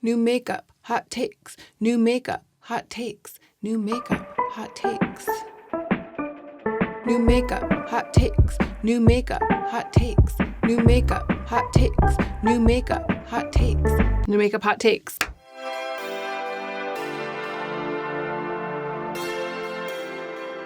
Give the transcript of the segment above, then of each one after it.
New makeup, hot takes. New makeup, hot takes. New makeup, hot takes. New makeup, hot takes. New makeup, hot takes. New makeup, hot takes. New makeup, hot takes. New makeup, hot takes.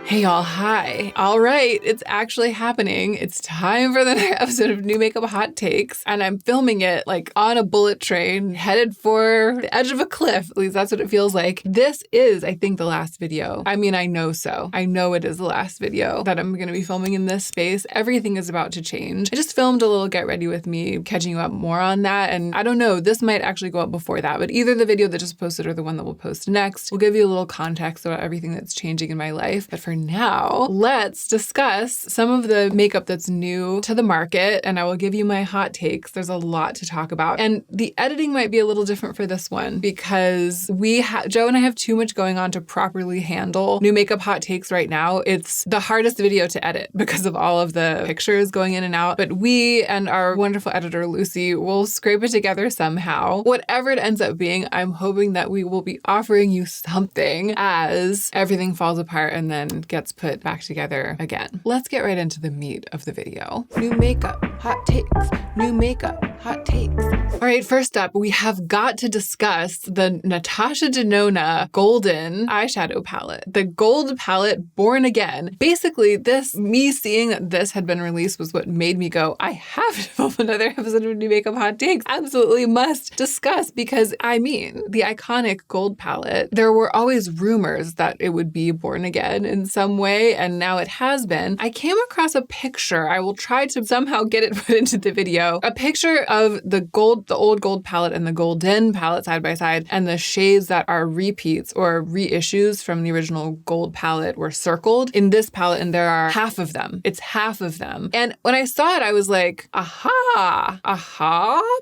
Hey y'all, hi. All right, it's actually happening. It's time for the next episode of New Makeup Hot Takes, and I'm filming it like on a bullet train, headed for the edge of a cliff. At least that's what it feels like. This is, I think, the last video. I mean, I know so. I know it is the last video that I'm going to be filming in this space. Everything is about to change. I just filmed a little get ready with me, catching you up more on that, and I don't know, this might actually go up before that, but either the video that just posted or the one that we'll post next will give you a little context about everything that's changing in my life. But for now, let's discuss some of the makeup that's new to the market, and I will give you my hot takes. There's a lot to talk about, and the editing might be a little different for this one because Joe and I have too much going on to properly handle new makeup hot takes right now. It's the hardest video to edit because of all of the pictures going in and out, but we and our wonderful editor, Lucy, will scrape it together somehow. Whatever it ends up being, I'm hoping that we will be offering you something as everything falls apart and then gets put back together again. Let's get right into the meat of the video. New makeup, hot takes. New makeup, hot takes. All right, first up, we have got to discuss the Natasha Denona Golden eyeshadow palette. The gold palette, Born Again. Basically, me seeing that this had been released was what made me go, I have to film another episode of New Makeup Hot Takes. Absolutely must discuss, because I mean, the iconic gold palette, there were always rumors that it would be Born Again in some way, and now it has been. I came across a picture. I will try to somehow get it put into the video. A picture of the old gold palette and the golden palette side by side, and the shades that are repeats or reissues from the original gold palette were circled in this palette, and there are half of them. It's half of them. And when I saw it, I was like, aha,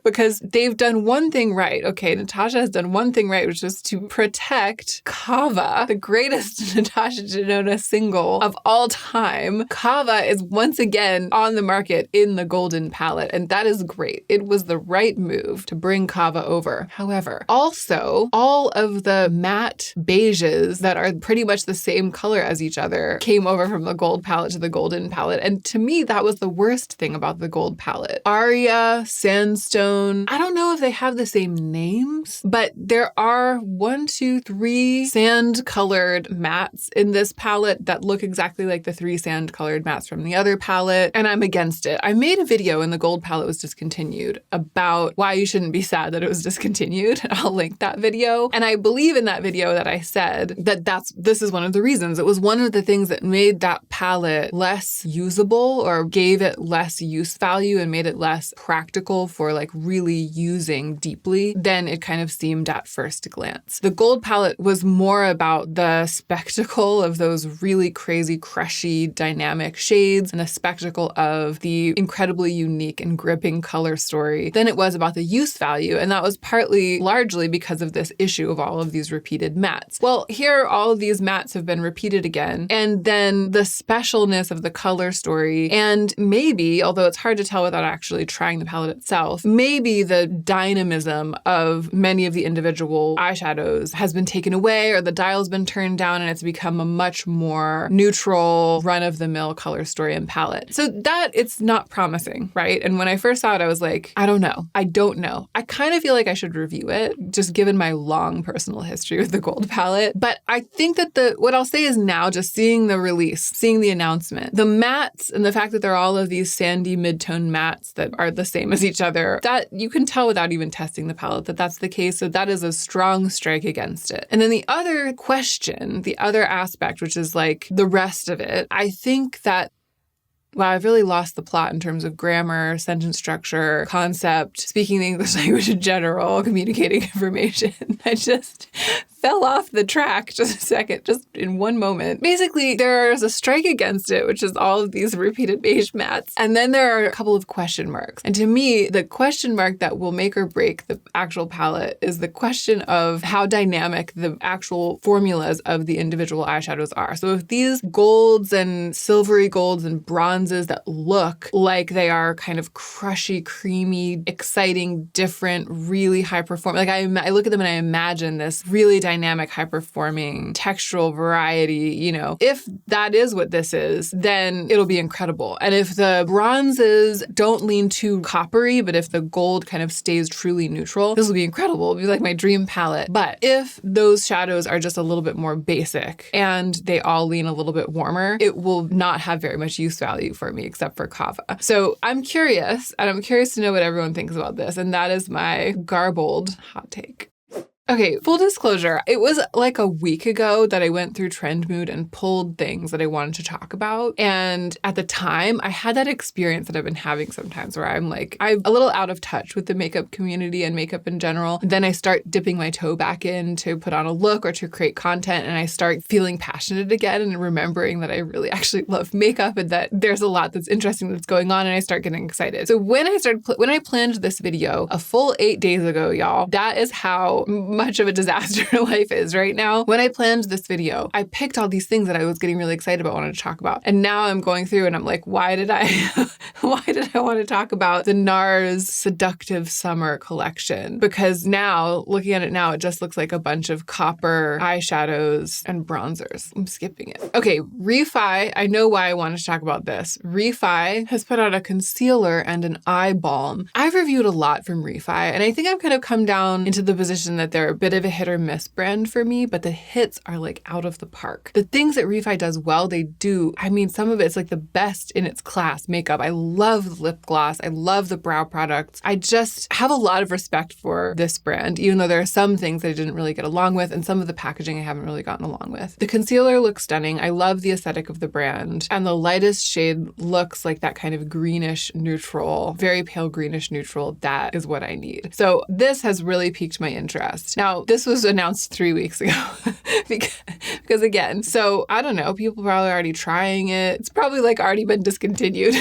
because they've done one thing right. Okay, Natasha has done one thing right, which is to protect Kava, the greatest Natasha Denona single of all time. Kava is once again on the market in the golden palette, and that is great. It was the right move to bring Kava over. However, also, all of the matte beiges that are pretty much the same color as each other came over from the gold palette to the golden palette, and to me, that was the worst thing about the gold palette. Aria, Sandstone, I don't know if they have the same names, but there are 1, 2, 3 sand-colored mattes in this palette that look exactly like the 3 sand-colored mattes from the other palette, and I'm against it. I made a video when the gold palette was discontinued about why you shouldn't be sad that it was discontinued. I'll link that video. And I believe in that video that I said that this is one of the reasons. It was one of the things that made that palette less usable or gave it less use value and made it less practical for like really using deeply than it kind of seemed at first glance. The gold palette was more about the spectacle of those really crazy, crushy, dynamic shades and the spectacle of the incredibly unique and gripping color story than it was about the use value. And that was largely because of this issue of all of these repeated mattes. Well, here all of these mattes have been repeated again. And then the specialness of the color story, and maybe, although it's hard to tell without actually trying the palette itself, maybe the dynamism of many of the individual eyeshadows has been taken away, or the dial's been turned down, and it's become a much more neutral, run-of-the-mill color story and palette. So that, it's not promising, right? And when I first saw it, I was like, I don't know. I kind of feel like I should review it, just given my long personal history with the gold palette. But I think that what I'll say is now, just seeing the release, seeing the announcement, the mattes and the fact that there are all of these sandy mid-tone mattes that are the same as each other, that you can tell without even testing the palette that that's the case. So that is a strong strike against it. And then the other question, the other aspect, which is like the rest of it, I think that wow, I've really lost the plot in terms of grammar, sentence structure, concept, speaking the English language in general, communicating information. I just fell off the track just a second, just in one moment. Basically, there's a strike against it, which is all of these repeated beige mattes. And then there are a couple of question marks. And to me, the question mark that will make or break the actual palette is the question of how dynamic the actual formulas of the individual eyeshadows are. So if these golds and silvery golds and bronzes that look like they are kind of crushy, creamy, exciting, different, really high performing, like I look at them and I imagine this really dynamic, high performing textural variety, you know, if that is what this is, then it'll be incredible. And if the bronzes don't lean too coppery, but if the gold kind of stays truly neutral, this will be incredible. It'll be like my dream palette. But if those shadows are just a little bit more basic and they all lean a little bit warmer, it will not have very much use value for me except for Kava. So I'm curious, and I'm curious to know what everyone thinks about this. And that is my garbled hot take. Okay, full disclosure, it was like a week ago that I went through Trend Mood and pulled things that I wanted to talk about. And at the time, I had that experience that I've been having sometimes where I'm a little out of touch with the makeup community and makeup in general. Then I start dipping my toe back in to put on a look or to create content, and I start feeling passionate again and remembering that I really actually love makeup and that there's a lot that's interesting that's going on, and I start getting excited. So when I planned this video a full 8 days ago, y'all, that is how much of a disaster life is right now. When I planned this video, I picked all these things that I was getting really excited about, wanted to talk about. And now I'm going through and I'm like, why did I want to talk about the NARS Seductive Summer collection? Because now, looking at it now, it just looks like a bunch of copper eyeshadows and bronzers. I'm skipping it. Okay, Refi, I know why I wanted to talk about this. Refi has put out a concealer and an eye balm. I've reviewed a lot from Refi, and I think I've kind of come down into the position that they're a bit of a hit or miss brand for me, but the hits are like out of the park. The things that Refi does well, they do. I mean, some of it's like the best in its class makeup. I love the lip gloss. I love the brow products. I just have a lot of respect for this brand, even though there are some things that I didn't really get along with, and some of the packaging I haven't really gotten along with. The concealer looks stunning. I love the aesthetic of the brand, and the lightest shade looks like that kind of greenish neutral, very pale greenish neutral. That is what I need. So this has really piqued my interest. Now, this was announced 3 weeks ago because again, so I don't know, people probably already trying it. It's probably like already been discontinued.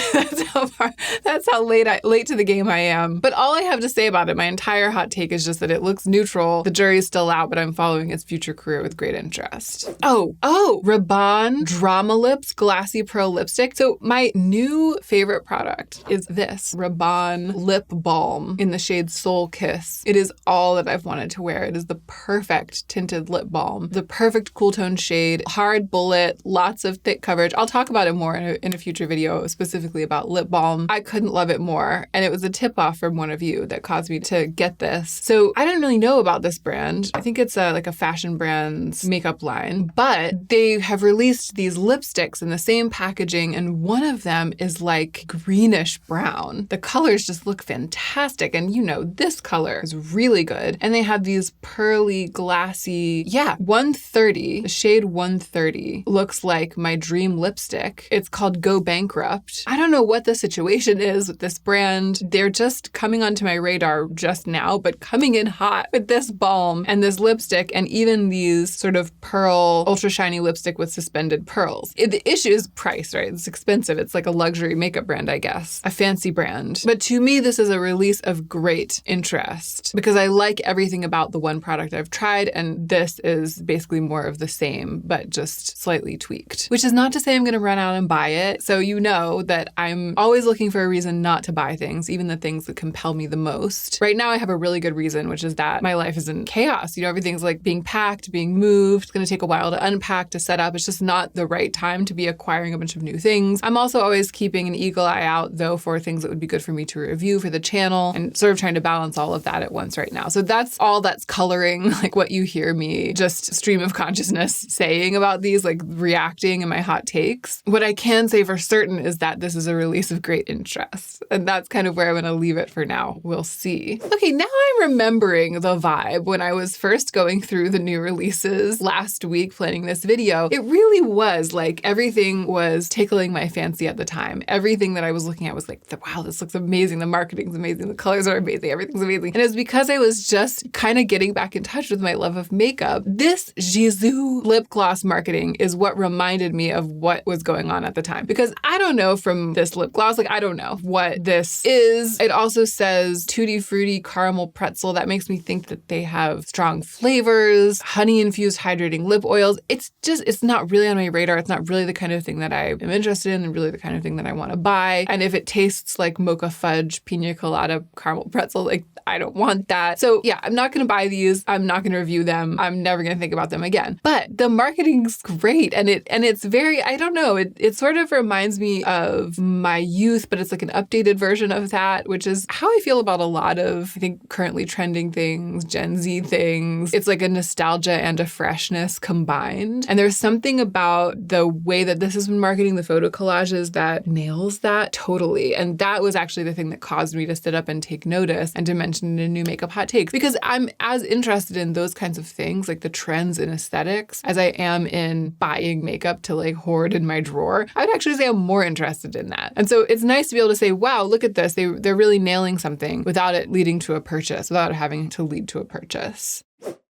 That's how late to the game I am. But all I have to say about it, my entire hot take is just that it looks neutral. The jury's still out, but I'm following its future career with great interest. Oh, Rabanne Drama Lips Glassy Pearl Lipstick. So my new favorite product is this Rabanne Lip Balm in the shade Soul Kiss. It is all that I've wanted to wear. It is the perfect tinted lip balm, the perfect cool tone shade, hard bullet, lots of thick coverage. I'll talk about it more in a future video specifically about lip balm. I couldn't love it more. And it was a tip off from one of you that caused me to get this. So I didn't really know about this brand. I think it's like a fashion brand's makeup line, but they have released these lipsticks in the same packaging, and one of them is like greenish brown. The colors just look fantastic. And you know, this color is really good. And they have these pearly, glassy, 130, the shade 130 looks like my dream lipstick. It's called Go Bankrupt. I don't know what the situation is with this brand. They're just coming onto my radar just now, but coming in hot with this balm and this lipstick and even these sort of pearl, ultra shiny lipstick with suspended pearls. The issue is price, right? It's expensive. It's like a luxury makeup brand, I guess. A fancy brand. But to me, this is a release of great interest because I like everything about the one product I've tried, and this is basically more of the same, but just slightly tweaked. Which is not to say I'm going to run out and buy it. So you know that I'm always looking for a reason not to buy things, even the things that compel me the most. Right now I have a really good reason, which is that my life is in chaos. You know, everything's like being packed, being moved. It's going to take a while to unpack, to set up. It's just not the right time to be acquiring a bunch of new things. I'm also always keeping an eagle eye out, though, for things that would be good for me to review for the channel, and sort of trying to balance all of that at once right now. So that's all that's coloring like what you hear me just stream of consciousness saying about these, like reacting in my hot takes. What I can say for certain is that this is a release of great interest. And that's kind of where I'm going to leave it for now. We'll see. Okay, now I'm remembering the vibe when I was first going through the new releases last week planning this video. It really was like everything was tickling my fancy at the time. Everything that I was looking at was like, wow, this looks amazing. The marketing's amazing. The colors are amazing. Everything's amazing. And it was because I was just kind of getting back in touch with my love of makeup. This xcuse lip gloss marketing is what reminded me of what was going on at the time. Because I don't know from this lip gloss, like I don't know what this is. It also says Tutti Frutti Caramel Pretzel. That makes me think that they have strong flavors, honey-infused hydrating lip oils. It's not really on my radar. It's not really the kind of thing that I am interested in and really the kind of thing that I want to buy. And if it tastes like mocha fudge pina colada caramel pretzel, like I don't want that. So yeah, I'm not going to buy these. I'm not going to review them. I'm never going to think about them again. But the marketing's great. And it's very, I don't know, it sort of reminds me of my youth, but it's like an updated version of that, which is how I feel about a lot of, I think, currently trending things, Gen Z things. It's like a nostalgia and a freshness combined. And there's something about the way that this has been marketing the photo collages that nails that totally. And that was actually the thing that caused me to sit up and take notice and to mention in New Makeup Hot Takes, because I'm as interested in those kinds of things, like the trends in aesthetics, as I am in buying makeup to like hoard in my drawer. I would actually say I'm more interested in that. And so it's nice to be able to say, wow, look at this. They're really nailing something without it leading to a purchase, without it having to lead to a purchase.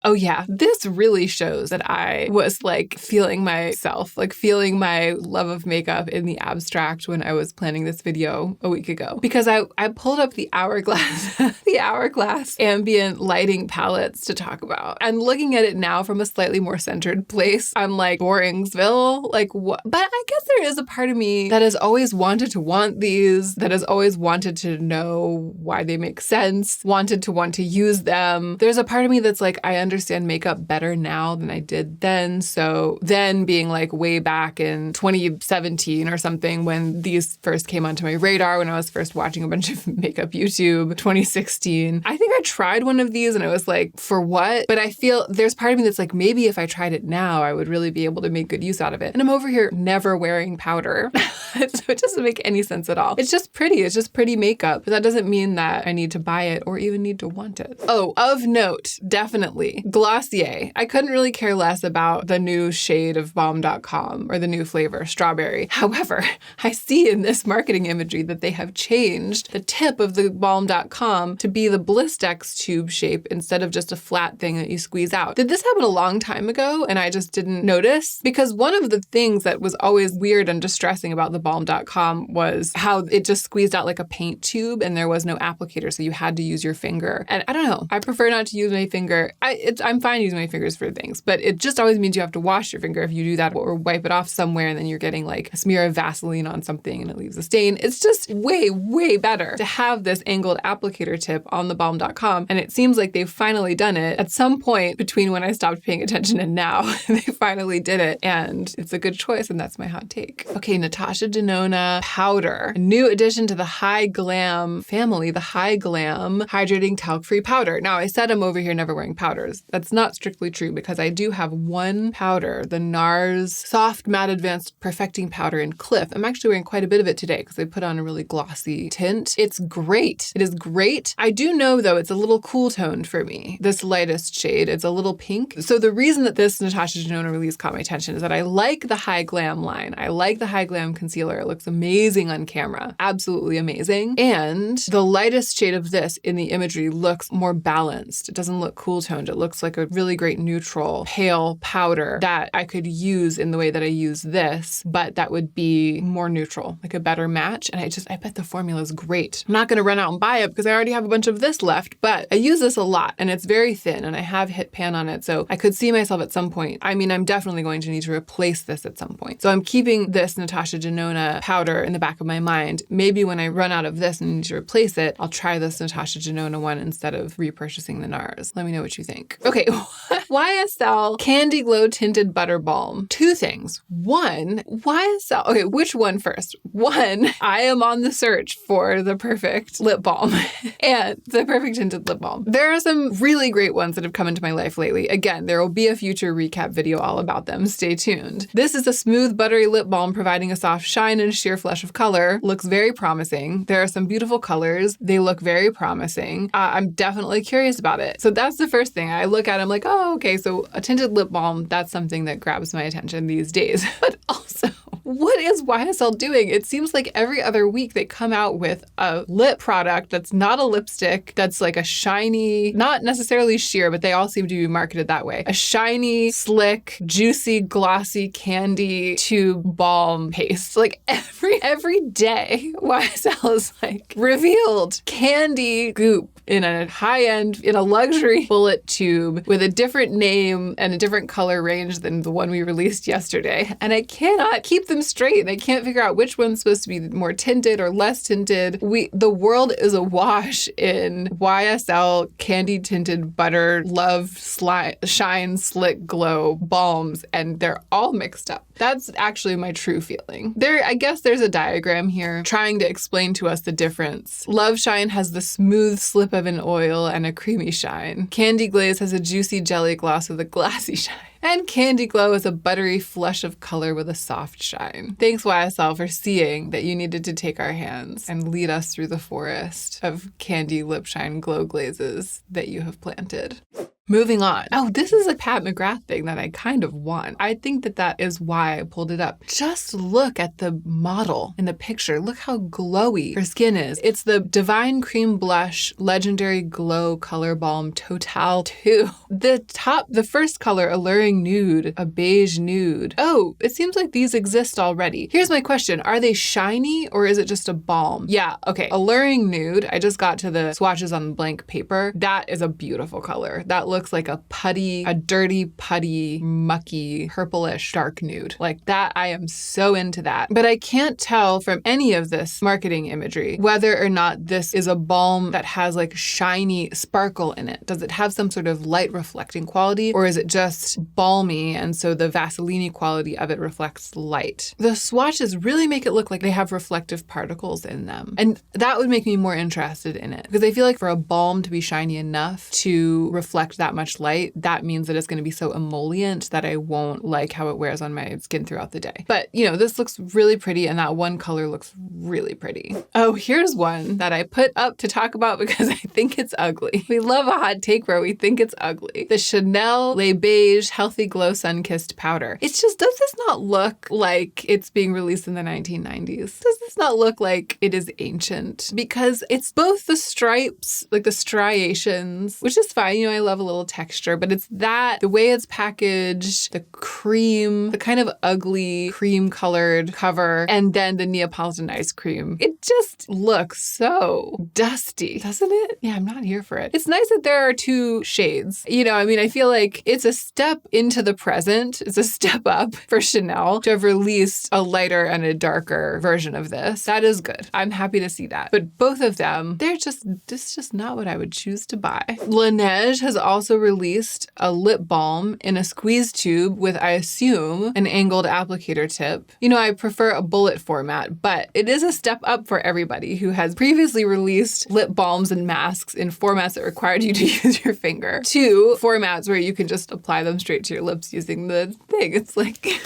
Oh yeah, this really shows that I was like feeling myself, like feeling my love of makeup in the abstract when I was planning this video a week ago. Because I pulled up the Hourglass, the Hourglass ambient lighting palettes to talk about. And looking at it now from a slightly more centered place, I'm like, Boringsville? Like what? But I guess there is a part of me that has always wanted to want these, that has always wanted to know why they make sense, wanted to want to use them. There's a part of me that's like, I understand makeup better now than I did then. So then being like way back in 2017 or something when these first came onto my radar, when I was first watching a bunch of makeup YouTube, 2016, I think I tried one of these and I was like, for what? But I feel there's part of me that's like, maybe if I tried it now, I would really be able to make good use out of it. And I'm over here never wearing powder. So it doesn't make any sense at all. It's just pretty. It's just pretty makeup. But that doesn't mean that I need to buy it or even need to want it. Oh, of note, definitely. Glossier. I couldn't really care less about the new shade of balm.com or the new flavor, strawberry. However, I see in this marketing imagery that they have changed the tip of the balm.com to be the Blistex tube shape instead of just a flat thing that you squeeze out. Did this happen a long time ago and I just didn't notice? Because one of the things that was always weird and distressing about the balm.com was how it just squeezed out like a paint tube and there was no applicator, so you had to use your finger. And I don't know, I prefer not to use my finger. I'm fine using my fingers for things, but it just always means you have to wash your finger if you do that or wipe it off somewhere and then you're getting like a smear of Vaseline on something and it leaves a stain. It's just way, way better to have this angled applicator tip on the balm.com. And it seems like they've finally done it at some point between when I stopped paying attention and now. They finally did it and it's a good choice and that's my hot take. Okay, Natasha Denona powder. A new addition to the High Glam family, the High Glam Hydrating Talc-Free Powder. Now, I said I'm over here never wearing powders. That's not strictly true because I do have one powder, the NARS Soft Matte Advanced Perfecting Powder in Cliff. I'm actually wearing quite a bit of it today because I put on a really glossy tint. It's great. It is great. I do know, though, it's a little cool toned for me. This lightest shade, it's a little pink. So the reason that this Natasha Denona release caught my attention is that I like the High Glam line. I like the High Glam concealer. It looks amazing on camera. Absolutely amazing. And the lightest shade of this in the imagery looks more balanced. It doesn't look cool toned. It looks like a really great neutral, pale powder that I could use in the way that I use this, but that would be more neutral, like a better match. And I bet the formula is great. I'm not going to run out and buy it because I already have a bunch of this left, but I use this a lot and it's very thin and I have hit pan on it. So I could see myself at some point. I mean, I'm definitely going to need to replace this at some point. So I'm keeping this Natasha Denona powder in the back of my mind. Maybe when I run out of this and need to replace it, I'll try this Natasha Denona one instead of repurchasing the NARS. Let me know what you think. Okay, YSL Candy Glow Tinted Butter Balm. Two things. One, YSL. Okay, which one first? One, I am on the search for the perfect lip balm and the perfect tinted lip balm. There are some really great ones that have come into my life lately. Again, there will be a future recap video all about them. Stay tuned. This is a smooth, buttery lip balm providing a soft shine and sheer flush of color. Looks very promising. There are some beautiful colors. They look very promising. I'm definitely curious about it. So that's the first thing. I look at it, I'm like, oh, okay, so a tinted lip balm, that's something that grabs my attention these days. But also, what is YSL doing? It seems like every other week they come out with a lip product that's not a lipstick, that's like a shiny, not necessarily sheer, but they all seem to be marketed that way. A shiny, slick, juicy, glossy candy tube balm paste. Like every day, YSL is like revealed candy goop in a high-end, in a luxury bullet tube with a different name and a different color range than the one we released yesterday. And I cannot keep them straight. I can't figure out which one's supposed to be more tinted or less tinted. The world is awash in YSL candy tinted butter, love, shine, slick, glow balms, and they're all mixed up. That's actually my true feeling. I guess there's a diagram here trying to explain to us the difference. Love Shine has the smooth slip of an oil and a creamy shine. Candy Glaze has a juicy jelly gloss with a glassy shine. And Candy Glow is a buttery flush of color with a soft shine. Thanks, YSL, for seeing that you needed to take our hands and lead us through the forest of candy lip shine glow glazes that you have planted. Moving on. Oh, this is a Pat McGrath thing that I kind of want. I think that is why I pulled it up. Just look at the model in the picture. Look how glowy her skin is. It's the Divine Cream Blush Legendary Glow Color Balm Total 2. The first color, Alluring Nude, a beige nude. Oh, it seems like these exist already. Here's my question. Are they shiny or is it just a balm? Yeah, okay. Alluring Nude. I just got to the swatches on blank paper. That is a beautiful color. That looks like a dirty, putty, mucky, purplish dark nude. Like that, I am so into that. But I can't tell from any of this marketing imagery whether or not this is a balm that has like shiny sparkle in it. Does it have some sort of light reflecting quality or is it just balmy and so the Vaseline quality of it reflects light? The swatches really make it look like they have reflective particles in them. And that would make me more interested in it because I feel like for a balm to be shiny enough to reflect that much light, that means that it's going to be so emollient that I won't like how it wears on my skin throughout the day. But, this looks really pretty and that one color looks really pretty. Oh, here's one that I put up to talk about because I think it's ugly. We love a hot take where we think it's ugly. The Chanel Le Beige Healthy Glow Sun-Kissed Powder. It's just, does this not look like it's being released in the 1990s? Does this not look like it is ancient? Because it's both the stripes, like the striations, which is fine. I love a little texture, but it's the way it's packaged, the cream, the kind of ugly cream colored cover, and then the Neapolitan ice cream. It just looks so dusty, doesn't it? Yeah, I'm not here for it. It's nice that there are two shades. I feel like it's a step into the present. It's a step up for Chanel to have released a lighter and a darker version of this. That is good. I'm happy to see that. But both of them, it's just not what I would choose to buy. Laneige has also released a lip balm in a squeeze tube with, I assume, an angled applicator tip. I prefer a bullet format, but it is a step up for everybody who has previously released lip balms and masks in formats that required you to use your finger to formats where you can just apply them straight to your lips using the thing. It's like...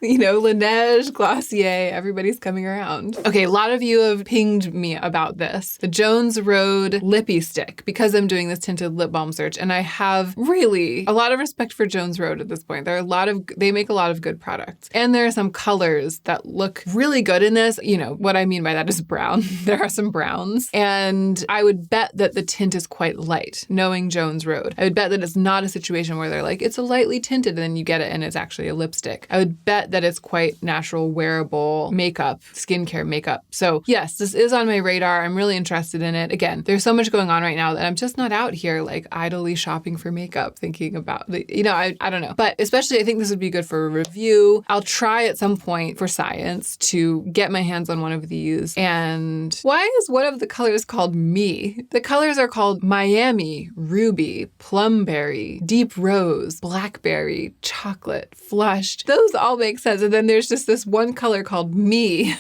Laneige, Glossier, everybody's coming around. Okay, a lot of you have pinged me about this. The Jones Road Lippy Stick, because I'm doing this tinted lip balm search, and I have really a lot of respect for Jones Road at this point. They make a lot of good products. And there are some colors that look really good in this. What I mean by that is brown. There are some browns. And I would bet that the tint is quite light, knowing Jones Road. I would bet that it's not a situation where they're like, it's a lightly tinted, and then you get it and it's actually a lipstick. I would bet that it's quite natural, wearable makeup, skincare makeup. So yes, this is on my radar. I'm really interested in it. Again, there's so much going on right now that I'm just not out here like idly shopping for makeup, thinking about I don't know. But especially I think this would be good for a review. I'll try at some point for science to get my hands on one of these. And why is one of the colors called Me? The colors are called Miami, Ruby, Plumberry, Deep Rose, Blackberry, Chocolate, Flushed. Those all make sense. And then there's just this one color called Me.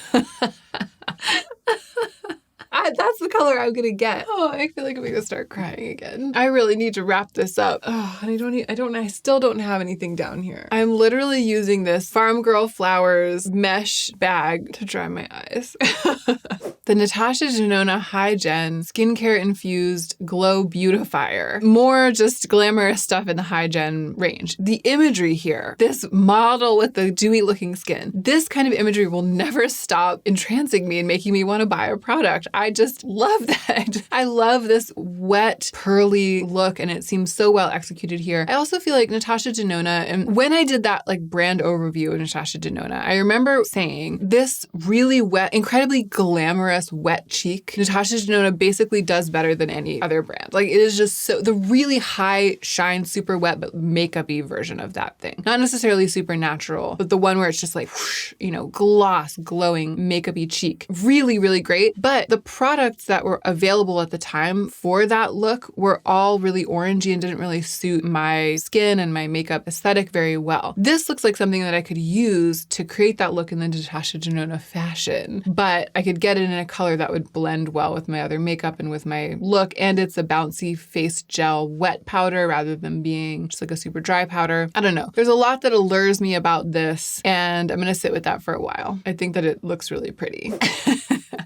That's the color I'm gonna get. Oh, I feel like I'm gonna start crying again. I really need to wrap this up. Oh, and I still don't have anything down here. I'm literally using this Farm Girl Flowers mesh bag to dry my eyes. The Natasha Denona Hygen Skincare Infused Glow Beautifier. More just glamorous stuff in the Hygen range. The imagery here, this model with the dewy looking skin, this kind of imagery will never stop entrancing me and making me want to buy a product. I just love that. I love this wet, pearly look, and it seems so well executed here. I also feel like Natasha Denona, and when I did that like brand overview of Natasha Denona, I remember saying this really wet, incredibly glamorous wet cheek, Natasha Denona basically does better than any other brand. Like it is just so, the really high shine, super wet, but makeup-y version of that thing. Not necessarily super natural, but the one where it's just like, whoosh, gloss, glowing, makeup-y cheek. Really, really great. But the products that were available at the time for that look were all really orangey and didn't really suit my skin and my makeup aesthetic very well. This looks like something that I could use to create that look in the Natasha Denona fashion, but I could get it in a color that would blend well with my other makeup and with my look, and it's a bouncy face gel wet powder rather than being just like a super dry powder. I don't know. There's a lot that allures me about this, and I'm going to sit with that for a while. I think that it looks really pretty.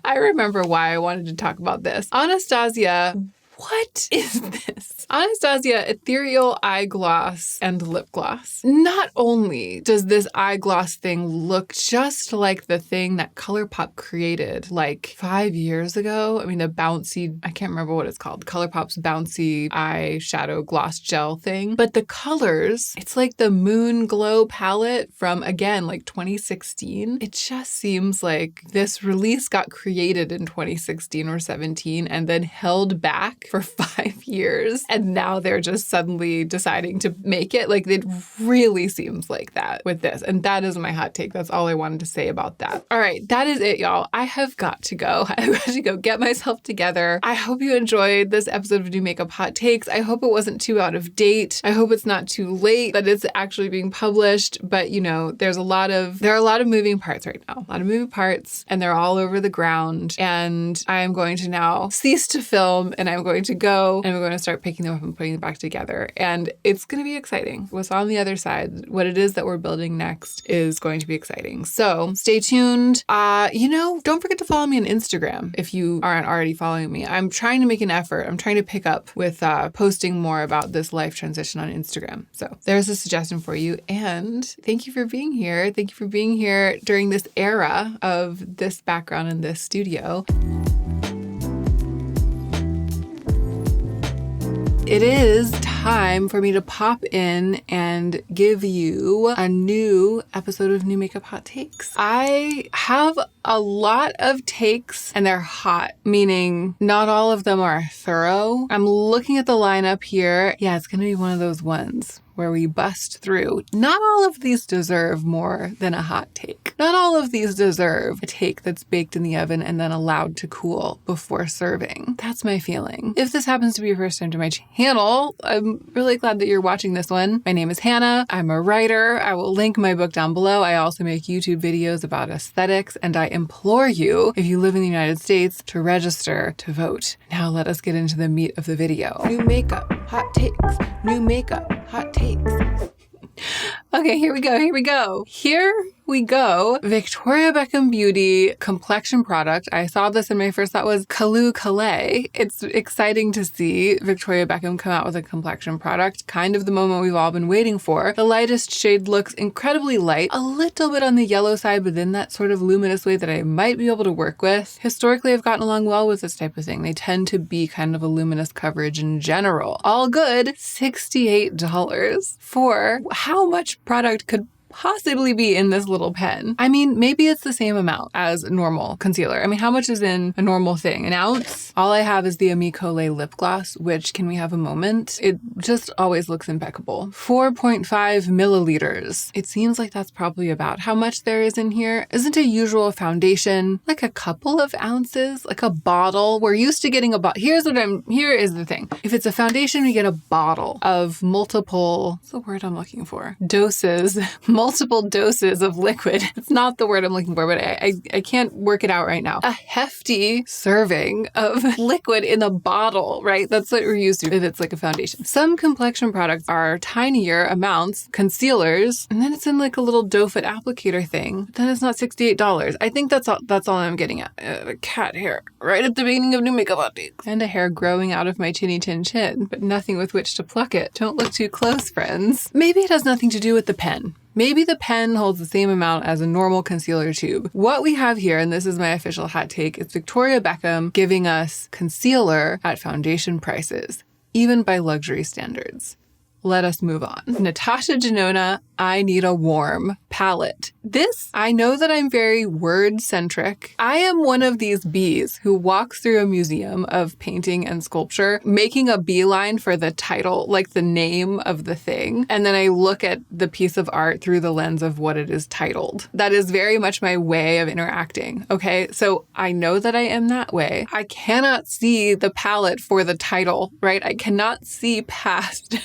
I remember why I wanted to talk about this. Anastasia, what is this? Anastasia Ethereal Eye Gloss and Lip Gloss. Not only does this eye gloss thing look just like the thing that ColourPop created like 5 years ago. I mean, the bouncy, I can't remember what it's called, ColourPop's bouncy eyeshadow gloss gel thing. But the colors, it's like the Moon Glow palette from, again, like 2016. It just seems like this release got created in 2016 or 17 and then held back for 5 years. And now they're just suddenly deciding to make it. Like it really seems like that with this. And that is my hot take. That's all I wanted to say about that. All right. That is it, y'all. I have got to go. I've got to go get myself together. I hope you enjoyed this episode of New Makeup Hot Takes. I hope it wasn't too out of date. I hope it's not too late that it's actually being published. But there are a lot of moving parts right now. A lot of moving parts, and they're all over the ground. And I am going to now cease to film, and I'm going to go and we're going to start picking them up and putting them back together. And it's going to be exciting. What's on the other side, what it is that we're building next is going to be exciting. So stay tuned. Don't forget to follow me on Instagram if you aren't already following me. I'm trying to make an effort. I'm trying to pick up with posting more about this life transition on Instagram. So there's a suggestion for you. And thank you for being here. Thank you for being here during this era of this background in this studio. It is time for me to pop in and give you a new episode of New Makeup Hot Takes. I have a lot of takes and they're hot, meaning not all of them are thorough. I'm looking at the lineup here. Yeah, it's going to be one of those ones where we bust through. Not all of these deserve more than a hot take. Not all of these deserve a take that's baked in the oven and then allowed to cool before serving. That's my feeling. If this happens to be your first time to my channel, I'm really glad that you're watching this one. My name is Hannah. I'm a writer. I will link my book down below. I also make YouTube videos about aesthetics, and I implore you, if you live in the United States, to register to vote. Now let us get into the meat of the video. New makeup, hot takes. New makeup, hot takes. Okay, here we go. Victoria Beckham Beauty complexion product. I saw this and my first thought was Kalu Calais. It's exciting to see Victoria Beckham come out with a complexion product, kind of the moment we've all been waiting for. The lightest shade looks incredibly light, a little bit on the yellow side, but in that sort of luminous way that I might be able to work with. Historically, I've gotten along well with this type of thing. They tend to be kind of a luminous coverage in general. All good, $68 for how much product could possibly be in this little pen? I mean, maybe it's the same amount as normal concealer. I mean, how much is in a normal thing? An ounce? All I have is the Amicole lip gloss, which, can we have a moment? It just always looks impeccable. 4.5 milliliters. It seems like that's probably about how much there is in here. Isn't a usual foundation like a couple of ounces? Like a bottle? We're used to getting a bottle. Here is the thing. If it's a foundation, we get a bottle of multiple, what's the word I'm looking for? Doses, multiple doses of liquid. It's not the word I'm looking for, but I can't work it out right now. A hefty serving of liquid in a bottle, right? That's what we're used to if it's like a foundation. Some complexion products are tinier amounts, concealers, and then it's in like a little doe foot applicator thing. But then it's not $68. I think that's all I'm getting at. Cat hair right at the beginning of New Makeup Hot Takes. And a hair growing out of my chinny chin chin, but nothing with which to pluck it. Don't look too close, friends. Maybe it has nothing to do with the pen. Maybe the pen holds the same amount as a normal concealer tube. What we have here, and this is my official hot take, is Victoria Beckham giving us concealer at foundation prices, even by luxury standards. Let us move on. Natasha Denona, I Need a Warm palette. This, I know that I'm very word-centric. I am one of these bees who walks through a museum of painting and sculpture, making a beeline for the title, like the name of the thing. And then I look at the piece of art through the lens of what it is titled. That is very much my way of interacting, okay? So I know that I am that way. I cannot see the palette for the title, right? I cannot see past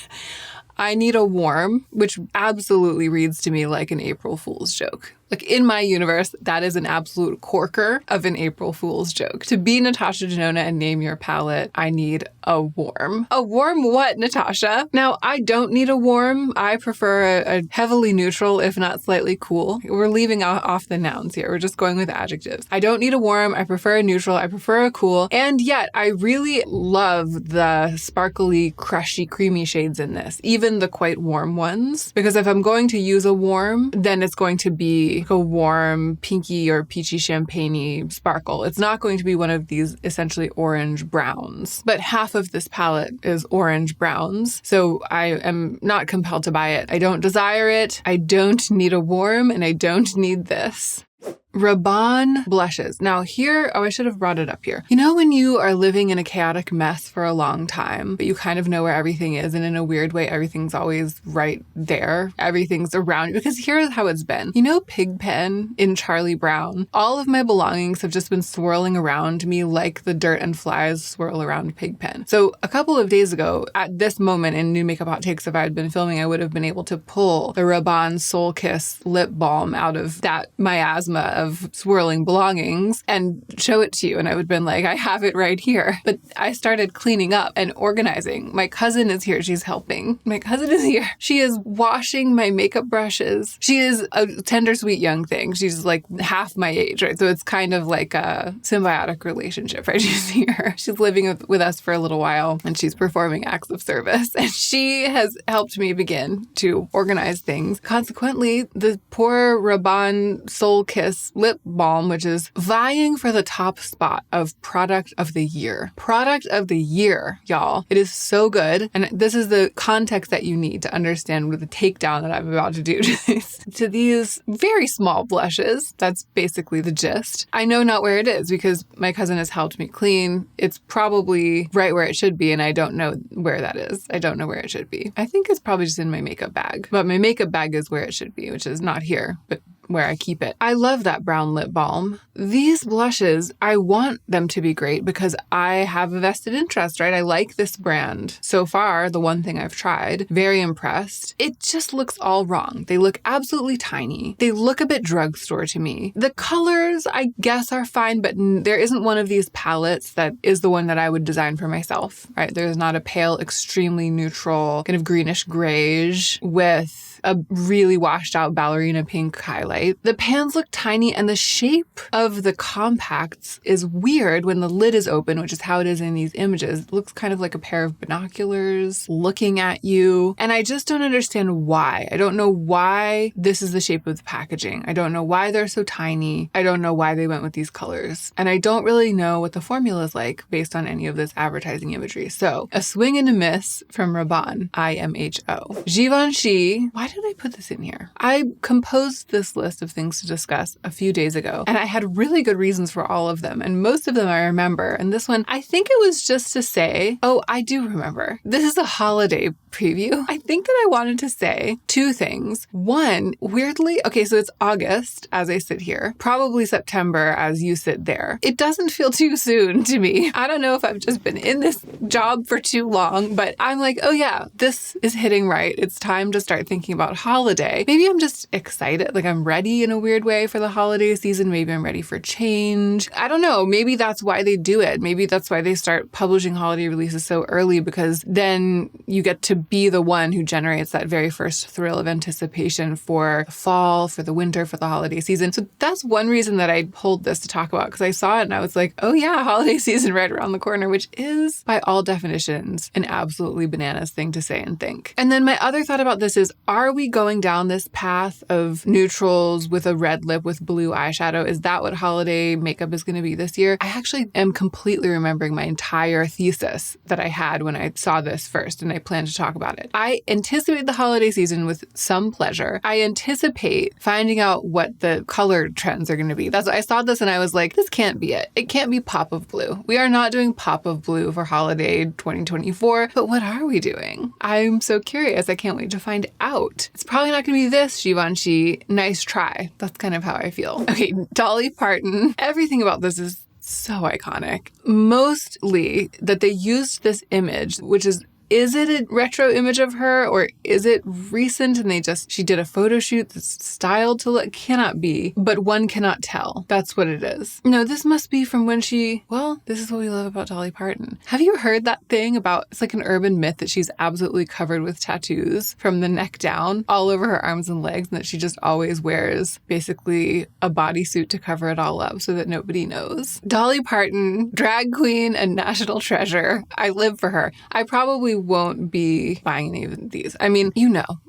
I Need a Warm, which absolutely reads to me like an April Fool's joke. Like in my universe, that is an absolute corker of an April Fool's joke. To be Natasha Denona and name your palette, I need a warm. A warm what, Natasha? Now, I don't need a warm. I prefer a heavily neutral, if not slightly cool. We're leaving off the nouns here. We're just going with adjectives. I don't need a warm. I prefer a neutral. I prefer a cool. And yet, I really love the sparkly, crushy, creamy shades in this, even the quite warm ones. Because if I'm going to use a warm, then it's going to be a warm pinky or peachy champagne-y sparkle. It's not going to be one of these essentially orange browns. But half of this palette is orange browns, so I am not compelled to buy it. I don't desire it. I don't need a warm, and I don't need this. Rabanne blushes. Now here, I should have brought it up here. You know when you are living in a chaotic mess for a long time, but you kind of know where everything is, and in a weird way, everything's always right there. Everything's around you. Because here's how it's been. You know Pigpen in Charlie Brown? All of my belongings have just been swirling around me like the dirt and flies swirl around Pigpen. So a couple of days ago, at this moment in New Makeup Hot Takes, if I had been filming, I would have been able to pull the Rabanne Soul Kiss lip balm out of that miasma of swirling belongings and show it to you. And I would have been like, I have it right here. But I started cleaning up and organizing. My cousin is here. She's helping. My cousin is here. She is washing my makeup brushes. She is a tender, sweet young thing. She's like half my age, right? So it's kind of like a symbiotic relationship, right? You see her. She's living with us for a little while, and she's performing acts of service. And she has helped me begin to organize things. Consequently, the poor Rabanne Soul Kiss lip balm, which is vying for the top spot of product of the year. Product of the year, y'all. It is so good. And this is the context that you need to understand with the takedown that I'm about to do to these very small blushes. That's basically the gist. I know not where it is because my cousin has helped me clean. It's probably right where it should be, and I don't know where that is. I don't know where it should be. I think it's probably just in my makeup bag. But my makeup bag is where it should be, which is not here, but where I keep it. I love that brown lip balm. These blushes, I want them to be great because I have a vested interest, right? I like this brand. So far, the one thing I've tried, very impressed. It just looks all wrong. They look absolutely tiny. They look a bit drugstore to me. The colors, I guess, are fine, but there isn't one of these palettes that is the one that I would design for myself, right? There's not a pale, extremely neutral, kind of greenish grayish with a really washed out ballerina pink highlight. The pans look tiny, and the shape of the compacts is weird when the lid is open, which is how it is in these images. It looks kind of like a pair of binoculars looking at you. And I just don't understand why. I don't know why this is the shape of the packaging. I don't know why they're so tiny. I don't know why they went with these colors. And I don't really know what the formula is like based on any of this advertising imagery. So, a swing and a miss from Rabanne, IMHO. Givenchy. Why did I put this in here? I composed this list of things to discuss a few days ago, and I had really good reasons for all of them. And most of them I remember. And this one, I think it was just to say, oh, I do remember. This is a holiday preview. I think that I wanted to say two things. One, weirdly, okay, so it's August as I sit here, probably September as you sit there. It doesn't feel too soon to me. I don't know if I've just been in this job for too long, but I'm like, oh yeah, this is hitting right. It's time to start thinking about holiday. Maybe I'm just excited, like I'm ready in a weird way for the holiday season. Maybe I'm ready for change. I don't know. Maybe that's why they do it. Maybe that's why they start publishing holiday releases so early, because then you get to be the one who generates that very first thrill of anticipation for the fall, for the winter, for the holiday season. So that's one reason that I pulled this to talk about, because I saw it and I was like, oh yeah, holiday season right around the corner, which is by all definitions an absolutely bananas thing to say and think. And then my other thought about this is, are we going down this path of neutrals with a red lip with blue eyeshadow? Is that what holiday makeup is going to be this year? I actually am completely remembering my entire thesis that I had when I saw this first and I planned to talk about it. I anticipate the holiday season with some pleasure. I anticipate finding out what the color trends are going to be. That's why I saw this and I was like, this can't be it. It can't be pop of blue. We are not doing pop of blue for holiday 2024, but what are we doing? I'm so curious. I can't wait to find out. It's probably not going to be this, Givenchy. Nice try. That's kind of how I feel. Okay, Dolly Parton. Everything about this is so iconic. Mostly that they used this image, which is it a retro image of her or is it recent and she did a photo shoot that's styled to look? Cannot be, but one cannot tell. That's what it is. No, this must be from when this is what we love about Dolly Parton. Have you heard that thing about, it's like an urban myth that she's absolutely covered with tattoos from the neck down all over her arms and legs, and that she just always wears basically a bodysuit to cover it all up so that nobody knows. Dolly Parton, drag queen and national treasure. I live for her. I probably won't be buying any of these. I mean,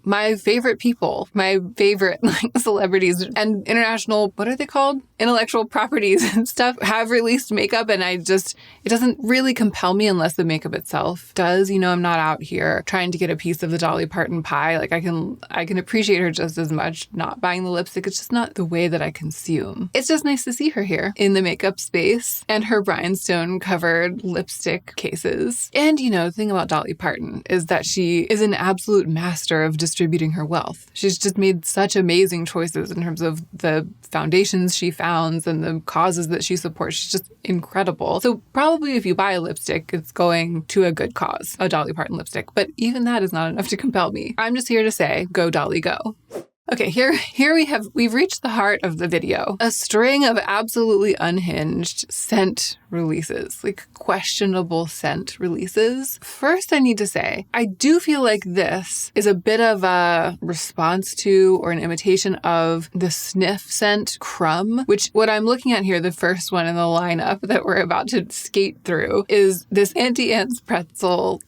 my favorite people, my favorite celebrities and international, what are they called? Intellectual properties and stuff have released makeup, and it doesn't really compel me unless the makeup itself does. I'm not out here trying to get a piece of the Dolly Parton pie. Like I can appreciate her just as much not buying the lipstick. It's just not the way that I consume. It's just nice to see her here in the makeup space and her rhinestone covered lipstick cases. And the thing about Dolly Parton is that she is an absolute master of distributing her wealth. She's just made such amazing choices in terms of the foundations she founds and the causes that she supports. She's just incredible. So probably if you buy a lipstick, it's going to a good cause, a Dolly Parton lipstick. But even that is not enough to compel me. I'm just here to say, go Dolly, go. Okay, here we've reached the heart of the video. A string of absolutely unhinged scent releases, like questionable scent releases. First, I need to say, I do feel like this is a bit of a response to or an imitation of the sniff scent Crumb, which what I'm looking at here, the first one in the lineup that we're about to skate through, is this Auntie Anne's pretzel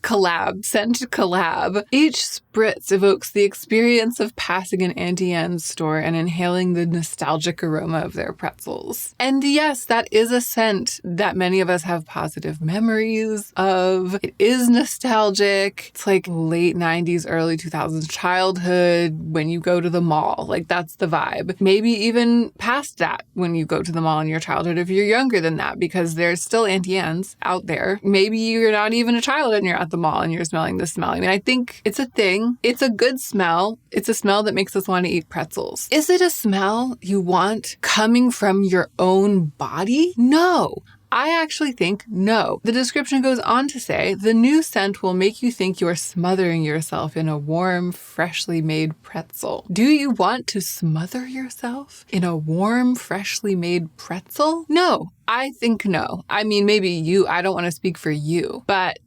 scent collab. Each spritz evokes the experience of passing an Auntie Anne's store and inhaling the nostalgic aroma of their pretzels. And yes, that is a scent that many of us have positive memories of. It is nostalgic. It's like late 90s, early 2000s childhood when you go to the mall. Like that's the vibe. Maybe even past that when you go to the mall in your childhood if you're younger than that, because there's still Auntie Anne's out there. Maybe you're not even a child and you're at the mall and you're smelling this smell. I mean, I think it's a thing. It's a good smell. It's a smell that makes us want to eat pretzels. Is it a smell you want coming from your own body? No. I actually think no. The description goes on to say, the new scent will make you think you're smothering yourself in a warm, freshly made pretzel. Do you want to smother yourself in a warm, freshly made pretzel? No. I think no. I mean, maybe I don't want to speak for you, but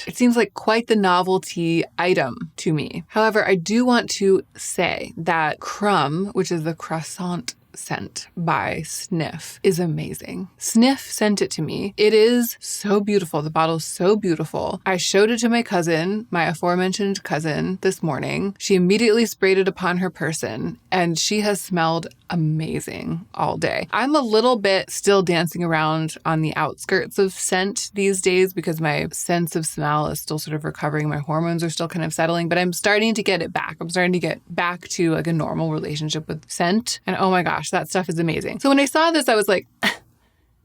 it seems like quite the novelty item to me. However, I do want to say that Crumb, which is the croissant scent by Sniff is amazing. Sniff sent it to me. It is so beautiful. The bottle's so beautiful. I showed it to my cousin, my aforementioned cousin, this morning. She immediately sprayed it upon her person, and she has smelled amazing all day. I'm a little bit still dancing around on the outskirts of scent these days because my sense of smell is still sort of recovering. My hormones are still kind of settling, but I'm starting to get it back. I'm starting to get back to like a normal relationship with scent. And oh my gosh, that stuff is amazing. So when I saw this, I was like,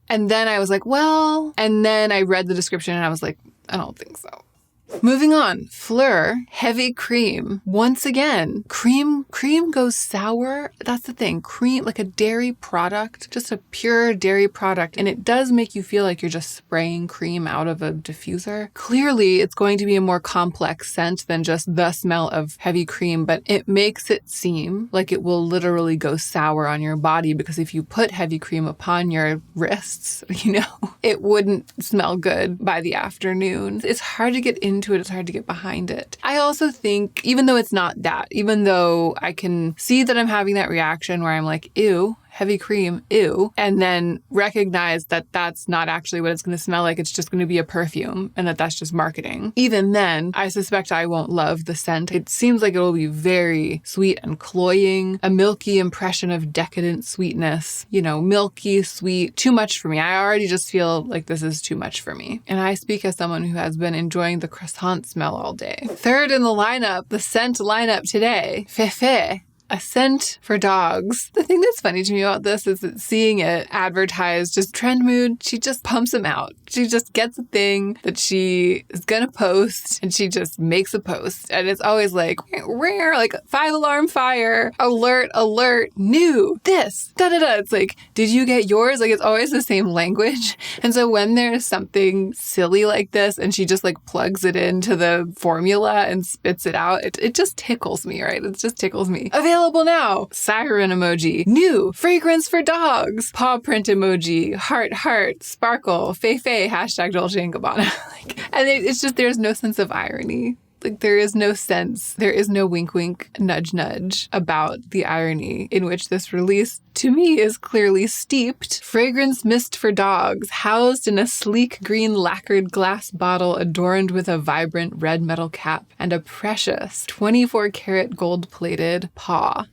and then I was like, well, and then I read the description and I was like, I don't think so. Moving on, Fleur Heavy Cream. Once again, cream goes sour. That's the thing. Cream, like a dairy product, just a pure dairy product. And it does make you feel like you're just spraying cream out of a diffuser. Clearly, it's going to be a more complex scent than just the smell of heavy cream, but it makes it seem like it will literally go sour on your body because if you put heavy cream upon your wrists, it wouldn't smell good by the afternoon. It's hard to get into it. It's hard to get behind it. I also think, even though it's not that, even though I can see that I'm having that reaction where I'm like, ew, heavy cream, ew, and then recognize that that's not actually what it's going to smell like. It's just going to be a perfume and that's just marketing. Even then, I suspect I won't love the scent. It seems like it will be very sweet and cloying, a milky impression of decadent sweetness, milky, sweet, too much for me. I already just feel like this is too much for me. And I speak as someone who has been enjoying the croissant smell all day. Third in the lineup, the scent lineup today, Fefe. A scent for dogs. The thing that's funny to me about this is that seeing it advertised, just trend mood, she just pumps them out. She just gets a thing that she is going to post and she just makes a post. And it's always like, rare, like 5-alarm fire, alert, new, this, da-da-da. It's like, did you get yours? Like it's always the same language. And so when there's something silly like this and she just like plugs it into the formula and spits it out, it just tickles me, right? It just tickles me. Available now. Siren emoji. New. Fragrance for dogs. Paw print emoji. Heart, sparkle, Fefe, hashtag Dolce & Gabbana. And it's just, there's no sense of irony. Like there is no sense, there is no wink, wink, nudge, nudge about the irony in which this release to me is clearly steeped. Fragrance mist for dogs, housed in a sleek green lacquered glass bottle adorned with a vibrant red metal cap and a precious 24-karat gold-plated paw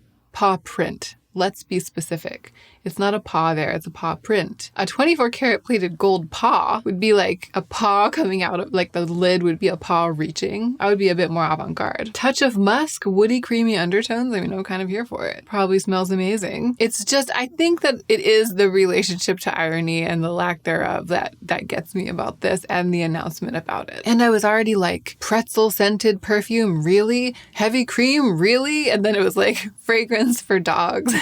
print. Let's be specific. It's not a paw there, it's a paw print. A 24-karat plated gold paw would be like a paw coming out of, like the lid would be a paw reaching. I would be a bit more avant-garde. Touch of musk, woody, creamy undertones. I mean, I'm kind of here for it. Probably smells amazing. It's just, I think that it is the relationship to irony and the lack thereof that gets me about this and the announcement about it. And I was already like, pretzel scented perfume, really? Heavy cream, really? And then it was like, fragrance for dogs.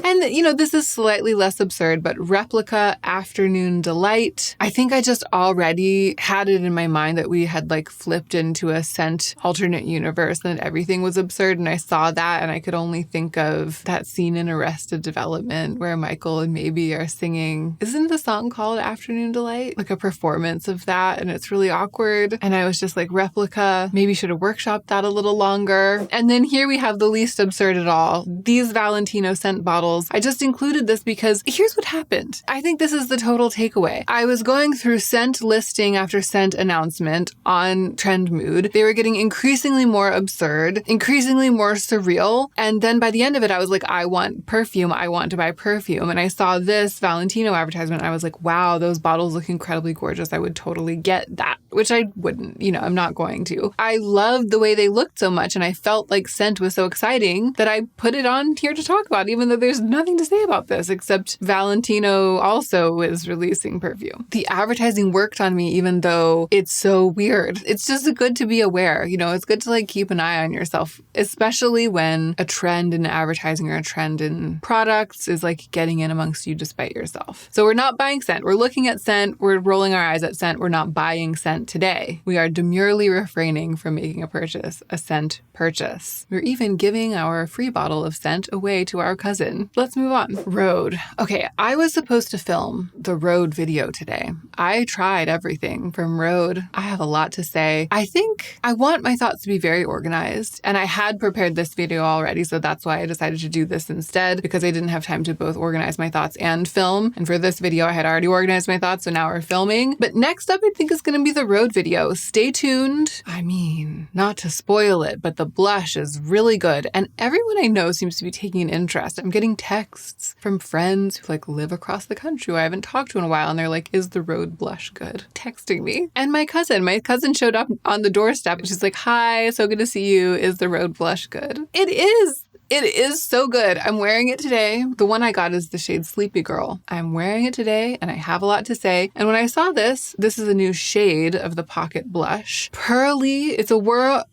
And, this is slightly less absurd, but Replica Afternoon Delight. I think I just already had it in my mind that we had like flipped into a scent alternate universe and everything was absurd. And I saw that and I could only think of that scene in Arrested Development where Michael and Maybe are singing, isn't the song called Afternoon Delight? Like a performance of that. And it's really awkward. And I was just like, Replica, maybe should have workshopped that a little longer. And then here we have the least absurd at all. These Valentino scent bottles. I just included this because here's what happened. I think this is the total takeaway. I was going through scent listing after scent announcement on Trend Mood. They were getting increasingly more absurd, increasingly more surreal. And then by the end of it, I was like, I want perfume. I want to buy perfume. And I saw this Valentino advertisement. I was like, wow, those bottles look incredibly gorgeous. I would totally get that, which I wouldn't, I'm not going to. I loved the way they looked so much. And I felt like scent was so exciting that I put it on here to talk about, even though there's nothing to say about this except Valentino also is releasing perfume. The advertising worked on me even though it's so weird. It's just good to be aware. It's good to like keep an eye on yourself, especially when a trend in advertising or a trend in products is like getting in amongst you despite yourself. So we're not buying scent. We're looking at scent. We're rolling our eyes at scent. We're not buying scent today. We are demurely refraining from making a scent purchase. We're even giving our free bottle of scent away to our cousin. Listen, let's move on. RHODE. Okay, I was supposed to film the RHODE video today. I tried everything from RHODE. I have a lot to say. I think I want my thoughts to be very organized, and I had prepared this video already, so that's why I decided to do this instead, because I didn't have time to both organize my thoughts and film. And for this video, I had already organized my thoughts, so now we're filming. But next up, I think is going to be the RHODE video. Stay tuned. I mean, not to spoil it, but the blush is really good, and everyone I know seems to be taking an interest. I'm getting texts from friends who live across the country who I haven't talked to in a while, and they're like, is the RHODE blush good? Texting me. And my cousin showed up on the doorstep and she's like, hi, so good to see you. Is the RHODE blush good? It is. It is so good. I'm wearing it today. The one I got is the shade Sleepy Girl. I'm wearing it today and I have a lot to say. And when I saw this is a new shade of the Pocket Blush. Pearly, it's a worm.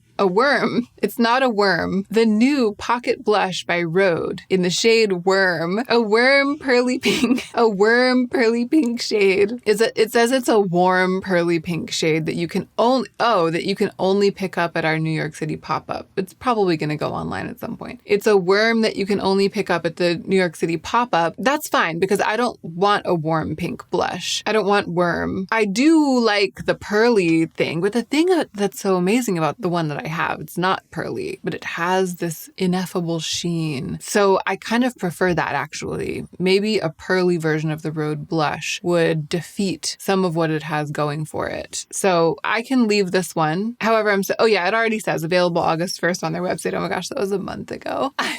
It's not a worm. The new Pocket Blush by RHODE in the shade Worm. A worm pearly pink. A worm pearly pink shade. It says it's a warm pearly pink shade that you can only pick up at our New York City pop-up. It's probably going to go online at some point. It's a worm that you can only pick up at the New York City pop-up. That's fine because I don't want a warm pink blush. I don't want worm. I do like the pearly thing, but the thing that's so amazing about the one that I have, it's not pearly, but it has this ineffable sheen. So I kind of prefer that actually. Maybe a pearly version of the RHODE blush would defeat some of what it has going for it. So I can leave this one. However, it already says available August 1st on their website. Oh my gosh, that was a month ago. I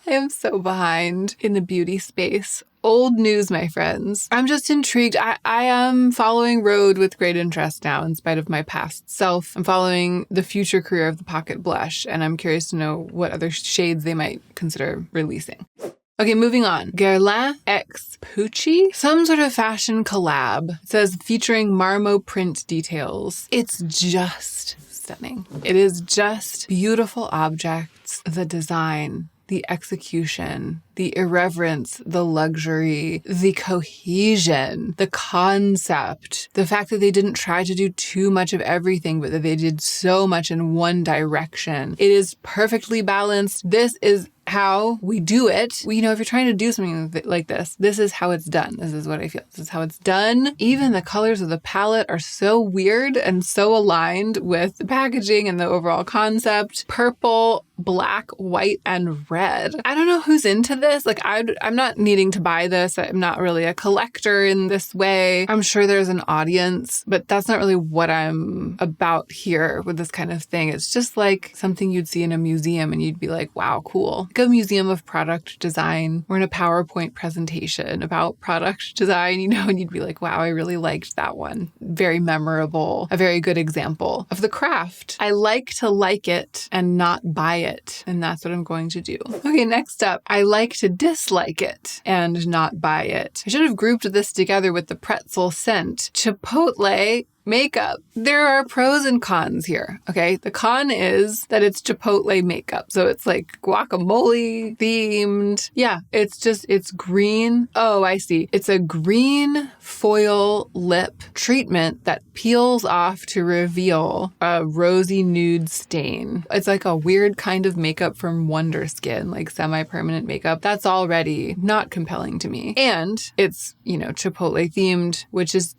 am so behind in the beauty space. Old news, my friends. I'm just intrigued. I am following RHODE with great interest now in spite of my past self. I'm following the future career of the Pocket Blush, and I'm curious to know what other shades they might consider releasing. Okay, moving on. Guerlain X Pucci, some sort of fashion collab. It says featuring marmo print details. It's just stunning. It is just beautiful objects. The design, the execution, the irreverence, the luxury, the cohesion, the concept, the fact that they didn't try to do too much of everything, but that they did so much in one direction. It is perfectly balanced. This is how we do it. If you're trying to do something like this is how it's done. This is what I feel. This is how it's done. Even the colors of the palette are so weird and so aligned with the packaging and the overall concept. Purple, black, white, and red. I don't know who's into this. I'm not needing to buy this. I'm not really a collector in this way. I'm sure there's an audience, but that's not really what I'm about here with this kind of thing. It's just like something you'd see in a museum and you'd be like, wow, cool. Like a museum of product design or in a PowerPoint presentation about product design, and you'd be like, wow, I really liked that one. Very memorable. A very good example of the craft. I like to like it and not buy it. And that's what I'm going to do. Okay, next up, I like to dislike it and not buy it. I should have grouped this together with the pretzel scent. Chipotle makeup. There are pros and cons here, okay? The con is that it's Chipotle makeup. So it's like guacamole themed. Yeah, it's green. Oh, I see. It's a green foil lip treatment that peels off to reveal a rosy nude stain. It's like a weird kind of makeup from Wonder Skin, like semi-permanent makeup. That's already not compelling to me. And it's, Chipotle themed, which is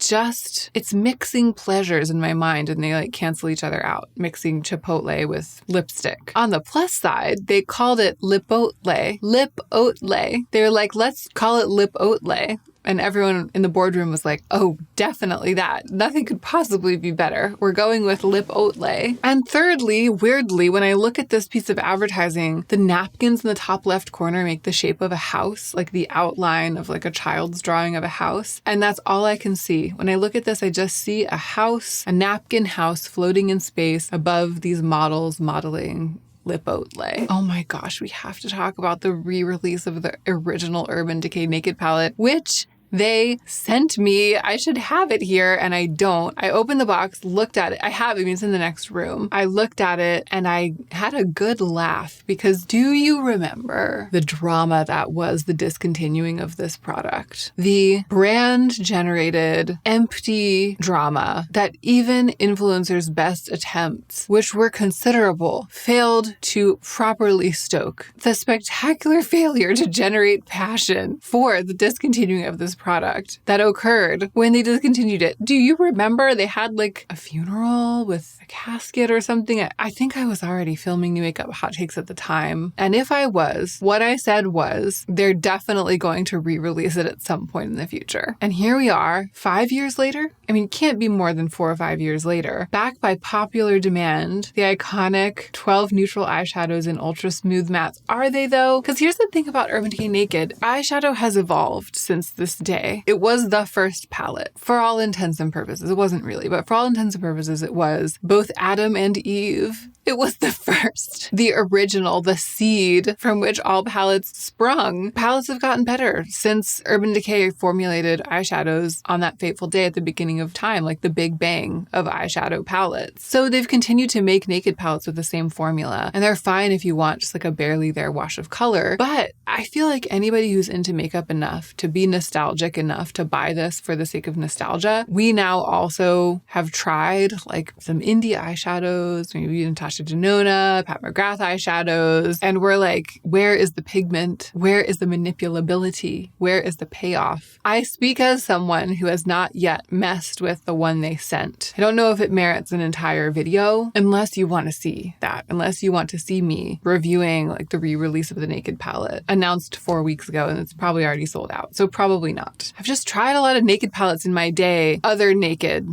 it's mixing pleasures in my mind and they cancel each other out, mixing Chipotle with lipstick. On the plus side, they called it lipotle. Lipotle. They're like, let's call it lipotle. And everyone in the boardroom was like, oh, definitely that. Nothing could possibly be better. We're going with lipotle. And thirdly, weirdly, when I look at this piece of advertising, the napkins in the top left corner make the shape of a house, like the outline of a child's drawing of a house. And that's all I can see. When I look at this, I just see a house, a napkin house floating in space above these models modeling lipotle. Oh my gosh, we have to talk about the re-release of the original Urban Decay Naked palette, which They sent me, I should have it here, and I don't. I opened the box, looked at it. I have it, I mean, it's in the next room. I looked at it and I had a good laugh because do you remember the drama that was the discontinuing of this product? The brand generated empty drama that even influencers' best attempts, which were considerable, failed to properly stoke. The spectacular failure to generate passion for the discontinuing of this product that occurred when they discontinued it. Do you remember they had like a funeral with a casket or something? I think I was already filming New Makeup Hot Takes at the time. And if I was, what I said was, they're definitely going to re-release it at some point in the future. And here we are, 5 years later. I mean, it can't be more than 4 or 5 years later. Backed by popular demand, the iconic 12 neutral eyeshadows in ultra smooth mattes. Are they though? Because here's the thing about Urban Decay Naked. Eyeshadow has evolved since this day. It was the first palette. For all intents and purposes. It wasn't really, but for all intents and purposes, it was both Adam and Eve. It was the first, the original, the seed from which all palettes sprung. Palettes have gotten better since Urban Decay formulated eyeshadows on that fateful day at the beginning of time, like the big bang of eyeshadow palettes. So they've continued to make naked palettes with the same formula, and they're fine if you want just like a barely there wash of color. But I feel like anybody who's into makeup enough to be nostalgic enough to buy this for the sake of nostalgia, we now also have tried like some indie eyeshadows, maybe Natasha Denona, Pat McGrath eyeshadows, and we're like, where is the pigment? Where is the manipulability? Where is the payoff? I speak as someone who has not yet messed with the one they sent. I don't know if it merits an entire video unless you want to see that, unless you want to see me reviewing like the re-release of the Naked palette announced 4 weeks ago, and it's probably already sold out. So probably not. I've just tried a lot of Naked palettes in my day. Other Naked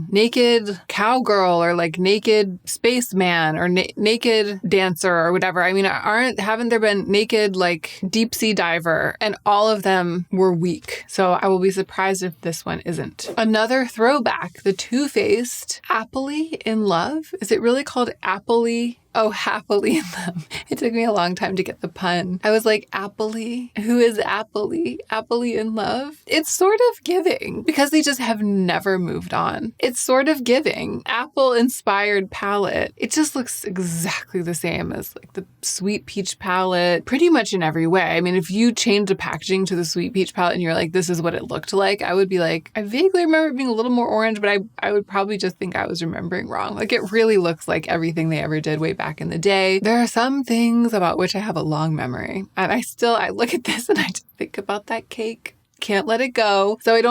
cowgirl or like Naked spaceman or Naked dancer or whatever. I mean, haven't there been Naked like deep sea diver, and all of them were weak. So I will be surprised if this one isn't. Another throwback, the Too Faced Happily in Love. Is it really called Happily? Oh, Happily in Love. It took me a long time to get the pun. I was like, Happily? Who is Happily? Happily in Love? It's sort of giving because they just have never moved on. It's sort of giving. Apple-inspired palette. It just looks exactly the same as like the Sweet Peach palette, pretty much in every way. I mean, if you change the packaging to the Sweet Peach palette and you're like, this is what it looked like, I would be like, I vaguely remember it being a little more orange, but I would probably just think I was remembering wrong. Like, it really looks like everything they ever did way back in the day. There are some things about which I have a long memory, and I look at this and I just think about that cake. Can't let it go. So I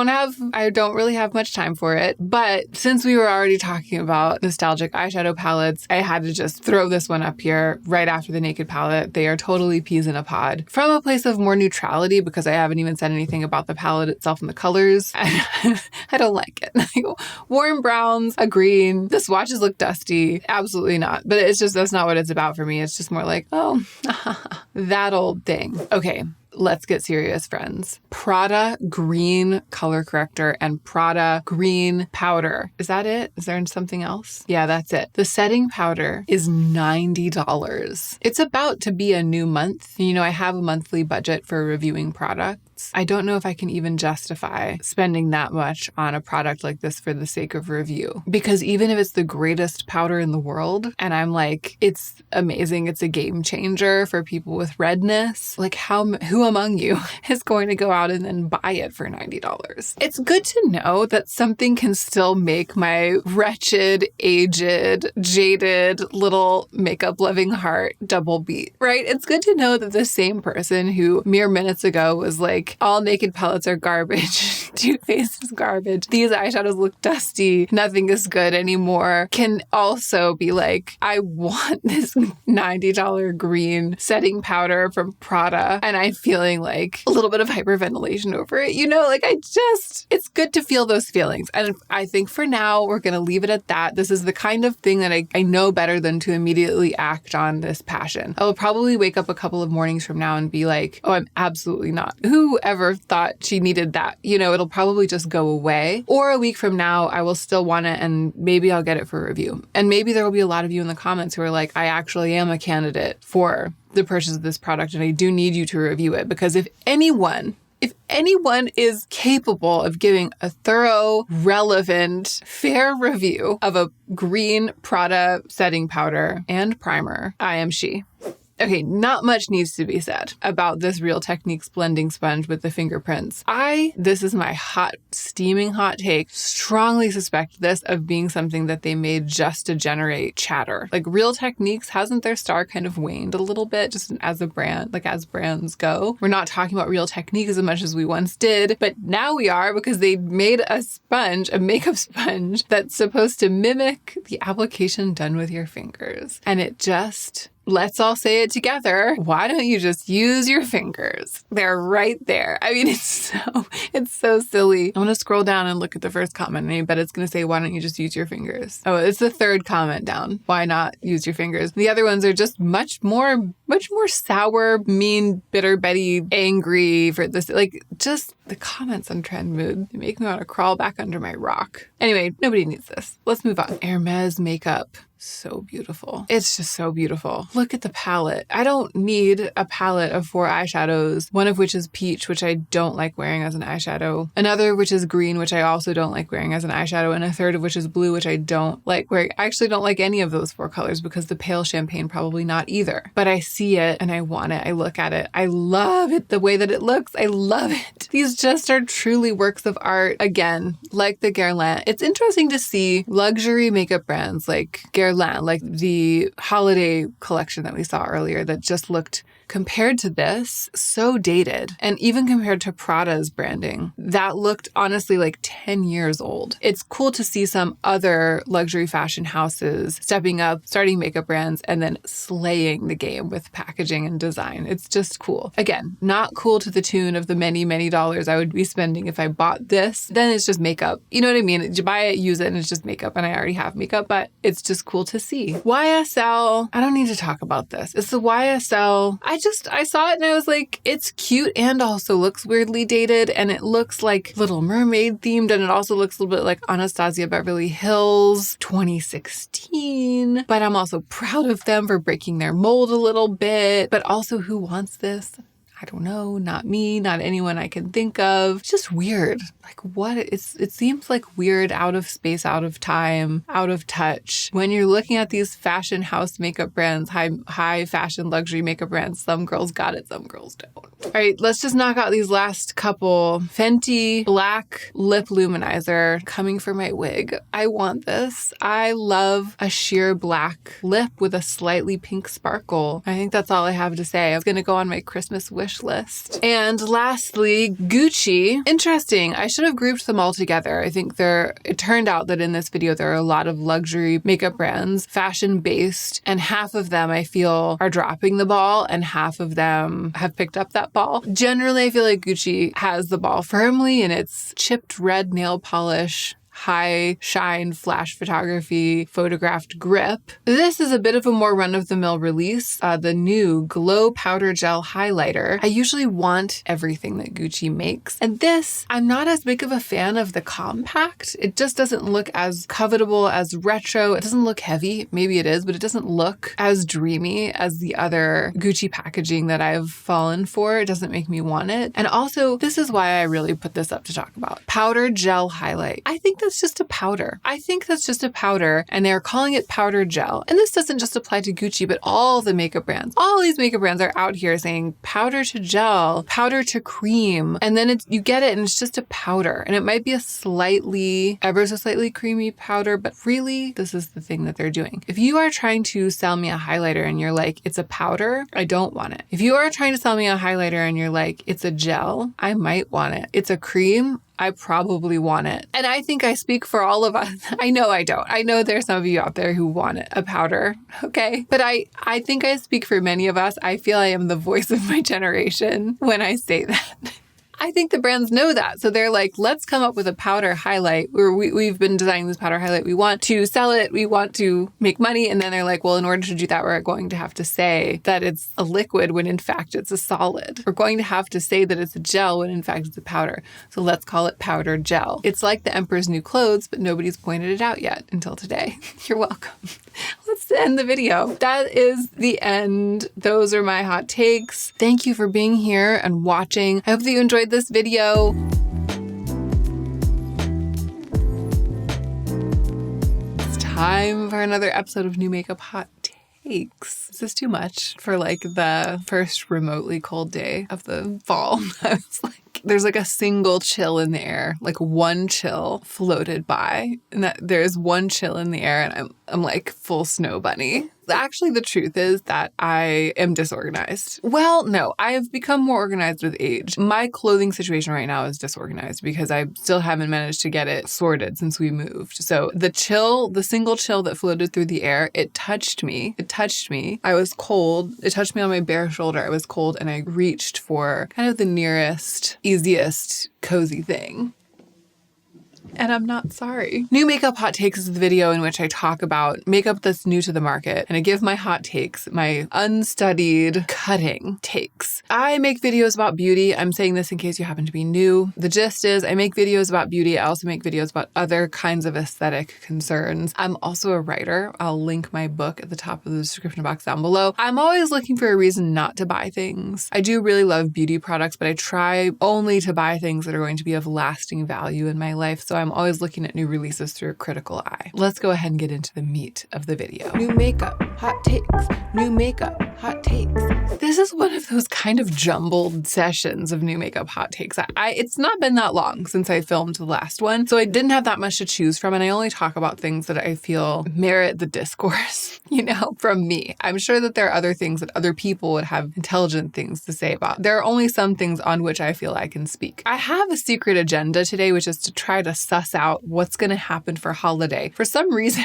don't really have much time for it. But since we were already talking about nostalgic eyeshadow palettes, I had to just throw this one up here right after the Naked palette. They are totally peas in a pod. From a place of more neutrality, because I haven't even said anything about the palette itself and the colors. I don't like it. Warm browns, a green. The swatches look dusty. Absolutely not. But it's just, that's not what it's about for me. It's just more like, oh, that old thing. Okay. Let's get serious, friends. Prada green color corrector and Prada green powder. Is that it? Is there something else? Yeah, that's it. The setting powder is $90. It's about to be a new month. You know, I have a monthly budget for reviewing products. I don't know if I can even justify spending that much on a product like this for the sake of review. Because even if it's the greatest powder in the world, and I'm like, it's amazing, it's a game changer for people with redness, like who among you is going to go out and then buy it for $90? It's good to know that something can still make my wretched, aged, jaded little makeup loving heart double beat, right? It's good to know that the same person who mere minutes ago was like, all Naked palettes are garbage, Too Faced is garbage, these eyeshadows look dusty, nothing is good anymore, can also be like, I want this $90 green setting powder from Prada, and I'm feeling like a little bit of hyperventilation over it. You know, like it's good to feel those feelings. And I think for now, we're going to leave it at that. This is the kind of thing that I know better than to immediately act on this passion. I will probably wake up a couple of mornings from now and be like, oh, I'm absolutely not. Whoever thought she needed that? You know, it'll probably just go away. Or a week from now, I will still want it and maybe I'll get it for review. And maybe there will be a lot of you in the comments who are like, I actually am a candidate for the purchase of this product and I do need you to review it, because if anyone anyone is capable of giving a thorough, relevant, fair review of a green Prada setting powder and primer, I am she. Okay, not much needs to be said about this Real Techniques blending sponge with the fingerprints. This is my steaming hot take, strongly suspect this of being something that they made just to generate chatter. Like Real Techniques, hasn't their star kind of waned a little bit just as a brand, like as brands go? We're not talking about Real Techniques as much as we once did, but now we are because they made a sponge, a makeup sponge that's supposed to mimic the application done with your fingers. And it just... Let's all say it together. Why don't you just use your fingers? They're right there. I mean, it's so silly. I'm going to scroll down and look at the first comment, and I bet it's going to say, why don't you just use your fingers? Oh, it's the third comment down. Why not use your fingers? The other ones are just much more sour, mean, bitter Betty, angry for this. Like, just the comments on Trend Mood, they make me want to crawl back under my rock. Anyway, nobody needs this. Let's move on. Hermes makeup. So beautiful. It's just so beautiful. Look at the palette. I don't need a palette of 4 eyeshadows, one of which is peach, which I don't like wearing as an eyeshadow, another which is green, which I also don't like wearing as an eyeshadow, and a third of which is blue, which I don't like wearing. I actually don't like any of those 4 colors because the pale champagne probably not either. But I see it and I want it. I look at it. I love it the way that it looks. I love it. These just are truly works of art. Again, like the Guerlain. It's interesting to see luxury makeup brands like Guerlain, like the holiday collection that we saw earlier that just looked, compared to this, so dated. And even compared to Prada's branding, that looked honestly like 10 years old. It's cool to see some other luxury fashion houses stepping up, starting makeup brands, and then slaying the game with packaging and design. It's just cool. Again, not cool to the tune of the many, many dollars I would be spending if I bought this. Then it's just makeup. You know what I mean? You buy it, use it, and it's just makeup, and I already have makeup, but it's just cool to see. YSL, I don't need to talk about this. It's the YSL. I saw it and I was like, it's cute and also looks weirdly dated, and it looks like Little Mermaid themed, and it also looks a little bit like Anastasia Beverly Hills 2016. But I'm also proud of them for breaking their mold a little bit. But also, who wants this? I don't know, not me, not anyone I can think of. Just weird. Like what? It seems like weird, out of space, out of time, out of touch. When you're looking at these fashion house makeup brands, high fashion luxury makeup brands, some girls got it, some girls don't. All right, let's just knock out these last couple. Fenty Black Lip Luminizer, coming for my wig. I want this. I love a sheer black lip with a slightly pink sparkle. I think that's all I have to say. I was going to go on my Christmas wish list. And lastly, Gucci. Interesting. I should have grouped them all together. I think it turned out that in this video, there are a lot of luxury makeup brands, fashion-based, and half of them I feel are dropping the ball and half of them have picked up that ball. Generally, I feel like Gucci has the ball firmly in its chipped red nail polish, high shine flash photography photographed grip. This is a bit of a more run-of-the-mill release, the new Glow Powder Gel Highlighter. I usually want everything that Gucci makes, and this, I'm not as big of a fan of the compact. It just doesn't look as covetable, as retro. It doesn't look heavy. Maybe it is, but it doesn't look as dreamy as the other Gucci packaging that I've fallen for. It doesn't make me want it. And also, this is why I really put this up to talk about. Powder Gel Highlight. I think that's just a powder. And they're calling it powder gel. And this doesn't just apply to Gucci, but all the makeup brands. All these makeup brands are out here saying powder to gel, powder to cream, and then you get it and it's just a powder. And it might be a slightly, ever so slightly creamy powder, but really, this is the thing that they're doing. If you are trying to sell me a highlighter and you're like, it's a powder, I don't want it. If you are trying to sell me a highlighter and you're like, it's a gel, I might want it. It's a cream, I probably want it. And I think I speak for all of us. I know I don't. I know there's some of you out there who want it, a powder, okay? But I think I speak for many of us. I feel I am the voice of my generation when I say that. I think the brands know that. So they're like, let's come up with a powder highlight. We've been designing this powder highlight. We want to sell it. We want to make money. And then they're like, well, in order to do that, we're going to have to say that it's a liquid when in fact it's a solid. We're going to have to say that it's a gel when in fact it's a powder. So let's call it powder gel. It's like the Emperor's New Clothes, but nobody's pointed it out yet until today. You're welcome. Let's end the video. That is the end. Those are my hot takes. Thank you for being here and watching. I hope that you enjoyed this video. It's time for another episode of New Makeup Hot Takes. Is this too much for like the first remotely cold day of the fall? I was like, there's like a single chill in the air, like one chill floated by, and that there's one chill in the air, and I'm like full snow bunny. Actually, the truth is that I am disorganized. Well, no, I have become more organized with age. My clothing situation right now is disorganized because I still haven't managed to get it sorted since we moved. So the single chill that floated through the air, it touched me. I was cold. It touched me on my bare shoulder. I was cold, and I reached for kind of the nearest, easiest, cozy thing. And I'm not sorry. New Makeup Hot Takes is the video in which I talk about makeup that's new to the market, and I give my hot takes, my unstudied, cutting takes. I make videos about beauty. I'm saying this in case you happen to be new. The gist is I make videos about beauty. I also make videos about other kinds of aesthetic concerns. I'm also a writer. I'll link my book at the top of the description box down below. I'm always looking for a reason not to buy things. I do really love beauty products, but I try only to buy things that are going to be of lasting value in my life. So I'm always looking at new releases through a critical eye. Let's go ahead and get into the meat of the video. New makeup, hot takes. New makeup, hot takes. This is one of those kind of jumbled sessions of new makeup hot takes. It's not been that long since I filmed the last one, so I didn't have that much to choose from, and I only talk about things that I feel merit the discourse, from me. I'm sure that there are other things that other people would have intelligent things to say about. There are only some things on which I feel I can speak. I have a secret agenda today, which is to try to suss out what's going to happen for holiday. For some reason,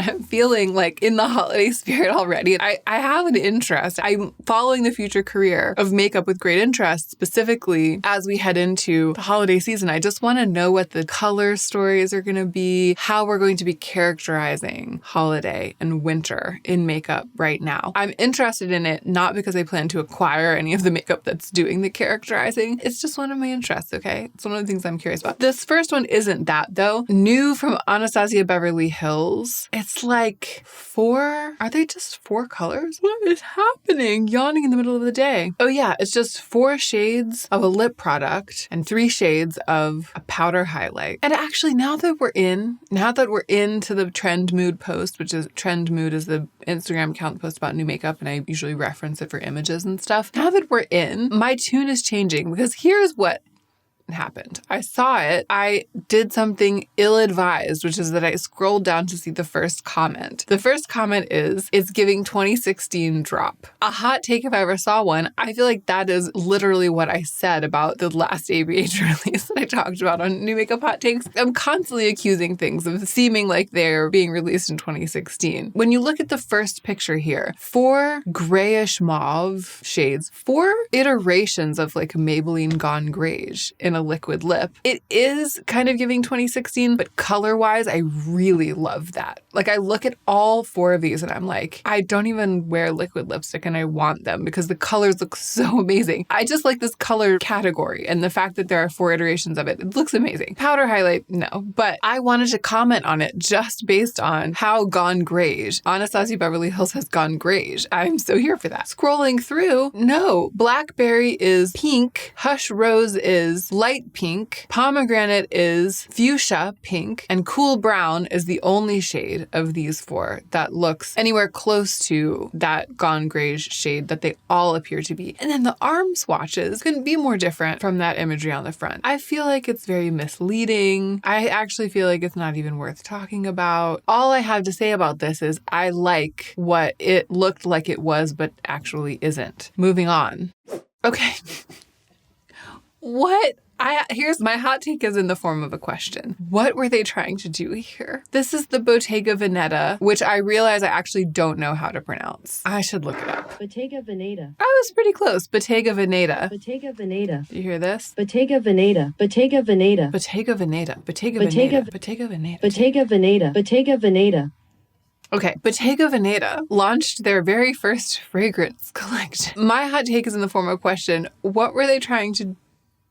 I'm feeling like in the holiday spirit already. I have an interest. I'm following the future career of makeup with great interest, specifically as we head into the holiday season. I just want to know what the color stories are going to be, how we're going to be characterizing holiday and winter in makeup right now. I'm interested in it not because I plan to acquire any of the makeup that's doing the characterizing. It's just one of my interests, okay? It's one of the things I'm curious about. This first one isn't that, though. New from Anastasia Beverly Hills. It's like are they just 4 colors? What is happening? Yawning in the middle of the day. Oh yeah, it's just 4 shades of a lip product and 3 shades of a powder highlight. And actually, now that we're into the Trend Mood post, which is Trend Mood is the Instagram account that posts about new makeup, and I usually reference it for images and stuff. Now that we're in, my tune is changing because here's what happened. I saw it. I did something ill-advised, which is that I scrolled down to see the first comment. The first comment is, it's giving 2016 drop. A hot take if I ever saw one. I feel like that is literally what I said about the last ABH release that I talked about on New Makeup Hot Takes. I'm constantly accusing things of seeming like they're being released in 2016. When you look at the first picture here, 4 grayish mauve shades, 4 iterations of like Maybelline Gone Greige in a liquid lip. It is kind of giving 2016, but color-wise, I really love that. Like, I look at all 4 of these and I'm like, I don't even wear liquid lipstick and I want them because the colors look so amazing. I just like this color category, and the fact that there are 4 iterations of it, it looks amazing. Powder highlight, no. But I wanted to comment on it just based on how Gone Greige, Anastasia Beverly Hills has Gone Greige. I'm so here for that. Scrolling through, no. Blackberry is pink. Hush Rose is light pink, pomegranate is fuchsia pink, and cool brown is the only shade of these 4 that looks anywhere close to that Gone Greige shade that they all appear to be. And then the arm swatches couldn't be more different from that imagery on the front. I feel like it's very misleading. I actually feel like it's not even worth talking about. All I have to say about this is I like what it looked like it was, but actually isn't. Moving on. Okay. Here's my hot take is in the form of a question. What were they trying to do here? This is the Bottega Veneta, which I realize I actually don't know how to pronounce. I should look it up. Bottega Veneta. I was pretty close. Bottega Veneta. Bottega Veneta. Do you hear this? Bottega Veneta. Bottega Veneta. Bottega Veneta. Bottega Veneta. Bottega Veneta. Bottega Veneta. Bottega Veneta. Okay, Bottega Veneta launched their very first fragrance collection. My hot take is in the form of a question. What were they trying to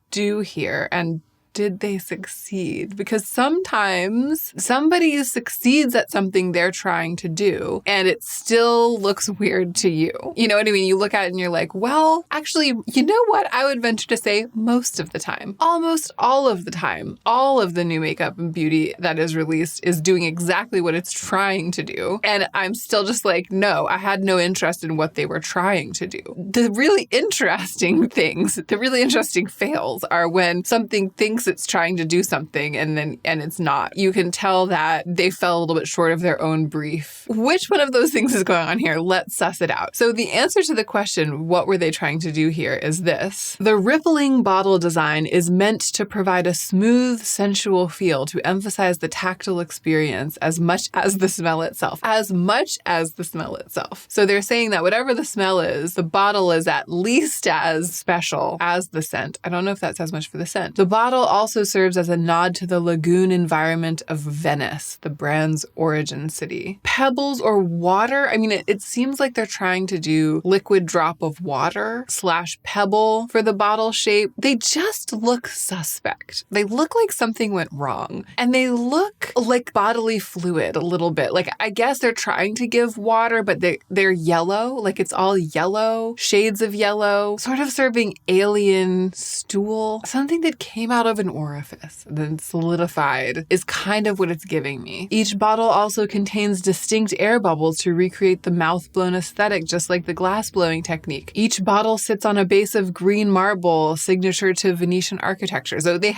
do here? And did they succeed? Because sometimes somebody succeeds at something they're trying to do and it still looks weird to you. You know what I mean? You look at it and you're like, well, actually, you know what? I would venture to say most of the time, almost all of the time, all of the new makeup and beauty that is released is doing exactly what it's trying to do. And I'm still just like, no, I had no interest in what they were trying to do. The really interesting things, the really interesting fails are when something thinks it's trying to do something and it's not. You can tell that they fell a little bit short of their own brief. Which one of those things is going on here? Let's suss it out. So the answer to the question, what were they trying to do here, is this. The rippling bottle design is meant to provide a smooth, sensual feel to emphasize the tactile experience as much as the smell itself. As much as the smell itself. So they're saying that whatever the smell is, the bottle is at least as special as the scent. I don't know if that says much for the scent. The bottle also serves as a nod to the lagoon environment of Venice, the brand's origin city. Pebbles or water? I mean, it seems like they're trying to do liquid drop of water / pebble for the bottle shape. They just look suspect. They look like something went wrong. And they look like bodily fluid a little bit. Like, I guess they're trying to give water, but they're yellow. Like, it's all yellow, shades of yellow, sort of serving alien stool. Something that came out of an orifice, then solidified, is kind of what it's giving me. Each bottle also contains distinct air bubbles to recreate the mouth-blown aesthetic, just like the glass-blowing technique. Each bottle sits on a base of green marble, signature to Venetian architecture. So they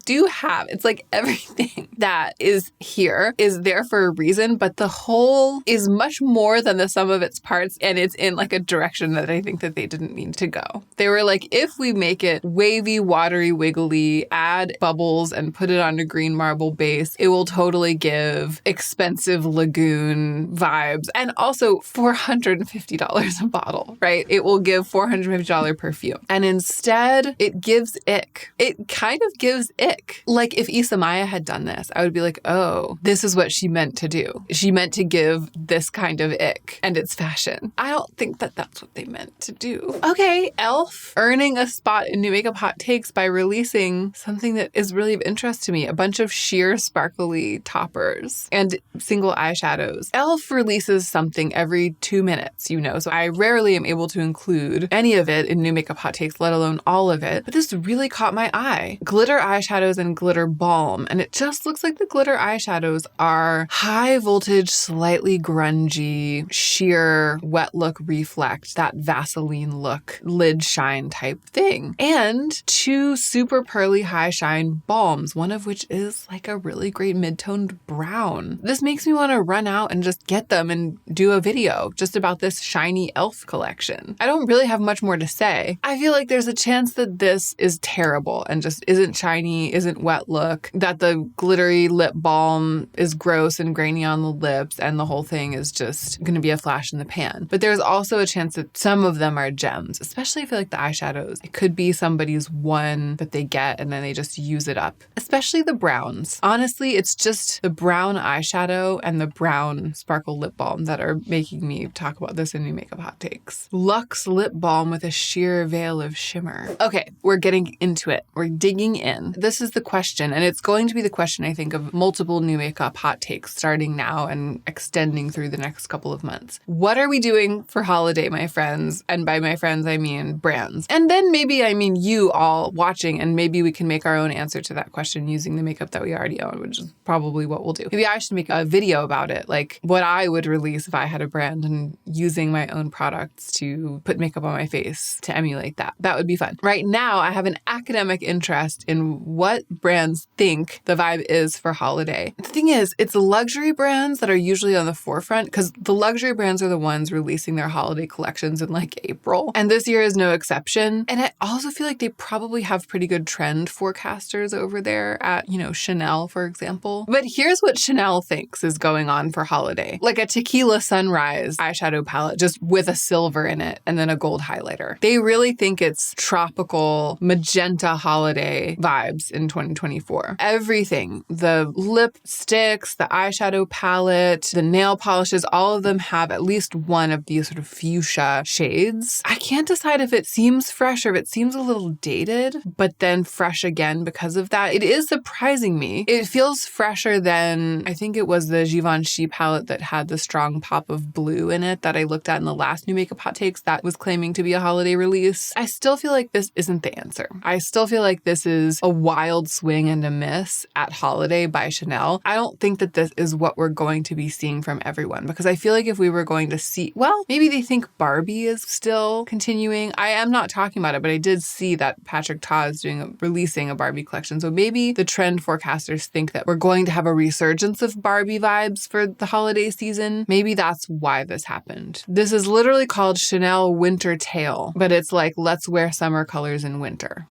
do have, it's like everything that is here is there for a reason, but the whole is much more than the sum of its parts, and it's in like a direction that I think that they didn't need to go. They were like, if we make it wavy, watery, wiggly, add bubbles and put it on a green marble base, it will totally give expensive lagoon vibes. And also $450 a bottle, right? It will give $450 perfume. And instead, it gives ick. It kind of gives ick. Like if Isamaya had done this, I would be like, oh, this is what she meant to do. She meant to give this kind of ick, and it's fashion. I don't think that that's what they meant to do. Okay, e.l.f. earning a spot in New Makeup Hot Takes by releasing something that is really of interest to me, a bunch of sheer sparkly toppers and single eyeshadows. e.l.f. releases something every 2 minutes, you know, so I rarely am able to include any of it in New Makeup Hot Takes, let alone all of it, but this really caught my eye. Glitter eyeshadows and glitter balm, and it just looks like the glitter eyeshadows are high voltage, slightly grungy, sheer, wet look reflect, that Vaseline look, lid shine type thing. And 2 super pearly high shine balms, one of which is like a really great mid-toned brown. This makes me want to run out and just get them and do a video just about this shiny e.l.f. collection. I don't really have much more to say. I feel like there's a chance that this is terrible and just isn't shiny, isn't wet look, that the glittery lip balm is gross and grainy on the lips, and the whole thing is just going to be a flash in the pan. But there's also a chance that some of them are gems, especially I feel like the eyeshadows. It could be somebody's one that they get and then they just use it up, especially the browns. Honestly, it's just the brown eyeshadow and the brown sparkle lip balm that are making me talk about this in New Makeup Hot Takes. Luxe lip balm with a sheer veil of shimmer. Okay, we're getting into it. We're digging in. This is the question, and it's going to be the question, I think, of multiple New Makeup Hot Takes starting now and extending through the next couple of months. What are we doing for holiday, my friends? And by my friends, I mean brands. And then maybe I mean you all watching, and maybe we can make our own answer to that question using the makeup that we already own, which is probably what we'll do. Maybe I should make a video about it, like what I would release if I had a brand and using my own products to put makeup on my face to emulate that. That would be fun. Right now, I have an academic interest in what brands think the vibe is for holiday. The thing is, it's luxury brands that are usually on the forefront because the luxury brands are the ones releasing their holiday collections in like April. And this year is no exception. And I also feel like they probably have pretty good trend forecasters over there at, you know, Chanel, for example. But here's what Chanel thinks is going on for holiday. Like a tequila sunrise eyeshadow palette just with a silver in it and then a gold highlighter. They really think it's tropical magenta holiday vibes in 2024. Everything, the lipsticks, the eyeshadow palette, the nail polishes, all of them have at least one of these sort of fuchsia shades. I can't decide if it seems fresh or if it seems a little dated, but then fresh fresh again because of that. It is surprising me. It feels fresher than, I think it was the Givenchy palette that had the strong pop of blue in it that I looked at in the last New Makeup Hot Takes that was claiming to be a holiday release. I still feel like this isn't the answer. I still feel like this is a wild swing and a miss at holiday by Chanel. I don't think that this is what we're going to be seeing from everyone, because I feel like if we were going to see, well, maybe they think Barbie is still continuing. I am not talking about it, but I did see that Patrick Ta is releasing a Barbie collection. So maybe the trend forecasters think that we're going to have a resurgence of Barbie vibes for the holiday season. Maybe that's why this happened. This is literally called Chanel Winter Tale, but it's like, let's wear summer colors in winter.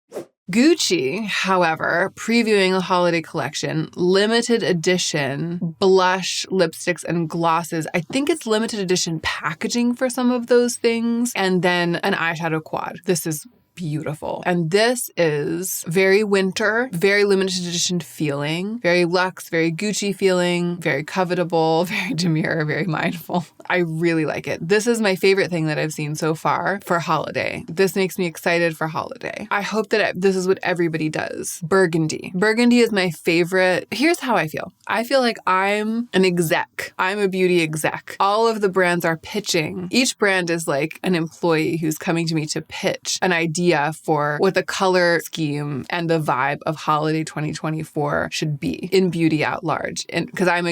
Gucci, however, previewing a holiday collection, limited edition blush, lipsticks, and glosses. I think it's limited edition packaging for some of those things, and then an eyeshadow quad. This is beautiful. And this is very winter, very limited edition feeling, very luxe, very Gucci feeling, very covetable, very demure, very mindful. I really like it. This is my favorite thing that I've seen so far for holiday. This makes me excited for holiday. I hope that this is what everybody does. Burgundy. Burgundy is my favorite. Here's how I feel. I feel like I'm an exec. I'm a beauty exec. All of the brands are pitching. Each brand is like an employee who's coming to me to pitch an idea for what the color scheme and the vibe of holiday 2024 should be in beauty at large. And because I'm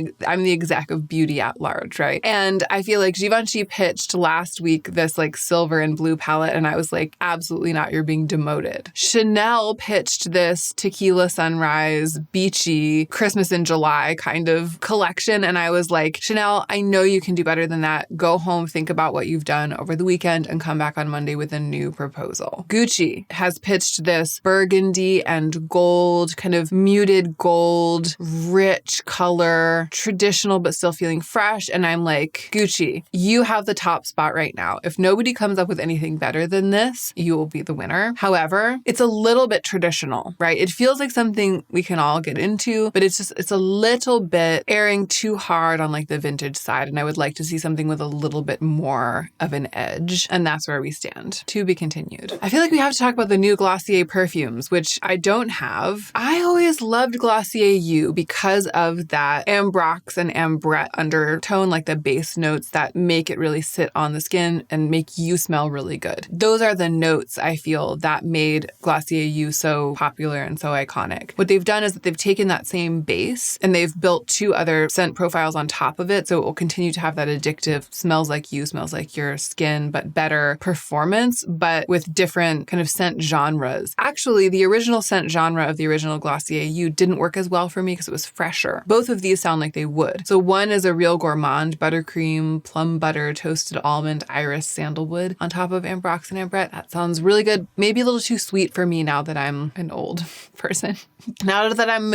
the exec of beauty at large, right? And I feel like Givenchy pitched last week this like silver and blue palette, and I was like, absolutely not, you're being demoted. Chanel pitched this tequila sunrise, beachy, Christmas in July kind of collection, and I was like, Chanel, I know you can do better than that. Go home, think about what you've done over the weekend, and come back on Monday with a new proposal. Gucci has pitched this burgundy and gold, kind of muted gold, rich color, traditional but still feeling fresh. And I'm like, Gucci, you have the top spot right now. If nobody comes up with anything better than this, you will be the winner. However, it's a little bit traditional, right? It feels like something we can all get into, but it's a little bit airing too hard on like the vintage side. And I would like to see something with a little bit more of an edge. And that's where we stand. To be continued. I feel like we have to talk about the new Glossier perfumes, which I don't have. I always loved Glossier U because of that ambrox and ambrette undertone, like the base notes that make it really sit on the skin and make you smell really good. Those are the notes I feel that made Glossier U so popular and so iconic. What they've done is that they've taken that same base and they've built 2 other scent profiles on top of it, so it will continue to have that addictive, smells like you, smells like your skin, but better performance, but with different kind of scent genres. Actually, the original scent genre of the original Glossier U didn't work as well for me because it was fresher. Both of these sound like they would. So one is a real gourmand, buttercream, plum butter, toasted almond, iris, sandalwood on top of ambrox and ambrette. That sounds really good. Maybe a little too sweet for me now that I'm an old person. Now that I'm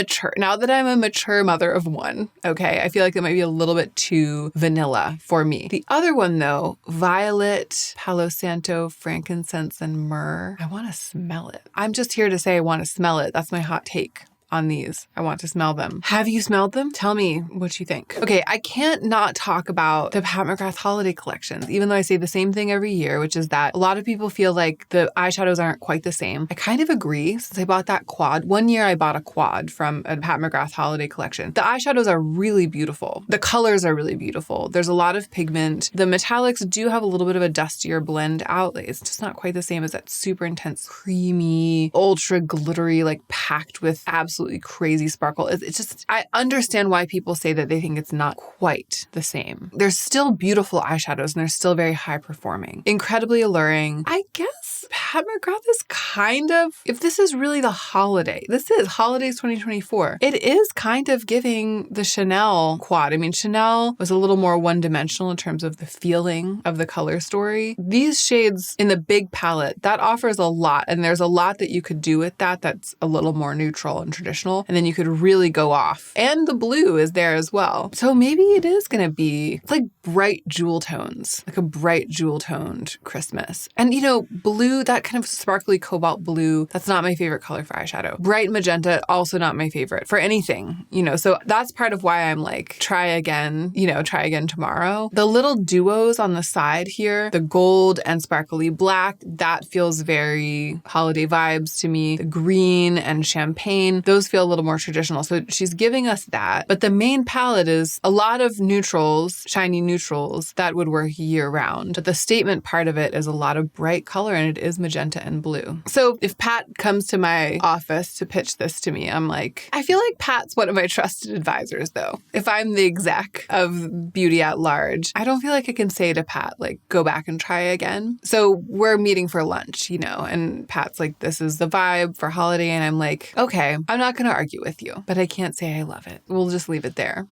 a mature mother of one, okay, I feel like that might be a little bit too vanilla for me. The other one though, violet, palo santo, frankincense, and myrrh. I want to smell it. I'm just here to say I want to smell it. That's my hot take on these. I want to smell them. Have you smelled them? Tell me what you think. Okay, I can't not talk about the Pat McGrath holiday collections, even though I say the same thing every year, which is that a lot of people feel like the eyeshadows aren't quite the same. I kind of agree, since I bought that quad. One year I bought a quad from a Pat McGrath holiday collection. The eyeshadows are really beautiful. The colors are really beautiful. There's a lot of pigment. The metallics do have a little bit of a dustier blend out. It's just not quite the same as that super intense, creamy, ultra glittery, like packed with absolutely crazy sparkle. It's just, I understand why people say that they think it's not quite the same. There's still beautiful eyeshadows and they're still very high performing. Incredibly alluring. I guess Pat McGrath is kind of, if this is really the holiday, this is holidays 2024. It is kind of giving the Chanel quad. I mean, Chanel was a little more one-dimensional in terms of the feeling of the color story. These shades in the big palette, that offers a lot. And there's a lot that you could do with that that's a little more neutral and traditional traditional, and then you could really go off. And the blue is there as well. So maybe it is going to be, it's like bright jewel tones, like a bright jewel toned Christmas. And you know, blue, that kind of sparkly cobalt blue, that's not my favorite color for eyeshadow. Bright magenta, also not my favorite for anything, you know, so that's part of why I'm like, try again tomorrow. The little duos on the side here, the gold and sparkly black, that feels very holiday vibes to me. The green and champagne, those feel a little more traditional. So she's giving us that. But the main palette is a lot of neutrals, shiny neutrals that would work year round. But the statement part of it is a lot of bright color, and it is magenta and blue. So if Pat comes to my office to pitch this to me, I'm like, I feel like Pat's one of my trusted advisors though. If I'm the exec of Beauty at Large, I don't feel like I can say to Pat, like, go back and try again. So we're meeting for lunch, you know, and Pat's like, this is the vibe for holiday. And I'm like, okay, I'm not going to argue with you, but I can't say I love it. We'll just leave it there.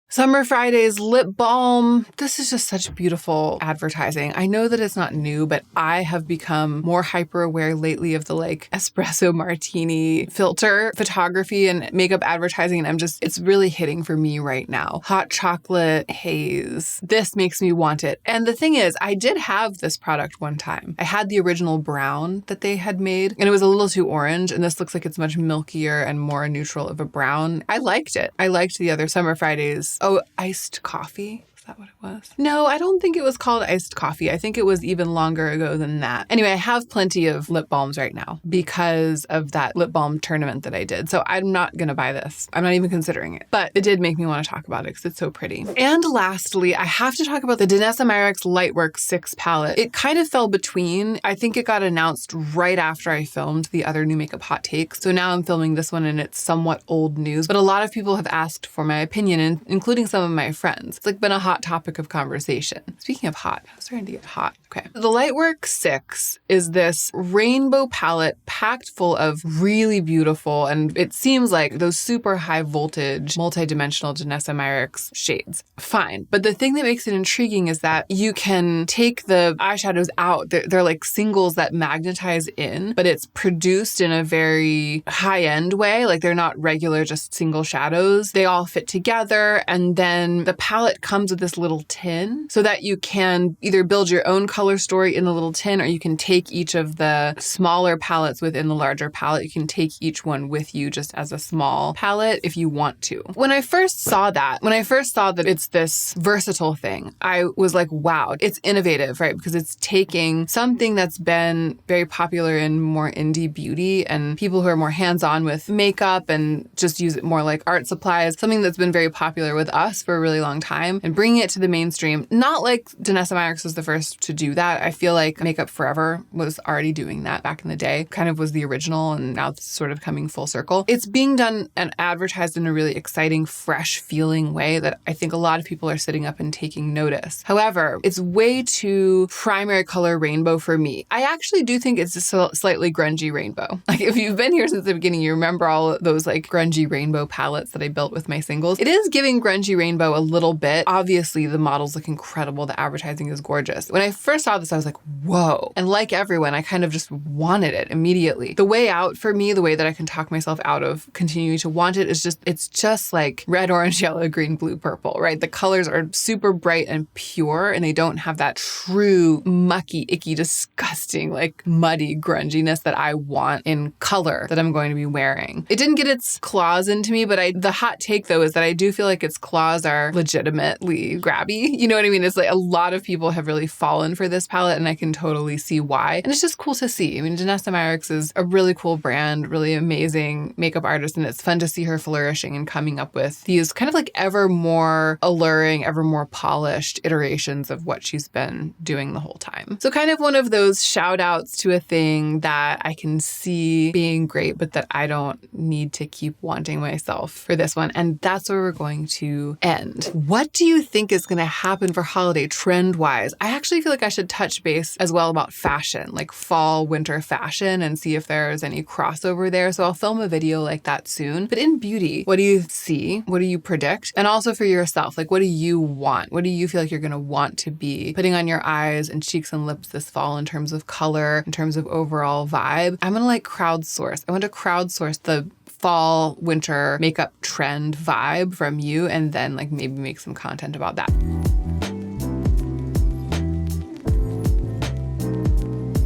Summer Fridays lip balm. This is just such beautiful advertising. I know that it's not new, but I have become more hyper aware lately of the like espresso martini filter photography and makeup advertising. And it's really hitting for me right now. Hot chocolate haze. This makes me want it. And the thing is, I did have this product one time. I had the original brown that they had made, and it was a little too orange. And this looks like it's much milkier and more neutral of a brown. I liked it. I liked the other Summer Fridays. Oh, iced coffee. Is that what it was? No, I don't think it was called iced coffee. I think it was even longer ago than that. Anyway, I have plenty of lip balms right now because of that lip balm tournament that I did. So I'm not going to buy this. I'm not even considering it. But it did make me want to talk about it because it's so pretty. And lastly, I have to talk about the Danessa Myricks Lightwork 6 palette. It kind of fell between. I think it got announced right after I filmed the other new makeup hot takes. So now I'm filming this one and it's somewhat old news. But a lot of people have asked for my opinion, including some of my friends. It's like been a hot topic of conversation. Speaking of hot, I'm starting to get hot. Okay. The Lightwork 6 is this rainbow palette packed full of really beautiful, and it seems like those super high voltage, multi-dimensional Danessa Myricks shades. Fine. But the thing that makes it intriguing is that you can take the eyeshadows out. They're like singles that magnetize in, but it's produced in a very high-end way. Like they're not regular, just single shadows. They all fit together. And then the palette comes with this little tin so that you can either build your own color story in the little tin, or you can take each of the smaller palettes within the larger palette. You can take each one with you just as a small palette if you want to. When I first saw that it's this versatile thing, I was like, wow, it's innovative, right? Because it's taking something that's been very popular in more indie beauty and people who are more hands-on with makeup and just use it more like art supplies, something that's been very popular with us for a really long time, and bringing it to the mainstream. Not like Danessa Myricks was the first to do that. I feel like Makeup Forever was already doing that back in the day, kind of was the original, and now it's sort of coming full circle. It's being done and advertised in a really exciting, fresh feeling way that I think a lot of people are sitting up and taking notice. However, it's way too primary color rainbow for me. I actually do think it's a slightly grungy rainbow. Like if you've been here since the beginning, you remember all those like grungy rainbow palettes that I built with my singles. It is giving grungy rainbow a little bit. Obviously, the models look incredible. The advertising is gorgeous. When I first saw this, I was like, whoa. And like everyone, I kind of just wanted it immediately. The way out for me, the way that I can talk myself out of continuing to want it is it's just like red, orange, yellow, green, blue, purple, right? The colors are super bright and pure, and they don't have that true mucky, icky, disgusting, like muddy grunginess that I want in color that I'm going to be wearing. It didn't get its claws into me, but the hot take though is that I do feel like its claws are legitimately grabby. You know what I mean? It's like a lot of people have really fallen for this palette, and I can totally see why. And it's just cool to see. I mean, Danessa Myricks is a really cool brand, really amazing makeup artist, and it's fun to see her flourishing and coming up with these kind of like ever more alluring, ever more polished iterations of what she's been doing the whole time. So kind of one of those shout outs to a thing that I can see being great, but that I don't need to keep wanting myself for this one. And that's where we're going to end. What do you think is going to happen for holiday trend-wise? I actually feel like I should touch base as well about fashion, like fall, winter fashion, and see if there's any crossover there. So I'll film a video like that soon. But in beauty, what do you see? What do you predict? And also for yourself, like what do you want? What do you feel like you're going to want to be putting on your eyes and cheeks and lips this fall in terms of color, in terms of overall vibe? I'm going to like crowdsource. I want to crowdsource the fall, winter makeup trend vibe from you, and then like maybe make some content about that.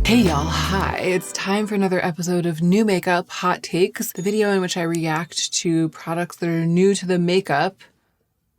Hey y'all, hi. It's time for another episode of New Makeup Hot Takes, the video in which I react to products that are new to the makeup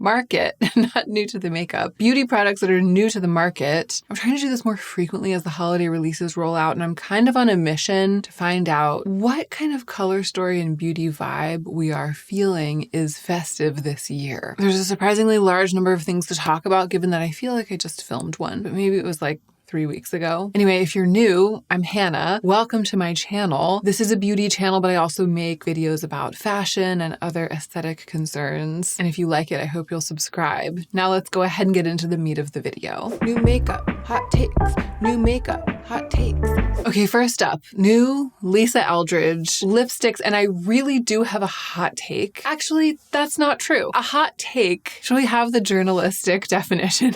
market, not new to the makeup, beauty products that are new to the market. I'm trying to do this more frequently as the holiday releases roll out, and I'm kind of on a mission to find out what kind of color story and beauty vibe we are feeling is festive this year. There's a surprisingly large number of things to talk about, given that I feel like I just filmed one, but maybe it was like 3 weeks ago. Anyway, if you're new, I'm Hannah. Welcome to my channel. This is a beauty channel, but I also make videos about fashion and other aesthetic concerns. And if you like it, I hope you'll subscribe. Now let's go ahead and get into the meat of the video. New makeup, hot takes. New makeup, hot takes. Okay, first up, new Lisa Eldridge lipsticks, and I really do have a hot take. Actually, that's not true. A hot take, should we have the journalistic definition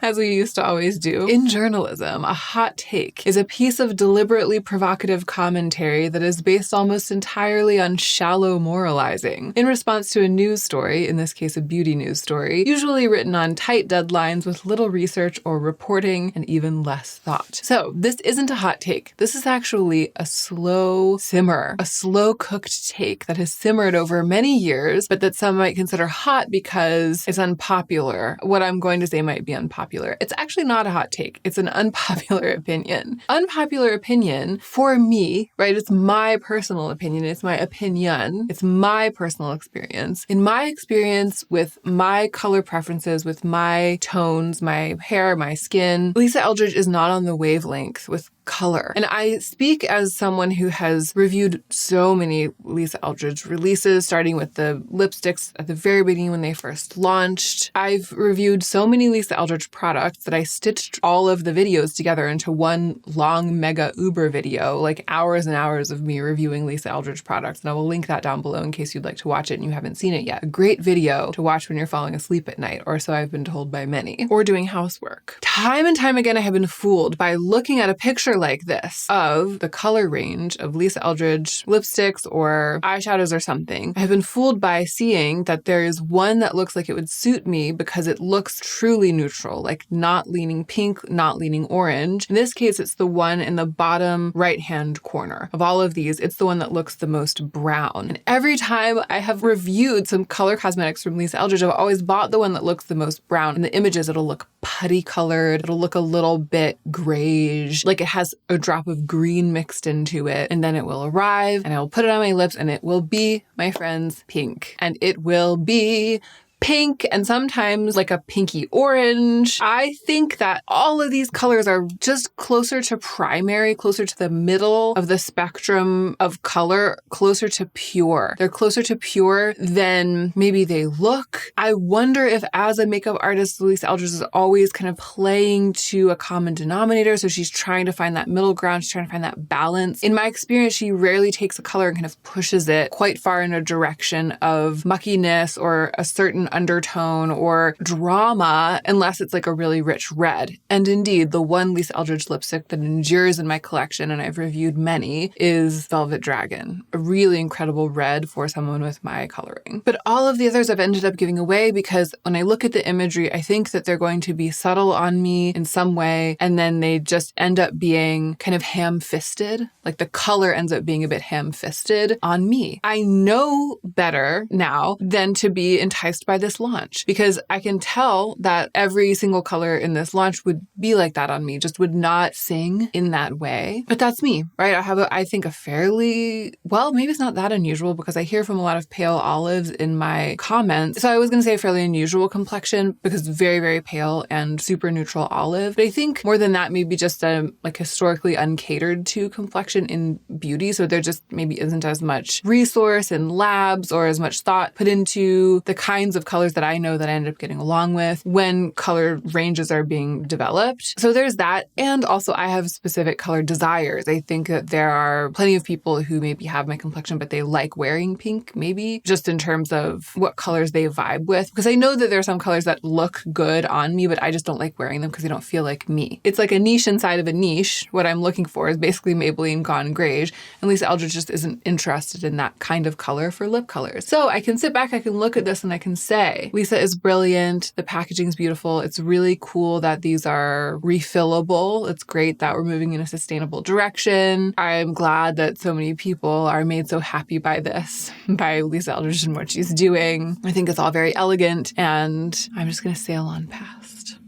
as we used to always do? In journalism, a hot take is a piece of deliberately provocative commentary that is based almost entirely on shallow moralizing in response to a news story, in this case a beauty news story, usually written on tight deadlines with little research or reporting and even less thought. So this isn't a hot take. This is actually a slow simmer, a slow cooked take that has simmered over many years, but that some might consider hot because it's unpopular. What I'm going to say might be unpopular. It's actually not a hot take. It's an unpopular opinion. Unpopular opinion for me, right? It's my personal opinion. It's my opinion. It's my personal experience. In my experience with my color preferences, with my tones, my hair, my skin, Lisa Eldridge is not on the wavelength with color. And I speak as someone who has reviewed so many Lisa Eldridge releases, starting with the lipsticks at the very beginning when they first launched. I've reviewed so many Lisa Eldridge products that I stitched all of the videos together into one long mega Uber video, like hours and hours of me reviewing Lisa Eldridge products. And I will link that down below in case you'd like to watch it and you haven't seen it yet. A great video to watch when you're falling asleep at night, or so I've been told by many, or doing housework. Time and time again, I have been fooled by looking at a picture like this of the color range of Lisa Eldridge lipsticks or eyeshadows or something. I have been fooled by seeing that there is one that looks like it would suit me because it looks truly neutral, like not leaning pink, not leaning orange. In this case, it's the one in the bottom right-hand corner. Of all of these, it's the one that looks the most brown. And every time I have reviewed some color cosmetics from Lisa Eldridge, I've always bought the one that looks the most brown. In the images, it'll look putty colored. It'll look a little bit grayish, like it has a drop of green mixed into it. And then it will arrive and I will put it on my lips and it will be, my friends, pink. And it will be pink and sometimes like a pinky orange. I think that all of these colors are just closer to primary, closer to the middle of the spectrum of color, closer to pure. They're closer to pure than maybe they look. I wonder if as a makeup artist, Lisa Eldridge is always kind of playing to a common denominator. So she's trying to find that middle ground. She's trying to find that balance. In my experience, she rarely takes a color and kind of pushes it quite far in a direction of muckiness or a certain undertone or drama unless it's like a really rich red. And indeed, the one Lisa Eldridge lipstick that endures in my collection, and I've reviewed many, is Velvet Dragon, a really incredible red for someone with my coloring. But all of the others I've ended up giving away because when I look at the imagery, I think that they're going to be subtle on me in some way, and then they just end up being kind of ham-fisted. Like the color ends up being a bit ham-fisted on me. I know better now than to be enticed by this launch because I can tell that every single color in this launch would be like that on me, just would not sing in that way. But that's me, right? I have, I think, a fairly, well, maybe it's not that unusual because I hear from a lot of pale olives in my comments. So I was going to say a fairly unusual complexion because very, very pale and super neutral olive. But I think more than that, maybe just a like historically uncatered to complexion in beauty. So there just maybe isn't as much resource in labs or as much thought put into the kinds of of colors that I know that I end up getting along with when color ranges are being developed. So there's that. And also I have specific color desires. I think that there are plenty of people who maybe have my complexion, but they like wearing pink, maybe just in terms of what colors they vibe with. Because I know that there are some colors that look good on me, but I just don't like wearing them because they don't feel like me. It's like a niche inside of a niche. What I'm looking for is basically Maybelline Gone Greige. And Lisa Eldridge just isn't interested in that kind of color for lip colors. So I can sit back, I can look at this and I can say, Lisa is brilliant. The packaging is beautiful. It's really cool that these are refillable. It's great that we're moving in a sustainable direction. I'm glad that so many people are made so happy by this, by Lisa Eldridge and what she's doing. I think it's all very elegant and I'm just going to sail on past.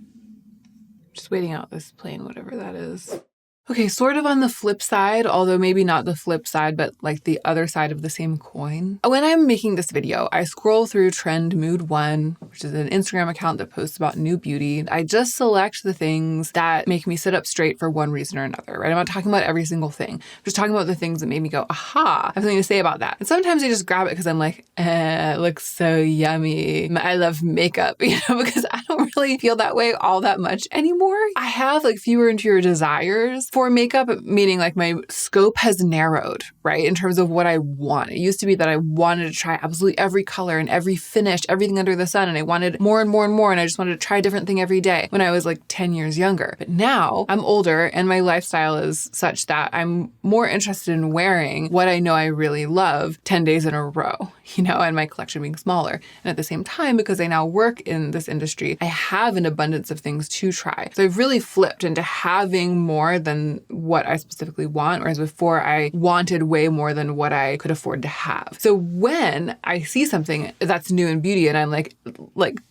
Just waiting out this plane, whatever that is. Okay, sort of on the flip side, although maybe not the flip side, but like the other side of the same coin. When I'm making this video, I scroll through Trend Mood 1, which is an Instagram account that posts about new beauty. I just select the things that make me sit up straight for one reason or another, right? I'm not talking about every single thing. I'm just talking about the things that made me go, aha, I have something to say about that. And sometimes I just grab it because I'm like, it looks so yummy. I love makeup, because I don't really feel that way all that much anymore. I have like fewer and fewer desires for makeup, meaning like my scope has narrowed, right? In terms of what I want. It used to be that I wanted to try absolutely every color and every finish, everything under the sun. And I wanted more and more and more. And I just wanted to try a different thing every day when I was like 10 years younger. But now I'm older and my lifestyle is such that I'm more interested in wearing what I know I really love 10 days in a row, and my collection being smaller. And at the same time, because I now work in this industry, I have an abundance of things to try. So I've really flipped into having more than what I specifically want, whereas before I wanted way more than what I could afford to have. So when I see something that's new in beauty and I'm like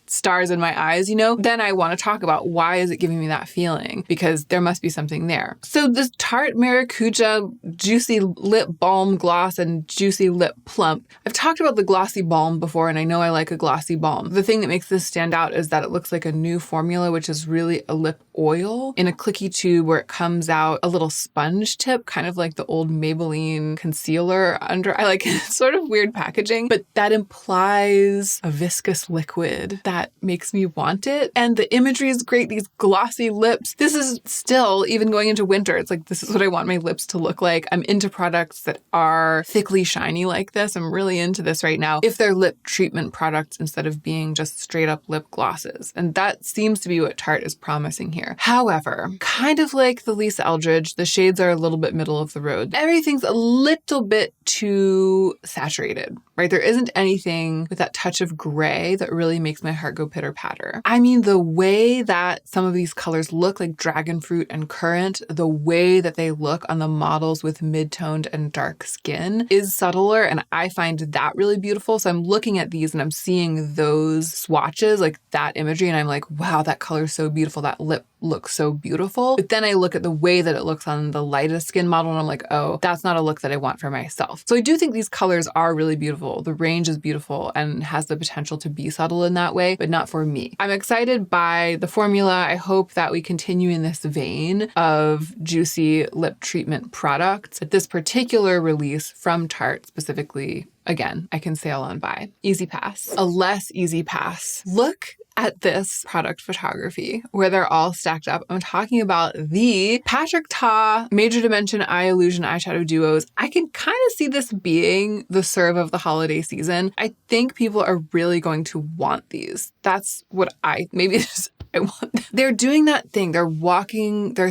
stars in my eyes, then I want to talk about why is it giving me that feeling, because there must be something there. So this Tarte Maracuja Juicy Lip Balm Gloss and Juicy Lip Plump. I've talked about the glossy balm before, and I know I like a glossy balm. The thing that makes this stand out is that it looks like a new formula, which is really a lip oil in a clicky tube where it comes out a little sponge tip, kind of like the old Maybelline concealer under. I like sort of weird packaging, but that implies a viscous liquid that makes me want it. And the imagery is great. These glossy lips. This is still, even going into winter, it's like, this is what I want my lips to look like. I'm into products that are thickly shiny like this. I'm really into this right now. If they're lip treatment products instead of being just straight up lip glosses. And that seems to be what Tarte is promising here. However, kind of like the Lisa Eldridge, the shades are a little bit middle of the road. Everything's a little bit too saturated, right? There isn't anything with that touch of gray that really makes my heart go pitter patter. I mean, the way that some of these colors look like dragon fruit and currant, the way that they look on the models with mid-toned and dark skin is subtler, and I find that really beautiful. So I'm looking at these and I'm seeing those swatches, like that imagery, and I'm like, wow, that color is so beautiful. That lip looks so beautiful. But then I look at the way that it looks on the lightest skin model and I'm like, oh, that's not a look that I want for myself. So I do think these colors are really beautiful. The range is beautiful and has the potential to be subtle in that way, but not for me. I'm excited by the formula. I hope that we continue in this vein of juicy lip treatment products. But this particular release from Tarte specifically, again, I can sail on by. Easy pass. A less easy pass. Look at this product photography where they're all stacked up. I'm talking about the Patrick Ta Major Dimension Eye Illusion eyeshadow duos. I can kind of see this being the serve of the holiday season. I think people are really going to want these. That's what I want. They're doing that thing. They're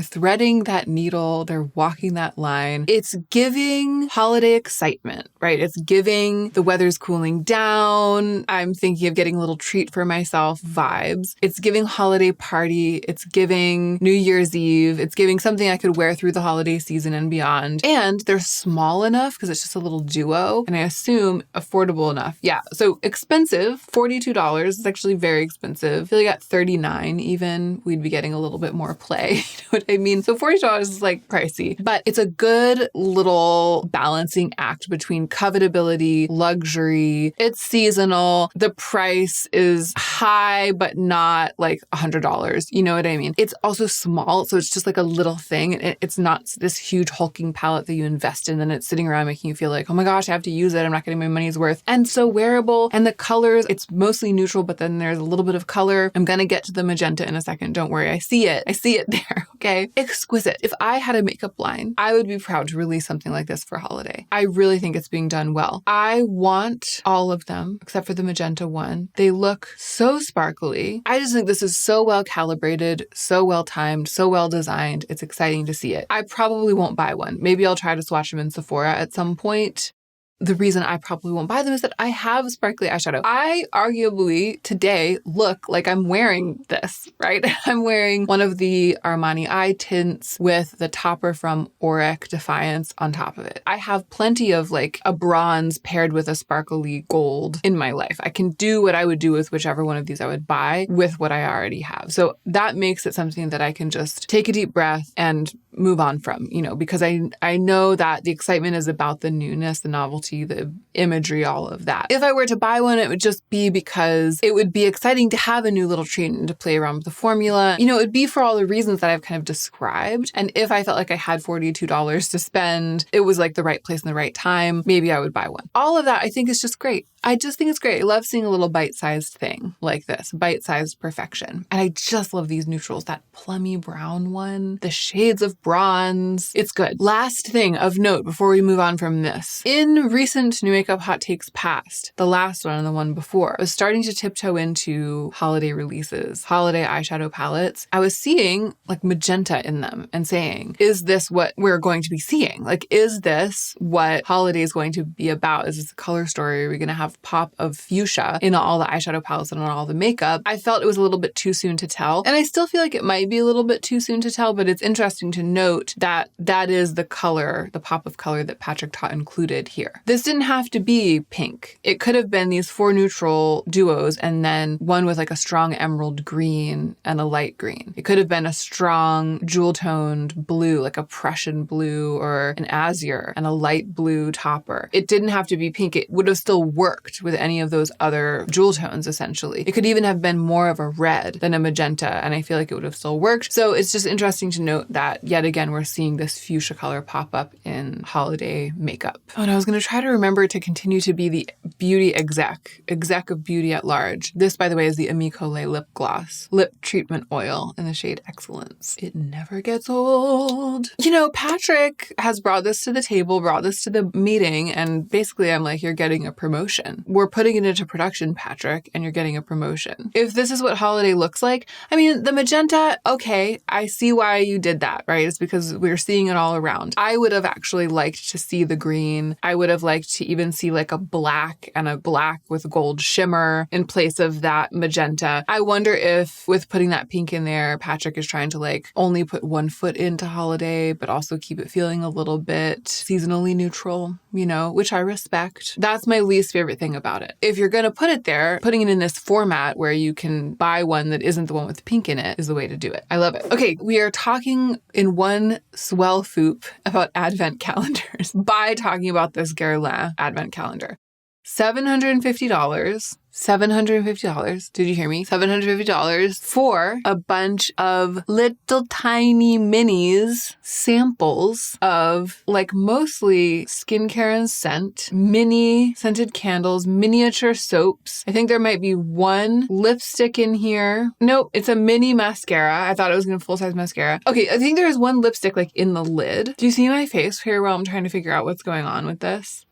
threading that needle. They're walking that line. It's giving holiday excitement, right? It's giving the weather's cooling down. I'm thinking of getting a little treat for myself vibes. It's giving holiday party. It's giving New Year's Eve. It's giving something I could wear through the holiday season and beyond. And they're small enough because it's just a little duo. And I assume affordable enough. Yeah. So expensive, $42. It's actually very expensive. I feel like at $39 $39 even, we'd be getting a little bit more play. You know what I mean? So $42 is like pricey, but it's a good little balancing act between covetability, luxury, it's seasonal, the price is high, but not like $100. You know what I mean? It's also small, so it's just like a little thing. It's not this huge hulking palette that you invest in and it's sitting around making you feel like, oh my gosh, I have to use it. I'm not getting my money's worth. And so wearable, and the colors, it's mostly neutral, but then there's a little bit of color. I'm going to get to the magenta in a second. Don't worry. I see it there. Okay. Exquisite. If I had a makeup line, I would be proud to release something like this for holiday. I really think it's being done well. I want all of them except for the magenta one. They look so sparkly. I just think this is so well calibrated, so well timed, so well designed. It's exciting to see it. I probably won't buy one. Maybe I'll try to swatch them in Sephora at some point. The reason I probably won't buy them is that I have sparkly eyeshadow. I arguably today look like I'm wearing this, right? I'm wearing one of the Armani eye tints with the topper from Auric Defiance on top of it. I have plenty of like a bronze paired with a sparkly gold in my life. I can do what I would do with whichever one of these I would buy with what I already have. So that makes it something that I can just take a deep breath and move on from, because I know that the excitement is about the newness, the novelty, the imagery, all of that. If I were to buy one, it would just be because it would be exciting to have a new little treat and to play around with the formula. It would be for all the reasons that I've kind of described. And if I felt like I had $42 to spend, it was like the right place and the right time, maybe I would buy one. All of that I think is just great. I just think it's great. I love seeing a little bite-sized thing like this, bite-sized perfection. And I just love these neutrals, that plummy brown one, the shades of bronze. It's good. Last thing of note before we move on from this. In recent New Makeup Hot Takes past, the last one and the one before, I was starting to tiptoe into holiday releases, holiday eyeshadow palettes. I was seeing like magenta in them and saying, is this what we're going to be seeing? Like, is this what holiday is going to be about? Is this a color story? Are we going to have pop of fuchsia in all the eyeshadow palettes and on all the makeup? I felt it was a little bit too soon to tell. And I still feel like it might be a little bit too soon to tell, but it's interesting to note that that is the color, the pop of color that Patrick Ta included here. This didn't have to be pink. It could have been these 4 neutral duos and then one with like a strong emerald green and a light green. It could have been a strong jewel-toned blue, like a Prussian blue or an azure and a light blue topper. It didn't have to be pink. It would have still worked with any of those other jewel tones, essentially. It could even have been more of a red than a magenta, and I feel like it would have still worked. So it's just interesting to note that, yet again, we're seeing this fuchsia color pop up in holiday makeup. Oh, and I was going to try to remember to continue to be the beauty exec of beauty at large. This, by the way, is the Amico Lay Lip Gloss Lip Treatment Oil in the shade Excellence. It never gets old. Patrick has brought this to the table, brought this to the meeting, and basically I'm like, you're getting a promotion. We're putting it into production, Patrick, and you're getting a promotion. If this is what holiday looks like, I mean, the magenta, okay, I see why you did that, right? It's because we're seeing it all around. I would have actually liked to see the green. I would have liked to even see like a black and a black with gold shimmer in place of that magenta. I wonder if with putting that pink in there, Patrick is trying to like only put one foot into holiday, but also keep it feeling a little bit seasonally neutral, which I respect. That's my least favorite thing about it. If you're going to put it there, putting it in this format where you can buy one that isn't the one with pink in it is the way to do it. I love it. Okay, we are talking in one swell foop about advent calendars by talking about this Guerlain advent calendar. $750. Did you hear me? $750 for a bunch of little tiny minis, samples of like mostly skincare and scent, mini scented candles, miniature soaps. I think there might be one lipstick in here. Nope, it's a mini mascara. I thought it was going to full-size mascara. Okay, I think there is one lipstick like in the lid. Do you see my face here while I'm trying to figure out what's going on with this?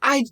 I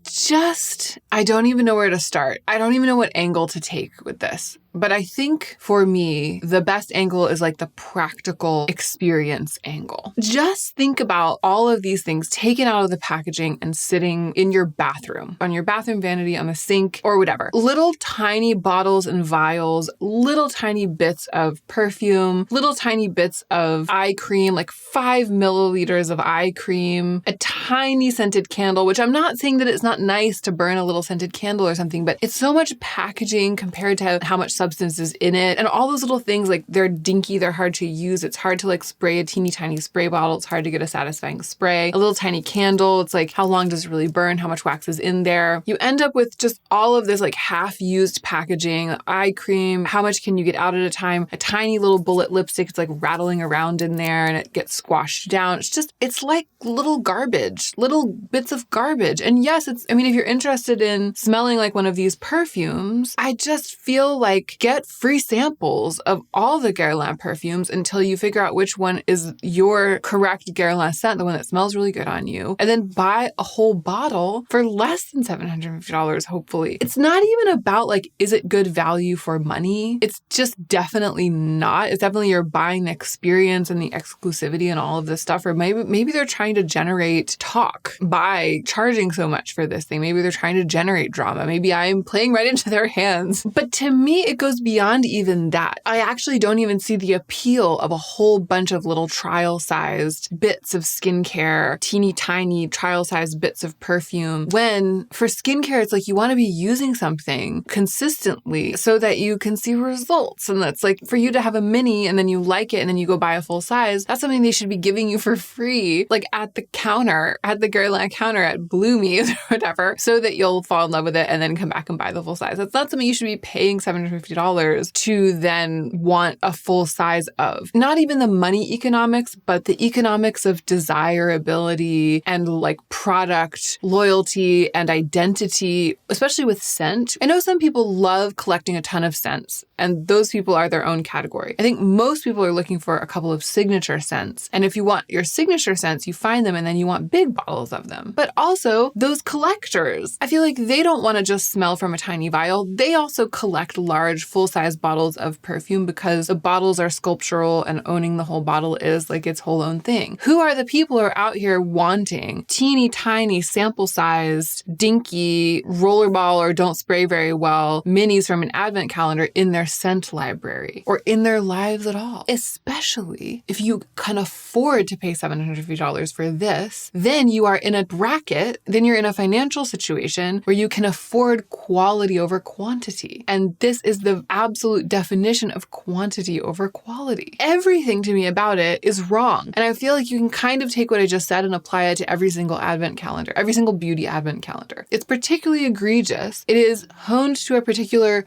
don't even know where to start. I don't even know what angle to take with this. But I think for me, the best angle is like the practical experience angle. Just think about all of these things taken out of the packaging and sitting in your bathroom, on your bathroom vanity, on the sink, or whatever. Little tiny bottles and vials, little tiny bits of perfume, little tiny bits of eye cream, like 5 milliliters of eye cream, a tiny scented candle, which I'm not saying that it's not nice to burn a little scented candle or something, but it's so much packaging compared to how much substance is in it. And all those little things, like they're dinky, they're hard to use. It's hard to like spray a teeny tiny spray bottle. It's hard to get a satisfying spray. A little tiny candle, it's like, how long does it really burn? How much wax is in there? You end up with just all of this like half-used packaging, eye cream. How much can you get out at a time? A tiny little bullet lipstick. It's like rattling around in there and it gets squashed down. It's like little garbage, little bits of garbage. And yes, if you're interested in smelling like one of these perfumes, I just feel like get free samples of all the Guerlain perfumes until you figure out which one is your correct Guerlain scent, the one that smells really good on you, and then buy a whole bottle for less than $750, hopefully. It's not even about like, is it good value for money? It's just definitely not. It's definitely you're buying the experience and the exclusivity and all of this stuff. Or maybe they're trying to generate talk by charging so much for this thing. Maybe they're trying to generate drama. Maybe I'm playing right into their hands. But to me, it goes beyond even that. I actually don't even see the appeal of a whole bunch of little trial-sized bits of skincare, teeny tiny trial-sized bits of perfume. When for skincare, it's like you want to be using something consistently so that you can see results. And that's like for you to have a mini and then you like it and then you go buy a full size. That's something they should be giving you for free, like at the counter, at the Guerlain counter at Bloomie's or whatever, so that you'll fall in love with it and then come back and buy the full size. That's not something you should be paying $750 to then want a full size of. Not even the money economics, but the economics of desirability and like product loyalty and identity, especially with scent. I know some people love collecting a ton of scents, and those people are their own category. I think most people are looking for a couple of signature scents. And if you want your signature scents, you find them and then you want big bottles of them. But also those collectors, I feel like they don't want to just smell from a tiny vial. They also collect large full-size bottles of perfume because the bottles are sculptural and owning the whole bottle is like its whole own thing. Who are the people who are out here wanting teeny tiny sample-sized, dinky, rollerball or don't spray very well minis from an advent calendar in their scent library or in their lives at all? Especially if you can afford to pay $750 for this, then you are in a bracket, then you're in a financial situation where you can afford quality over quantity. And this is the absolute definition of quantity over quality. Everything to me about it is wrong. And I feel like you can kind of take what I just said and apply it to every single advent calendar, every single beauty advent calendar. It's particularly egregious. It is honed to a particularly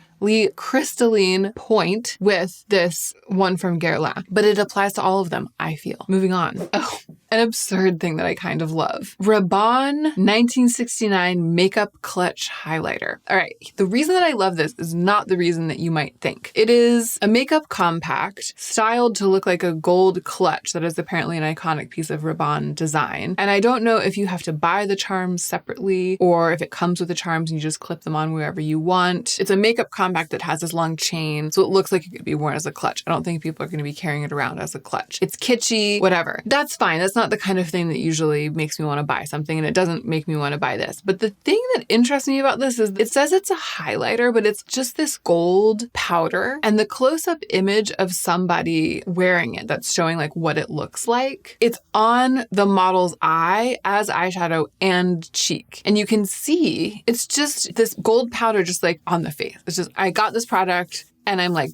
crystalline point with this one from Guerlain, but it applies to all of them, I feel. Moving on. Oh, an absurd thing that I kind of love. Rabanne 1969 Makeup Clutch Highlighter. All right, the reason that I love this is not the reason that you might think. It is a makeup compact styled to look like a gold clutch that is apparently an iconic piece of Rabanne design. And I don't know if you have to buy the charms separately or if it comes with the charms and you just clip them on wherever you want. It's a makeup compact that has this long chain, so it looks like it could be worn as a clutch. I don't think people are going to be carrying it around as a clutch. It's kitschy, whatever. That's fine. That's not the kind of thing that usually makes me want to buy something, and it doesn't make me want to buy this. But the thing that interests me about this is it says it's a highlighter, but it's just this gold powder, and the close-up image of somebody wearing it that's showing like what it looks like, it's on the model's eye as eyeshadow and cheek. And you can see it's just this gold powder just like on the face. It's just, I got this product and I'm like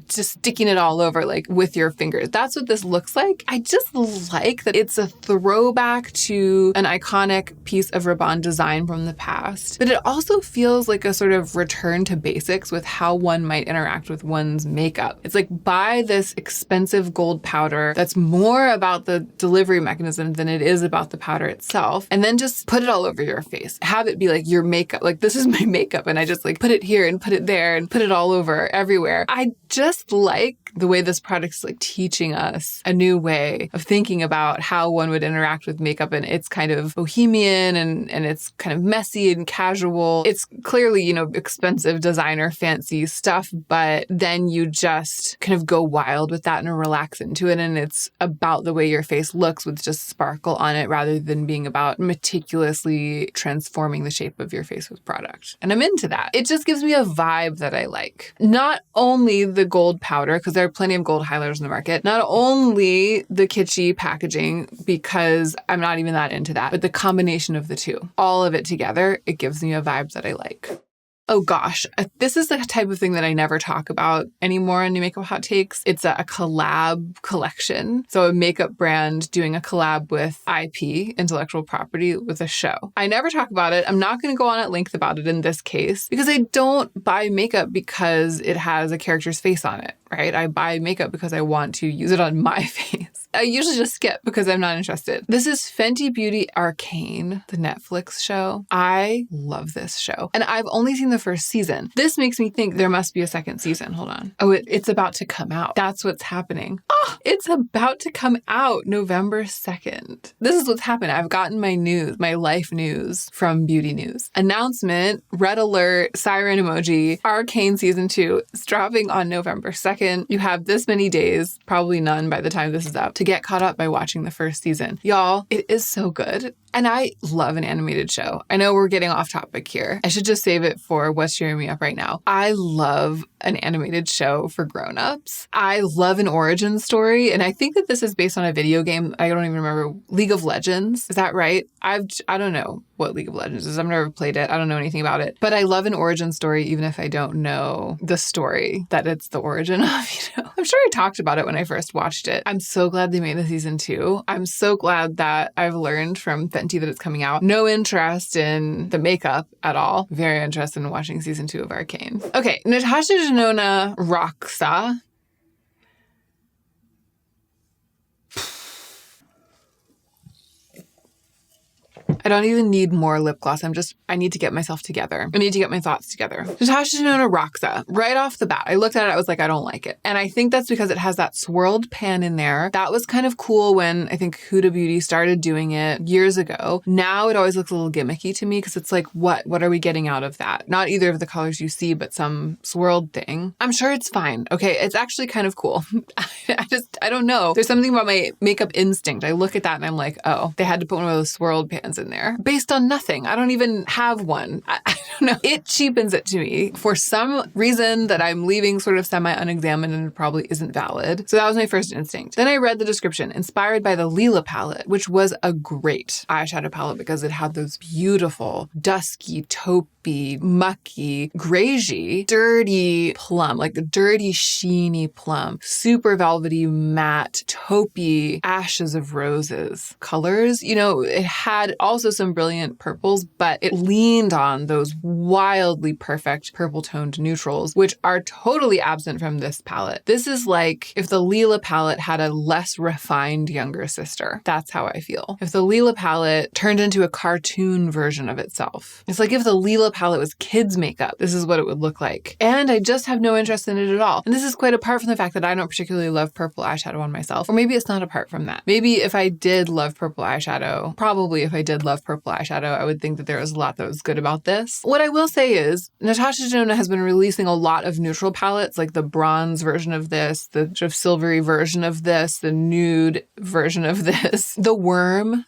just sticking it all over like with your fingers. That's what this looks like. I just like that it's a throwback to an iconic piece of Rabanne design from the past, but it also feels like a sort of return to basics with how one might interact with one's makeup. It's like buy this expensive gold powder that's more about the delivery mechanism than it is about the powder itself, and then just put it all over your face. Have it be like your makeup, like this is my makeup and I just like put it here and put it there and put it all over everywhere. I just like the way this product's like teaching us a new way of thinking about how one would interact with makeup, and it's kind of bohemian and it's kind of messy and casual. It's clearly, you know, expensive designer fancy stuff, but then you just kind of go wild with that and relax into it, and it's about the way your face looks with just sparkle on it rather than being about meticulously transforming the shape of your face with product. And I'm into that. It just gives me a vibe that I like. Not only the gold powder, because there are plenty of gold highlighters in the market, not only the kitschy packaging, because I'm not even that into that, but the combination of the two, all of it together, it gives me a vibe that I like. Oh gosh, this is the type of thing that I never talk about anymore in New Makeup Hot Takes. It's a collab collection. So a makeup brand doing a collab with IP, intellectual property, with a show. I never talk about it. I'm not going to go on at length about it in this case because I don't buy makeup because it has a character's face on it, right? I buy makeup because I want to use it on my face. I usually just skip because I'm not interested. This is Fenty Beauty Arcane, the Netflix show. I love this show. And I've only seen the first season. This makes me think there must be a second season. Hold on. Oh, it's about to come out. That's what's happening. Oh, it's about to come out November 2nd. This is what's happened. I've gotten my news, my life news from Beauty News. Announcement, red alert, siren emoji, Arcane season 2 is dropping on November 2nd. You have this many days, probably none by the time this is up, to get caught up by watching the first season. Y'all, it is so good. And I love an animated show. I know we're getting off topic here. I should just save it for what's cheering me up right now. I love an animated show for grown-ups. I love an origin story. And I think that this is based on a video game. I don't even remember. League of Legends. Is that right? I don't know what League of Legends is. I've never played it. I don't know anything about it. But I love an origin story, even if I don't know the story that it's the origin of, you know. I'm sure I talked about it when I first watched it. I'm so glad they made a season 2. I'm so glad that I've learned from Fenty that it's coming out. No interest in the makeup at all. Very interested in watching season 2 of Arcane. Okay, Natasha Denona Roxa. I don't even need more lip gloss. I need to get myself together. I need to get my thoughts together. Natasha Denona Roxa. Right off the bat, I looked at it, I was like, I don't like it. And I think that's because it has that swirled pan in there. That was kind of cool when I think Huda Beauty started doing it years ago. Now it always looks a little gimmicky to me because it's like, what are we getting out of that? Not either of the colors you see, but some swirled thing. I'm sure it's fine. Okay, it's actually kind of cool. I don't know. There's something about my makeup instinct. I look at that and I'm like, oh, they had to put one of those swirled pans in there based on nothing. I don't even have one. I don't know. It cheapens it to me for some reason that I'm leaving sort of semi-unexamined and it probably isn't valid. So that was my first instinct. Then I read the description, inspired by the Lila palette, which was a great eyeshadow palette because it had those beautiful, dusky, taupey, mucky, greigey, dirty plum, like a dirty, sheeny plum, super velvety, matte, taupey, ashes of roses colors. You know, it had also some brilliant purples, but it leaned on those wildly perfect purple toned neutrals, which are totally absent from this palette. This is like if the Lila palette had a less refined younger sister. That's how I feel. If the Lila palette turned into a cartoon version of itself. It's like if the Lila palette was kids makeup, this is what it would look like. And I just have no interest in it at all. And this is quite apart from the fact that I don't particularly love purple eyeshadow on myself. Or maybe it's not apart from that. Maybe if I did love purple eyeshadow, probably if I did love purple eyeshadow, I would think that there was a lot that was good about this. What I will say is Natasha Denona has been releasing a lot of neutral palettes, like the bronze version of this, the sort of silvery version of this, the nude version of this, the worm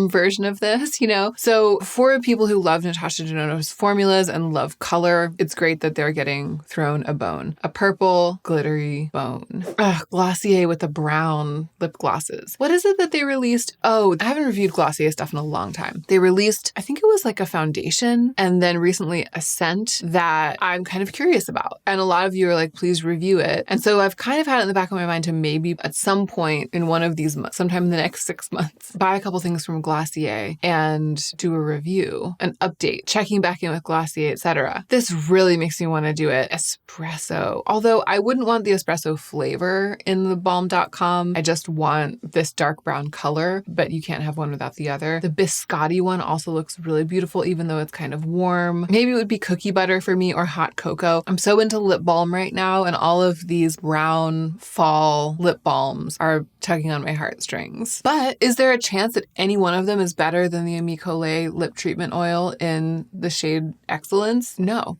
version of this, you know? So for people who love Natasha Denona's formulas and love color, it's great that they're getting thrown a bone. A purple, glittery bone. Glossier with the brown lip glosses. What is it that they released? Oh, I haven't reviewed Glossier stuff in a long time. They released, I think it was like a foundation and then recently a scent that I'm kind of curious about. And a lot of you are like, please review it. And so I've kind of had it in the back of my mind to maybe at some point in one of these months, sometime in the next 6 months, buy a couple things from Glossier and do a review, an update, checking back in with Glossier, etc. This really makes me want to do it. Espresso. Although I wouldn't want the espresso flavor in the balm.com. I just want this dark brown color, but you can't have one without the other. The biscotti one also looks really beautiful, even though it's kind of warm. Maybe it would be cookie butter for me or hot cocoa. I'm so into lip balm right now, and all of these brown fall lip balms are tugging on my heartstrings. But is there a chance that any one of them is better than the Amicole lip treatment oil in the shade Excellence? No.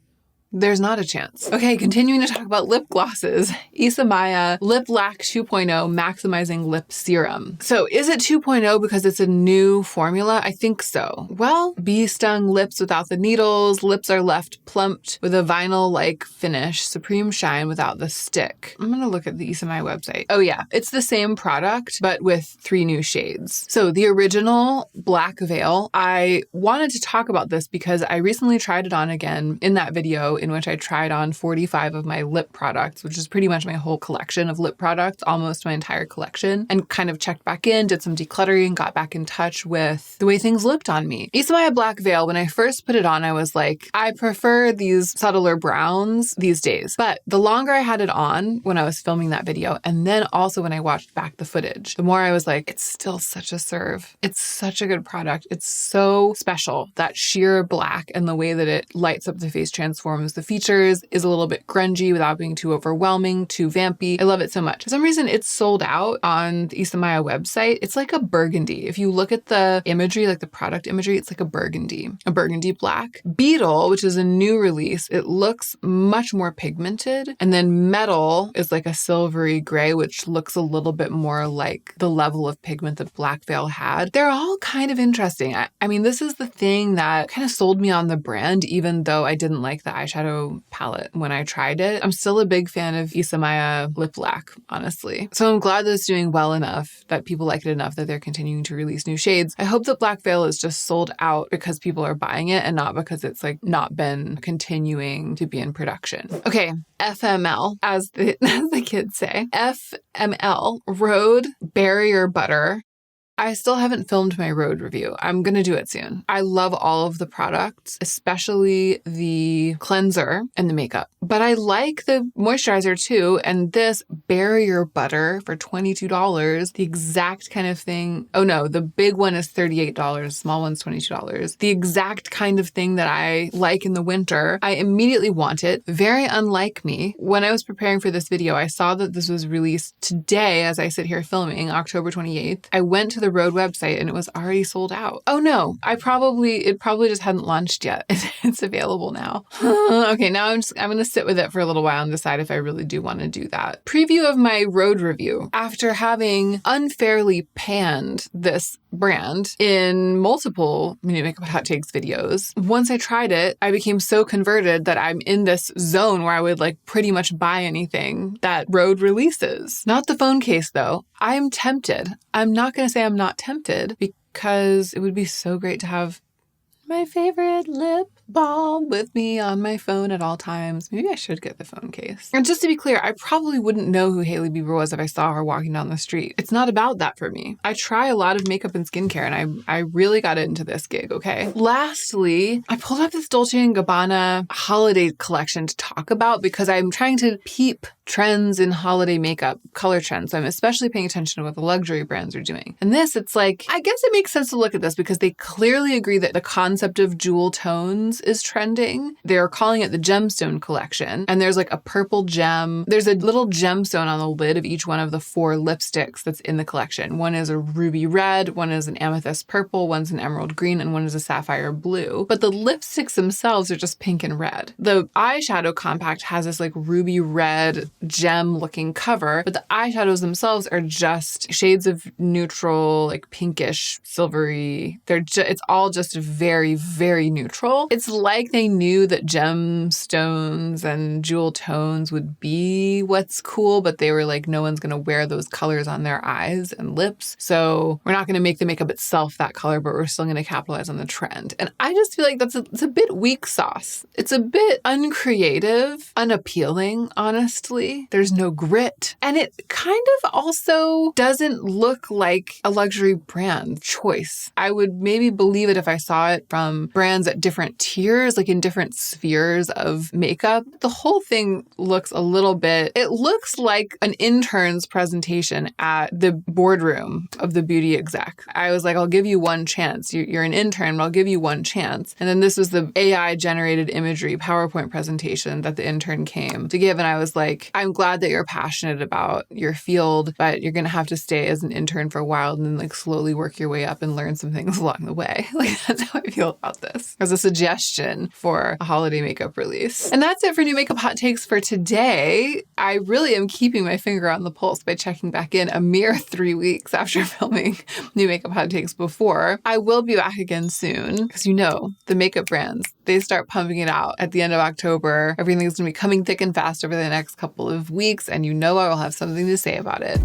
There's not a chance. Okay, continuing to talk about lip glosses. Isamaya Lip Lac 2.0 Maximizing Lip Serum. So is it 2.0 because it's a new formula? I think so. Well, bee stung lips without the needles. Lips are left plumped with a vinyl-like finish. Supreme shine without the stick. I'm gonna look at the Isamaya website. Oh yeah, it's the same product, but with 3 new shades. So the original Black Veil, I wanted to talk about this because I recently tried it on again in that video in which I tried on 45 of my lip products, which is pretty much my whole collection of lip products, almost my entire collection, and kind of checked back in, did some decluttering, got back in touch with the way things looked on me. Isamaya Black Veil, when I first put it on, I was like, I prefer these subtler browns these days. But the longer I had it on when I was filming that video, and then also when I watched back the footage, the more I was like, it's still such a serve. It's such a good product. It's so special. That sheer black and the way that it lights up the face, transforms the features, is a little bit grungy without being too overwhelming, too vampy. I love it so much. For some reason, it's sold out on the Isamaya website. It's like a burgundy. If you look at the imagery, like the product imagery, it's like a burgundy black. Beetle, which is a new release, it looks much more pigmented. And then Metal is like a silvery gray, which looks a little bit more like the level of pigment that Black Veil had. They're all kind of interesting. I mean, this is the thing that kind of sold me on the brand, even though I didn't like the eyeshadow palette when I tried it. I'm still a big fan of Isamaya Lip Lac, honestly. So I'm glad that it's doing well enough, that people like it enough that they're continuing to release new shades. I hope that Black Veil is just sold out because people are buying it and not because it's like not been continuing to be in production. Okay, FML, as the kids say. FML, RHODE Barrier Butter. I still haven't filmed my RHODE review. I'm going to do it soon. I love all of the products, especially the cleanser and the makeup. But I like the moisturizer too. And this barrier butter for $22, the exact kind of thing. Oh no, the big one is $38. Small one's $22. The exact kind of thing that I like in the winter. I immediately want it. Very unlike me. When I was preparing for this video, I saw that this was released today as I sit here filming, October 28th. I went to the RHODE website and it was already sold out. Oh no, it probably just hadn't launched yet. It's available now. Okay, now I'm going to sit with it for a little while and decide if I really do want to do that. Preview of my RHODE review. After having unfairly panned this brand in multiple New Makeup Hot Takes videos, once I tried it, I became so converted that I'm in this zone where I would like pretty much buy anything that RHODE releases. Not the phone case though. I'm tempted. I'm not going to say I'm not tempted because it would be so great to have my favorite lip balm with me on my phone at all times. Maybe I should get the phone case. And just to be clear, I probably wouldn't know who Hailey Bieber was if I saw her walking down the street. It's not about that for me. I try a lot of makeup and skincare and I really got into this gig, okay? Lastly, I pulled up this Dolce & Gabbana holiday collection to talk about because I'm trying to peep trends in holiday makeup, color trends. So I'm especially paying attention to what the luxury brands are doing. And this, it's like, I guess it makes sense to look at this because they clearly agree that the concept of jewel tones is trending. They're calling it the gemstone collection. And there's like a purple gem. There's a little gemstone on the lid of each one of the 4 lipsticks that's in the collection. One is a ruby red, one is an amethyst purple, one's an emerald green, and one is a sapphire blue. But the lipsticks themselves are just pink and red. The eyeshadow compact has this like ruby red gem looking cover, but the eyeshadows themselves are just shades of neutral, like pinkish, silvery. It's all just very, very neutral. It's like they knew that gemstones and jewel tones would be what's cool, but they were like, no one's going to wear those colors on their eyes and lips. So we're not going to make the makeup itself that color, but we're still going to capitalize on the trend. And I just feel like it's a bit weak sauce. It's a bit uncreative, unappealing, honestly. There's no grit. And it kind of also doesn't look like a luxury brand choice. I would maybe believe it if I saw it from brands at different tiers tiers, like in different spheres of makeup. The whole thing looks a little bit, it looks like an intern's presentation at the boardroom of the beauty exec. I was like, I'll give you one chance. You're an intern, but I'll give you one chance. And then this was the AI generated imagery PowerPoint presentation that the intern came to give. And I was like, I'm glad that you're passionate about your field, but you're going to have to stay as an intern for a while and then like slowly work your way up and learn some things along the way. Like that's how I feel about this. As a suggestion for a holiday makeup release. And that's it for new makeup hot takes for today. I really am keeping my finger on the pulse by checking back in a mere 3 weeks after filming new makeup hot takes before. I will be back again soon because you know, the makeup brands, they start pumping it out at the end of October. Everything's going to be coming thick and fast over the next couple of weeks, and you know I will have something to say about it.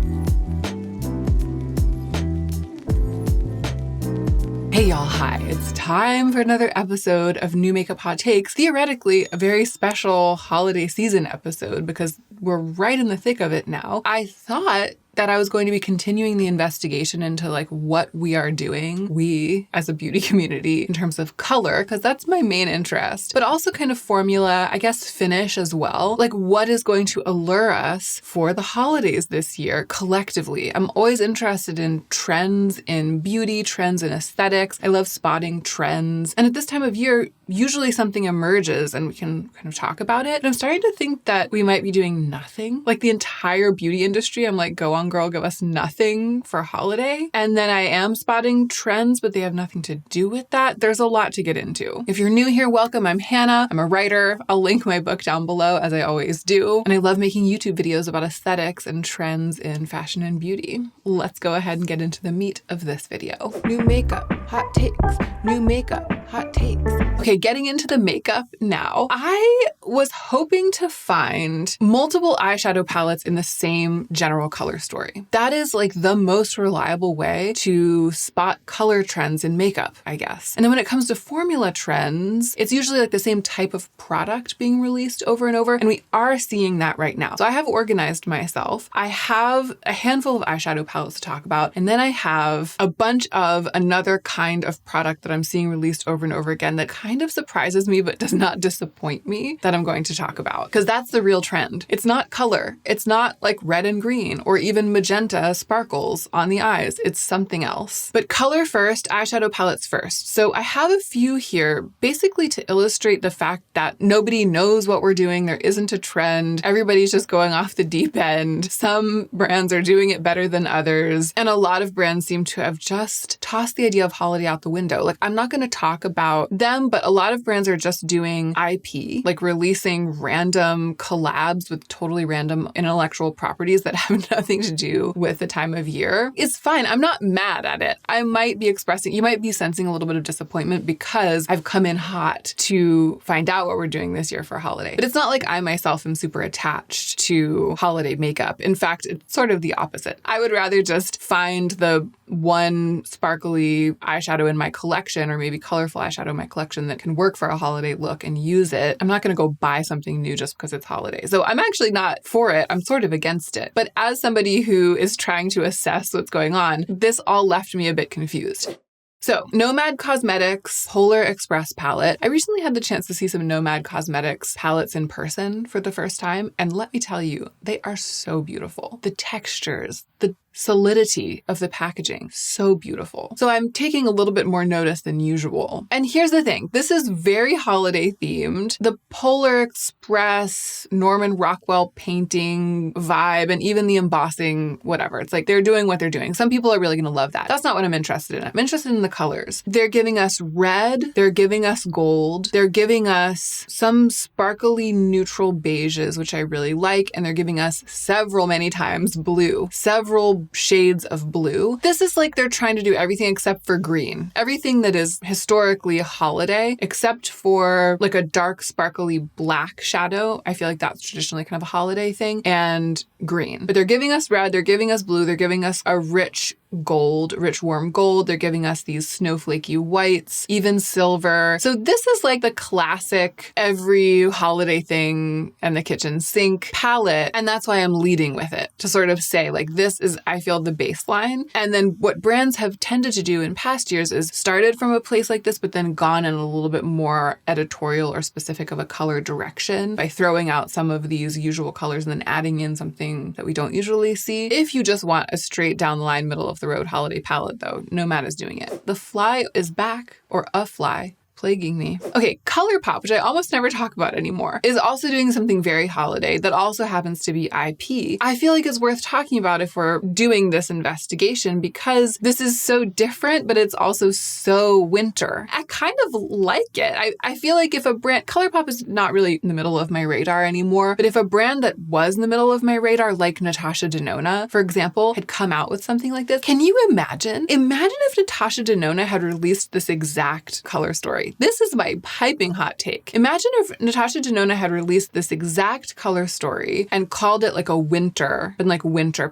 Hey y'all, hi. It's time for another episode of New Makeup Hot Takes. Theoretically, a very special holiday season episode because we're right in the thick of it now. I thought that I was going to be continuing the investigation into like what we are doing, we as a beauty community, in terms of color, because that's my main interest, but also kind of formula, I guess finish as well. Like what is going to allure us for the holidays this year collectively? I'm always interested in trends in beauty, trends in aesthetics. I love spotting trends. And at this time of year, usually something emerges and we can kind of talk about it. And I'm starting to think that we might be doing nothing. Like the entire beauty industry, I'm like, go on girl, give us nothing for holiday. And then I am spotting trends, but they have nothing to do with that. There's a lot to get into. If you're new here, welcome. I'm Hannah. I'm a writer. I'll link my book down below as I always do. And I love making YouTube videos about aesthetics and trends in fashion and beauty. Let's go ahead and get into the meat of this video. New makeup, hot takes. New makeup, hot takes. Okay, getting into the makeup now. I was hoping to find multiple eyeshadow palettes in the same general color story. That is like the most reliable way to spot color trends in makeup, I guess. And then when it comes to formula trends, it's usually like the same type of product being released over and over. And we are seeing that right now. So I have organized myself. I have a handful of eyeshadow palettes to talk about. And then I have a bunch of another kind of product that I'm seeing released over and over again that kind of surprises me, but does not disappoint me, that I'm going to talk about. Because that's the real trend. It's not color. It's not like red and green or even magenta sparkles on the eyes. It's something else. But color first, eyeshadow palettes first. So I have a few here basically to illustrate the fact that nobody knows what we're doing. There isn't a trend. Everybody's just going off the deep end. Some brands are doing it better than others. And a lot of brands seem to have just tossed the idea of holiday out the window. Like I'm not going to talk about them, but a lot of brands are just doing IP, like releasing random collabs with totally random intellectual properties that have nothing to do with the time of year. It's fine. I'm not mad at it. I might be you might be sensing a little bit of disappointment because I've come in hot to find out what we're doing this year for holiday. But it's not like I myself am super attached to holiday makeup. In fact, it's sort of the opposite. I would rather just find the one sparkly eyeshadow in my collection or maybe colorful eyeshadow in my collection that can work for a holiday look and use it. I'm not going to go buy something new just because it's holiday. So I'm actually not for it. I'm sort of against it. But as somebody who is trying to assess what's going on, this all left me a bit confused. So, Nomad Cosmetics Polar Express palette. I recently had the chance to see some Nomad Cosmetics palettes in person for the first time, and let me tell you, they are so beautiful. The textures, the solidity of the packaging, so beautiful. So I'm taking a little bit more notice than usual. And here's the thing, this is very holiday themed. The Polar Express, Norman Rockwell painting vibe, and even the embossing, whatever. It's like they're doing what they're doing. Some people are really gonna love that. That's not what I'm interested in. I'm interested in the colors. They're giving us red, they're giving us gold, they're giving us some sparkly neutral beiges, which I really like, and they're giving us many times blue, several shades of blue. This is like they're trying to do everything except for green. Everything that is historically a holiday, except for like a dark sparkly black shadow. I feel like that's traditionally kind of a holiday thing, and green. But they're giving us red, they're giving us blue, they're giving us a rich gold, rich warm gold. They're giving us these snowflakey whites, even silver. So this is like the classic every holiday thing and the kitchen sink palette. And that's why I'm leading with it, to sort of say like, this is, I feel, the baseline. And then what brands have tended to do in past years is started from a place like this, but then gone in a little bit more editorial or specific of a color direction by throwing out some of these usual colors and then adding in something that we don't usually see. If you just want a straight down the line, middle of the road holiday palette though, Nomad is doing it. The Fly is back, or a fly. Plaguing me. Okay, ColourPop, which I almost never talk about anymore, is also doing something very holiday that also happens to be IP. I feel like it's worth talking about if we're doing this investigation because this is so different, but it's also so winter. I kind of like it. I feel like if a brand, ColourPop is not really in the middle of my radar anymore, but if a brand that was in the middle of my radar, like Natasha Denona, for example, had come out with something like this, can you imagine? Imagine if Natasha Denona had released this exact color story. This is my piping hot take. Imagine if Natasha Denona had released this exact color story and called it like a winter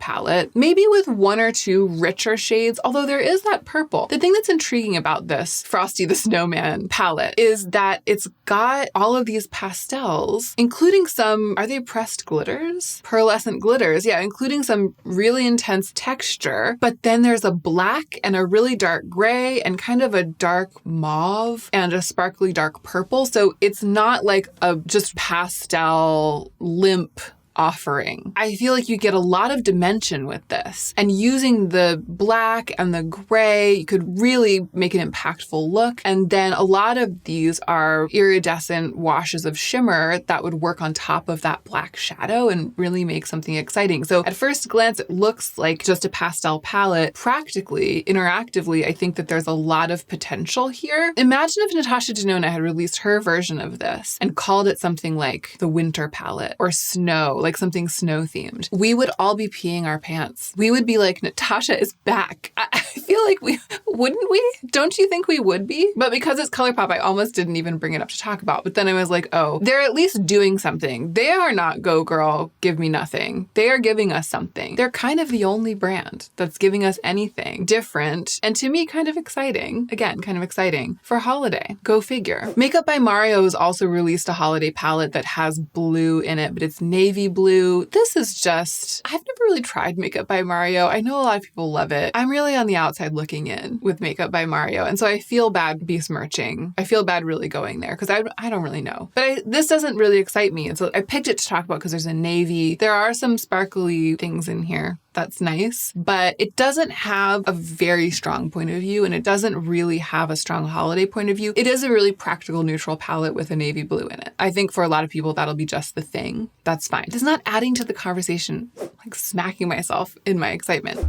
palette, maybe with one or two richer shades, although there is that purple. The thing that's intriguing about this Frosty the Snowman palette is that it's got all of these pastels, including some, are they pressed glitters? Pearlescent glitters, yeah, including some really intense texture, but then there's a black and a really dark gray and kind of a dark mauve and a sparkly dark purple. So it's not like a just pastel limp offering. I feel like you get a lot of dimension with this, and using the black and the gray, you could really make an impactful look. And then a lot of these are iridescent washes of shimmer that would work on top of that black shadow and really make something exciting. So at first glance, it looks like just a pastel palette. Practically, interactively, I think that there's a lot of potential here. Imagine if Natasha Denona had released her version of this and called it something like the winter palette or snow, like something snow themed. We would all be peeing our pants. We would be like, Natasha is back. I feel like wouldn't we? Don't you think we would be? But because it's ColourPop, I almost didn't even bring it up to talk about. But then I was like, oh, they're at least doing something. They are not go girl, give me nothing. They are giving us something. They're kind of the only brand that's giving us anything different. And to me, kind of exciting. Again, kind of exciting for holiday. Go figure. Makeup by Mario has also released a holiday palette that has blue in it, but it's navy blue. This is just, I've never really tried Makeup by Mario. I know a lot of people love it. I'm really on the outside looking in with Makeup by Mario. And so I feel bad besmirching. I feel bad really going there because I don't really know. But this doesn't really excite me. And so I picked it to talk about because there's a navy. There are some sparkly things in here. That's nice, but it doesn't have a very strong point of view and it doesn't really have a strong holiday point of view. It is a really practical neutral palette with a navy blue in it. I think for a lot of people, that'll be just the thing. That's fine. It's not adding to the conversation, like smacking myself in my excitement.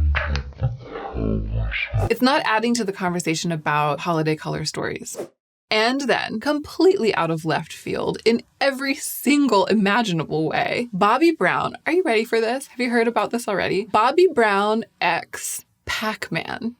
It's not adding to the conversation about holiday color stories. And then, completely out of left field, in every single imaginable way, Bobbi Brown, are you ready for this? Have you heard about this already? Bobbi Brown x Pac-Man.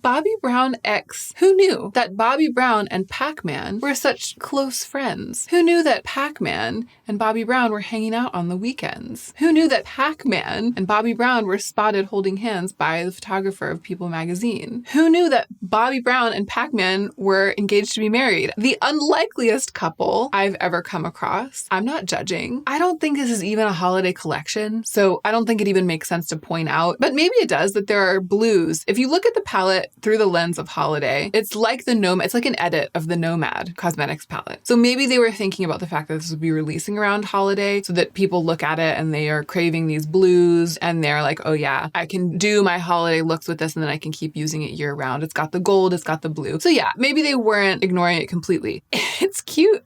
Bobbi Brown X. Who knew that Bobbi Brown and Pac-Man were such close friends? Who knew that Pac-Man and Bobbi Brown were hanging out on the weekends? Who knew that Pac-Man and Bobbi Brown were spotted holding hands by the photographer of People magazine? Who knew that Bobbi Brown and Pac-Man were engaged to be married? The unlikeliest couple I've ever come across. I'm not judging. I don't think this is even a holiday collection, so I don't think it even makes sense to point out, but maybe it does that there are blues. If you look at the palette through the lens of holiday, it's like it's like an edit of the Nomad Cosmetics palette. So maybe they were thinking about the fact that this would be releasing around holiday so that people look at it and they are craving these blues and they're like, oh yeah, I can do my holiday looks with this and then I can keep using it year round. It's got the gold, it's got the blue. So yeah, maybe they weren't ignoring it completely. It's cute.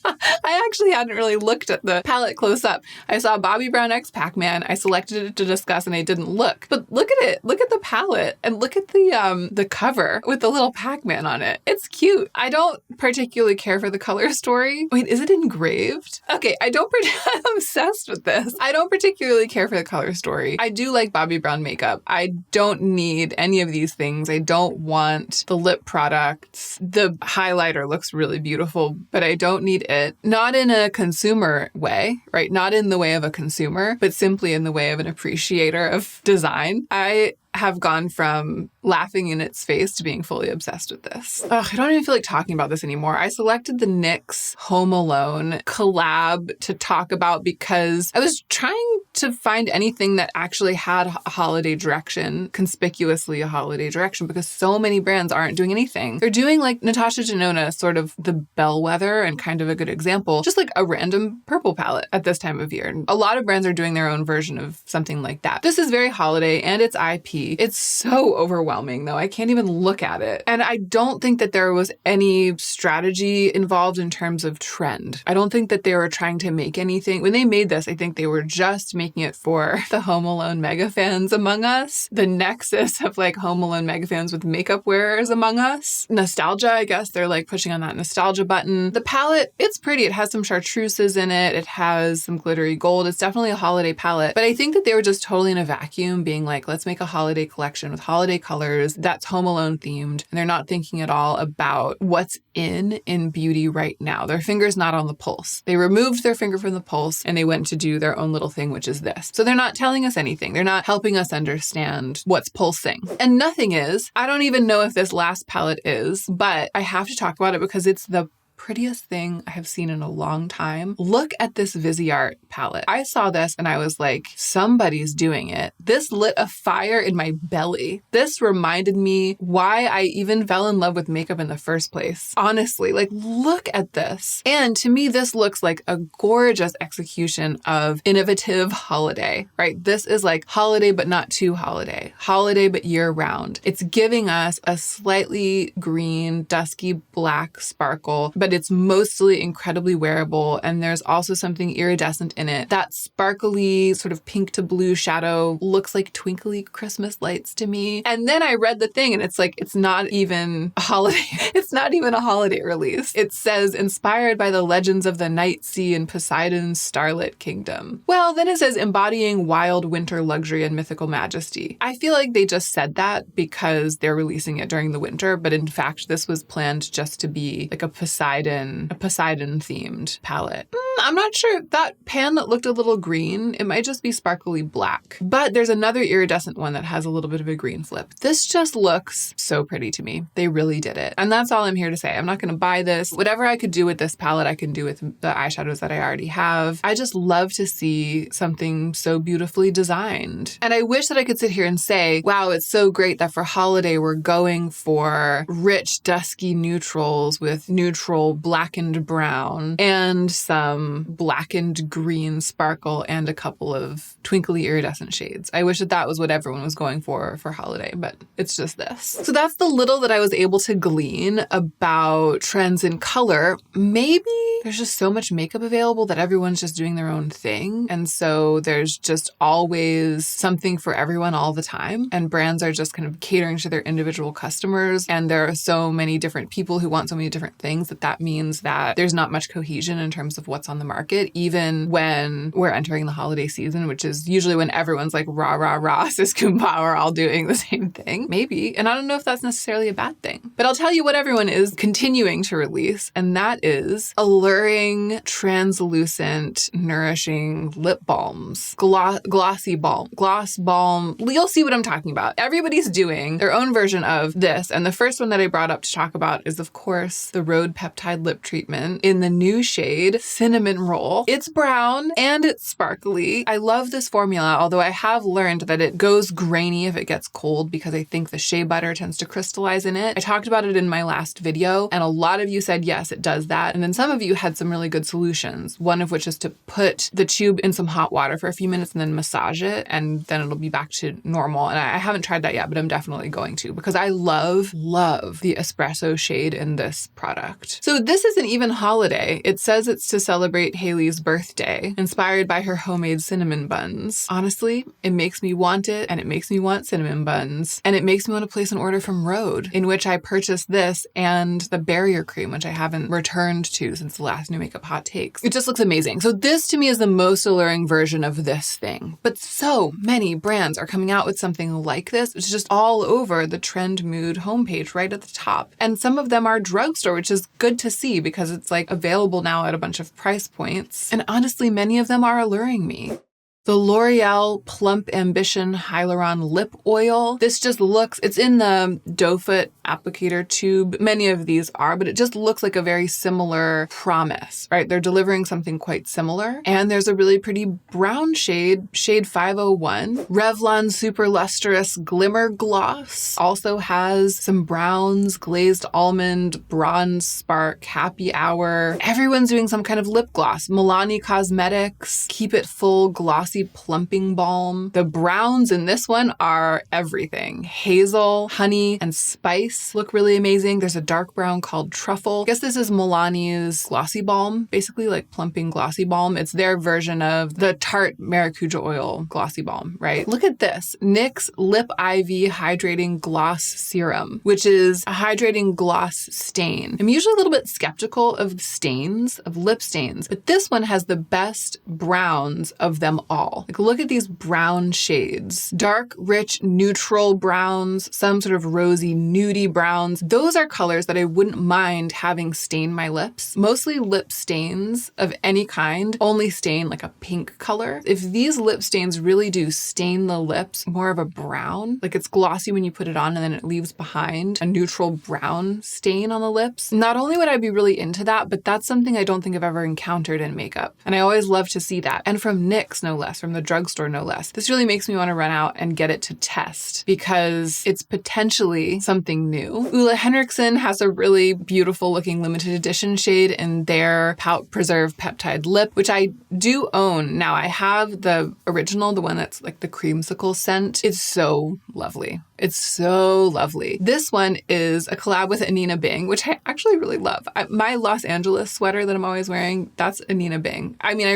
I actually hadn't really looked at the palette close up. I saw Bobbi Brown x Pac-Man. I selected it to discuss and I didn't look. But look at it. Look at the palette and look at the cover with the little Pac-Man on it. It's cute. I don't particularly care for the color story. Wait, is it engraved? Okay, I'm obsessed with this. I don't particularly care for the color story. I do like Bobbi Brown makeup. I don't need any of these things. I don't want the lip products. The highlighter looks really beautiful, but I don't need it. it, not in a consumer way, right? Not in the way of a consumer, but simply in the way of an appreciator of design. I have gone from laughing in its face to being fully obsessed with this. Ugh, I don't even feel like talking about this anymore. I selected the NYX Home Alone collab to talk about because I was trying to find anything that actually had a holiday direction, conspicuously a holiday direction, because so many brands aren't doing anything. They're doing like Natasha Denona, sort of the bellwether and kind of a good example, just like a random purple palette at this time of year. And a lot of brands are doing their own version of something like that. This is very holiday and it's IP. It's so overwhelming though. I can't even look at it. And I don't think that there was any strategy involved in terms of trend. I don't think that they were trying to make anything. When they made this, I think they were just making it for the Home Alone mega fans among us. The nexus of like Home Alone mega fans with makeup wearers among us. Nostalgia, I guess they're like pushing on that nostalgia button. The palette, it's pretty. It has some chartreuses in it. It has some glittery gold. It's definitely a holiday palette. But I think that they were just totally in a vacuum being like, let's make a holiday collection with holiday colors that's Home Alone themed. And they're not thinking at all about what's in beauty right now. Their finger's not on the pulse. They removed their finger from the pulse and they went to do their own little thing, which is this. So they're not telling us anything. They're not helping us understand what's pulsing. And nothing is. I don't even know if this last palette is, but I have to talk about it because it's the prettiest thing I have seen in a long time. Look at this Viseart palette. I saw this and I was like, somebody's doing it. This lit a fire in my belly. This reminded me why I even fell in love with makeup in the first place. Honestly, like look at this. And to me, this looks like a gorgeous execution of innovative holiday, right? This is like holiday, but not too holiday. Holiday, but year round. It's giving us a slightly green, dusky black sparkle, but it's mostly incredibly wearable. And there's also something iridescent in it. That sparkly sort of pink to blue shadow looks like twinkly Christmas lights to me. And then I read the thing and it's like, it's not even a holiday. It's not even a holiday release. It says inspired by the legends of the Night Sea and Poseidon's starlit kingdom. Well, then it says embodying wild winter luxury and mythical majesty. I feel like they just said that because they're releasing it during the winter, but in fact, this was planned just to be like a Poseidon themed palette. I'm not sure. That pan that looked a little green, it might just be sparkly black. But there's another iridescent one that has a little bit of a green flip. This just looks so pretty to me. They really did it. And that's all I'm here to say. I'm not going to buy this. Whatever I could do with this palette, I can do with the eyeshadows that I already have. I just love to see something so beautifully designed. And I wish that I could sit here and say, wow, it's so great that for holiday, we're going for rich, dusky neutrals with neutral blackened brown and some blackened green sparkle and a couple of twinkly iridescent shades. I wish that that was what everyone was going for holiday, but it's just this. So that's the little that I was able to glean about trends in color. Maybe there's just so much makeup available that everyone's just doing their own thing. And so there's just always something for everyone all the time. And brands are just kind of catering to their individual customers. And there are so many different people who want so many different things that means that there's not much cohesion in terms of what's on the market, even when we're entering the holiday season, which is usually when everyone's like rah, rah, rah, sis kumbah, we're all doing the same thing. Maybe. And I don't know if that's necessarily a bad thing. But I'll tell you what everyone is continuing to release, and that is alluring, translucent, nourishing lip balms. Glossy balm. Gloss balm. You'll see what I'm talking about. Everybody's doing their own version of this. And the first one that I brought up to talk about is, of course, the RHODE Peptide Lip Treatment in the new shade Cinnamon Roll. It's brown and it's sparkly. I love this formula, although I have learned that it goes grainy if it gets cold because I think the shea butter tends to crystallize in it. I talked about it in my last video and a lot of you said, yes, it does that. And then some of you had some really good solutions, one of which is to put the tube in some hot water for a few minutes and then massage it and then it'll be back to normal. And I haven't tried that yet, but I'm definitely going to because I love the espresso shade in this product. So this isn't even holiday. It says it's to celebrate celebrate Haley's birthday, inspired by her homemade cinnamon buns. Honestly, it makes me want it, and it makes me want cinnamon buns. And it makes me want to place an order from RHODE, in which I purchased this and the barrier cream, which I haven't returned to since the last New Makeup Hot Takes. It just looks amazing. So this to me is the most alluring version of this thing. But so many brands are coming out with something like this. It's just all over the Trend Mood homepage right at the top. And some of them are drugstore, which is good to see because it's like available now at a bunch of price points. And honestly, many of them are alluring me. The L'Oreal Plump Ambition Hyaluron Lip Oil. This just looks, it's in the doe foot applicator tube. Many of these are, but it just looks like a very similar promise, right? They're delivering something quite similar. And there's a really pretty brown shade, shade 501. Revlon Super Lustrous Glimmer Gloss also has some browns, glazed almond, bronze spark, happy hour. Everyone's doing some kind of lip gloss. Milani Cosmetics, Keep It Full Glossy Plumping Balm. The browns in this one are everything. Hazel, honey, and spice look really amazing. There's a dark brown called Truffle. I guess this is Milani's glossy balm, basically like plumping glossy balm. It's their version of the Tarte Maracuja Oil glossy balm, right? Look at this. NYX Lip IV Hydrating Gloss Serum, which is a hydrating gloss stain. I'm usually a little bit skeptical of stains, of lip stains, but this one has the best browns of them all. Like, look at these brown shades. Dark, rich, neutral browns, some sort of rosy, nudie browns. Those are colors that I wouldn't mind having stain my lips. Mostly lip stains of any kind only stain like a pink color. If these lip stains really do stain the lips more of a brown, like it's glossy when you put it on and then it leaves behind a neutral brown stain on the lips, not only would I be really into that, but that's something I don't think I've ever encountered in makeup. And I always love to see that. And from NYX, no less, from the drugstore, no less. This really makes me want to run out and get it to test because it's potentially something new. Ole Henriksen has a really beautiful looking limited edition shade in their Pout Preserve Peptide Lip, which I do own. Now I have the original, the one that's like the creamsicle scent. It's so lovely. It's so lovely. This one is a collab with Anina Bing, which I actually really love. My Los Angeles sweater that I'm always wearing, that's Anina Bing. I mean,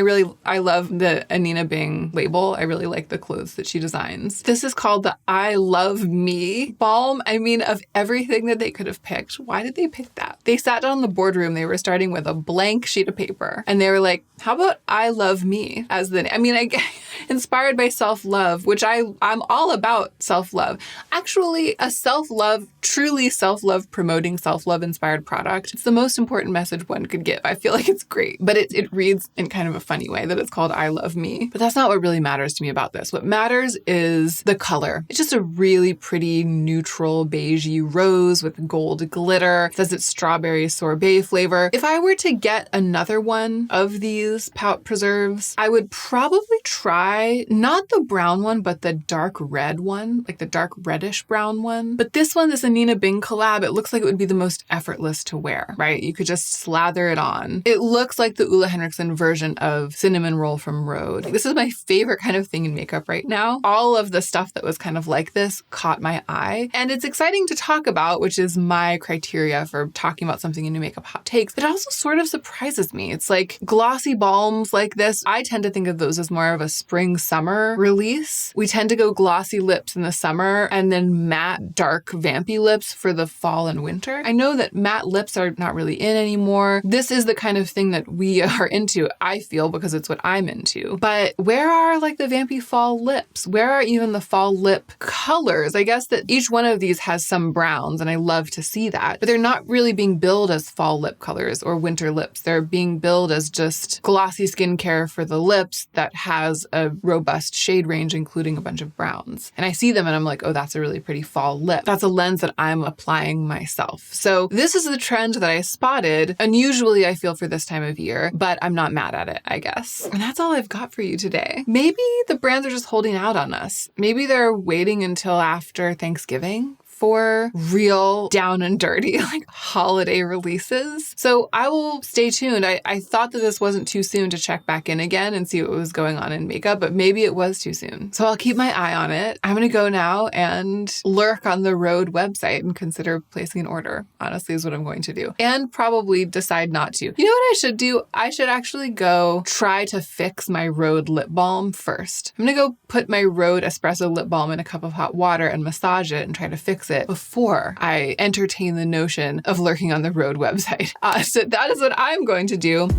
I love the Anina Bing label. I really like the clothes that she designs. This is called the I Love Me balm. I mean, of everything that they could have picked, why did they pick that? They sat down in the boardroom. They were starting with a blank sheet of paper and they were like, how about I Love Me as the, I mean, I get inspired by self-love, which I'm all about self-love. Actually, a self-love, truly self-love promoting self-love inspired product. It's the most important message one could give. I feel like it's great, but it reads in kind of a funny way that it's called I Love Me. But that's not what really matters to me about this. What matters is the color. It's just a really pretty neutral beigey rose with gold glitter. It says it's strawberry sorbet flavor. If I were to get another one of these Pout Preserves, I would probably try not the brown one, but the dark red one, like the dark reddish brown one. But this one, this Anina Bing collab, it looks like it would be the most effortless to wear, right? You could just slather it on. It looks like the Ole Henriksen version of Cinnamon Roll from RHODE. This is my favorite kind of thing in makeup right now. All of the stuff that was kind of like this caught my eye. And it's exciting to talk about, which is my criteria for talking about something in New Makeup Hot Takes, but it also sort of surprises me. It's like glossy balms like this. I tend to think of those as more of a spring-summer release. We tend to go glossy lips in the summer and then matte, dark, vampy lips for the fall and winter. I know that matte lips are not really in anymore. This is the kind of thing that we are into, I feel, because it's what I'm into. But where are like the vampy fall lips? Where are even the fall lip colors? I guess that each one of these has some browns and I love to see that, but they're not really being billed as fall lip colors or winter lips. They're being billed as just glossy skincare for the lips that has a robust shade range, including a bunch of browns. And I see them and I'm like, oh, that's a really pretty fall lip. That's a lens that I'm applying myself. So this is the trend that I spotted. Unusually, I feel, for this time of year, but I'm not mad at it, I guess. And that's all I've got for you today. Maybe the brands are just holding out on us. Maybe they're waiting until after Thanksgiving for real down and dirty, like holiday releases. So I will stay tuned. I thought that this wasn't too soon to check back in again and see what was going on in makeup, but maybe it was too soon. So I'll keep my eye on it. I'm going to go now and lurk on the Rhode website and consider placing an order, honestly, is what I'm going to do. And probably decide not to. You know what I should do? I should actually go try to fix my Rhode lip balm first. I'm going to go put my Rhode espresso lip balm in a cup of hot water and massage it and try to fix it before I entertain the notion of lurking on the Rhode website. So that is what I'm going to do.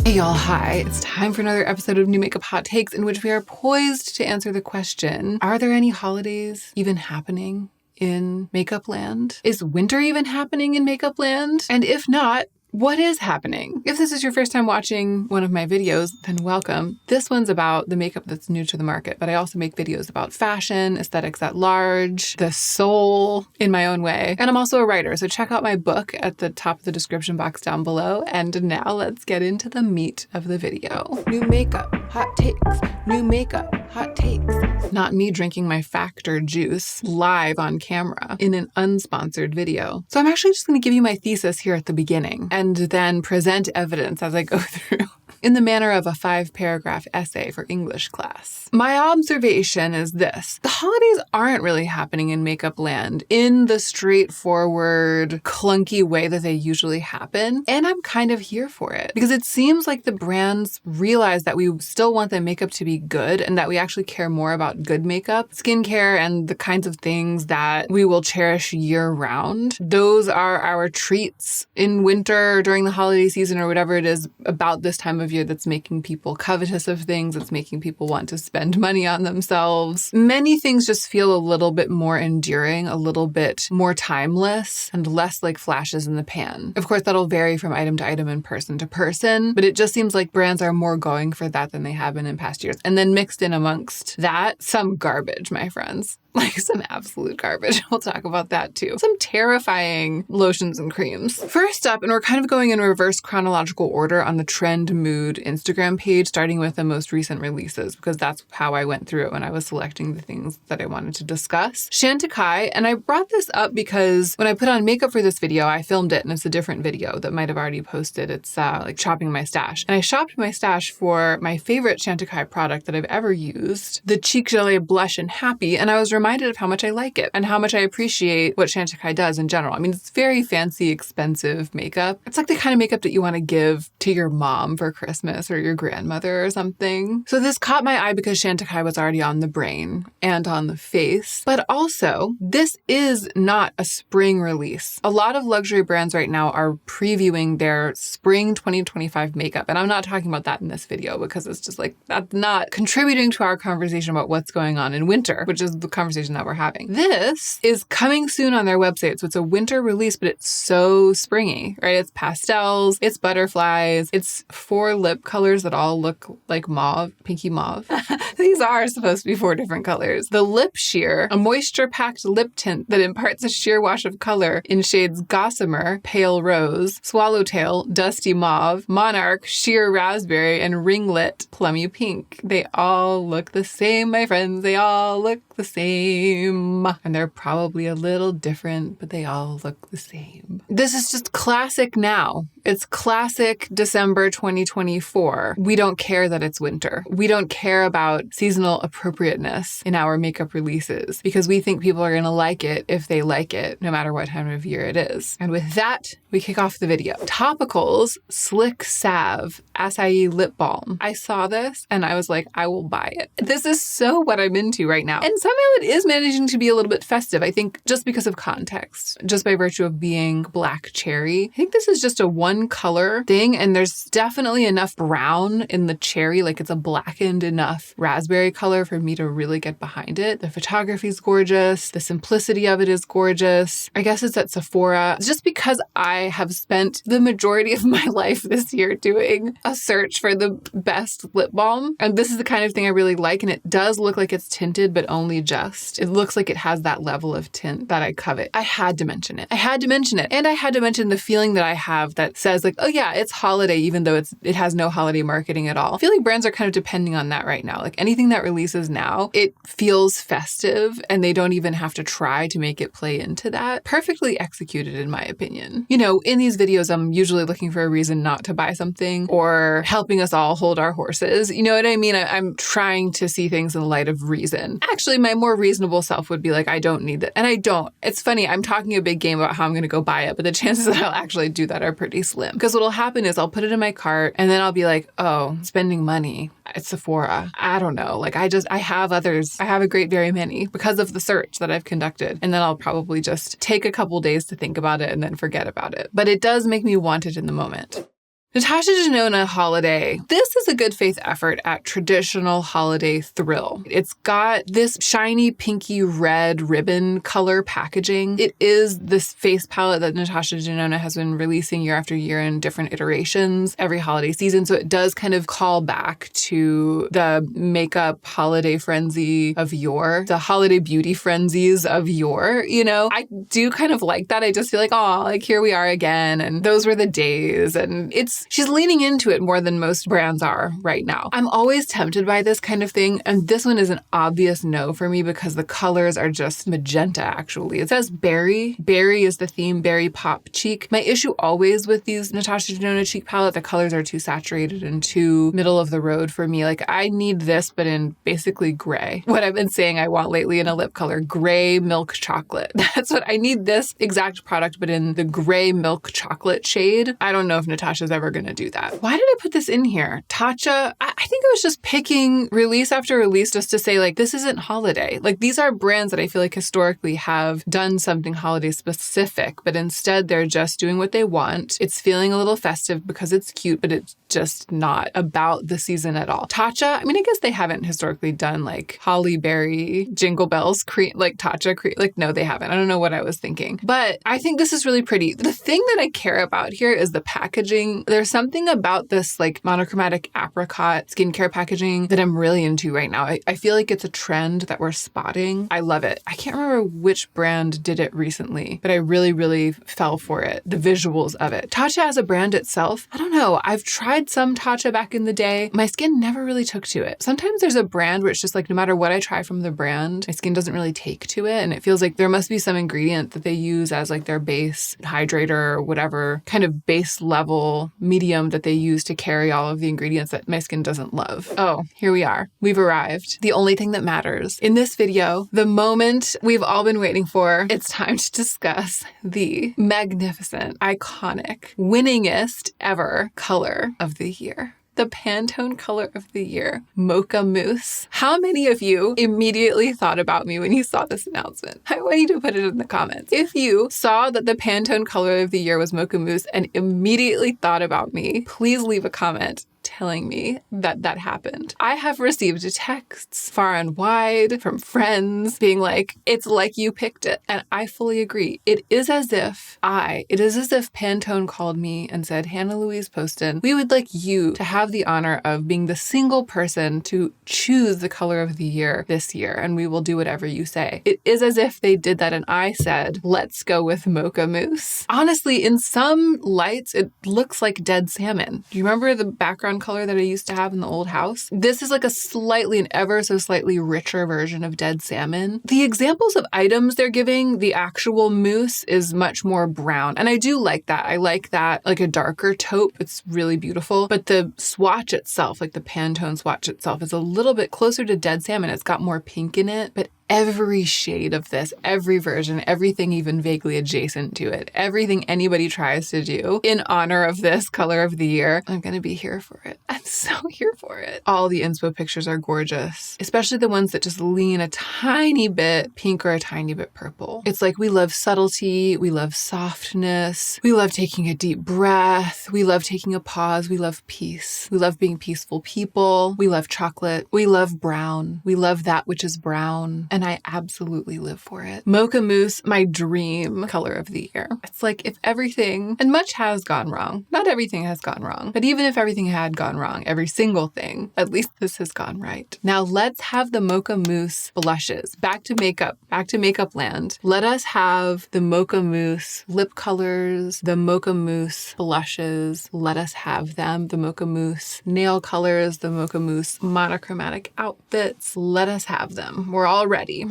Hey y'all, hi. It's time for another episode of New Makeup Hot Takes in which we are poised to answer the question, are there any holidays even happening in makeup land? Is winter even happening in makeup land? And if not, what is happening? If this is your first time watching one of my videos, then welcome. This one's about the makeup that's new to the market, but I also make videos about fashion, aesthetics at large, the soul in my own way. And I'm also a writer, so check out my book at the top of the description box down below. And now let's get into the meat of the video. New makeup, hot takes. New makeup, hot takes. Not me drinking my Factor juice live on camera in an unsponsored video. So I'm actually just going to give you my thesis here at the beginning and then present evidence as I go through in the manner of a 5-paragraph essay for English class. My observation is this: the holidays aren't really happening in makeup land in the straightforward, clunky way that they usually happen. And I'm kind of here for it because it seems like the brands realize that we still want the makeup to be good and that we actually care more about good makeup, skincare, and the kinds of things that we will cherish year round. Those are our treats in winter, during the holiday season, or whatever it is about this time of year that's making people covetous of things, that's making people want to spend money on themselves. Many things just feel a little bit more enduring, a little bit more timeless, and less like flashes in the pan. Of course, that'll vary from item to item and person to person, but it just seems like brands are more going for that than they have been in past years. And then mixed in amongst that, some garbage, my friends. Like some absolute garbage. We'll talk about that too. Some terrifying lotions and creams. First up, and we're kind of going in reverse chronological order on the Trend Mood Instagram page, starting with the most recent releases, because that's how I went through it when I was selecting the things that I wanted to discuss. Chantecaille, and I brought this up because when I put on makeup for this video, I filmed it, and it's a different video that might have already posted. It's like shopping my stash. And I shopped my stash for my favorite Chantecaille product that I've ever used, the Cheek Gelée Blush in Happy, and I was reminded of how much I like it and how much I appreciate what Chantecaille does in general. I mean, it's very fancy, expensive makeup. It's like the kind of makeup that you want to give to your mom for Christmas or your grandmother or something. So this caught my eye because Chantecaille was already on the brain and on the face. But also, this is not a spring release. A lot of luxury brands right now are previewing their spring 2025 makeup. And I'm not talking about that in this video because it's just like, that's not contributing to our conversation about what's going on in winter, which is the conversation that we're having. This is coming soon on their website. So it's a winter release, but it's so springy, right? It's pastels, it's butterflies, it's 4 lip colors that all look like mauve, pinky mauve. These are supposed to be 4 different colors. The Lip Sheer, a moisture-packed lip tint that imparts a sheer wash of color in shades Gossamer, Pale Rose, Swallowtail, Dusty Mauve, Monarch, Sheer Raspberry, and Ringlet, Plummy Pink. They all look the same, my friends. They all look the same. And they're probably a little different, but they all look the same. This is just classic now. It's classic December 2024. We don't care that it's winter. We don't care about seasonal appropriateness in our makeup releases because we think people are going to like it if they like it, no matter what time of year it is. And with that, we kick off the video. Topicals, Slick Salve, Acai Lip Balm. I saw this and I was like, I will buy it. This is so what I'm into right now. And somehow it is managing to be a little bit festive. I think just because of context, just by virtue of being black cherry. I think this is just a one color thing, and there's definitely enough brown in the cherry, like it's a blackened enough raspberry color for me to really get behind it. The photography is gorgeous. The simplicity of it is gorgeous. I guess it's at Sephora. Just because I have spent the majority of my life this year doing a search for the best lip balm, and this is the kind of thing I really like, and it does look like it's tinted, but only just. just, it looks like it has that level of tint that I covet. I had to mention it. I had to mention it. And I had to mention the feeling that I have that says like, oh yeah, it's holiday, even though it has no holiday marketing at all. I feel like brands are kind of depending on that right now. Like anything that releases now, it feels festive and they don't even have to try to make it play into that. Perfectly executed in my opinion. You know, in these videos, I'm usually looking for a reason not to buy something or helping us all hold our horses. You know what I mean? I'm trying to see things in the light of reason. Actually, my more reasonable self would be like, I don't need it. And I don't. It's funny. I'm talking a big game about how I'm going to go buy it, but the chances that I'll actually do that are pretty slim. Because what'll happen is I'll put it in my cart and then I'll be like, oh, spending money at Sephora. I don't know. Like I have others. I have a great very many because of the search that I've conducted. And then I'll probably just take a couple days to think about it and then forget about it. But it does make me want it in the moment. Natasha Denona Holiday. This is a good faith effort at traditional holiday thrill. It's got this shiny pinky red ribbon color packaging. It is this face palette that Natasha Denona has been releasing year after year in different iterations every holiday season. So it does kind of call back to the makeup holiday frenzy of yore, the holiday beauty frenzies of yore. You know, I do kind of like that. I just feel like, oh, like here we are again. And those were the days. And she's leaning into it more than most brands are right now. I'm always tempted by this kind of thing, and this one is an obvious no for me because the colors are just magenta, actually. It says berry. Berry is the theme, berry pop cheek. My issue always with these Natasha Denona cheek palette, the colors are too saturated and too middle of the road for me. Like, I need this, but in basically gray. What I've been saying I want lately in a lip color, gray milk chocolate. That's what I need, this exact product, but in the gray milk chocolate shade. I don't know if Natasha's ever going to do that. Why did I put this in here? Tatcha, I think I was just picking release after release just to say like, this isn't holiday. Like these are brands that I feel like historically have done something holiday specific, but instead they're just doing what they want. It's feeling a little festive because it's cute, but it's just not about the season at all. Tatcha, I mean, I guess they haven't historically done like holly berry, jingle bells, like Tatcha, like no, they haven't. I don't know what I was thinking, but I think this is really pretty. The thing that I care about here is the packaging. There's something about this like monochromatic apricot skincare packaging that I'm really into right now. I feel like it's a trend that we're spotting. I love it. I can't remember which brand did it recently, but I really, really fell for it. The visuals of it. Tatcha as a brand itself, I don't know. I've tried some Tatcha back in the day. My skin never really took to it. Sometimes there's a brand where it's just like, no matter what I try from the brand, my skin doesn't really take to it. And it feels like there must be some ingredient that they use as like their base hydrator or whatever kind of base level medium that they use to carry all of the ingredients that my skin doesn't love. Oh, here we are. We've arrived. The only thing that matters. In this video, the moment we've all been waiting for, it's time to discuss the magnificent, iconic, winningest ever color of the year. The Pantone color of the year, Mocha Mousse. How many of you immediately thought about me when you saw this announcement? I want you to put it in the comments. If you saw that the Pantone color of the year was Mocha Mousse and immediately thought about me, please leave a comment telling me that that happened. I have received texts far and wide from friends being like, it's like you picked it. And I fully agree. It is as if Pantone called me and said, Hannah Louise Poston, we would like you to have the honor of being the single person to choose the color of the year this year, and we will do whatever you say. It is as if they did that and I said, let's go with Mocha Mousse. Honestly, in some lights, it looks like dead salmon. Do you remember the background color that I used to have in the old house? This is like an ever so slightly richer version of dead salmon. The examples of items they're giving, the actual mousse is much more brown. And I do like that. I like that, like a darker taupe. It's really beautiful. But the swatch itself, like the Pantone swatch itself, is a little bit closer to dead salmon. It's got more pink in it, but every shade of this, every version, everything even vaguely adjacent to it, everything anybody tries to do in honor of this color of the year, I'm going to be here for it. I'm so here for it. All the inspo pictures are gorgeous, especially the ones that just lean a tiny bit pink or a tiny bit purple. It's like we love subtlety, we love softness, we love taking a deep breath, we love taking a pause, we love peace, we love being peaceful people, we love chocolate, we love brown, we love that which is brown. and I absolutely live for it. Mocha Mousse, my dream color of the year. It's like if everything, and much has gone wrong. Not everything has gone wrong, but even if everything had gone wrong, every single thing, at least this has gone right. Now let's have the Mocha Mousse blushes. Back to makeup land. Let us have the Mocha Mousse lip colors, the Mocha Mousse blushes. Let us have them. The Mocha Mousse nail colors, the Mocha Mousse monochromatic outfits. Let us have them. We're all ready.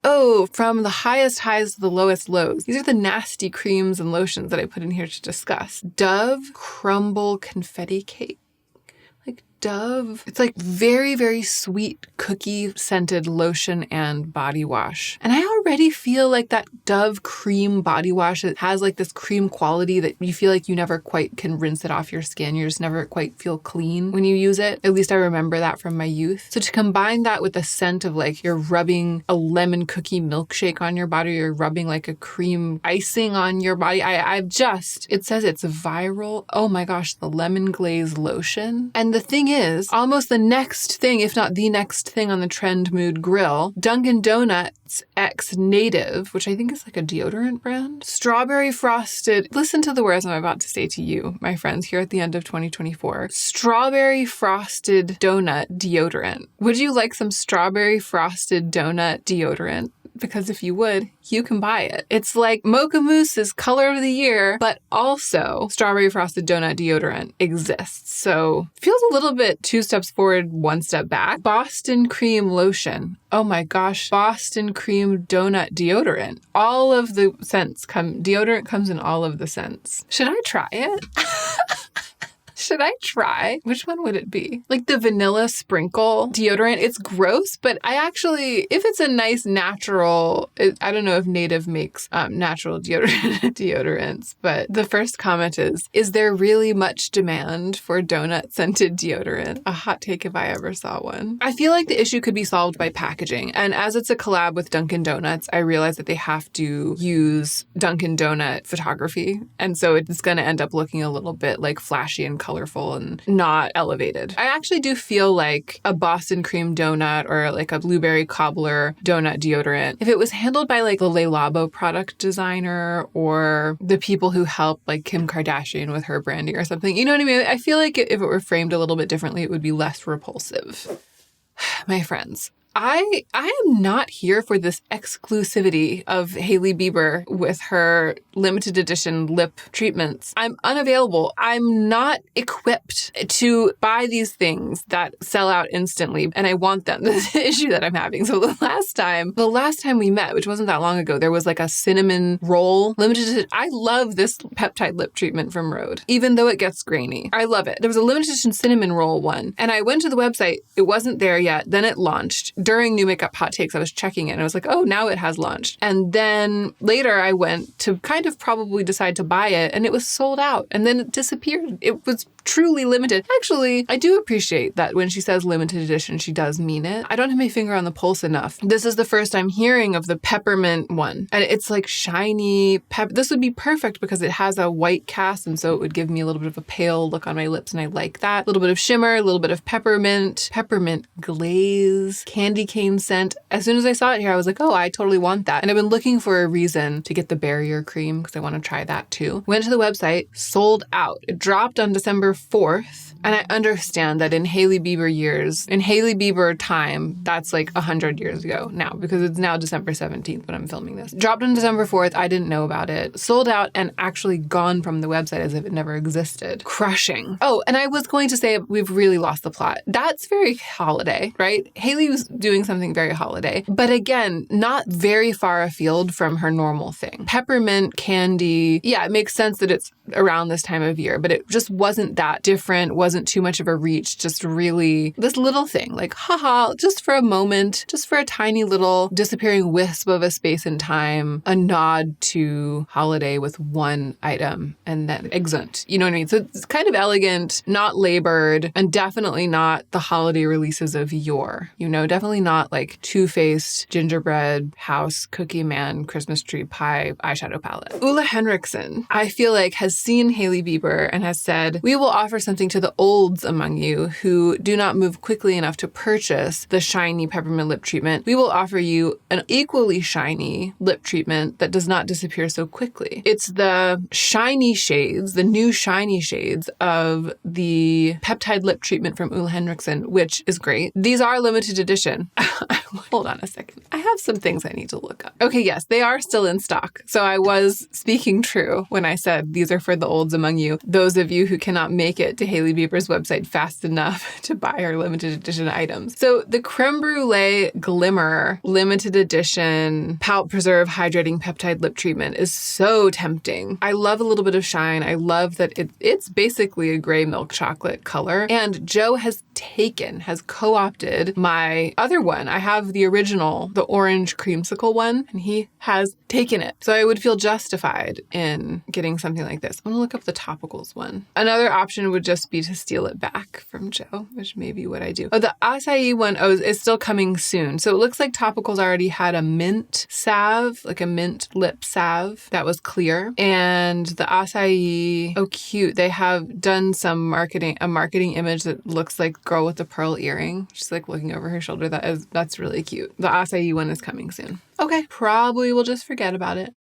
Oh, from the highest highs to the lowest lows. These are the nasty creams and lotions that I put in here to discuss. Dove Crumble Confetti Cake. Like Dove. It's like very, very sweet cookie scented lotion and body wash. And I already feel like that Dove cream body wash, it has like this cream quality that you feel like you never quite can rinse it off your skin. You just never quite feel clean when you use it. At least I remember that from my youth. So to combine that with the scent of like you're rubbing a lemon cookie milkshake on your body, or you're rubbing like a cream icing on your body. It says it's viral. Oh my gosh, the lemon glaze lotion. And the thing is, almost the next thing, if not the next thing on the Trend Mood grill, Dunkin' Donuts X Native, which I think is like a deodorant brand. Strawberry frosted, listen to the words I'm about to say to you, my friends, here at the end of 2024. Strawberry frosted donut deodorant. Would you like some strawberry frosted donut deodorant? Because if you would, you can buy it. It's like Mocha Mousse's color of the year, but also strawberry frosted donut deodorant exists. So feels a little bit 2 steps forward, 1 step back. Boston cream lotion. Oh my gosh. Boston cream donut deodorant. All of the scents deodorant comes in all of the scents. Should I try it? Should I try? Which one would it be? Like the vanilla sprinkle deodorant. It's gross, but I actually, if it's a nice natural, I don't know if Native makes natural deodorants, but the first comment is there really much demand for donut scented deodorant? A hot take if I ever saw one. I feel like the issue could be solved by packaging. And as it's a collab with Dunkin' Donuts, I realize that they have to use Dunkin' Donut photography. And so it's going to end up looking a little bit like flashy and colorful and not elevated. I actually do feel like a Boston cream donut or like a blueberry cobbler donut deodorant, if it was handled by like the Le Labo product designer or the people who help like Kim Kardashian with her branding or something, you know what I mean? I feel like if it were framed a little bit differently, it would be less repulsive. My friends, I am not here for this exclusivity of Hailey Bieber with her limited edition lip treatments. I'm unavailable. I'm not equipped to buy these things that sell out instantly, and I want them. This is the issue that I'm having. So the last time we met, which wasn't that long ago, there was like a cinnamon roll limited edition. I love this peptide lip treatment from RHODE, even though it gets grainy. I love it. There was a limited edition cinnamon roll one, and I went to the website. It wasn't there yet. Then it launched. During New Makeup Hot Takes, I was checking it and I was like, oh, now it has launched. And then later I went to kind of probably decide to buy it and it was sold out and then it disappeared. It was truly limited. Actually, I do appreciate that when she says limited edition, she does mean it. I don't have my finger on the pulse enough. This is the first I'm hearing of the peppermint one. And it's like shiny This would be perfect because it has a white cast and so it would give me a little bit of a pale look on my lips and I like that. A little bit of shimmer, a little bit of peppermint glaze, candy cane scent. As soon as I saw it here, I was like, oh, I totally want that. And I've been looking for a reason to get the barrier cream because I want to try that too. Went to the website, sold out. It dropped on December 4th. And I understand that in Hailey Bieber time, that's like 100 years ago now because it's now December 17th when I'm filming this. Dropped on December 4th. I didn't know about it. Sold out and actually gone from the website as if it never existed. Crushing. Oh, and I was going to say we've really lost the plot. That's very holiday, right? Hailey was doing something very holiday, but again, not very far afield from her normal thing. Peppermint candy. Yeah, it makes sense that it's around this time of year, but it just wasn't that different, wasn't too much of a reach, just really this little thing, like, haha, just for a moment, just for a tiny little disappearing wisp of a space and time, a nod to holiday with one item and then exeunt. You know what I mean? So it's kind of elegant, not labored, and definitely not the holiday releases of yore. You know, definitely not like Too Faced, gingerbread, house, cookie man, Christmas tree pie, eyeshadow palette. Ulla Henriksen, I feel like, has seen Hailey Bieber and has said, we will offer something to the olds among you who do not move quickly enough to purchase the shiny peppermint lip treatment, we will offer you an equally shiny lip treatment that does not disappear so quickly. It's the shiny shades, the new shiny shades of the peptide lip treatment from Ole Henriksen, which is great. These are limited edition. Hold on a second. I have some things I need to look up. Okay, yes, they are still in stock. So I was speaking true when I said these are for the olds among you, those of you who cannot make it to Hailey Bieber's website fast enough to buy her limited edition items. So the Creme Brulee Glimmer limited edition Palette Preserve Hydrating Peptide Lip Treatment is so tempting. I love a little bit of shine. I love that it's basically a gray milk chocolate color. And Joe has co-opted my other one. I have the original, the orange creamsicle one, and he has taken it. So I would feel justified in getting something like this. I'm gonna look up the topicals one. Another option would just be to steal it back from Joe, which may be what I do. Oh, the acai one, is still coming soon. So it looks like topicals already had a mint salve, like a mint lip salve that was clear. And the acai, oh cute. They have done a marketing image that looks like girl with the pearl earring. She's like looking over her shoulder. That's really cute. The acai one is coming soon. Okay, probably we'll just forget about it.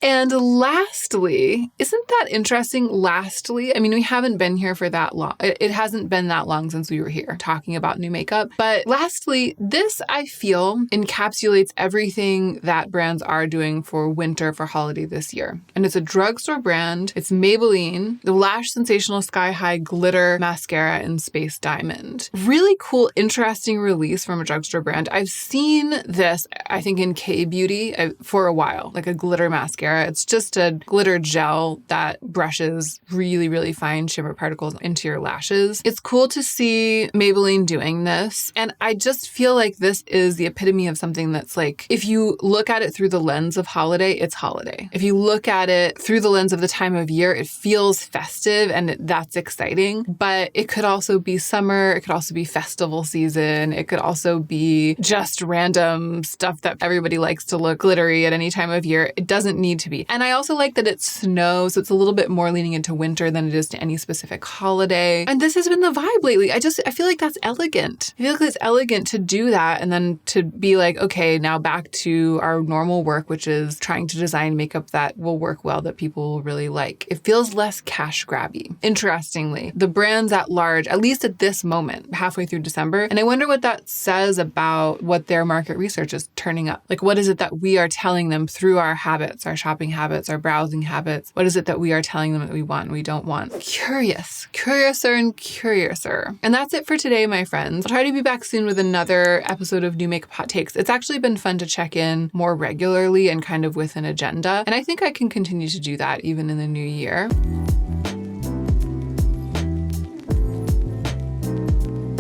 And lastly, isn't that interesting? Lastly, I mean, we haven't been here for that long. It hasn't been that long since we were here talking about new makeup. But lastly, this I feel encapsulates everything that brands are doing for winter, for holiday this year. And it's a drugstore brand. It's Maybelline, the Lash Sensational Sky High Glitter Mascara in Space Diamond. Really cool, interesting release from a drugstore brand. I've seen this, I think, in K-Beauty for a while, like a glitter mascara. It's just a glitter gel that brushes really, really fine shimmer particles into your lashes. It's cool to see Maybelline doing this. And I just feel like this is the epitome of something that's like, if you look at it through the lens of holiday, it's holiday. If you look at it through the lens of the time of year, it feels festive and that's exciting. But it could also be summer. It could also be festival season. It could also be just random stuff that everybody likes to look glittery at any time of year. It doesn't need to be. And I also like that it's snow, so it's a little bit more leaning into winter than it is to any specific holiday. And this has been the vibe lately. I feel like that's elegant. I feel like it's elegant to do that and then to be like, okay, now back to our normal work, which is trying to design makeup that will work well, that people will really like. It feels less cash grabby. Interestingly, the brands at large, at least at this moment, halfway through December, and I wonder what that says about what their market research is turning up. Like, what is it that we are telling them through our habits, our shopping habits, our browsing habits? What is it that we are telling them that we want and we don't want? Curiouser and curiouser. And that's it for today, my friends. I'll try to be back soon with another episode of New Makeup Hot Takes. It's actually been fun to check in more regularly and kind of with an agenda. And I think I can continue to do that even in the new year.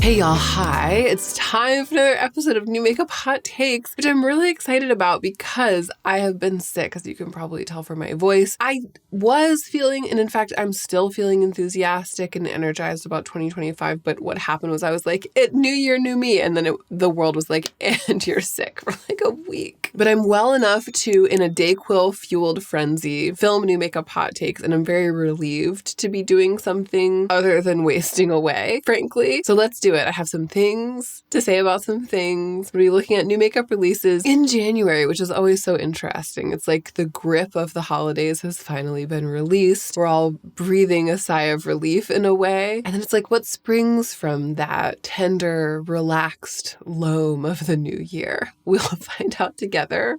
Hey y'all, hi. It's time for another episode of New Makeup Hot Takes, which I'm really excited about because I have been sick, as you can probably tell from my voice. I was feeling, and in fact, I'm still feeling enthusiastic and energized about 2025, but what happened was I was like, new year, new me, and then the world was like, and you're sick for like a week. But I'm well enough to, in a Dayquil-fueled frenzy, film New Makeup Hot Takes, and I'm very relieved to be doing something other than wasting away, frankly. So let's do it. I have some things to say about some things. We'll be looking at new makeup releases in January, which is always so interesting. It's like the grip of the holidays has finally been released. We're all breathing a sigh of relief in a way. And then it's like, what springs from that tender, relaxed loam of the new year? We'll find out together.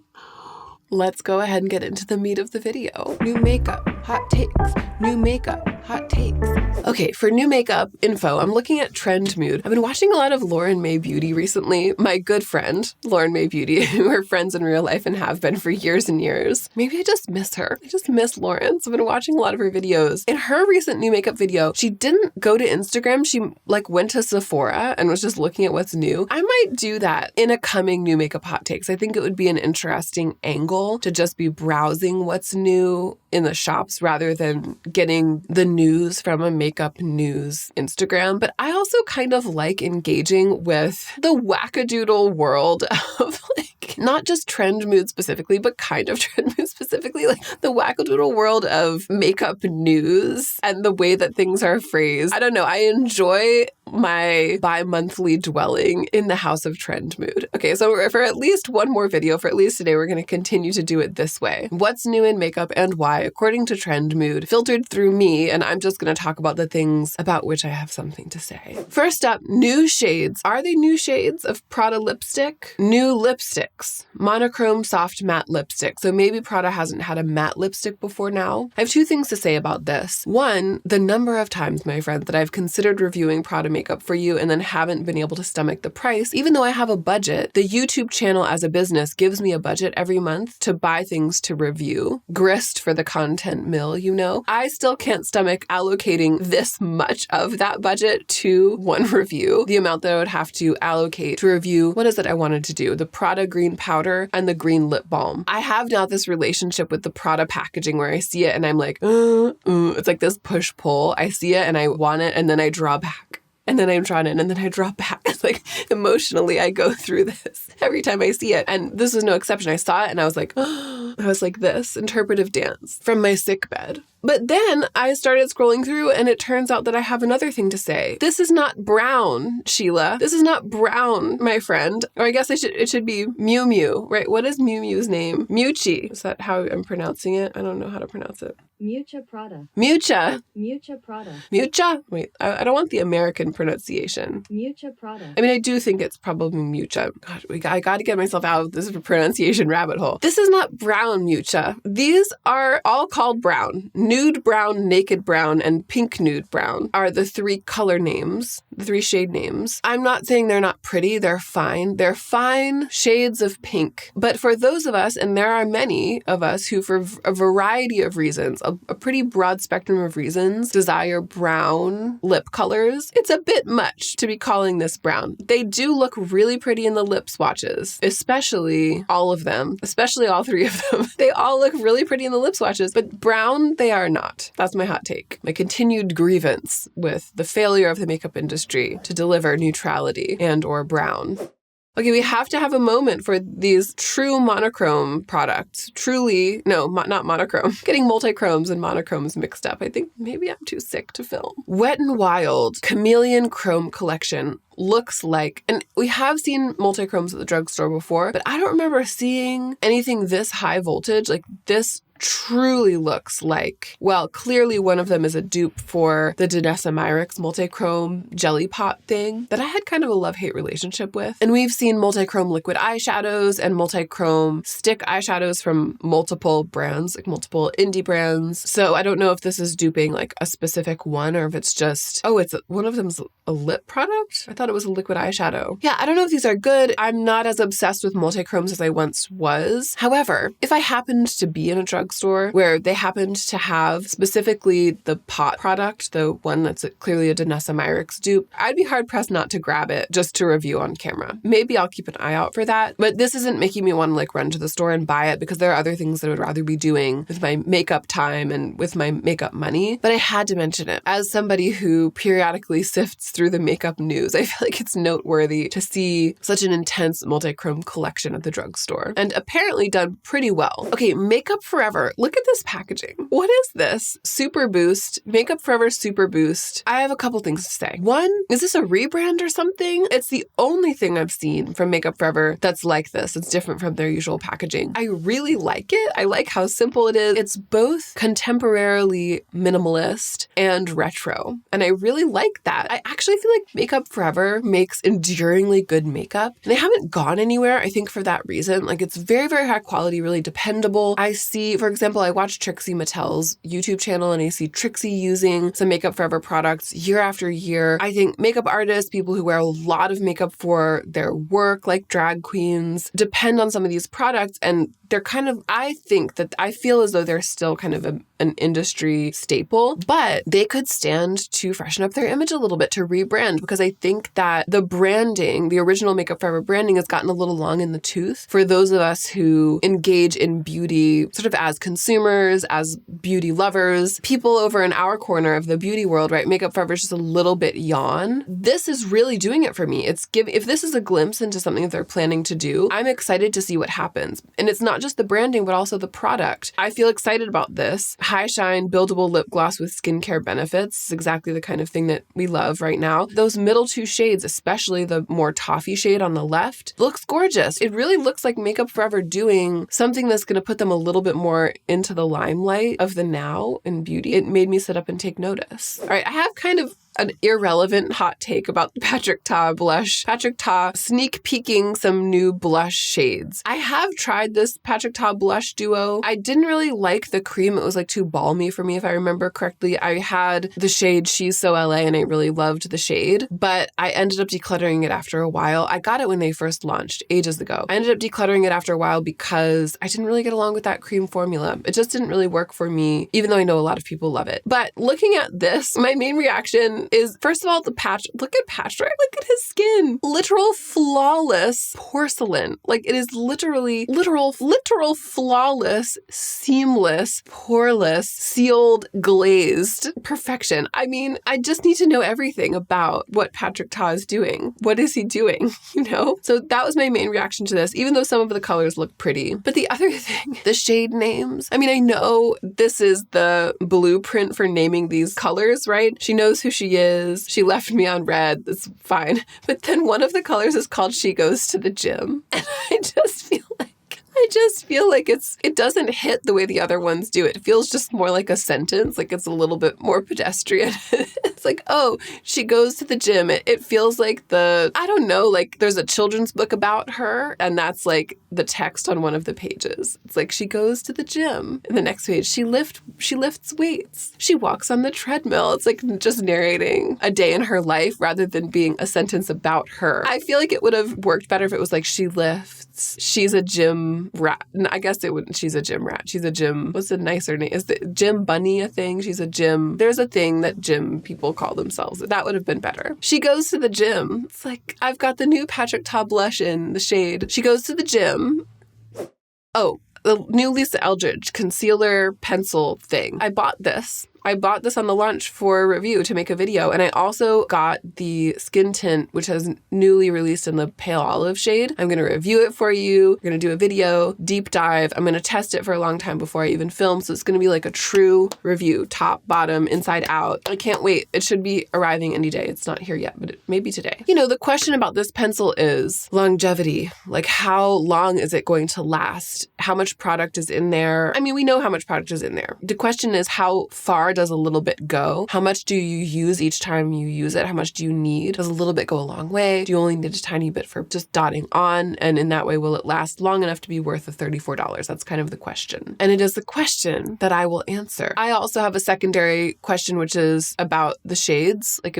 Let's go ahead and get into the meat of the video. New makeup, hot takes. New makeup, hot takes. Okay, for new makeup info, I'm looking at Trend Mood. I've been watching a lot of Lauren May Beauty recently. My good friend, Lauren May Beauty, who are friends in real life and have been for years and years. Maybe I just miss her. I just miss Lauren. So I've been watching a lot of her videos. In her recent new makeup video, she didn't go to Instagram. She went to Sephora and was just looking at what's new. I might do that in a coming new makeup hot takes. I think it would be an interesting angle to just be browsing what's new in the shops rather than getting the news from a makeup news Instagram. But I also kind of like engaging with the wackadoodle world of like not just trend mood specifically, but kind of trend mood specifically, like the wackadoodle world of makeup news and the way that things are phrased. I don't know. I enjoy my bi-monthly dwelling in the house of trend mood. Okay, so for at least one more video, for at least today, we're going to continue to do it this way. What's new in makeup and why, according to trend mood, filtered through me, and I'm just going to talk about the things about which I have something to say. First up, new shades. Are they new shades of Prada lipstick? New lipsticks. Monochrome soft matte lipstick. So maybe Prada hasn't had a matte lipstick before now. I have two things to say about this. One, the number of times, my friend, that I've considered reviewing Prada makeup for you and then haven't been able to stomach the price, even though I have a budget. The YouTube channel as a business gives me a budget every month to buy things to review. Grist for the content mill, you know. I still can't stomach allocating this much of that budget to one review. The amount that I would have to allocate to review, what is it I wanted to do? The Prada green powder and the green lip balm. I have now this relationship with the Prada packaging where I see it and I'm like, it's like this push-pull. I see it and I want it and then I draw back. And then I'm drawn in and then I drop back. It's like emotionally I go through this every time I see it. And this was no exception. I saw it and I was like, I was like this interpretive dance from my sick bed. But then I started scrolling through and it turns out that I have another thing to say. This is not brown, Sheila. This is not brown, my friend. Or I guess it should be Miu Miu, right? What is Miu Miu's name? Mucci. Is that how I'm pronouncing it? I don't know how to pronounce it. Mucha Prada. Mucha. Mucha Prada. Mucha? Wait, I don't want the American pronunciation. Mucha Prada. I mean, I do think it's probably Mucha. God, I got to get myself out of this pronunciation rabbit hole. This is not brown Mucha. These are all called brown. Nude brown, naked brown, and pink nude brown are the three color names, the three shade names. I'm not saying they're not pretty. They're fine. They're fine shades of pink. But for those of us, and there are many of us who for a variety of reasons, a pretty broad spectrum of reasons, desire brown lip colors, it's a bit much to be calling this brown. They do look really pretty in the lip swatches, especially all of them, especially all three of them. They all look really pretty in the lip swatches, but brown, they are not. That's my hot take. My continued grievance with the failure of the makeup industry to deliver neutrality and or brown. Okay, we have to have a moment for these true monochrome products. Truly, no, not monochrome. Getting multichromes and monochromes mixed up. I think maybe I'm too sick to film. Wet n Wild Chameleon Chrome Collection looks like, and we have seen multichromes at the drugstore before, but I don't remember seeing anything this high voltage. Like this truly looks like, well, clearly one of them is a dupe for the Danessa Myricks multichrome jelly pot thing that I had kind of a love-hate relationship with. And we've seen multichrome liquid eyeshadows and multichrome stick eyeshadows from multiple brands, like multiple indie brands. So I don't know if this is duping like a specific one or if it's just, one of them's a lip product? I thought it was a liquid eyeshadow. Yeah, I don't know if these are good. I'm not as obsessed with multichromes as I once was. However, if I happened to be in a drugstore where they happened to have specifically the pot product, the one that's clearly a Danessa Myricks dupe, I'd be hard pressed not to grab it just to review on camera. Maybe I'll keep an eye out for that, but this isn't making me want to like run to the store and buy it because there are other things that I would rather be doing with my makeup time and with my makeup money. But I had to mention it as somebody who periodically sifts through the makeup news. I feel like it's noteworthy to see such an intense multichrome collection at the drugstore and apparently done pretty well. Okay, Makeup Forever. Look at this packaging. What is this? Super Boost. Makeup Forever Super Boost. I have a couple things to say. One, is this a rebrand or something? It's the only thing I've seen from Makeup Forever that's like this. It's different from their usual packaging. I really like it. I like how simple it is. It's both contemporarily minimalist and retro. And I really like that. I actually feel like Makeup Forever makes enduringly good makeup. And they haven't gone anywhere, I think, for that reason. Like, it's very, very high quality, really dependable. I see, for example, I watch Trixie Mattel's YouTube channel and I see Trixie using some Makeup Forever products year after year. I think makeup artists, people who wear a lot of makeup for their work, like drag queens, depend on some of these products. And they're kind of, I feel as though they're still kind of an an industry staple, but they could stand to freshen up their image a little bit, to rebrand, because I think that the branding, the original Makeup Forever branding, has gotten a little long in the tooth for those of us who engage in beauty sort of as consumers, as beauty lovers, people over in our corner of the beauty world, right? Makeup Forever is just a little bit yawn. This is really doing it for me. If this is a glimpse into something that they're planning to do, I'm excited to see what happens. And it's not just the branding, but also the product. I feel excited about this. High shine, buildable lip gloss with skincare benefits is exactly the kind of thing that we love right now. Those middle two shades, especially the more toffee shade on the left, looks gorgeous. It really looks like Makeup Forever doing something that's going to put them a little bit more into the limelight of the now in beauty. It made me sit up and take notice. All right, I have kind of an irrelevant hot take about the Patrick Ta blush. Patrick Ta sneak peeking some new blush shades. I have tried this Patrick Ta blush duo. I didn't really like the cream. It was like too balmy for me, if I remember correctly. I had the shade She's So LA and I really loved the shade, but I ended up decluttering it after a while. I got it when they first launched ages ago. I ended up decluttering it after a while because I didn't really get along with that cream formula. It just didn't really work for me, even though I know a lot of people love it. But looking at this, my main reaction is, first of all, the patch. Look at Patrick. Look at his skin. Literal flawless porcelain. Like, it is literally literal flawless, seamless, poreless, sealed, glazed perfection. I mean, I just need to know everything about what Patrick Ta is doing. What is he doing? You know? So that was my main reaction to this, even though some of the colors look pretty. But the other thing, the shade names. I mean, I know this is the blueprint for naming these colors, right? She knows who she is. She left me on red. That's fine. But then one of the colors is called She Goes to the Gym. And I just feel like it doesn't hit the way the other ones do. It feels just more like a sentence, like it's a little bit more pedestrian. It's like, oh, she goes to the gym. It feels like I don't know, like there's a children's book about her and that's like the text on one of the pages. It's like, she goes to the gym. And the next page, she lifts weights. She walks on the treadmill. It's like just narrating a day in her life rather than being a sentence about her. I feel like it would have worked better if it was like, she lifts. She's a gym rat. I guess it wouldn't. She's a gym rat. She's a gym. What's a nicer name? Is the gym bunny a thing? She's a gym. There's a thing that gym people call themselves. That would have been better. She goes to the gym. It's like, I've got the new Patrick Ta blush in the shade. She goes to the gym. Oh, the new Lisa Eldridge concealer pencil thing. I bought this on the launch for a review to make a video. And I also got the skin tint, which has newly released in the pale olive shade. I'm going to review it for you. We're going to do a video, deep dive. I'm going to test it for a long time before I even film. So it's going to be like a true review, top, bottom, inside out. I can't wait. It should be arriving any day. It's not here yet, but it may be today. You know, the question about this pencil is longevity. Like, how long is it going to last? How much product is in there? I mean, we know how much product is in there. The question is, how far does a little bit go? How much do you use each time you use it? How much do you need? Does a little bit go a long way? Do you only need a tiny bit for just dotting on? And in that way, will it last long enough to be worth the $34? That's kind of the question. And it is the question that I will answer. I also have a secondary question, which is about the shades. Like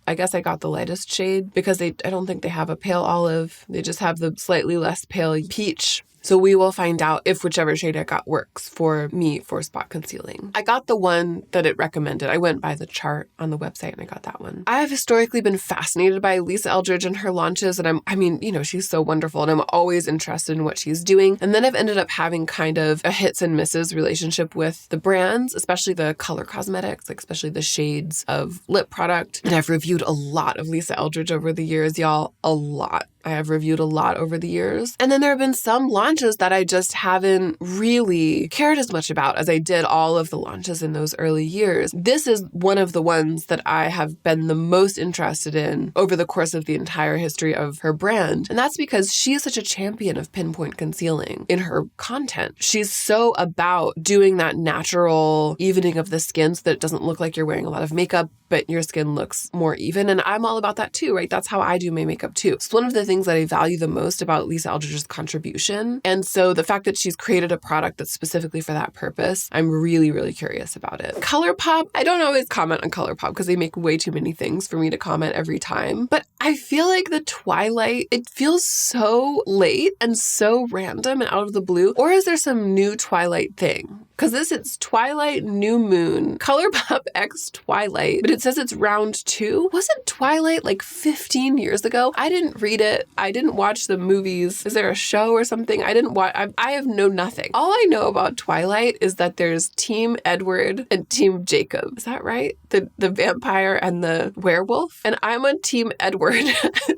I guess I got the lightest shade because I don't think they have a pale olive. They just have the slightly less pale peach. So we will find out if whichever shade I got works for me for spot concealing. I got the one that it recommended. I went by the chart on the website and I got that one. I have historically been fascinated by Lisa Eldridge and her launches. And I mean, you know, she's so wonderful and I'm always interested in what she's doing. And then I've ended up having kind of a hits and misses relationship with the brands, especially the color cosmetics, like especially the shades of lip product. And I've reviewed a lot of Lisa Eldridge over the years, y'all, a lot. I have reviewed a lot over the years. And then there have been some launches that I just haven't really cared as much about as I did all of the launches in those early years. This is one of the ones that I have been the most interested in over the course of the entire history of her brand. And that's because she is such a champion of pinpoint concealing in her content. She's so about doing that natural evening of the skin so that it doesn't look like you're wearing a lot of makeup, but your skin looks more even. And I'm all about that too, right? That's how I do my makeup too. It's one of the things that I value the most about Lisa Eldridge's contribution. And so the fact that she's created a product that's specifically for that purpose, I'm really, really curious about it. ColourPop, I don't always comment on ColourPop because they make way too many things for me to comment every time. But I feel like the Twilight, it feels so late and so random and out of the blue. Or is there some new Twilight thing? Because it's Twilight New Moon, ColourPop X Twilight, but it says it's round 2. Wasn't Twilight like 15 years ago? I didn't read it. I didn't watch the movies. Is there a show or something? I didn't watch. I have know nothing. All I know about Twilight is that there's Team Edward and Team Jacob. Is that right? The vampire and the werewolf? And I'm on Team Edward.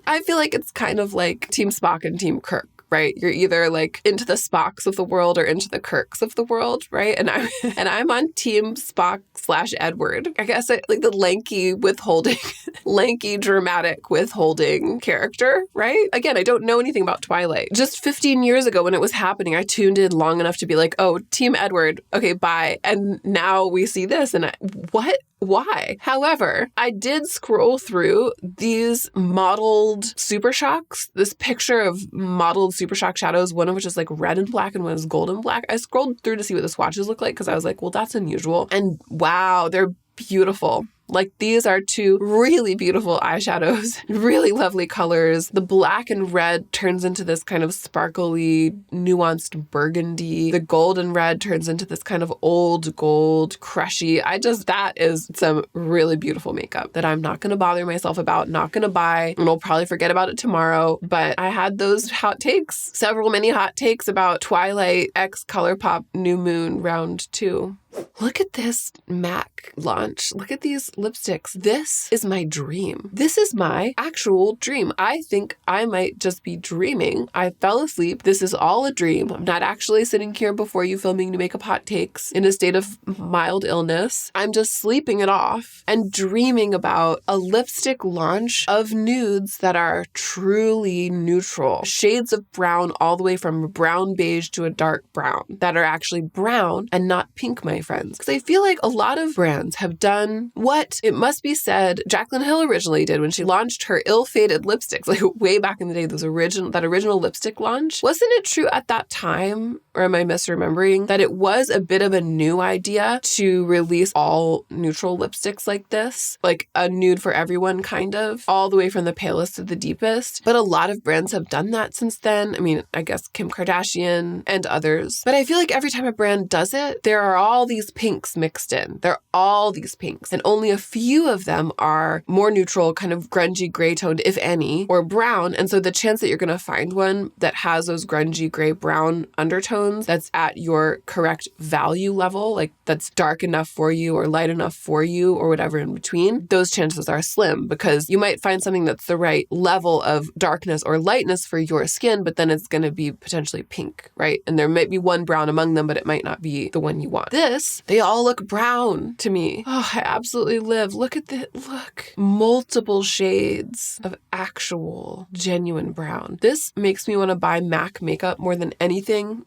I feel like it's kind of like Team Spock and Team Kirk. Right? You're either like into the Spocks of the world or into the Kirks of the world, right? And I'm on Team Spock / Edward. I guess like the lanky, dramatic withholding character, right? Again, I don't know anything about Twilight. Just 15 years ago when it was happening, I tuned in long enough to be like, oh, Team Edward, okay, bye. And now we see this and what? Why? However, I did scroll through these modeled Super Shocks, this picture of modeled Super Shock shadows, one of which is like red and black and one is gold and black. I scrolled through to see what the swatches look like because I was like, well, that's unusual. And wow, they're beautiful. Like these are 2 really beautiful eyeshadows, really lovely colors. The black and red turns into this kind of sparkly, nuanced burgundy. The gold and red turns into this kind of old gold, crushy. That is some really beautiful makeup that I'm not going to bother myself about, not going to buy, and I'll probably forget about it tomorrow. But I had those hot takes, many hot takes about Twilight X ColourPop New Moon round 2. Look at this MAC launch. Look at these lipsticks. This is my dream. This is my actual dream. I think I might just be dreaming. I fell asleep. This is all a dream. I'm not actually sitting here before you filming New Makeup Hot Takes in a state of mild illness. I'm just sleeping it off and dreaming about a lipstick launch of nudes that are truly neutral. Shades of brown all the way from brown beige to a dark brown that are actually brown and not pink, my friends. Because I feel like a lot of brands have done what, it must be said, Jaclyn Hill originally did when she launched her ill-fated lipsticks, like way back in the day, that original lipstick launch. Wasn't it true at that time, or am I misremembering, that it was a bit of a new idea to release all neutral lipsticks like this? Like a nude for everyone kind of, all the way from the palest to the deepest. But a lot of brands have done that since then. I mean, I guess Kim Kardashian and others. But I feel like every time a brand does it, there are all these pinks mixed in. There are all these pinks, and only a few of them are more neutral, kind of grungy gray toned, if any, or brown. And so the chance that you're going to find one that has those grungy gray brown undertones that's at your correct value level, like that's dark enough for you or light enough for you or whatever in between, those chances are slim because you might find something that's the right level of darkness or lightness for your skin, but then it's going to be potentially pink, right? And there might be one brown among them, but it might not be the one you want. This, they all look brown to me. Oh, I absolutely live. Look at the, look. Multiple shades of actual genuine brown. This makes me want to buy MAC makeup more than anything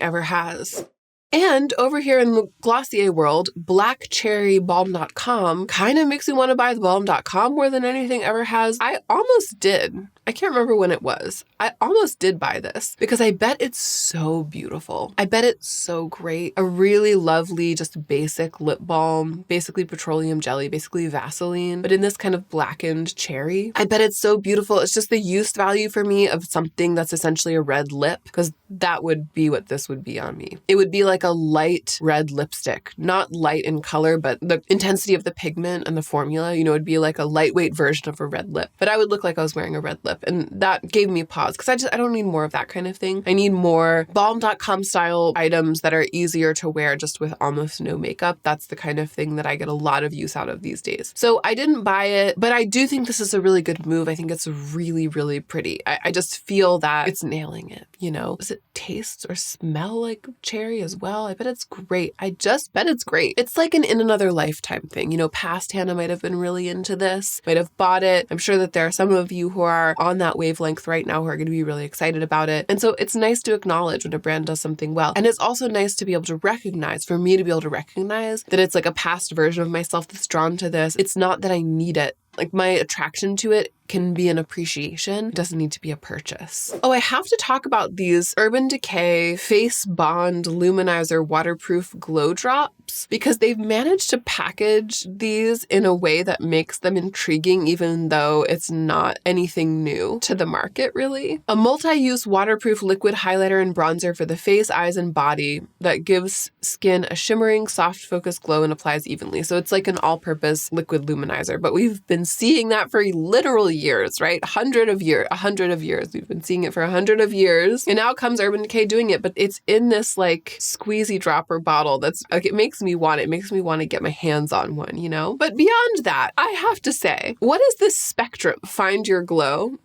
ever has. And over here in the Glossier world, Black Cherry Balm.com kind of makes me want to buy the Balm.com more than anything ever has. I almost did. I can't remember when it was. I almost did buy this because I bet it's so beautiful. I bet it's so great. A really lovely, just basic lip balm, basically petroleum jelly, basically Vaseline, but in this kind of blackened cherry. I bet it's so beautiful. It's just the use value for me of something that's essentially a red lip, because that would be what this would be on me. It would be like a light red lipstick, not light in color, but the intensity of the pigment and the formula, you know, it'd be like a lightweight version of a red lip, but I would look like I was wearing a red lip. And that gave me pause because I don't need more of that kind of thing. I need more Balm.com style items that are easier to wear just with almost no makeup. That's the kind of thing that I get a lot of use out of these days. So I didn't buy it, but I do think this is a really good move. I think it's really, really pretty. I just feel that it's nailing it, you know? Does it taste or smell like cherry as well? I bet it's great. I just bet it's great. It's like an in another lifetime thing. You know, past Hannah might have been really into this, might have bought it. I'm sure that there are some of you who are on that wavelength right now who are going to be really excited about it. And so it's nice to acknowledge when a brand does something well. And it's also nice to be able to recognize, for me to be able to recognize that it's like a past version of myself that's drawn to this. It's not that I need it. Like my attraction to it can be an appreciation. It doesn't need to be a purchase. Oh, I have to talk about these Urban Decay Face Bond Luminizer Waterproof Glow Drops. dupes because they've managed to package these in a way that makes them intriguing, even though it's not anything new to the market, really. A multi-use waterproof liquid highlighter and bronzer for the face, eyes, and body that gives skin a shimmering, soft, focused glow and applies evenly. So it's like an all-purpose liquid luminizer, but we've been seeing that for literal years, right? 100 of years. We've been seeing it for 100 of years. And now comes Urban Decay doing it, but it's in this like squeezy dropper bottle that's like, it makes me want to get my hands on one, you know? But beyond that, I have to say, what is this spectrum? Find your glow.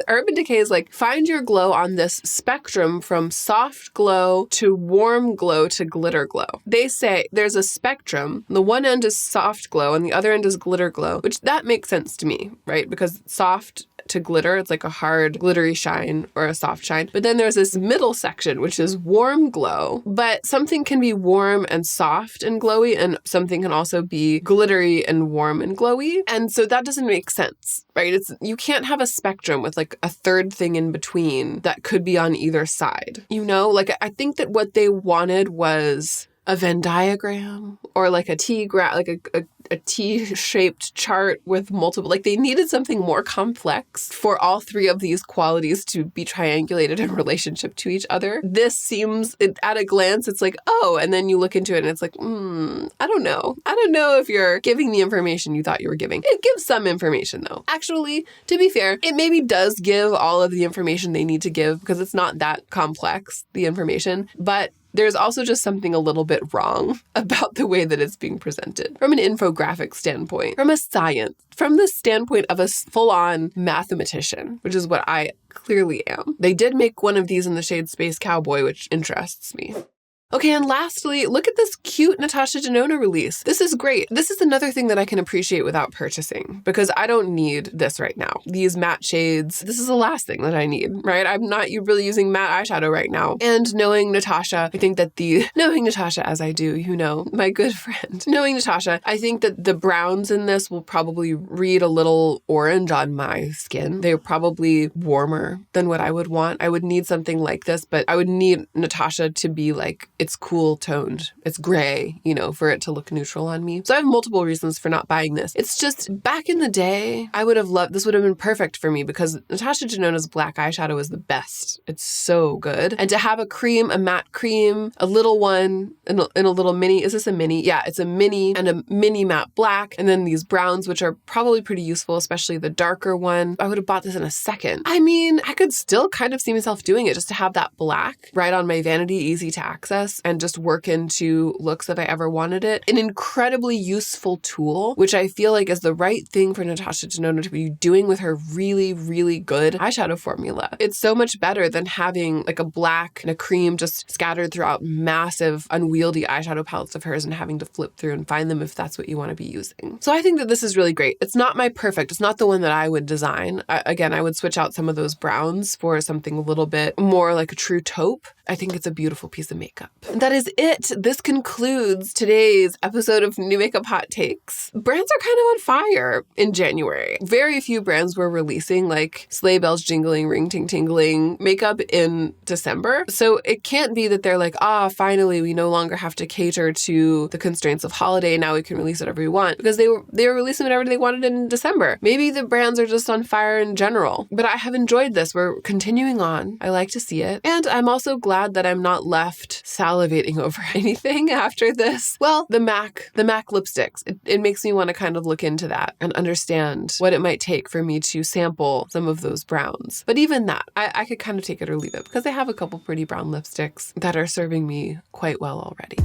Urban Decay is like, find your glow on this spectrum from soft glow to warm glow to glitter glow. They say there's a spectrum. The one end is soft glow and the other end is glitter glow, which that makes sense to me, right? Because soft to glitter, it's like a hard glittery shine or a soft shine. But then there's this middle section, which is warm glow. But something can be warm and soft and glowy, and something can also be glittery and warm and glowy. And so that doesn't make sense, right? You can't have a spectrum with like a third thing in between that could be on either side. You know, like I think that what they wanted was a Venn diagram or like a T-shaped chart with multiple, like they needed something more complex for all three of these qualities to be triangulated in relationship to each other. This seems, at a glance, it's like, oh, and then you look into it and it's like, I don't know. I don't know if you're giving the information you thought you were giving. It gives some information though. Actually, to be fair, it maybe does give all of the information they need to give because it's not that complex, the information, but there's also just something a little bit wrong about the way that it's being presented from an infographic standpoint, from a science, from the standpoint of a full-on mathematician, which is what I clearly am. They did make one of these in the shade Space Cowboy, which interests me. Okay, and lastly, look at this cute Natasha Denona release. This is great. This is another thing that I can appreciate without purchasing because I don't need this right now. These matte shades, this is the last thing that I need, right? I'm not really using matte eyeshadow right now. And knowing Natasha, I think that knowing Natasha as I do, you know, my good friend, knowing Natasha, I think that the browns in this will probably read a little orange on my skin. They're probably warmer than what I would want. I would need something like this, but I would need Natasha to be like, it's cool toned, it's gray, you know, for it to look neutral on me. So I have multiple reasons for not buying this. It's just back in the day, I would have loved, this would have been perfect for me because Natasha Denona's black eyeshadow is the best. It's so good. And to have a cream, a matte cream, a little one, in a little mini, is this a mini? Yeah, it's a mini and a mini matte black. And then these browns, which are probably pretty useful, especially the darker one. I would have bought this in a second. I mean, I could still kind of see myself doing it just to have that black right on my vanity, easy to access, and just work into looks if I ever wanted it. An incredibly useful tool, which I feel like is the right thing for Natasha Denona to be doing with her really, really good eyeshadow formula. It's so much better than having like a black and a cream just scattered throughout massive, unwieldy eyeshadow palettes of hers and having to flip through and find them if that's what you want to be using. So I think that this is really great. It's not my perfect. It's not the one that I would design. Again, I would switch out some of those browns for something a little bit more like a true taupe. I think it's a beautiful piece of makeup. That is it. This concludes today's episode of New Makeup Hot Takes. Brands are kind of on fire in January. Very few brands were releasing like sleigh bells jingling, ring ting tingling makeup in December. So it can't be that they're like, finally we no longer have to cater to the constraints of holiday. Now we can release whatever we want because they were releasing whatever they wanted in December. Maybe the brands are just on fire in general. But I have enjoyed this. We're continuing on. I like to see it. And I'm also glad that I'm not left salivating over anything after this. Well, the MAC lipsticks, it makes me want to kind of look into that and understand what it might take for me to sample some of those browns. But even that, I could kind of take it or leave it because they have a couple pretty brown lipsticks that are serving me quite well already.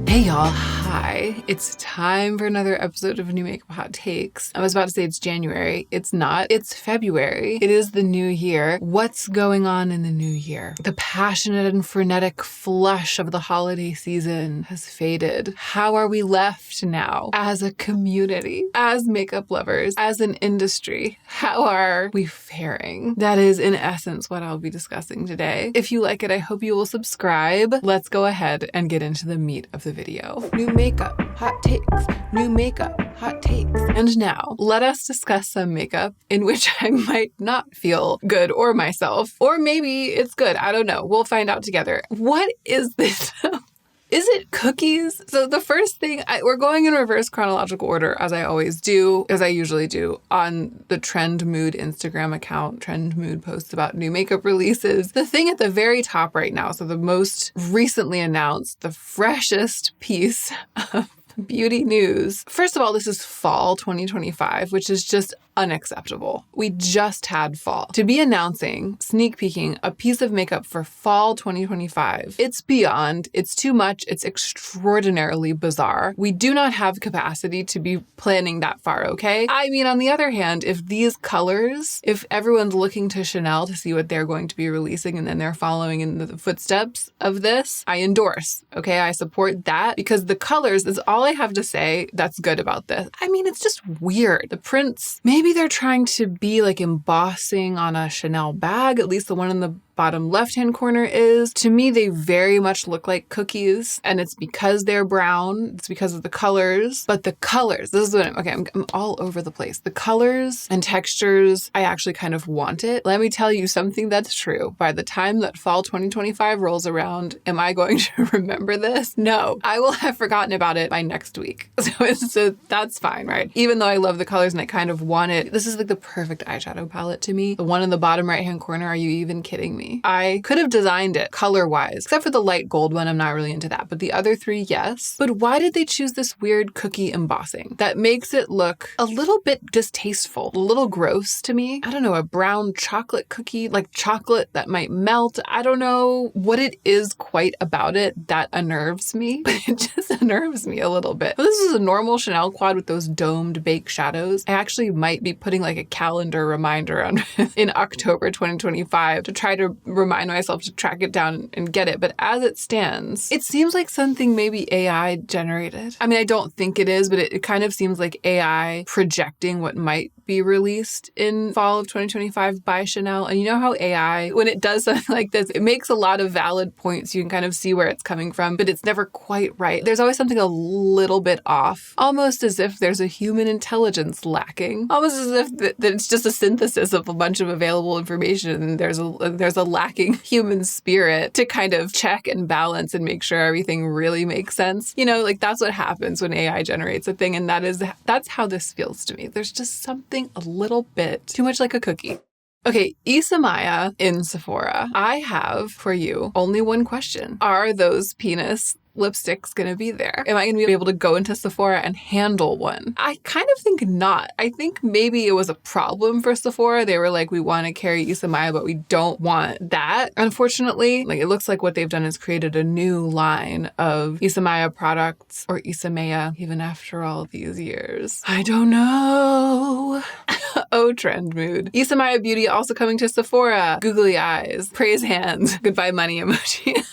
Hey y'all, hi. It's time for another episode of New Makeup Hot Takes. I was about to say it's January. It's not. It's February. It is the new year. What's going on in the new year? The passionate and frenetic flush of the holiday season has faded. How are we left now as a community, as makeup lovers, as an industry? How are we faring? That is, in essence, what I'll be discussing today. If you like it, I hope you will subscribe. Let's go ahead and get into the meat of the video. New makeup, hot takes. New makeup, hot takes. And now, let us discuss some makeup in which I might not feel good or myself, or maybe it's good. I don't know. We'll find out together. What is this? Is it cookies? So the first thing, we're going in reverse chronological order, as I always do, as I usually do on the Trend Mood Instagram account. Trend Mood posts about new makeup releases. The thing at the very top right now, so the most recently announced, the freshest piece of beauty news. First of all, this is fall 2025, which is just unacceptable. We just had fall. To be announcing, sneak peeking, a piece of makeup for fall 2025, it's beyond, it's too much, it's extraordinarily bizarre. We do not have capacity to be planning that far, okay? I mean, on the other hand, if these colors, if everyone's looking to Chanel to see what they're going to be releasing and then they're following in the footsteps of this, I endorse, okay? I support that because the colors is all I have to say that's good about this. I mean, it's just weird. The prints, maybe they're trying to be like embossing on a Chanel bag, at least the one in the bottom left-hand corner is. To me, they very much look like cookies, and it's because they're brown. It's because of the colors. But the colors, this is what I'm all over the place. The colors and textures, I actually kind of want it. Let me tell you something that's true. By the time that fall 2025 rolls around, am I going to remember this? No, I will have forgotten about it by next week. So that's fine, right? Even though I love the colors and I kind of want it, this is like the perfect eyeshadow palette to me. The one in the bottom right-hand corner, are you even kidding me? I could have designed it color-wise, except for the light gold one, I'm not really into that. But the other three, yes. But why did they choose this weird cookie embossing that makes it look a little bit distasteful, a little gross to me? I don't know, a brown chocolate cookie, like chocolate that might melt. I don't know what it is quite about it that unnerves me, but it just unnerves me a little bit. But this is a normal Chanel quad with those domed baked shadows. I actually might be putting like a calendar reminder on in October 2025 to try to remind myself to track it down and get it. But as it stands, it seems like something maybe AI generated. I mean, I don't think it is, but it kind of seems like AI projecting what might be released in fall of 2025 by Chanel. And you know how AI, when it does something like this, it makes a lot of valid points. You can kind of see where it's coming from, but it's never quite right. There's always something a little bit off, almost as if there's a human intelligence lacking, almost as if that it's just a synthesis of a bunch of available information and there's a lacking human spirit to kind of check and balance and make sure everything really makes sense. You know, like that's what happens when AI generates a thing, and that's how this feels to me. There's just something a little bit too much like a cookie. Okay, Isamaya in Sephora. I have for you only one question. Are those penis lipsticks going to be there? Am I going to be able to go into Sephora and handle one? I kind of think not. I think maybe it was a problem for Sephora. They were like, we want to carry Isamaya, but we don't want that. Unfortunately, like it looks like what they've done is created a new line of Isamaya products, or Isamaya, even after all these years. I don't know. Oh, Trend Mood. Isamaya Beauty also coming to Sephora. Googly eyes, praise hands, goodbye money emoji.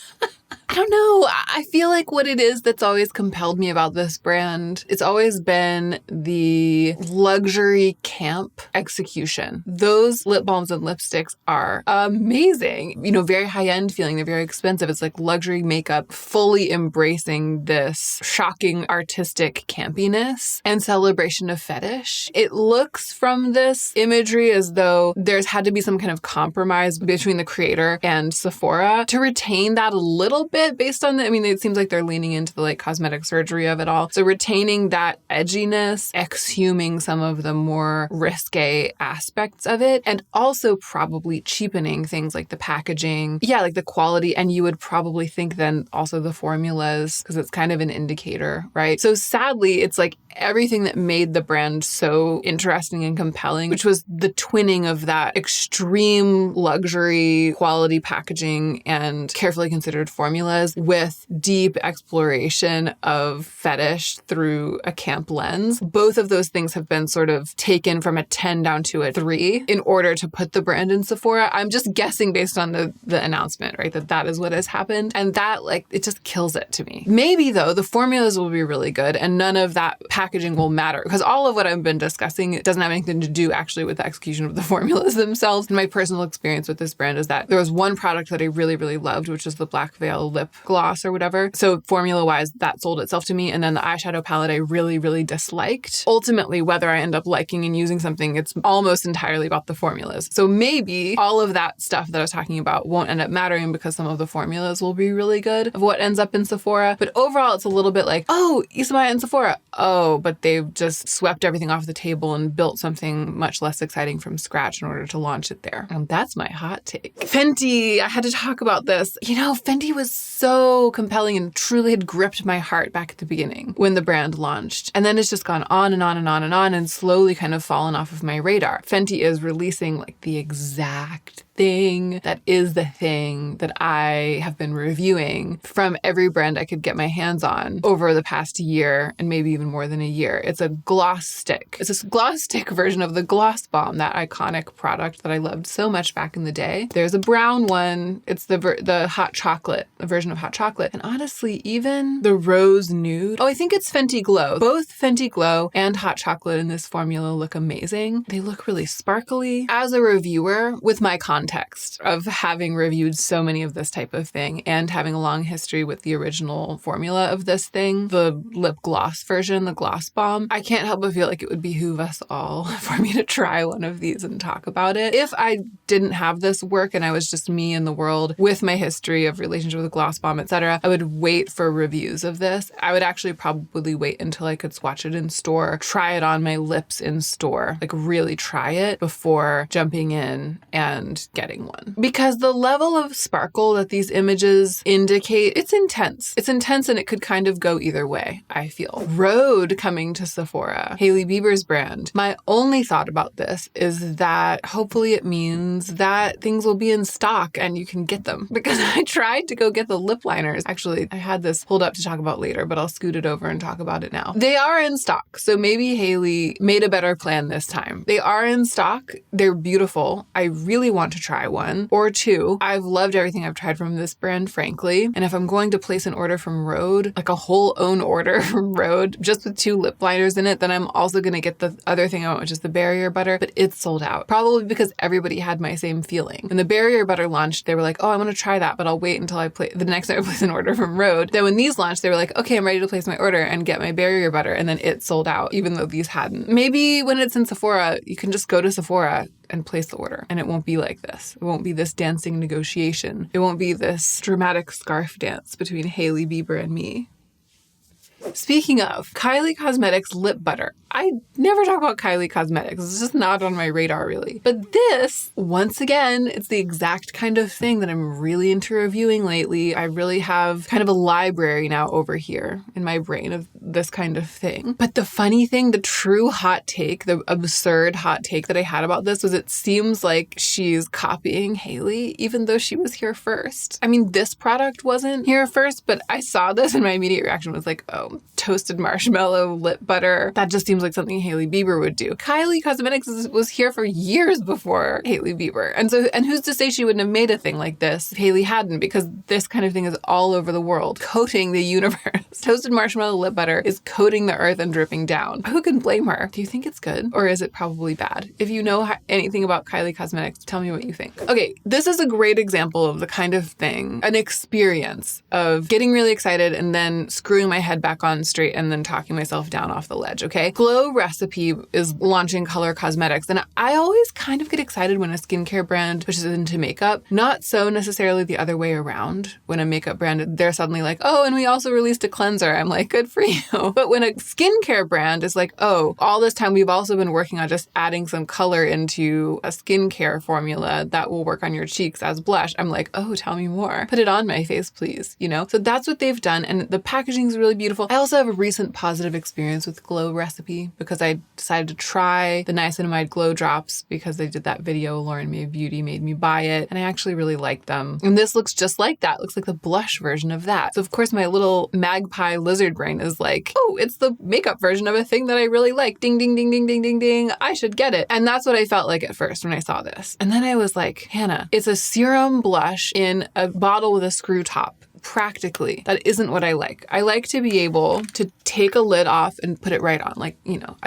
I don't know. I feel like what it is that's always compelled me about this brand, it's always been the luxury camp execution. Those lip balms and lipsticks are amazing. You know, very high-end feeling. They're very expensive. It's like luxury makeup, fully embracing this shocking artistic campiness and celebration of fetish. It looks from this imagery as though there's had to be some kind of compromise between the creator and Sephora to retain that a little bit based on it seems like they're leaning into the like cosmetic surgery of it all. So retaining that edginess, exhuming some of the more risque aspects of it, and also probably cheapening things like the packaging. Yeah, like the quality. And you would probably think then also the formulas, because it's kind of an indicator, right? So sadly, it's like everything that made the brand so interesting and compelling, which was the twinning of that extreme luxury quality packaging and carefully considered formulas with deep exploration of fetish through a camp lens. Both of those things have been sort of taken from a 10 down to a 3 in order to put the brand in Sephora. I'm just guessing based on the announcement, right? That is what has happened. And that, like, it just kills it to me. Maybe, though, the formulas will be really good and none of that packaging packaging will matter, because all of what I've been discussing, it doesn't have anything to do actually with the execution of the formulas themselves. And my personal experience with this brand is that there was one product that I really, really loved, which is the Black Veil lip gloss or whatever. So formula-wise, that sold itself to me. And then the eyeshadow palette I really, really disliked. Ultimately, whether I end up liking and using something, it's almost entirely about the formulas. So maybe all of that stuff that I was talking about won't end up mattering because some of the formulas will be really good of what ends up in Sephora. But overall, it's a little bit like, oh, Isamaya and Sephora. Oh, but they've just swept everything off the table and built something much less exciting from scratch in order to launch it there. And that's my hot take. Fenty, I had to talk about this. You know, Fenty was so compelling and truly had gripped my heart back at the beginning when the brand launched. And then it's just gone on and on and on and on and slowly kind of fallen off of my radar. Fenty is releasing like the exact thing that is the thing that I have been reviewing from every brand I could get my hands on over the past year and maybe even more than a year. It's a gloss stick. It's a gloss stick version of the Gloss Bomb, that iconic product that I loved so much back in the day. There's a brown one. It's the hot chocolate, the version of hot chocolate. And honestly, even the rose nude. Oh, I think it's Fenty Glow. Both Fenty Glow and hot chocolate in this formula look amazing. They look really sparkly. As a reviewer, with my context of having reviewed so many of this type of thing and having a long history with the original formula of this thing, the lip gloss version, the Gloss Bomb, I can't help but feel like it would behoove us all for me to try one of these and talk about it. If I didn't have this work and I was just me in the world with my history of relationship with the Gloss Bomb, etc., I would wait for reviews of this. I would actually probably wait until I could swatch it in store, try it on my lips in store, like really try it before jumping in and getting one. Because the level of sparkle that these images indicate, it's intense. It's intense and it could kind of go either way, I feel. Rhode coming to Sephora, Hailey Bieber's brand. My only thought about this is that hopefully it means that things will be in stock and you can get them. Because I tried to go get the lip liners. Actually, I had this pulled up to talk about later, but I'll scoot it over and talk about it now. They are in stock. So maybe Hailey made a better plan this time. They are in stock. They're beautiful. I really want to try one or two. I've loved everything I've tried from this brand, frankly. And if I'm going to place an order from Rhode, like a whole own order from Rhode, just with 2 lip liners in it, then I'm also going to get the other thing I want, which is the Barrier Butter, but it's sold out. Probably because everybody had my same feeling. When the Barrier Butter launched, they were like, oh, I want to try that, but I'll wait until the next time I place an order from Rhode. Then when these launched, they were like, okay, I'm ready to place my order and get my Barrier Butter. And then it sold out, even though these hadn't. Maybe when it's in Sephora, you can just go to Sephora and place the order. And it won't be like this. It won't be this dancing negotiation. It won't be this dramatic scarf dance between Hailey Bieber and me. Speaking of, Kylie Cosmetics lip butter. I never talk about Kylie Cosmetics. It's just not on my radar, really. But this, once again, it's the exact kind of thing that I'm really into reviewing lately. I really have kind of a library now over here in my brain of this kind of thing. But the funny thing, the true hot take, the absurd hot take that I had about this was it seems like she's copying Hailey, even though she was here first. I mean, this product wasn't here first, but I saw this and my immediate reaction was like, oh, toasted marshmallow lip butter. That just seems like something Hailey Bieber would do. Kylie Cosmetics was here for years before Hailey Bieber. And who's to say she wouldn't have made a thing like this if Hailey hadn't, because this kind of thing is all over the world, coating the universe. Toasted marshmallow lip butter is coating the earth and dripping down. Who can blame her? Do you think it's good? Or is it probably bad? If you know anything about Kylie Cosmetics, tell me what you think. Okay, this is a great example of the kind of thing, an experience of getting really excited and then screwing my head back on straight and then talking myself down off the ledge, okay? Glow Recipe is launching color cosmetics, and I always kind of get excited when a skincare brand pushes into makeup. Not so necessarily the other way around. When a makeup brand, they're suddenly like, oh, and we also released a cleanser. I'm like, good for you. But when a skincare brand is like, oh, all this time we've also been working on just adding some color into a skincare formula that will work on your cheeks as blush, I'm like, oh, tell me more. Put it on my face, please, you know? So that's what they've done, and the packaging is really beautiful. I also have a recent positive experience with Glow Recipe because I decided to try the niacinamide glow drops because they did that video, Lauren Mae Beauty made me buy it, and I actually really like them. And this looks just like that. It looks like the blush version of that. So of course my little magpie lizard brain is like, oh, it's the makeup version of a thing that I really like. Ding, ding, ding, ding, ding, ding, ding. I should get it. And that's what I felt like at first when I saw this. And then I was like, Hannah, it's a serum blush in a bottle with a screw top. practically, that isn't what I like. I like to be able to take a lid off and put it right on. Like,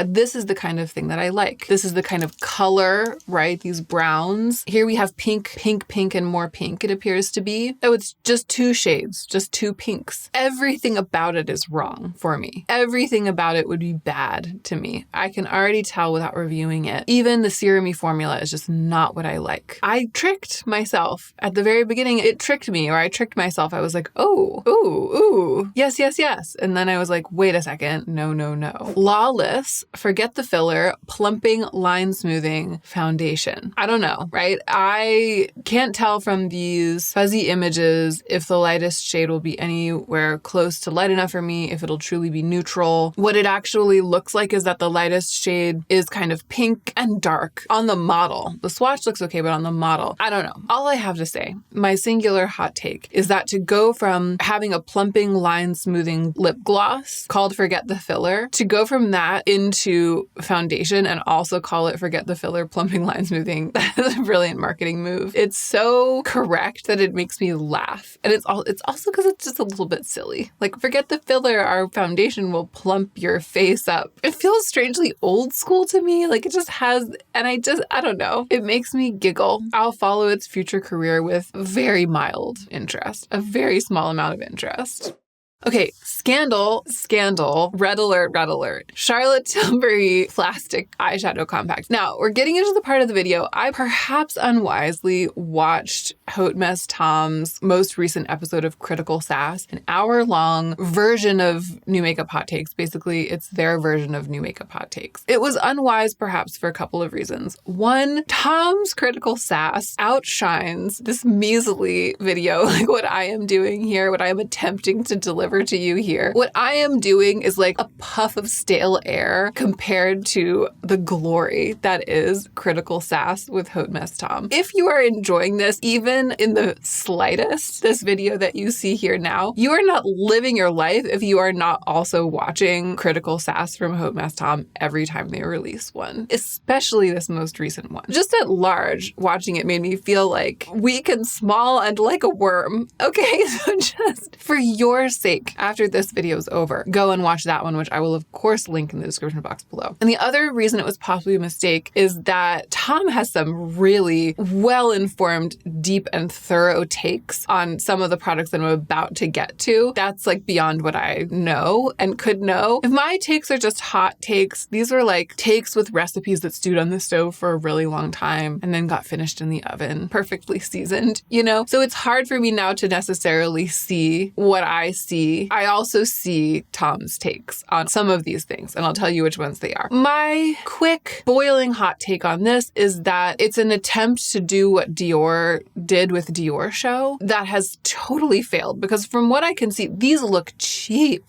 this is the kind of thing that I like. This is the kind of color, right? These browns. Here we have pink, pink, pink, and more pink, it appears to be. Oh, it's just 2 shades, just 2 pinks. Everything about it is wrong for me. Everything about it would be bad to me. I can already tell without reviewing it. Even the serum-y formula is just not what I like. I tricked myself. At the very beginning, it tricked me, or I tricked myself. I was like, oh, ooh, yes, yes, yes. And then I was like, wait a second. No, no, no. Lawless, Forget the Filler, Plumping Line Smoothing Foundation. I don't know, right? I can't tell from these fuzzy images if the lightest shade will be anywhere close to light enough for me, if it'll truly be neutral. What it actually looks like is that the lightest shade is kind of pink and dark on the model. The swatch looks okay, but on the model, I don't know. All I have to say, my singular hot take, is that to go from having a plumping line smoothing lip gloss called Forget the Filler, to go from that into foundation and also call it Forget the Filler Plumping Line Smoothing, that is a brilliant marketing move. It's so correct that it makes me laugh. And it's also because it's just a little bit silly. Like, forget the filler, our foundation will plump your face up. It feels strangely old school to me. Like, it just has, and I don't know. It makes me giggle. I'll follow its future career with very mild interest, a very small amount of interest. Okay, scandal, red alert. Charlotte Tilbury Plastic Eyeshadow Compact. Now, we're getting into the part of the video. I perhaps unwisely watched Haute Mess Tom's most recent episode of Critical Sass, an hour-long version of New Makeup Hot Takes. Basically, it's their version of New Makeup Hot Takes. It was unwise, perhaps, for a couple of reasons. One, Tom's Critical Sass outshines this measly video, like what I am doing here, what I am attempting to deliver to you here. What I am doing is like a puff of stale air compared to the glory that is Critical Sass with Haute Mess Tom. If you are enjoying this, even in the slightest, this video that you see here now, you are not living your life if you are not also watching Critical Sass from Haute Mess Tom every time they release one, especially this most recent one. Just at large, watching it made me feel like weak and small and like a worm. Okay, so just for your sake, after this video is over, go and watch that one, which I will of course link in the description box below. And the other reason it was possibly a mistake is that Tom has some really well-informed, deep and thorough takes on some of the products that I'm about to get to. That's like beyond what I know and could know. If my takes are just hot takes, these are like takes with recipes that stewed on the stove for a really long time and then got finished in the oven, perfectly seasoned, So it's hard for me now to necessarily see what I see. I also see Tom's takes on some of these things, and I'll tell you which ones they are. My quick boiling hot take on this is that it's an attempt to do what Dior did with Dior Show that has totally failed, because from what I can see, these look cheap.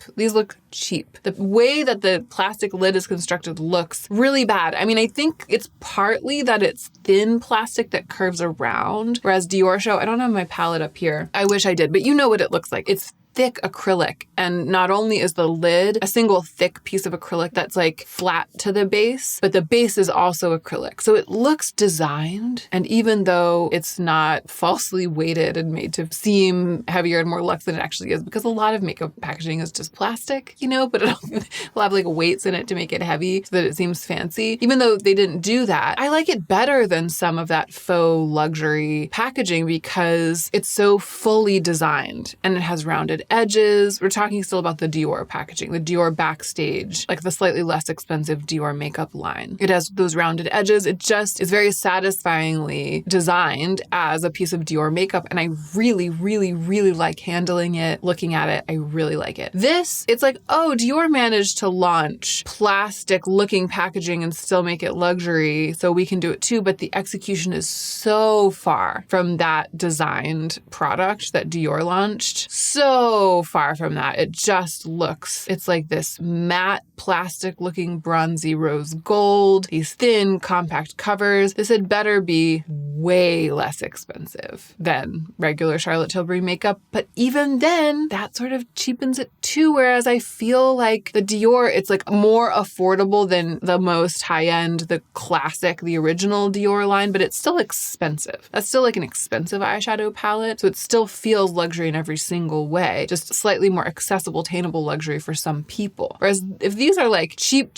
The way that the plastic lid is constructed looks really bad. I mean, I think it's partly that it's thin plastic that curves around, whereas Dior Show, I don't have my palette up here. I wish I did, but you know what it looks like. It's thick acrylic, and not only is the lid a single thick piece of acrylic that's like flat to the base, but the base is also acrylic. So it looks designed, and even though it's not falsely weighted and made to seem heavier and more luxe than it actually is, because a lot of makeup packaging is just plastic, but it'll have like weights in it to make it heavy so that it seems fancy. Even though they didn't do that, I like it better than some of that faux luxury packaging because it's so fully designed and it has rounded edges. We're talking still about the Dior packaging, the Dior Backstage, like the slightly less expensive Dior makeup line. It has those rounded edges. It just is very satisfyingly designed as a piece of Dior makeup, and I really, really, really like handling it, looking at it. I really like it. This, it's like, oh, Dior managed to launch plastic looking packaging and still make it luxury, so we can do it too, but the execution is so far from that designed product that Dior launched. So far from that. It just looks, it's like this matte plastic looking bronzy rose gold, these thin compact covers. This had better be way less expensive than regular Charlotte Tilbury makeup. But even then, that sort of cheapens it too. Whereas I feel like the Dior, it's like more affordable than the most high-end, the classic, the original Dior line, but it's still expensive. That's still like an expensive eyeshadow palette. So it still feels luxury in every single way, just slightly more accessible, attainable luxury for some people. Whereas if these are like cheap,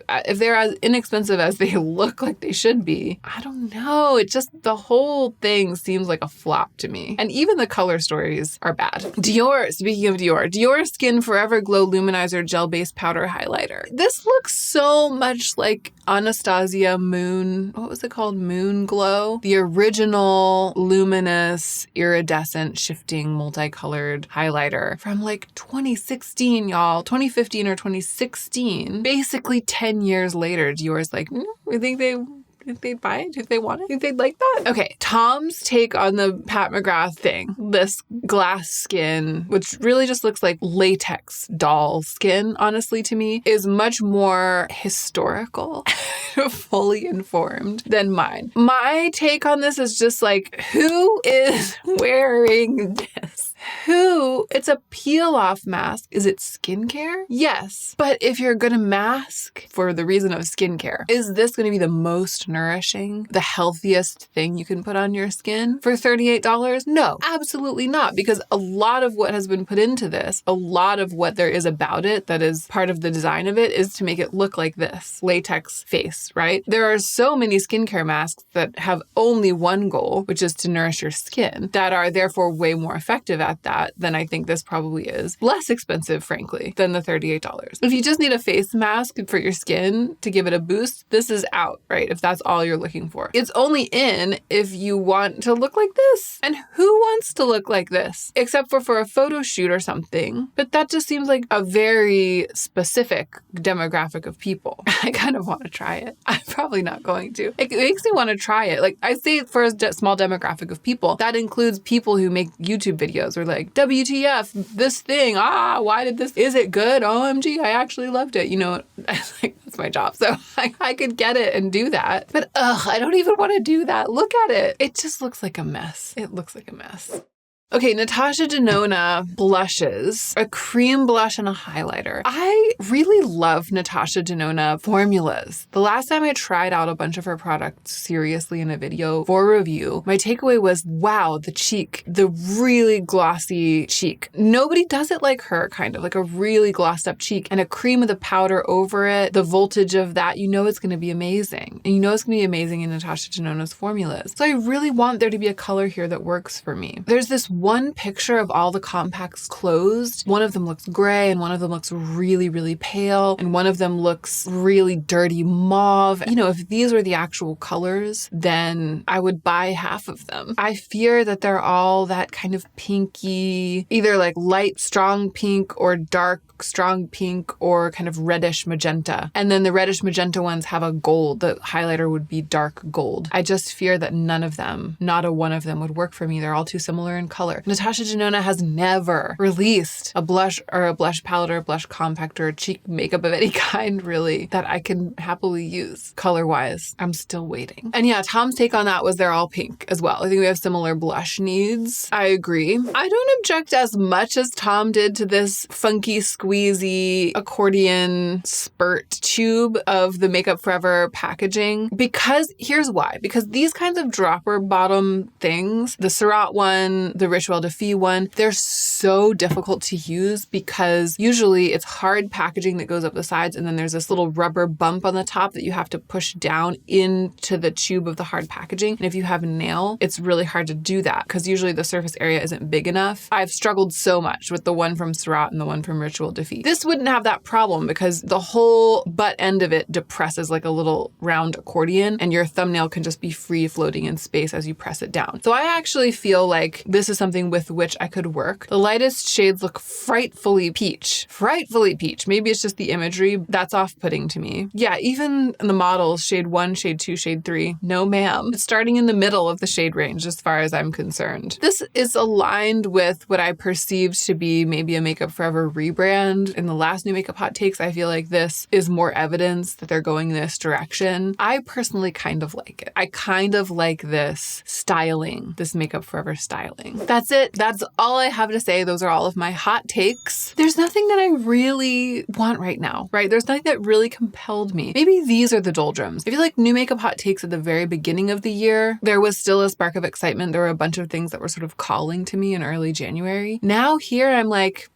if they're as inexpensive as they look like they should be, I don't know. It just, the whole thing seems like a flop to me. And even the color stories are bad. Dior, speaking of Dior Skin Forever Glow Luminizer Gel-Based Powder Highlighter. This looks so much like Anastasia Moon, what was it called? Moon Glow? The original luminous, iridescent, shifting, multicolored highlighter from like 2016, y'all. 2015 or 2016. Basically 10 years later, Dior's like, we think they'd buy it? If they want it? Think they'd like that? Okay, Tom's take on the Pat McGrath thing, this glass skin, which really just looks like latex doll skin, honestly, to me, is much more historical, fully informed than mine. My take on this is just like, who is wearing this? It's a peel-off mask. Is it skincare? Yes. But if you're going to mask for the reason of skincare, is this going to be the most nourishing, the healthiest thing you can put on your skin for $38? No, absolutely not. Because a lot of what has been put into this, a lot of what there is about it that is part of the design of it is to make it look like this latex face, right? There are so many skincare masks that have only one goal, which is to nourish your skin, that are therefore way more effective at that than I think this probably is. Less expensive, frankly, than the $38. If you just need a face mask for your skin to give it a boost, this is out, right? If that's all you're looking for. It's only in if you want to look like this. And who wants to look like this? Except for a photo shoot or something. But that just seems like a very specific demographic of people. I kind of want to try it. I'm probably not going to. It makes me want to try it. Like I say, for a small demographic of people, that includes people who make YouTube videos or like, WTF, this thing, why did this, is it good? OMG, I actually loved it. You know, like that's my job. So I could get it and do that. But I don't even want to do that. Look at it. It just looks like a mess. It looks like a mess. Okay, Natasha Denona blushes, a cream blush and a highlighter. I really love Natasha Denona formulas. The last time I tried out a bunch of her products seriously in a video for review, my takeaway was, wow, the cheek, the really glossy cheek. Nobody does it like her, kind of like a really glossed up cheek and a cream with a powder over it. The voltage of that, you know it's going to be amazing. And you know it's going to be amazing in Natasha Denona's formulas. So I really want there to be a color here that works for me. There's this one picture of all the compacts closed. One of them looks gray and one of them looks really, really pale. And one of them looks really dirty mauve. You know, if these were the actual colors, then I would buy half of them. I fear that they're all that kind of pinky, either like light, strong pink or dark, strong pink or kind of reddish magenta. And then the reddish magenta ones have a gold. The highlighter would be dark gold. I just fear that none of them, not a one of them would work for me. They're all too similar in color. Natasha Denona has never released a blush or a blush palette or a blush compact or a cheek makeup of any kind, really, that I can happily use color-wise. I'm still waiting. And yeah, Tom's take on that was they're all pink as well. I think we have similar blush needs. I agree. I don't object as much as Tom did to this funky, squeezy accordion spurt tube of the Makeup Forever packaging, because here's why. Because these kinds of dropper bottom things, the Surratt one, the Rituel de Fille one, they're so difficult to use because usually it's hard packaging that goes up the sides and then there's this little rubber bump on the top that you have to push down into the tube of the hard packaging. And if you have a nail, it's really hard to do that because usually the surface area isn't big enough. I've struggled so much with the one from Surratt and the one from Rituel de Fille. This wouldn't have that problem because the whole butt end of it depresses like a little round accordion and your thumbnail can just be free floating in space as you press it down. So I actually feel like this is something with which I could work. The lightest shades look frightfully peach. Frightfully peach. Maybe it's just the imagery. That's off-putting to me. Yeah, even the models, shade 1, shade 2, shade 3, no ma'am. It's starting in the middle of the shade range as far as I'm concerned. This is aligned with what I perceived to be maybe a Makeup Forever rebrand. In the last New Makeup Hot Takes, I feel like this is more evidence that they're going this direction. I personally kind of like it. I kind of like this styling, this Makeup Forever styling. That's it. That's all I have to say. Those are all of my hot takes. There's nothing that I really want right now, right? There's nothing that really compelled me. Maybe these are the doldrums. I feel like New Makeup Hot Takes at the very beginning of the year, there was still a spark of excitement. There were a bunch of things that were sort of calling to me in early January. Now here I'm like,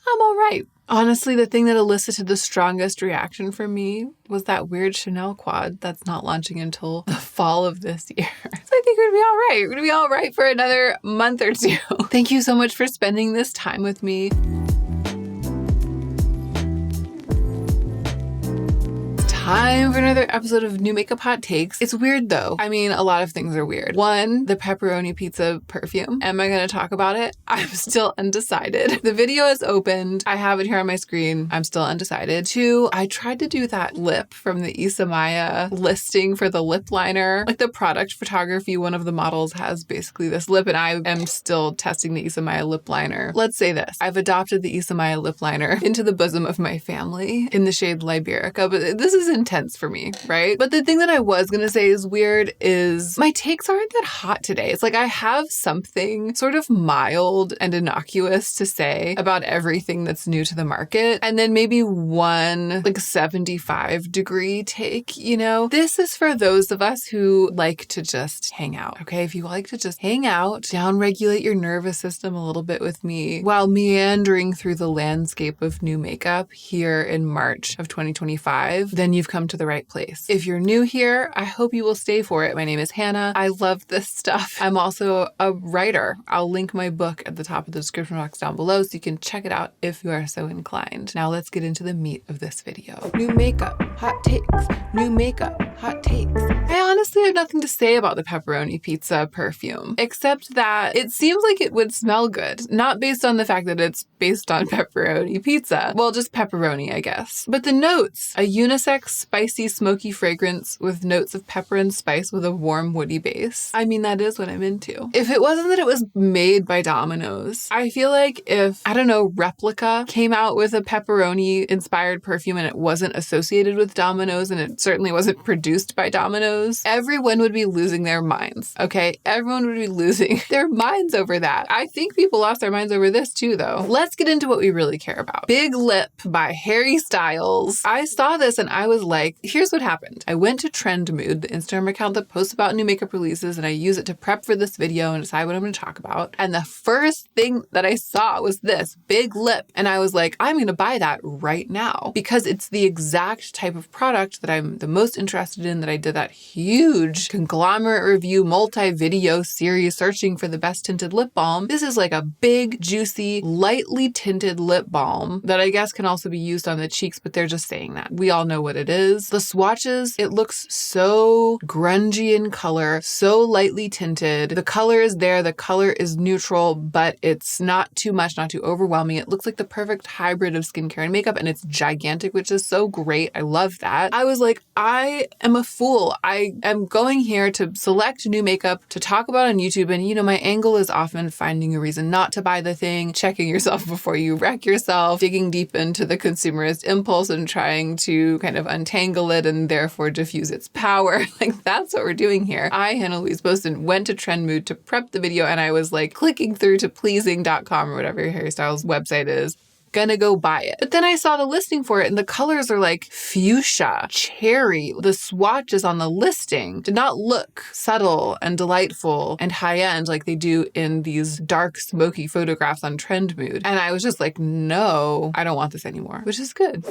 I'm all right. Honestly, the thing that elicited the strongest reaction from me was that weird Chanel quad that's not launching until the fall of this year. So I think we're gonna be all right. We're gonna be all right for another month or two. Thank you so much for spending this time with me. Time for another episode of New Makeup Hot Takes. It's weird though. I mean, a lot of things are weird. One, the pepperoni pizza perfume. Am I going to talk about it? I'm still undecided. The video is opened. I have it here on my screen. I'm still undecided. Two, I tried to do that lip from the Isamaya listing for the lip liner. Like the product photography, one of the models has basically this lip and I am still testing the Isamaya lip liner. Let's say this. I've adopted the Isamaya lip liner into the bosom of my family in the shade Liberica, but this is intense for me, right? But the thing that I was gonna say is weird is my takes aren't that hot today. It's like I have something sort of mild and innocuous to say about everything that's new to the market, and then maybe one like 75-degree take, you know? This is for those of us who like to just hang out, okay? If you like to just hang out, downregulate your nervous system a little bit with me while meandering through the landscape of new makeup here in March of 2025, then you've come to the right place. If you're new here, I hope you will stay for it. My name is Hannah. I love this stuff. I'm also a writer. I'll link my book at the top of the description box down below so you can check it out if you are so inclined. Now let's get into the meat of this video. New makeup, hot takes. New makeup, hot takes. I honestly have nothing to say about the pepperoni pizza perfume, except that it seems like it would smell good. Not based on the fact that it's based on pepperoni pizza. Well, just pepperoni, I guess. But the notes, a unisex, spicy, smoky fragrance with notes of pepper and spice with a warm, woody base. I mean, that is what I'm into. If it wasn't that it was made by Domino's, I feel like if, I don't know, Replica came out with a pepperoni-inspired perfume and it wasn't associated with Domino's and it certainly wasn't produced by Domino's, everyone would be losing their minds, okay? Everyone would be losing their minds over that. I think people lost their minds over this too, though. Let's get into what we really care about. Big Lip by Harry Styles. I saw this and I was like, here's what happened. I went to Trend Mood, the Instagram account that posts about new makeup releases, and I use it to prep for this video and decide what I'm going to talk about. And the first thing that I saw was this Big Lip. And I was like, I'm going to buy that right now because it's the exact type of product that I'm the most interested in, that I did that huge conglomerate review, multi-video series searching for the best tinted lip balm. This is like a big, juicy, lightly tinted lip balm that I guess can also be used on the cheeks, but they're just saying that. We all know what it is. The swatches, it looks so grungy in color, so lightly tinted. The color is there, the color is neutral, but it's not too much, not too overwhelming. It looks like the perfect hybrid of skincare and makeup, and it's gigantic, which is so great. I love that. I was like, I am a fool. I am going here to select new makeup to talk about on YouTube, and you know, my angle is often finding a reason not to buy the thing, checking yourself before you wreck yourself, digging deep into the consumerist impulse and trying to kind of untangle it and therefore diffuse its power. Like, that's what we're doing here. I, Hannah Louise Boson, went to Trend Mood to prep the video, and I was like clicking through to pleasing.com or whatever Harry Styles' website is, gonna go buy it. But then I saw the listing for it and the colors are like fuchsia, cherry. The swatches on the listing did not look subtle and delightful and high-end like they do in these dark, smoky photographs on Trend Mood. And I was just like, no, I don't want this anymore, which is good.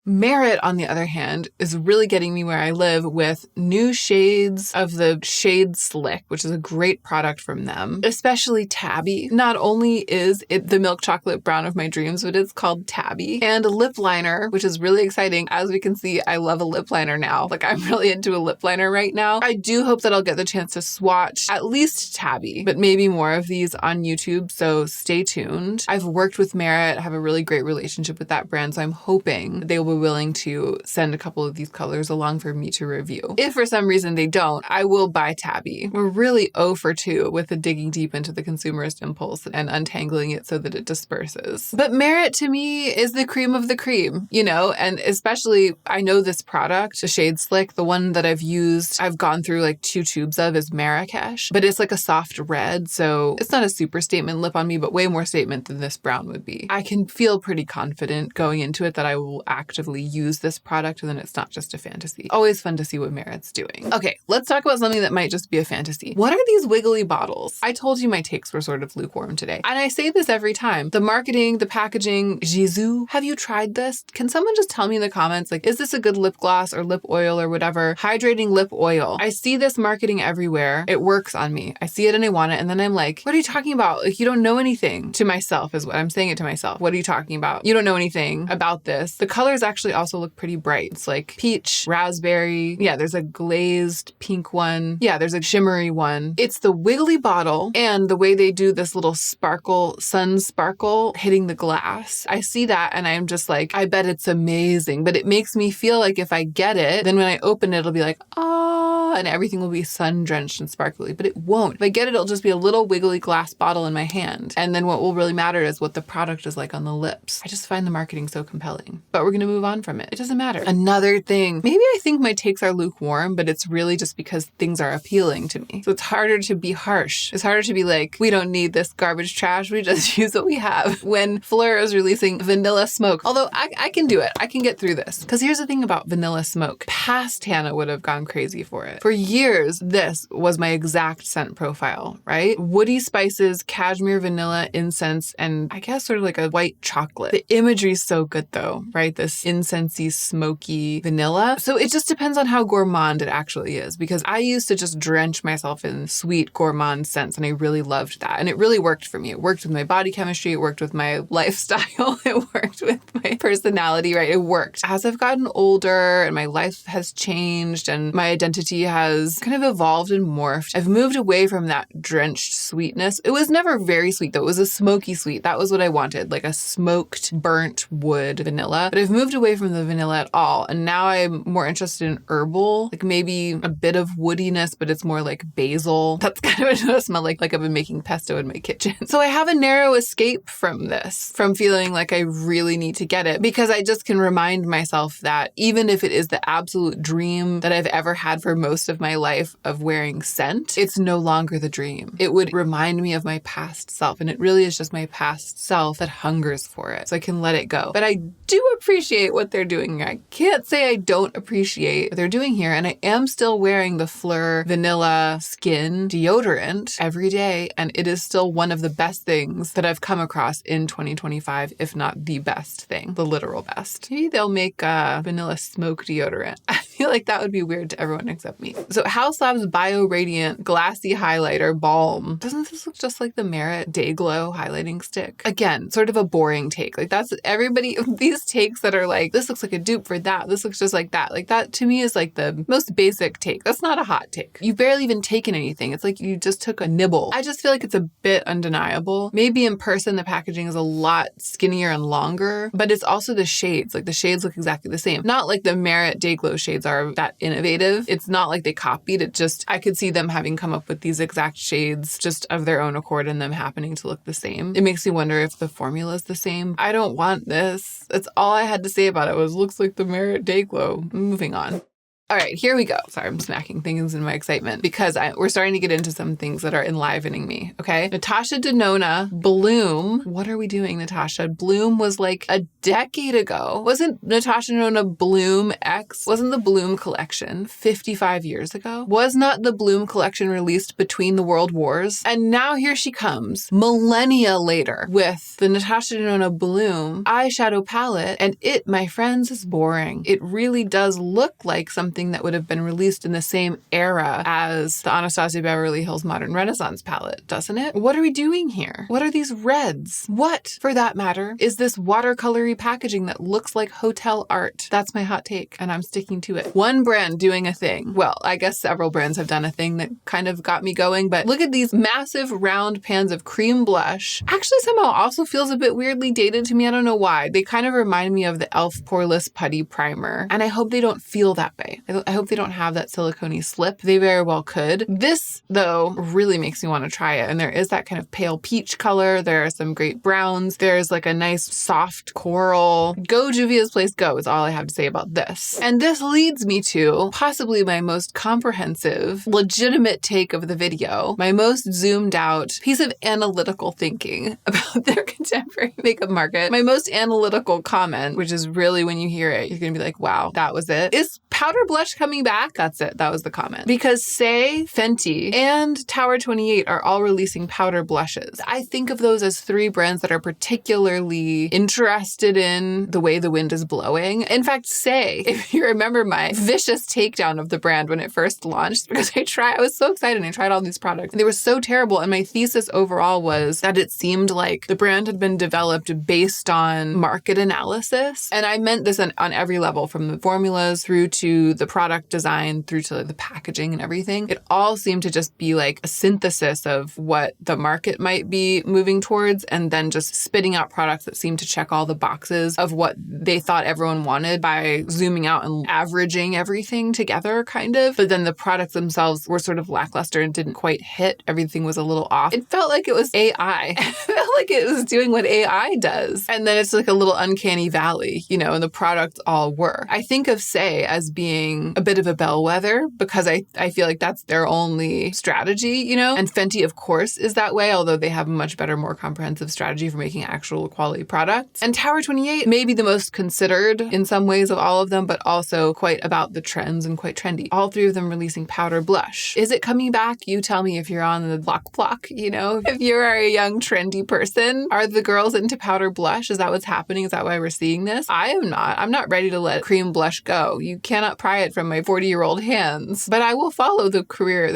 Merit, on the other hand, is really getting me where I live with new shades of the shade Slick, which is a great product from them, especially Tabby. Not only is it the milk chocolate brown of my dreams, but it's called Tabby. And a lip liner, which is really exciting. As we can see, I love a lip liner now. Like, I'm really into a lip liner right now. I do hope that I'll get the chance to swatch at least Tabby, but maybe more of these on YouTube, so stay tuned. I've worked with Merit, have a really great relationship with that brand, so I'm hoping they will be willing to send a couple of these colors along for me to review. If for some reason they don't, I will buy Tabby. We're really 0 for 2 with the digging deep into the consumerist impulse and untangling it so that it disperses. But Merit to me is the cream of the cream, you know, and especially I know this product, the shade Slick, the one that I've used, I've gone through like 2 tubes of is Marrakesh, but it's like a soft red, so it's not a super statement lip on me, but way more statement than this brown would be. I can feel pretty confident going into it that I will actively use this product and then it's not just a fantasy. Always fun to see what Merit's doing. Okay, let's talk about something that might just be a fantasy. What are these wiggly bottles? I told you my takes were sort of lukewarm today. And I say this every time. The marketing, the packaging, Jésus, have you tried this? Can someone just tell me in the comments, like, is this a good lip gloss or lip oil or whatever? Hydrating lip oil. I see this marketing everywhere. It works on me. I see it and I want it. And then I'm like, what are you talking about? Like, you don't know anything. To myself is what I'm saying it to myself. What are you talking about? You don't know anything about this. The colors actually also look pretty bright. It's like peach, raspberry. Yeah, there's a glazed pink one. Yeah, there's a shimmery one. It's the wiggly bottle and the way they do this little sparkle, sun sparkle hitting the glass. I see that and I'm just like, I bet it's amazing. But it makes me feel like if I get it, then when I open it, it'll be like, ah, and everything will be sun drenched and sparkly. But it won't. If I get it, it'll just be a little wiggly glass bottle in my hand. And then what will really matter is what the product is like on the lips. I just find the marketing so compelling. But we're going to move on from it. It doesn't matter. Another thing, maybe I think my takes are lukewarm, but it's really just because things are appealing to me. So it's harder to be harsh. It's harder to be like, we don't need this garbage trash. We just use what we have. When Fleur is releasing Vanilla Smoke, although I can do it. I can get through this. Because here's the thing about Vanilla Smoke. Past Hannah would have gone crazy for it. For years, this was my exact scent profile, right? Woody spices, cashmere, vanilla, incense, and I guess sort of like a white chocolate. The imagery is so good though, right? This incensey, smoky vanilla. So it just depends on how gourmand it actually is, because I used to just drench myself in sweet gourmand scents and I really loved that. And it really worked for me. It worked with my body chemistry. It worked with my lifestyle. It worked with my personality, right? It worked. As I've gotten older and my life has changed and my identity has kind of evolved and morphed, I've moved away from that drenched sweetness. It was never very sweet though. It was a smoky sweet. That was what I wanted, like a smoked, burnt wood vanilla. But I've moved away from the vanilla at all. And now I'm more interested in herbal, like maybe a bit of woodiness, but it's more like basil. That's kind of what it smells like I've been making pesto in my kitchen. So I have a narrow escape from this, from feeling like I really need to get it, because I just can remind myself that even if it is the absolute dream that I've ever had for most of my life of wearing scent, it's no longer the dream. It would remind me of my past self. And it really is just my past self that hungers for it. So I can let it go. But I do appreciate what they're doing. I can't say I don't appreciate what they're doing here. And I am still wearing the Fleur Vanilla Skin deodorant every day. And it is still one of the best things that I've come across in 2025, if not the best thing, the literal best. Maybe they'll make a vanilla smoke deodorant. I feel like that would be weird to everyone except me. So House Labs Bio Radiant Glassy Highlighter Balm. Doesn't this look just like the Merit Day Glow highlighting stick? Again, sort of a boring take. Like that's everybody, these takes that are like, this looks like a dupe for that. This looks just like that. Like that to me is like the most basic take. That's not a hot take. You've barely even taken anything. It's like you just took a nibble. I just feel like it's a bit undeniable. Maybe in person, the packaging is a lot skinnier and longer, but it's also the shades. Like the shades look exactly the same. Not like the Merit Day Glow shades are that innovative. It's not like they copied it. Just, I could see them having come up with these exact shades just of their own accord and them happening to look the same. It makes me wonder if the formula is the same. I don't want this. That's all I had to say about it was looks like the Merit Day Glow. Moving on. All right, here we go. Sorry, I'm smacking things in my excitement because we're starting to get into some things that are enlivening me, okay? Natasha Denona, Bloom. What are we doing, Natasha? Bloom was like a decade ago. Wasn't Natasha Denona Bloom X? Wasn't the Bloom collection 55 years ago? Was not the Bloom collection released between the world wars? And now here she comes, millennia later, with the Natasha Denona Bloom eyeshadow palette. And it, my friends, is boring. It really does look like something that would have been released in the same era as the Anastasia Beverly Hills Modern Renaissance palette, doesn't it? What are we doing here? What are these reds? What, for that matter, is this watercolory packaging that looks like hotel art? That's my hot take, and I'm sticking to it. One brand doing a thing. Well, I guess several brands have done a thing that kind of got me going, but look at these massive round pans of cream blush. Actually, somehow also feels a bit weirdly dated to me. I don't know why. They kind of remind me of the e.l.f. Poreless Putty Primer, and I hope they don't feel that way. I hope they don't have that silicone slip. They very well could. This, though, really makes me want to try it. And there is that kind of pale peach color. There are some great browns. There's like a nice soft coral. Go Juvia's Place Go is all I have to say about this. And this leads me to possibly my most comprehensive, legitimate take of the video, my most zoomed out piece of analytical thinking about their contemporary makeup market. My most analytical comment, which is really when you hear it, you're going to be like, wow, that was it. Is powder blush coming back? That's it. That was the comment. Because Say, Fenty, and Tower 28 are all releasing powder blushes. I think of those as three brands that are particularly interested in the way the wind is blowing. In fact, Say, if you remember my vicious takedown of the brand when it first launched, because I was so excited and I tried all these products and they were so terrible. And my thesis overall was that it seemed like the brand had been developed based on market analysis. And I meant this on every level, from the formulas through to the product design, through to the packaging and everything. It all seemed to just be like a synthesis of what the market might be moving towards, and then just spitting out products that seemed to check all the boxes of what they thought everyone wanted by zooming out and averaging everything together, kind of. But then the products themselves were sort of lackluster and didn't quite hit. Everything was a little off. It felt like it was AI. It felt like it was doing what AI does. And then it's like a little uncanny valley, you know, and the products all were. I think of Say as being a bit of a bellwether because I feel like that's their only strategy, you know? And Fenty, of course, is that way, although they have a much better, more comprehensive strategy for making actual quality products. And Tower 28 may be the most considered in some ways of all of them, but also quite about the trends and quite trendy. All three of them releasing powder blush. Is it coming back? You tell me if you're on the block, you know? If you're a young, trendy person, are the girls into powder blush? Is that what's happening? Is that why we're seeing this? I am not. I'm not ready to let cream blush go. You cannot pry it from my 40-year-old hands. But I will follow the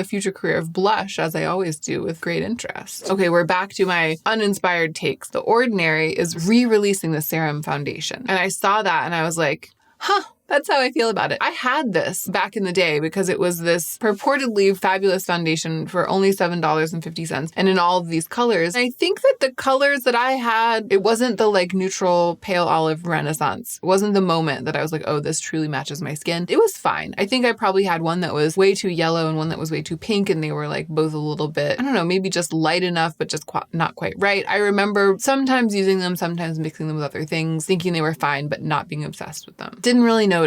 future career of blush, as I always do, with great interest. Okay, we're back to my uninspired takes. The Ordinary is re-releasing the Serum Foundation. And I saw that and I was like, huh. That's how I feel about it. I had this back in the day because it was this purportedly fabulous foundation for only $7.50 and in all of these colors. And I think that the colors that I had, it wasn't the like neutral pale olive renaissance. It wasn't the moment that I was like, oh, this truly matches my skin. It was fine. I think I probably had one that was way too yellow and one that was way too pink, and they were like both a little bit, I don't know, maybe just light enough, but just not quite right. I remember sometimes using them, sometimes mixing them with other things, thinking they were fine, but not being obsessed with them. Didn't really notice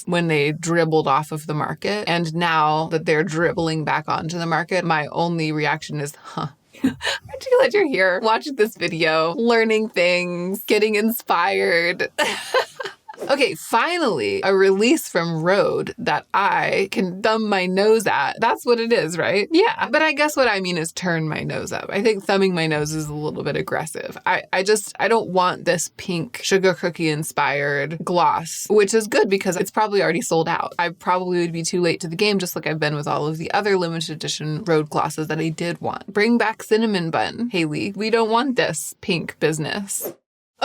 when they dribbled off of the market. And now that they're dribbling back onto the market, my only reaction is, huh. I'm glad you're here watching this video, learning things, getting inspired. Okay, finally, a release from RHODE that I can thumb my nose at. That's what it is, right? Yeah, but I guess what I mean is turn my nose up. I think thumbing my nose is a little bit aggressive. I don't want this pink sugar cookie inspired gloss, which is good because it's probably already sold out. I probably would be too late to the game, just like I've been with all of the other limited edition RHODE glosses that I did want. Bring back Cinnamon Bun, Haley. We don't want this pink business.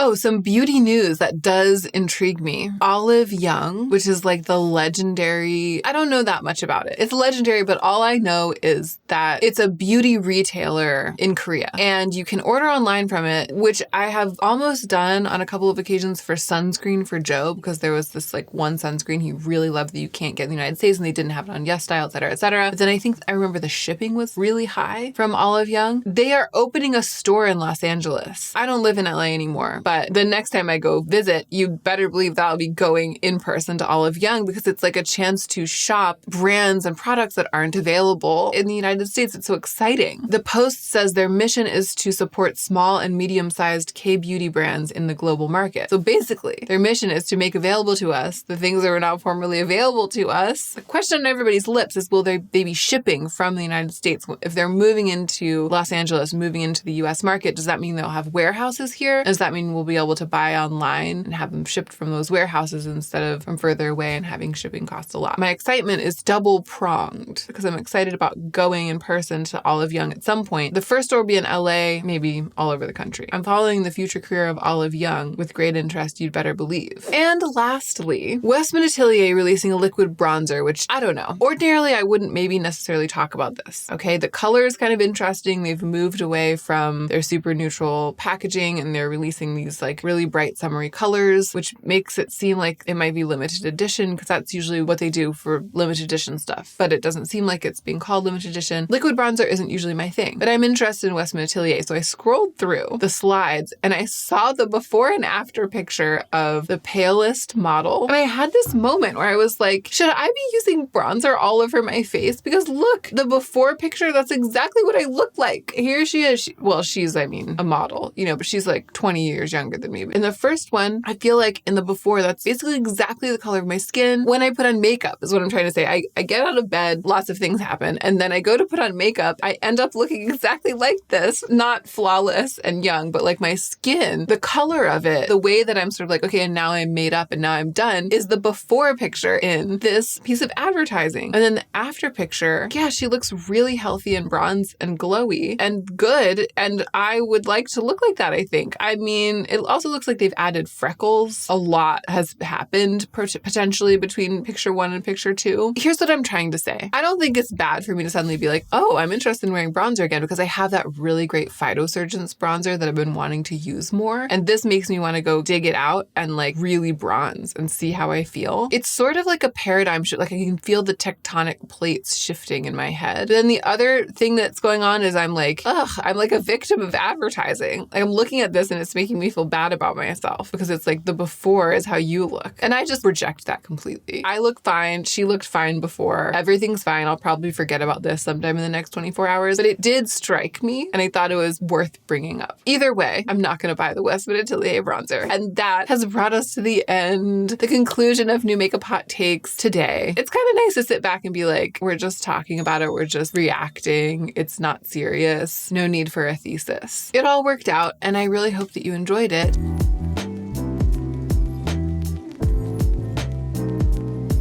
Oh, some beauty news that does intrigue me. Olive Young, which is like the legendary, I don't know that much about it. It's legendary, but all I know is that it's a beauty retailer in Korea. And you can order online from it, which I have almost done on a couple of occasions for sunscreen for Joe, because there was this like one sunscreen he really loved that you can't get in the United States and they didn't have it on Yes Style, et cetera, et cetera. But then I remember the shipping was really high from Olive Young. They are opening a store in Los Angeles. I don't live in LA anymore, but But the next time I go visit, you better believe that I'll be going in person to Olive Young because it's like a chance to shop brands and products that aren't available in the United States. It's so exciting. The Post says their mission is to support small and medium-sized K-beauty brands in the global market. So basically, their mission is to make available to us the things that were not formerly available to us. The question on everybody's lips is, will they be shipping from the United States? If they're moving into Los Angeles, moving into the US market, does that mean they'll have warehouses here? Does that mean we'll be able to buy online and have them shipped from those warehouses instead of from further away and having shipping cost a lot? My excitement is double-pronged because I'm excited about going in person to Olive Young at some point. The first store will be in LA, maybe all over the country. I'm following the future career of Olive Young with great interest, you'd better believe. And lastly, Westman Atelier releasing a liquid bronzer, which I don't know. Ordinarily, I wouldn't maybe necessarily talk about this, okay? The color is kind of interesting. They've moved away from their super neutral packaging and they're releasing these like really bright summery colors, which makes it seem like it might be limited edition because that's usually what they do for limited edition stuff. But it doesn't seem like it's being called limited edition. Liquid bronzer isn't usually my thing, but I'm interested in Westman Atelier. So I scrolled through the slides and I saw the before and after picture of the palest model. And I had this moment where I was like, should I be using bronzer all over my face? Because look, the before picture, that's exactly what I look like. Here she is. She's a model, but she's like 20 years younger than me. In the first one, I feel like in the before, that's basically exactly the color of my skin. When I put on makeup is what I'm trying to say. I get out of bed, lots of things happen, and then I go to put on makeup. I end up looking exactly like this, not flawless and young, but like my skin, the color of it, the way that I'm sort of like, okay, and now I'm made up and now I'm done is the before picture in this piece of advertising. And then the after picture, yeah, she looks really healthy and bronze and glowy and good. And I would like to look like that, I think. I mean, it also looks like they've added freckles. A lot has happened potentially between picture 1 and picture 2. Here's what I'm trying to say. I don't think it's bad for me to suddenly be like, oh, I'm interested in wearing bronzer again because I have that really great Phytosurgence bronzer that I've been wanting to use more. And this makes me want to go dig it out and like really bronze and see how I feel. It's sort of like a paradigm shift. Like I can feel the tectonic plates shifting in my head. But then the other thing that's going on is I'm like a victim of advertising. Like I'm looking at this and it's making me feel bad about myself because it's like the before is how you look. And I just reject that completely. I look fine. She looked fine before. Everything's fine. I'll probably forget about this sometime in the next 24 hours. But it did strike me and I thought it was worth bringing up. Either way, I'm not going to buy the Westman Atelier bronzer. And that has brought us to the end, the conclusion of New Makeup Hot Takes today. It's kind of nice to sit back and be like, we're just talking about it. We're just reacting. It's not serious. No need for a thesis. It all worked out and I really hope that you enjoyed it.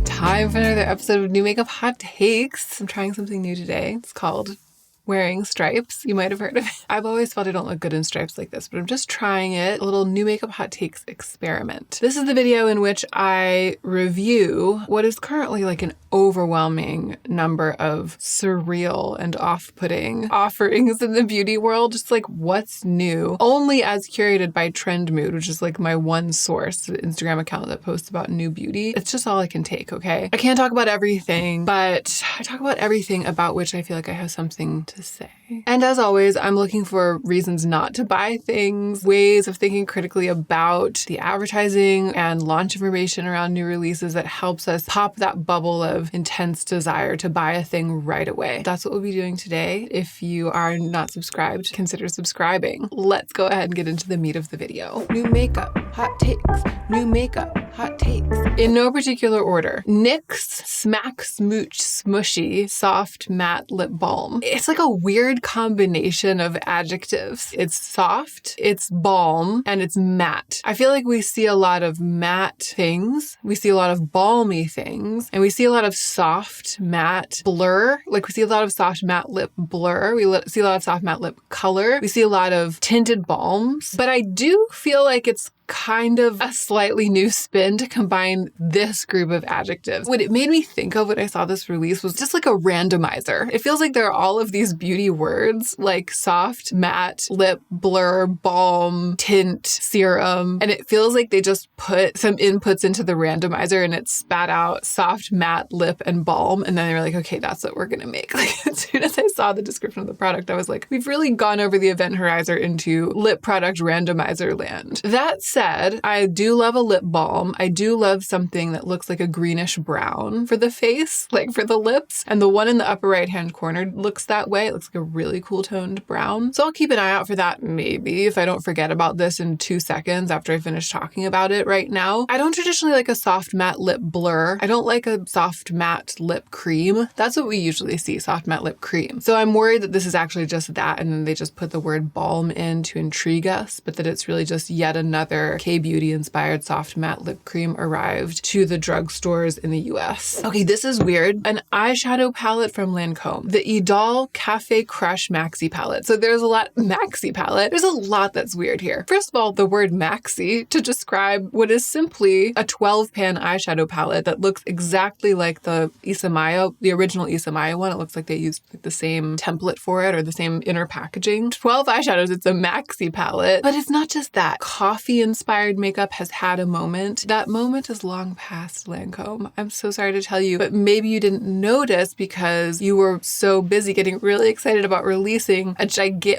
Time for another episode of New Makeup Hot Takes. I'm trying something new today. It's called wearing stripes. You might have heard of it. I've always felt I don't look good in stripes like this, but I'm just trying it. A little New Makeup Hot Takes experiment. This is the video in which I review what is currently like an overwhelming number of surreal and off-putting offerings in the beauty world. Just like what's new, only as curated by Trend Mood, which is like my one source, the Instagram account that posts about new beauty. It's just all I can take, okay? I can't talk about everything, but I talk about everything about which I feel like I have something to say. And as always, I'm looking for reasons not to buy things, ways of thinking critically about the advertising and launch information around new releases that helps us pop that bubble of intense desire to buy a thing right away. That's what we'll be doing today. If you are not subscribed, consider subscribing. Let's go ahead and get into the meat of the video. New makeup, hot takes. New makeup, hot takes. In no particular order. NYX Smack Smooch Smushy Soft Matte Lip Balm. It's like a weird combination of adjectives. It's soft, it's balm, and it's matte. I feel like we see a lot of matte things. We see a lot of balmy things. And we see a lot of soft matte blur. Like we see a lot of soft matte lip blur. We see a lot of soft matte lip color. We see a lot of tinted balms. But I do feel like it's kind of a slightly new spin to combine this group of adjectives. What it made me think of when I saw this release was just like a randomizer. It feels like there are all of these beauty words like soft, matte, lip, blur, balm, tint, serum, and it feels like they just put some inputs into the randomizer and it spat out soft, matte, lip, and balm, and then they were like, okay, that's what we're gonna make. Like, as soon as I saw the description of the product, I was like, we've really gone over the event horizon into lip product randomizer land. That said, I do love a lip balm. I do love something that looks like a greenish brown for the face, like for the lips, and the one in the upper right hand corner looks that way. It looks like a really cool toned brown. So I'll keep an eye out for that maybe if I don't forget about this in 2 seconds after I finish talking about it right now. I don't traditionally like a soft matte lip blur. I don't like a soft matte lip cream. That's what we usually see, soft matte lip cream. So I'm worried that this is actually just that and then they just put the word balm in to intrigue us, but that it's really just yet another K-beauty inspired soft matte lip cream arrived to the drugstores in the US. Okay, this is weird. An eyeshadow palette from Lancome. The Idol Cafe Crush Maxi palette. So there's a lot, Maxi palette. There's a lot that's weird here. First of all, the word maxi to describe what is simply a 12-pan eyeshadow palette that looks exactly like the Isamaya, the original Isamaya one. It looks like they used the same template for it or the same inner packaging. 12 eyeshadows, it's a maxi palette. But it's not just that. Coffee-inspired makeup has had a moment. That moment is long past, Lancome. I'm so sorry to tell you, but maybe you didn't notice because you were so busy getting really excited about releasing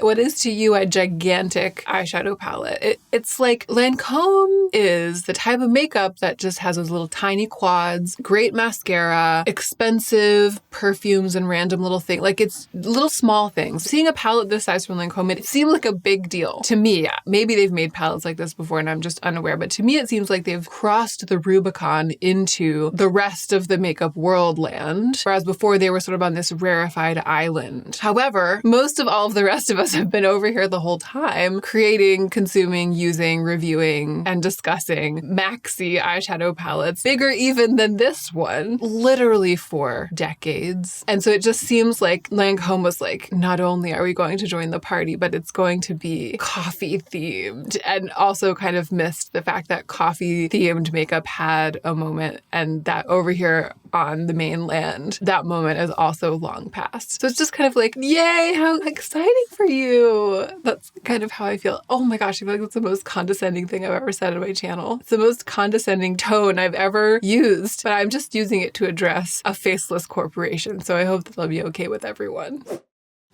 what is to you a gigantic eyeshadow palette. It's like Lancome is the type of makeup that just has those little tiny quads, great mascara, expensive perfumes and random little things. Like it's little small things. Seeing a palette this size from Lancome, it seemed like a big deal to me. Maybe they've made palettes like this before and I'm just unaware, but to me it seems like they've crossed the Rubicon into the rest of the makeup world land, whereas before they were sort of on this rarefied island. However, most of all of the rest of us have been over here the whole time, creating, consuming, using, reviewing, and discussing maxi eyeshadow palettes, bigger even than this one, literally for decades. And so it just seems like Lancome was like, not only are we going to join the party, but it's going to be coffee themed, and also kind of missed the fact that coffee themed makeup had a moment and that over here on the mainland, that moment is also long past. So it's just kind of like, yay, how exciting for you. That's kind of how I feel. Oh my gosh, I feel like that's the most condescending thing I've ever said on my channel. It's the most condescending tone I've ever used, but I'm just using it to address a faceless corporation. So I hope that they'll be okay with everyone.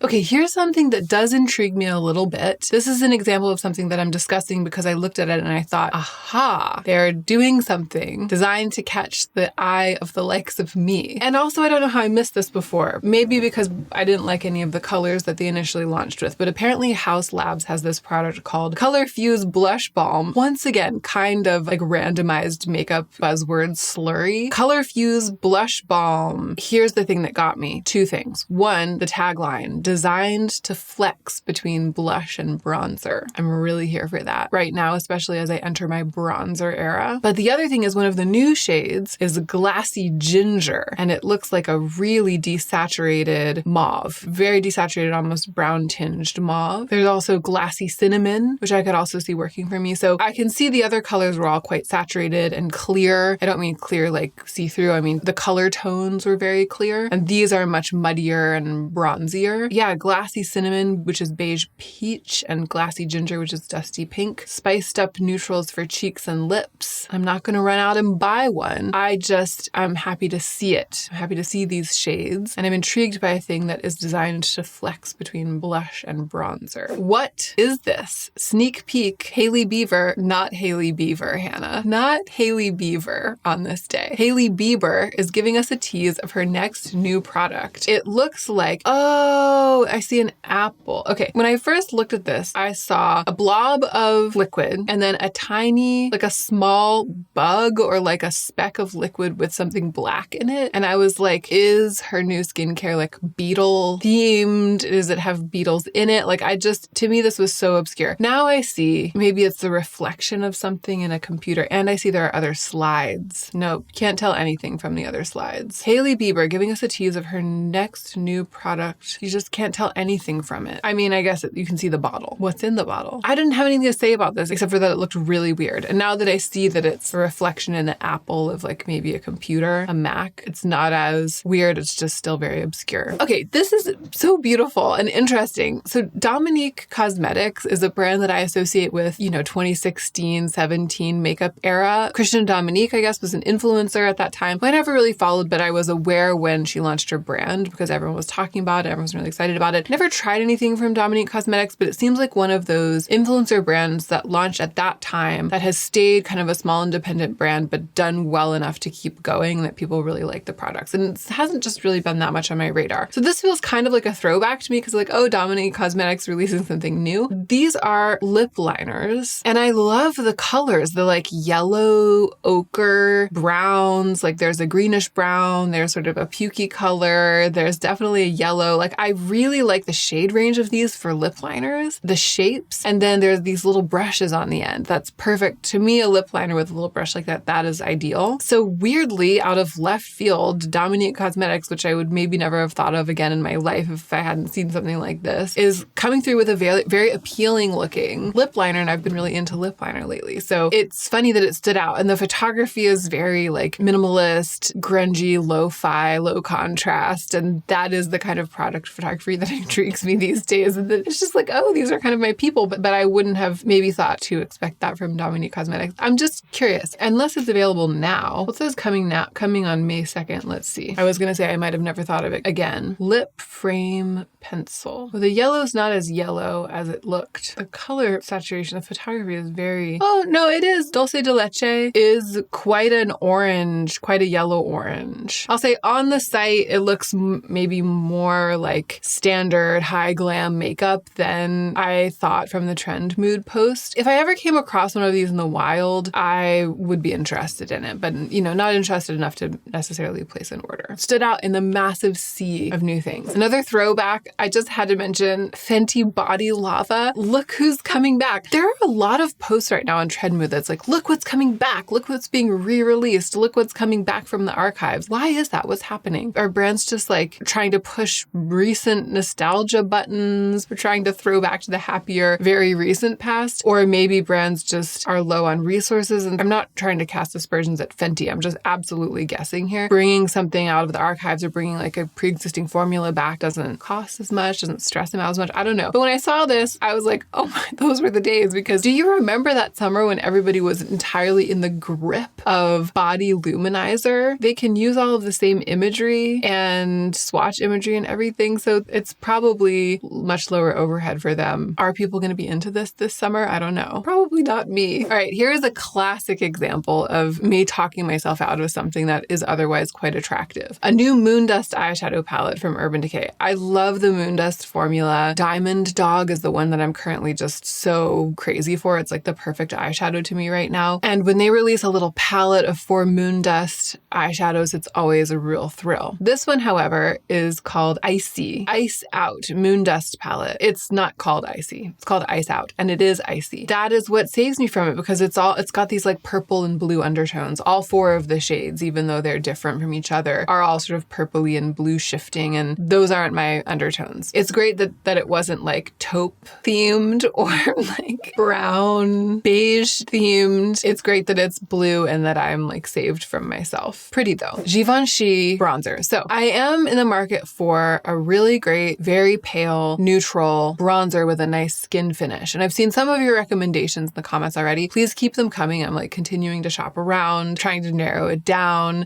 Okay, here's something that does intrigue me a little bit. This is an example of something that I'm discussing because I looked at it and I thought, aha, they're doing something designed to catch the eye of the likes of me. And also, I don't know how I missed this before. Maybe because I didn't like any of the colors that they initially launched with, but apparently House Labs has this product called Color Fuse Blush Balm. Once again, kind of like randomized makeup buzzword slurry. Color Fuse Blush Balm. Here's the thing that got me. 2 things. 1, the tagline, designed to flex between blush and bronzer. I'm really here for that right now, especially as I enter my bronzer era. But the other thing is one of the new shades is Glassy Ginger, and it looks like a really desaturated mauve, very desaturated, almost brown tinged mauve. There's also Glassy Cinnamon, which I could also see working for me. So I can see the other colors were all quite saturated and clear. I don't mean clear like see-through. I mean the color tones were very clear, and these are much muddier and bronzier. Yeah, Glassy Cinnamon, which is beige peach, and Glassy Ginger, which is dusty pink. Spiced up neutrals for cheeks and lips. I'm not going to run out and buy one. I'm happy to see it. I'm happy to see these shades, and I'm intrigued by a thing that is designed to flex between blush and bronzer. What is this? Sneak peek, Hailey Bieber, not Hailey Beaver, Hannah. Not Hailey Beaver on this day. Hailey Bieber is giving us a tease of her next new product. It looks like, oh, I see an apple. Okay, when I first looked at this, I saw a blob of liquid and then a tiny, like a small bug or like a speck of liquid with something black in it. And I was like, is her new skincare like beetle themed? Does it have beetles in it? Like to me, this was so obscure. Now I see maybe it's the reflection of something in a computer, and I see there are other slides. Nope, can't tell anything from the other slides. Hailey Bieber giving us a tease of her next new product. You just can't tell anything from it. I mean, I guess you can see the bottle. What's in the bottle? I didn't have anything to say about this except for that it looked really weird. And now that I see that it's a reflection in the apple of like maybe a computer, a Mac, it's not as weird. It's just still very obscure. Okay, this is so beautiful and interesting. So Dominique Cosmetics is a brand that I associate with, 2016, 17 makeup era. Christian Dominique, I guess, was an influencer at that time. I never really followed, but I was aware when she launched her brand because everyone was talking about it. Everyone was really excited about it. Never tried anything from Dominique Cosmetics, but it seems like one of those influencer brands that launched at that time that has stayed kind of a small independent brand, but done well enough to keep going, that people really like the products. And it hasn't just really been that much on my radar. So this feels kind of like a throwback to me because like, oh, Dominique Cosmetics releasing something new. These are lip liners and I love the colors. The like yellow, ochre, browns, like there's a greenish brown, there's sort of a pukey color, there's definitely a yellow. Like I really like the shade range of these for lip liners, the shapes, and then there's these little brushes on the end. That's perfect. To me, a lip liner with a little brush like that is ideal. So weirdly, out of left field, Dominique Cosmetics, which I would maybe never have thought of again in my life if I hadn't seen something like this, is coming through with a very, very appealing looking lip liner, and I've been really into lip liner lately. So it's funny that it stood out, and the photography is very like minimalist, grungy, lo-fi, low contrast, and that is the kind of product photography that intrigues me these days. And it's just like, oh, these are kind of my people, but I wouldn't have maybe thought to expect that from Dominique Cosmetics. I'm just curious, unless it's available now. What says coming on May 2nd? Let's see. I was going to say I might have never thought of it again. Lip frame pencil. Well, the yellow is not as yellow as it looked. The color saturation of photography is very... Oh, no, it is. Dulce de leche is quite an orange, quite a yellow orange. I'll say on the site, it looks maybe more like standard high glam makeup than I thought from the Trend Mood post. If I ever came across one of these in the wild, I would be interested in it, but not interested enough to necessarily place an order. Stood out in the massive sea of new things. Another throwback, I just had to mention Fenty Body Lava. Look who's coming back. There are a lot of posts right now on Trend Mood that's like, look what's coming back. Look what's being re-released. Look what's coming back from the archives. Why is that? What's happening? Are brands just like trying to push recent nostalgia buttons? We're trying to throw back to the happier, very recent past? Or maybe brands just are low on resources. And I'm not trying to cast aspersions at Fenty. I'm just absolutely guessing here. Bringing something out of the archives or bringing like a pre-existing formula back doesn't cost as much, doesn't stress them out as much. I don't know. But when I saw this, I was like, oh my, those were the days. Because do you remember that summer when everybody was entirely in the grip of body luminizer? They can use all of the same imagery and swatch imagery and everything. So it's probably much lower overhead for them. Are people going to be into this summer? I don't know. Probably not me. All right, here is a classic example of me talking myself out of something that is otherwise quite attractive. A new Moondust eyeshadow palette from Urban Decay. I love the Moondust formula. Diamond Dog is the one that I'm currently just so crazy for. It's like the perfect eyeshadow to me right now. And when they release a little palette of 4 Moondust eyeshadows, it's always a real thrill. This one, however, is called Icy. Ice Out Moondust palette. It's not called Icy. It's called Ice Out, and it is icy. That is what saves me from it because it's got these like purple and blue undertones. All 4 of the shades, even though they're different from each other, are all sort of purpley and blue shifting, and those aren't my undertones. It's great that it wasn't like taupe themed or like brown beige themed. It's great that it's blue and that I'm like saved from myself. Pretty though. Givenchy bronzer. So I am in the market for a really great, very pale, neutral bronzer with a nice skin finish. And I've seen some of your recommendations in the comments already. Please keep them coming. I'm like continuing to shop around, trying to narrow it down.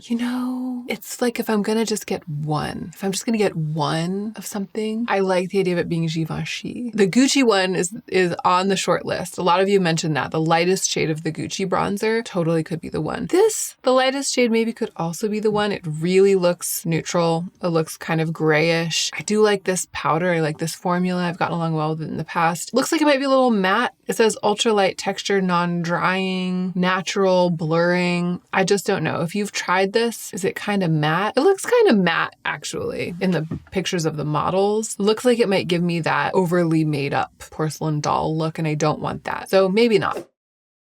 It's like if I'm gonna just get one, if I'm just gonna get one of something, I like the idea of it being Givenchy. The Gucci one is on the short list. A lot of you mentioned that. The lightest shade of the Gucci bronzer totally could be the one. The lightest shade maybe could also be the one. It really looks neutral. It looks kind of grayish. I do like this powder. I like this formula. I've gotten along well with it in the past. Looks like it might be a little matte. It says ultralight texture, non-drying, natural, blurring. I just don't know. If you've tried this, is it kind of matte? It looks kind of matte actually in the pictures of the models. It looks like it might give me that overly made up porcelain doll look and I don't want that. So maybe not.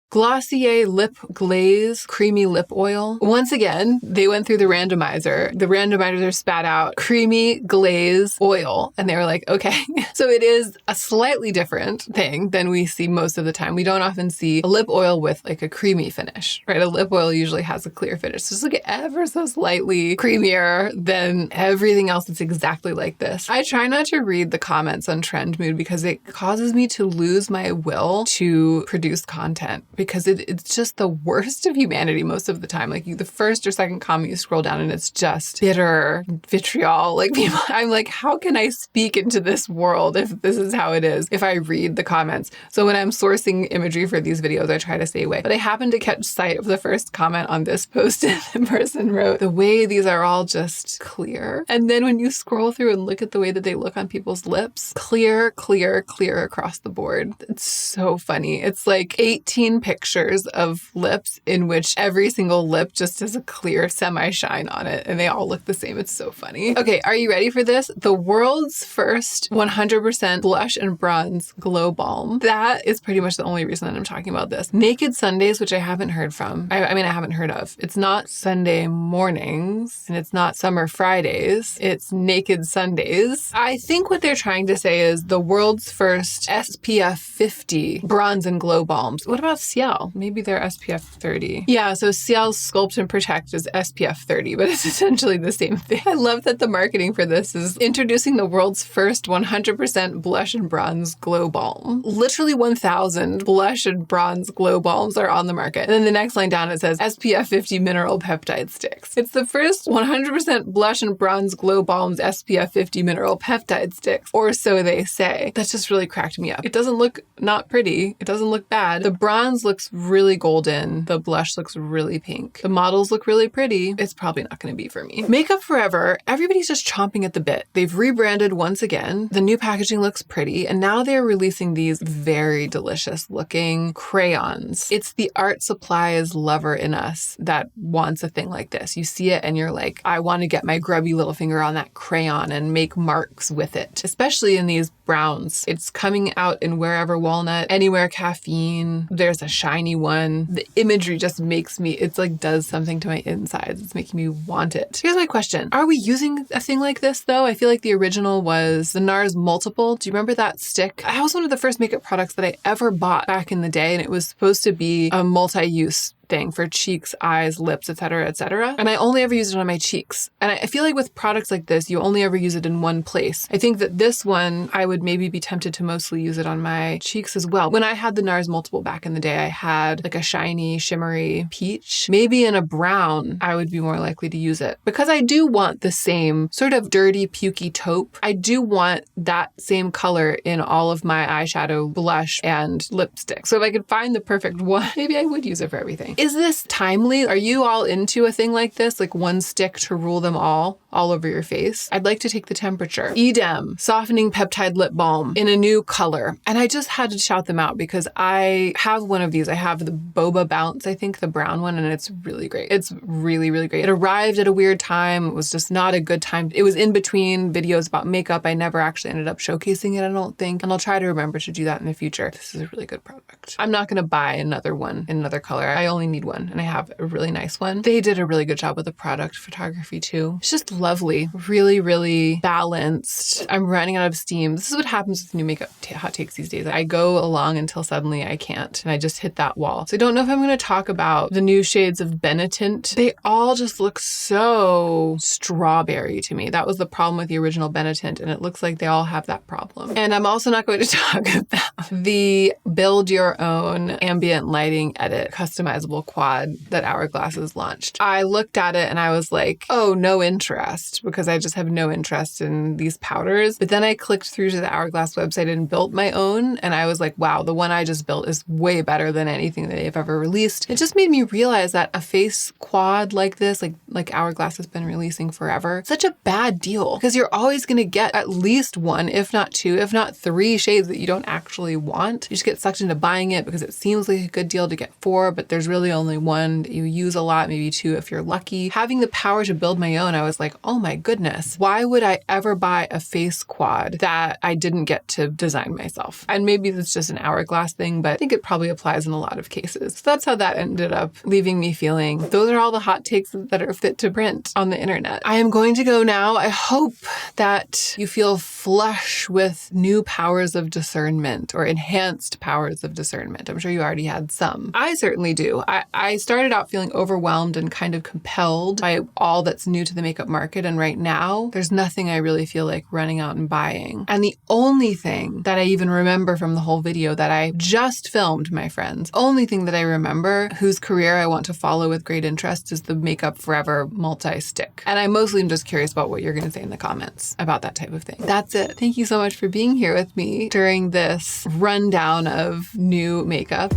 Glossier Lip Glaze Creamy Lip Oil. Once again, they went through the randomizer. The randomizer spat out creamy glaze oil. And they were like, okay. So it is a slightly different thing than we see most of the time. We don't often see a lip oil with like a creamy finish, right? A lip oil usually has a clear finish. So it's like ever so slightly creamier than everything else that's exactly like this. I try not to read the comments on Trend Mood because it causes me to lose my will to produce content, because it's just the worst of humanity most of the time. Like the first or second comment you scroll down and it's just bitter vitriol. Like people, I'm like, how can I speak into this world if this is how it is, if I read the comments? So when I'm sourcing imagery for these videos, I try to stay away. But I happened to catch sight of the first comment on this post, and the person wrote, the way these are all just clear. And then when you scroll through and look at the way that they look on people's lips, clear, clear, clear across the board. It's so funny. It's like 18 pictures of lips in which every single lip just has a clear semi-shine on it, and they all look the same. It's so funny. Okay, are you ready for this? The world's first 100% blush and bronze glow balm. That is pretty much the only reason that I'm talking about this. Naked Sundays, which I haven't heard from. I mean, I haven't heard of. It's not Sunday mornings, and it's not summer Fridays. It's Naked Sundays. I think what they're trying to say is the world's first SPF 50 bronze and glow balms. What about Ciel? Maybe they're SPF 30. Yeah, so Ciel's Sculpt and Protect is SPF 30, but it's essentially the same thing. I love that the marketing for this is introducing the world's first 100% blush and bronze glow balm. Literally 1,000 blush and bronze glow balms are on the market. And then the next line down, it says SPF 50 mineral peptide sticks. It's the first 100% blush and bronze glow balms SPF 50 mineral peptide sticks, or so they say. That just really cracked me up. It doesn't look not pretty. It doesn't look bad. The bronze looks really golden. The blush looks really pink. The models look really pretty. It's probably not going to be for me. Makeup Forever, everybody's just chomping at the bit. They've rebranded once again. The new packaging looks pretty, and now they're releasing these very delicious looking crayons. It's the art supplies lover in us that wants a thing like this. You see it and you're like, I want to get my grubby little finger on that crayon and make marks with it, especially in these browns. It's coming out in Wherever Walnut, Anywhere Caffeine. There's a shiny one. The imagery just makes me, it's like does something to my insides. It's making me want it. Here's my question. Are we using a thing like this though? I feel like the original was the NARS Multiple. Do you remember that stick? That was one of the first makeup products that I ever bought back in the day, and it was supposed to be a multi-use thing for cheeks, eyes, lips, etc., etc. And I only ever used it on my cheeks. And I feel like with products like this, you only ever use it in one place. I think that this one, I would maybe be tempted to mostly use it on my cheeks as well. When I had the NARS Multiple back in the day, I had like a shiny, shimmery peach. Maybe in a brown, I would be more likely to use it. Because I do want the same sort of dirty, pukey taupe. I do want that same color in all of my eyeshadow, blush, and lipstick. So if I could find the perfect one, maybe I would use it for everything. Is this timely? Are you all into a thing like this? Like one stick to rule them all over your face? I'd like to take the temperature. Edam Softening Peptide Lip Balm in a new color. And I just had to shout them out because I have one of these. I have the Boba Bounce, I think, the brown one, and it's really great. It's really, really great. It arrived at a weird time. It was just not a good time. It was in between videos about makeup. I never actually ended up showcasing it, I don't think. And I'll try to remember to do that in the future. This is a really good product. I'm not going to buy another one in another color. I only need one, and I have a really nice one. They did a really good job with the product photography too. It's just lovely. Really, really balanced. I'm running out of steam. This is what happens with new makeup hot takes these days. I go along until suddenly I can't, and I just hit that wall. So I don't know if I'm going to talk about the new shades of Benetint. They all just look so strawberry to me. That was the problem with the original Benetint, and it looks like they all have that problem. And I'm also not going to talk about the Build Your Own Ambient Lighting Edit customizable quad that Hourglass has launched. I looked at it and I was like, oh, no interest, because I just have no interest in these powders. But then I clicked through to the Hourglass website and built my own, and I was like, wow, the one I just built is way better than anything that they've ever released. It just made me realize that a face quad like this, like Hourglass has been releasing forever, such a bad deal, because you're always going to get at least one, if not two, if not three shades that you don't actually actually want. You just get sucked into buying it because it seems like a good deal to get 4, but there's really only one that you use a lot, maybe 2 if you're lucky. Having the power to build my own, I was like, oh my goodness, why would I ever buy a face quad that I didn't get to design myself? And maybe it's just an hourglass thing, but I think it probably applies in a lot of cases. So that's how that ended up leaving me feeling those are all the hot takes that are fit to print on the internet. I am going to go now. I hope that you feel flush with new powers of discernment or enhanced powers of discernment. I'm sure you already had some. I certainly do. I started out feeling overwhelmed and kind of compelled by all that's new to the makeup market. And right now, there's nothing I really feel like running out and buying. And the only thing that I even remember from the whole video that I just filmed, my friends, only thing that I remember whose career I want to follow with great interest is the Makeup Forever multi-stick. And I mostly am just curious about what you're going to say in the comments about that type of thing. That's it. Thank you so much for being here with me during this rundown of new makeup.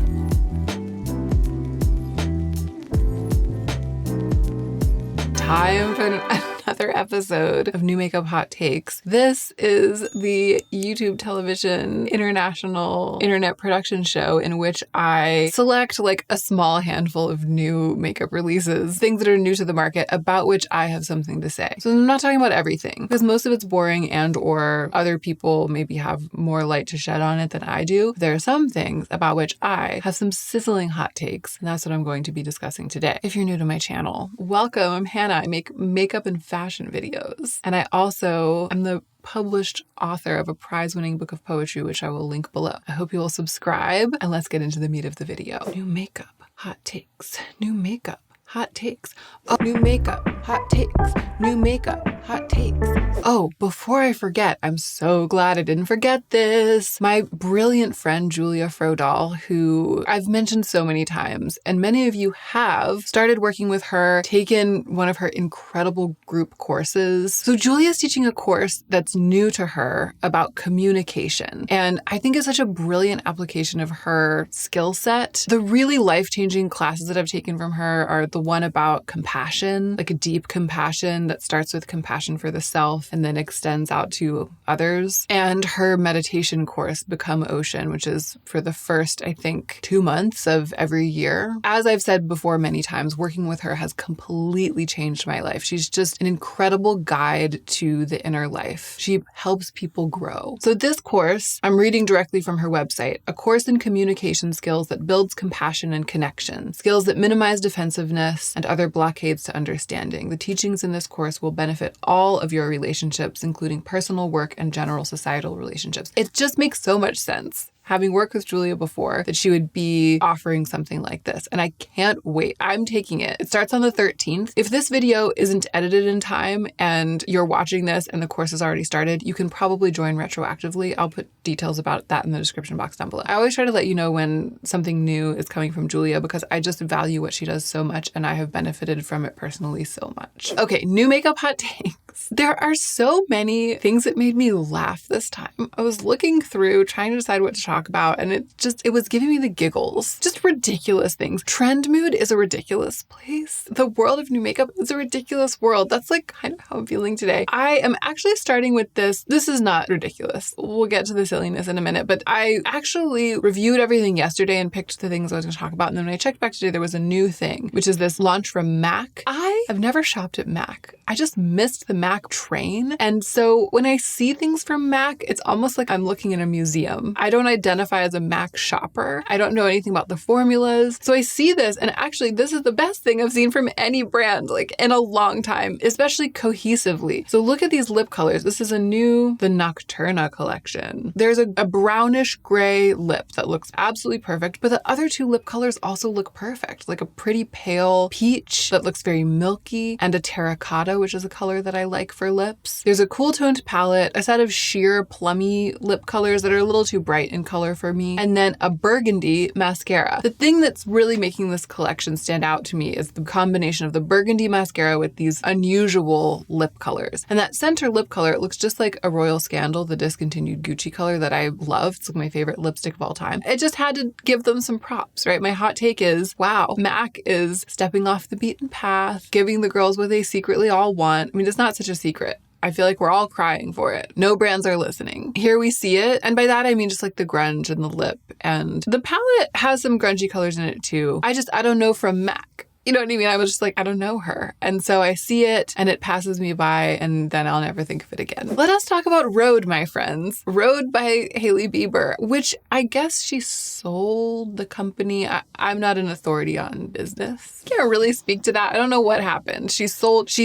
Time for another episode of New Makeup Hot Takes. This is the YouTube television international internet production show in which I select like a small handful of new makeup releases, things that are new to the market about which I have something to say. So I'm not talking about everything because most of it's boring and or other people maybe have more light to shed on it than I do. There are some things about which I have some sizzling hot takes, and that's what I'm going to be discussing today. If you're new to my channel, welcome. I'm Hannah. I make makeup and fashion videos. And I also am the published author of a prize-winning book of poetry, which I will link below. I hope you will subscribe, and let's get into the meat of the video. New makeup, hot takes, new makeup, hot takes. Oh, new makeup, hot takes, new makeup, hot takes. Oh, before I forget, I'm so glad I didn't forget this. My brilliant friend, Julia Frodal, who I've mentioned so many times, and many of you have started working with her, taken one of her incredible group courses. So Julia's teaching a course that's new to her about communication. And I think it's such a brilliant application of her skill set. The really life-changing classes that I've taken from her are the one about compassion, like a deep compassion that starts with compassion for the self and then extends out to others. And her meditation course, Become Ocean, which is for the first, I think, 2 months of every year. As I've said before many times, working with her has completely changed my life. She's just an incredible guide to the inner life. She helps people grow. So this course, I'm reading directly from her website, a course in communication skills that builds compassion and connection, skills that minimize defensiveness and other blockades to understanding. The teachings in this course will benefit all of your relationships, including personal, work, and general societal relationships. It just makes so much sense, having worked with Julia before, that she would be offering something like this. And I can't wait. I'm taking it. It starts on the 13th. If this video isn't edited in time and you're watching this and the course has already started, you can probably join retroactively. I'll put details about that in the description box down below. I always try to let you know when something new is coming from Julia because I just value what she does so much and I have benefited from it personally so much. Okay, new makeup hot takes. There are so many things that made me laugh this time. I was looking through trying to decide what to talk about and it was giving me the giggles. Just ridiculous things. Trend mood is a ridiculous place. The world of new makeup is a ridiculous world. That's like kind of how I'm feeling today. I am actually starting with this. This is not ridiculous. We'll get to the silliness in a minute, but I actually reviewed everything yesterday and picked the things I was going to talk about. And then when I checked back today, there was a new thing, which is this launch from MAC. I have never shopped at MAC. I just missed the MAC train. And so when I see things from MAC, it's almost like I'm looking in a museum. I don't identify as a MAC shopper. I don't know anything about the formulas. So I see this, and actually this is the best thing I've seen from any brand like in a long time, especially cohesively. So look at these lip colors. This is the Nocturna collection. There's a brownish gray lip that looks absolutely perfect, but the other 2 lip colors also look perfect, like a pretty pale peach that looks very milky and a terracotta, which is a color that I like for lips. There's a cool toned palette, a set of sheer plummy lip colors that are a little too bright in color for me, and then a burgundy mascara. The thing that's really making this collection stand out to me is the combination of the burgundy mascara with these unusual lip colors. And that center lip color, it looks just like a Royal Scandal, the discontinued Gucci color that I love. It's like my favorite lipstick of all time. I just had to give them some props, right? My hot take is, wow, MAC is stepping off the beaten path, giving the girls what they secretly all want. I mean, it's not such a secret. I feel like we're all crying for it. No brands are listening. Here we see it. And by that, I mean just like the grunge and the lip. And the palette has some grungy colors in it too. I don't know from MAC. You know what I mean? I was just like, I don't know her. And so I see it and it passes me by and then I'll never think of it again. Let us talk about RHODE, my friends. RHODE by Hailey Bieber, which I guess she sold the company. I'm not an authority on business. Can't really speak to that. I don't know what happened. She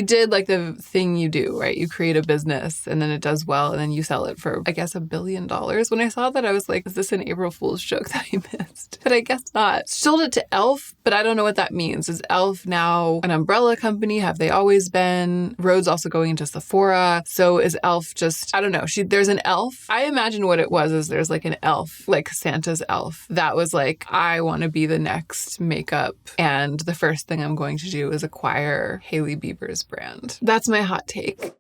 did like the thing you do, right? You create a business and then it does well and then you sell it for, I guess, $1 billion. When I saw that, I was like, is this an April Fool's joke that I missed? But I guess not. Sold it to e.l.f., but I don't know what that means. Is e.l.f. now an umbrella company? Have they always been? RHODE's also going into Sephora. So is e.l.f. just, I don't know. There's an e.l.f. I imagine what it was is there's like an e.l.f., like Santa's e.l.f. that was like, I want to be the next makeup. And the first thing I'm going to do is acquire Hailey Bieber's brand. That's my hot take.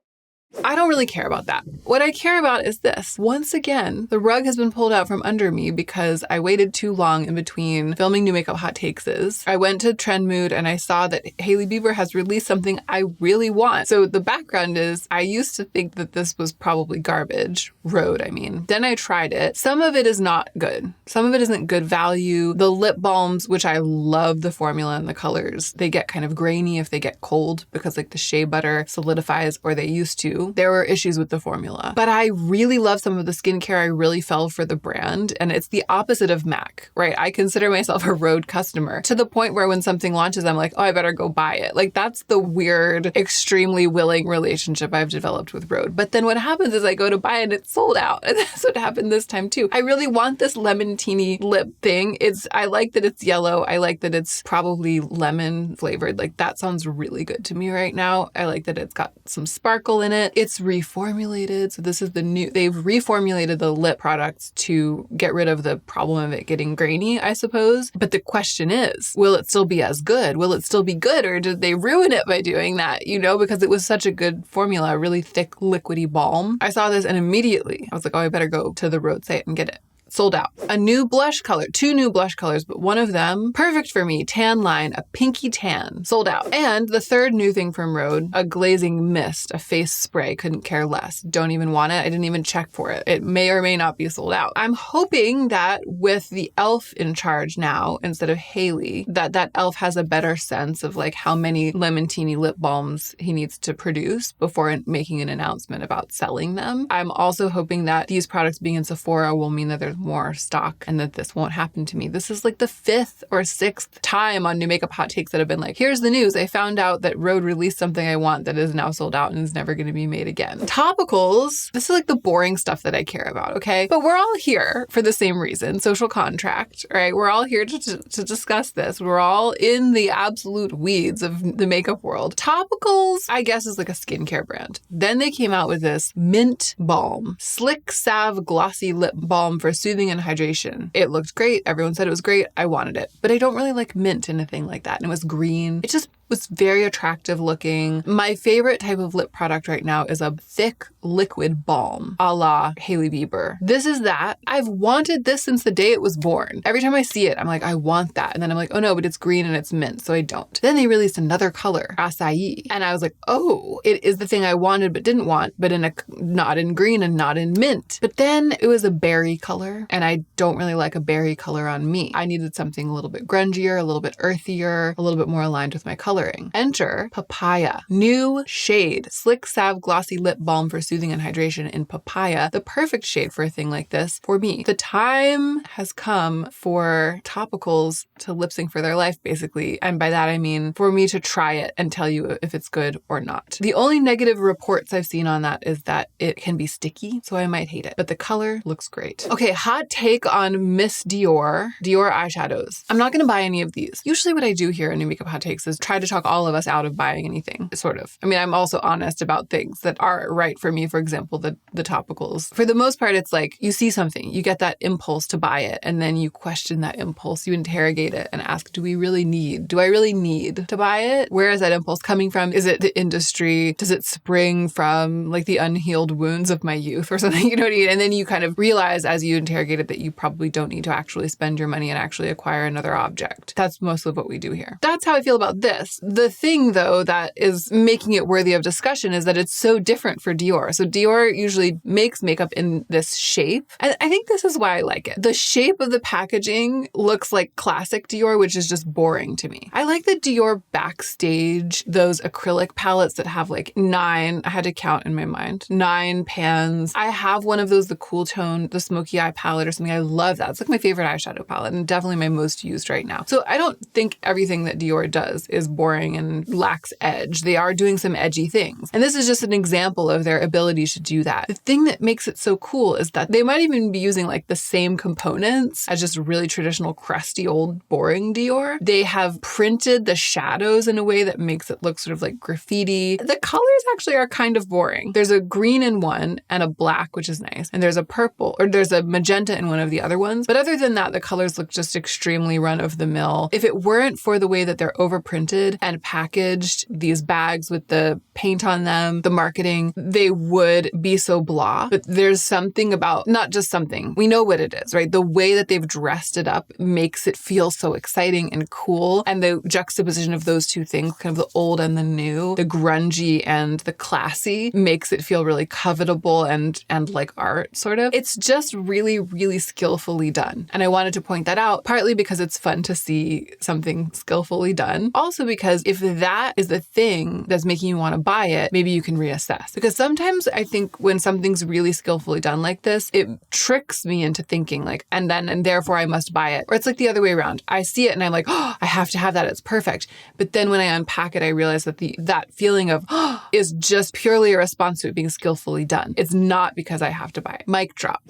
I don't really care about that. What I care about is this. Once again, the rug has been pulled out from under me because I waited too long in between filming New Makeup Hot Takeses. I went to Trend Mood and I saw that Hailey Bieber has released something I really want. So the background is I used to think that this was probably garbage. RHODE, I mean. Then I tried it. Some of it is not good. Some of it isn't good value. The lip balms, which I love the formula and the colors, they get kind of grainy if they get cold because like the shea butter solidifies, or they used to. There were issues with the formula. But I really love some of the skincare. I really fell for the brand. And it's the opposite of MAC, right? I consider myself a RHODE customer to the point where when something launches, I'm like, oh, I better go buy it. Like that's the weird, extremely willing relationship I've developed with RHODE. But then what happens is I go to buy it and it's sold out. And that's what happened this time too. I really want this lemon teeny lip thing. I like that it's yellow. I like that it's probably lemon flavored. Like that sounds really good to me right now. I like that it's got some sparkle in it. It's reformulated. So this is they've reformulated the lip products to get rid of the problem of it getting grainy, I suppose. But the question is, will it still be as good? Will it still be good? Or did they ruin it by doing that? You know, because it was such a good formula, a really thick, liquidy balm. I saw this and immediately I was like, oh, I better go to the RHODE site and get it. Sold out. A new blush color, 2 new blush colors, but one of them, perfect for me, tan line, a pinky tan, sold out. And the third new thing from RHODE, a glazing mist, a face spray, couldn't care less. Don't even want it. I didn't even check for it. It may or may not be sold out. I'm hoping that with the e.l.f. in charge now, instead of Hailey, that e.l.f. has a better sense of like how many lemon teeny lip balms he needs to produce before making an announcement about selling them. I'm also hoping that these products being in Sephora will mean that there's more stock and that this won't happen to me. This is like the 5th or 6th time on New Makeup Hot Takes that have been like, here's the news. I found out that RHODE released something I want that is now sold out and is never going to be made again. Topicals. This is like the boring stuff that I care about, okay? But we're all here for the same reason. Social contract, right? We're all here to discuss this. We're all in the absolute weeds of the makeup world. Topicals, I guess, is like a skincare brand. Then they came out with this mint balm, Slick Salve Glossy Lip Balm for soothing and hydration. It looked great. Everyone said it was great. I wanted it. But I don't really like mint in a thing like that. And it was green. It just was very attractive looking. My favorite type of lip product right now is a thick liquid balm a la Hailey Bieber. This is that. I've wanted this since the day it was born. Every time I see it, I'm like, I want that. And then I'm like, oh no, but it's green and it's mint, so I don't. Then they released another color, acai. And I was like, oh, it is the thing I wanted but didn't want, but not in green and not in mint. But then it was a berry color, and I don't really like a berry color on me. I needed something a little bit grungier, a little bit earthier, a little bit more aligned with my color. Enter Papaya. New shade. Slick Salve Glossy Lip Balm for soothing and hydration in Papaya. The perfect shade for a thing like this for me. The time has come for topicals to lip sync for their life, basically. And by that, I mean for me to try it and tell you if it's good or not. The only negative reports I've seen on that is that it can be sticky, so I might hate it. But the color looks great. Okay, hot take on Miss Dior eyeshadows. I'm not going to buy any of these. Usually what I do here in New Makeup Hot Takes is try to talk all of us out of buying anything, sort of. I mean, I'm also honest about things that are right for me. For example, the topicals. For the most part, it's like you see something, you get that impulse to buy it, and then you question that impulse, you interrogate it and ask, do I really need to buy it? Where is that impulse coming from? Is it the industry? Does it spring from like the unhealed wounds of my youth or something? You know what I mean? And then you kind of realize as you interrogate it that you probably don't need to actually spend your money and actually acquire another object. That's most of what we do here. That's how I feel about this. Yes. The thing, though, that is making it worthy of discussion is that it's so different for Dior. So Dior usually makes makeup in this shape. And I think this is why I like it. The shape of the packaging looks like classic Dior, which is just boring to me. I like the Dior Backstage, those acrylic palettes that have like 9, I had to count in my mind, 9 pans. I have one of those, the Cool Tone, the Smoky Eye palette or something. I love that. It's like my favorite eyeshadow palette and definitely my most used right now. So I don't think everything that Dior does is boring and lacks edge. They are doing some edgy things. And this is just an example of their ability to do that. The thing that makes it so cool is that they might even be using like the same components as just really traditional, crusty, old, boring Dior. They have printed the shadows in a way that makes it look sort of like graffiti. The colors actually are kind of boring. There's a green in one and a black, which is nice. And there's a purple, or there's a magenta in one of the other ones. But other than that, the colors look just extremely run of the mill. If it weren't for the way that they're overprinted and packaged, these bags with the paint on them, the marketing, they would be so blah. But there's something about, not just something, we know what it is, right? The way that they've dressed it up makes it feel so exciting and cool. And the juxtaposition of those two things, kind of the old and the new, the grungy and the classy, makes it feel really covetable and like art, sort of. It's just really, really skillfully done. And I wanted to point that out, partly because it's fun to see something skillfully done. Also because if that is the thing that's making you want to buy it, maybe you can reassess. Because sometimes I think when something's really skillfully done like this, it tricks me into thinking like, and therefore I must buy it. Or it's like the other way around. I see it and I'm like, oh, I have to have that. It's perfect. But then when I unpack it, I realize that that feeling of is just purely a response to it being skillfully done. It's not because I have to buy it. Mic drop.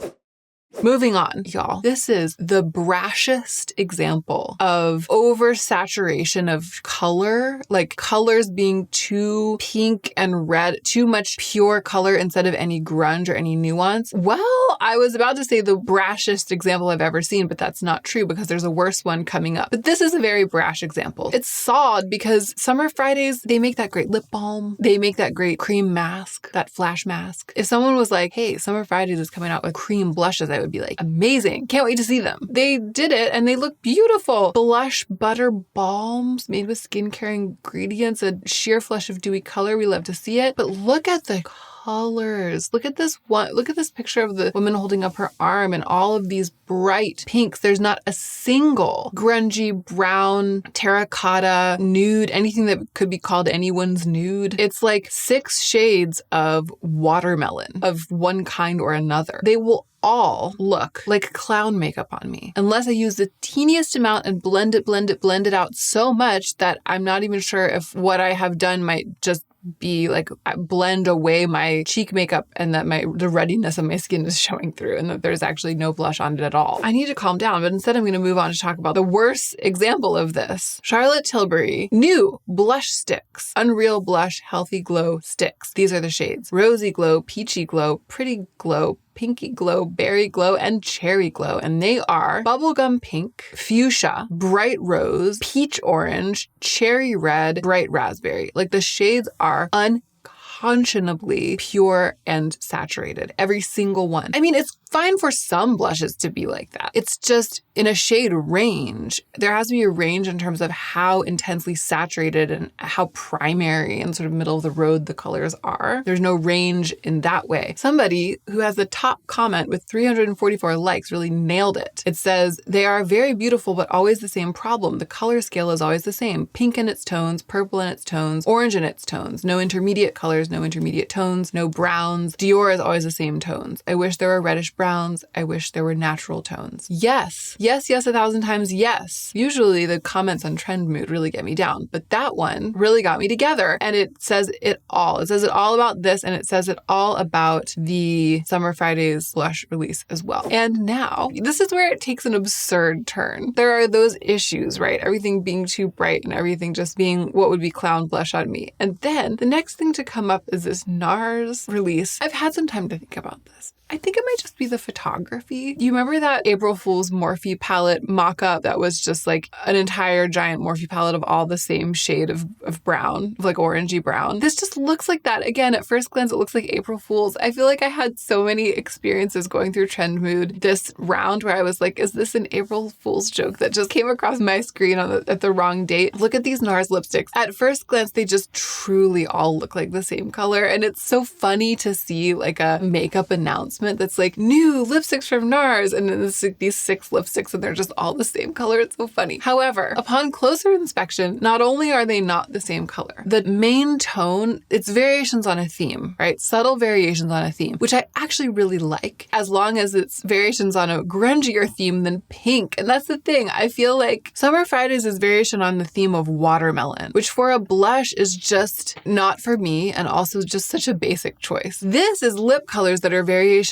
Moving on, y'all. This is the brashest example of oversaturation of color, like colors being too pink and red, too much pure color instead of any grunge or any nuance. Well, I was about to say the brashest example I've ever seen, but that's not true because there's a worse one coming up. But this is a very brash example. It's sawed because Summer Fridays, they make that great lip balm. They make that great cream mask, that flash mask. If someone was like, hey, Summer Fridays is coming out with cream blushes, I would be like, amazing. Can't wait to see them. They did it and they look beautiful. Blush butter balms made with skincare ingredients, a sheer flush of dewy color. We love to see it. But look at the colors. Look at this one. Look at this picture of the woman holding up her arm and all of these bright pinks. There's not a single grungy brown, terracotta, nude, anything that could be called anyone's nude. It's like 6 shades of watermelon of one kind or another. They will all look like clown makeup on me unless I use the teeniest amount and blend it out so much that I'm not even sure if what I have done might just be like blend away my cheek makeup and that the readiness of my skin is showing through and that there's actually no blush on it at all. I need to calm down, but instead I'm going to move on to talk about the worst example of this. Charlotte Tilbury new blush sticks, Unreal Blush Healthy Glow Sticks. These are the shades: Rosy Glow, Peachy Glow, Pretty Glow, Pinky Glow, Berry Glow, and Cherry Glow. And they are bubblegum pink, fuchsia, bright rose, peach orange, cherry red, bright raspberry. Like the shades are unconscionably pure and saturated. Every single one. I mean, it's fine for some blushes to be like that. It's just in a shade range. There has to be a range in terms of how intensely saturated and how primary and sort of middle of the road the colors are. There's no range in that way. Somebody who has the top comment with 344 likes really nailed it. It says, they are very beautiful, but always the same problem. The color scale is always the same. Pink in its tones, purple in its tones, orange in its tones. No intermediate colors, no intermediate tones, no browns. Dior is always the same tones. I wish there were reddish browns. I wish there were natural tones. Yes, 1,000 times yes. Usually the comments on Trend Mood really get me down, but that one really got me together. And it says it all. It says it all about this, and it says it all about the Summer Fridays blush release as well. And now, this is where it takes an absurd turn. There are those issues, right? Everything being too bright and everything just being what would be clown blush on me. And then the next thing to come up up is this NARS release. I've had some time to think about this. I think it might just be the photography. You remember that April Fool's Morphe palette mock-up that was just like an entire giant Morphe palette of all the same shade of brown, like orangey brown? This just looks like that. Again, at first glance, it looks like April Fool's. I feel like I had so many experiences going through Trend Mood this round where I was like, is this an April Fool's joke that just came across my screen at the wrong date? Look at these NARS lipsticks. At first glance, they just truly all look like the same color. And it's so funny to see like a makeup announcement that's like new lipsticks from NARS, and then it's like these 6 lipsticks and they're just all the same color. It's so funny. However, upon closer inspection, not only are they not the same color, the main tone, it's variations on a theme, right? Subtle variations on a theme, which I actually really like, as long as it's variations on a grungier theme than pink. And that's the thing. I feel like Summer Fridays is variation on the theme of watermelon, which for a blush is just not for me, and also just such a basic choice. This is lip colors that are variations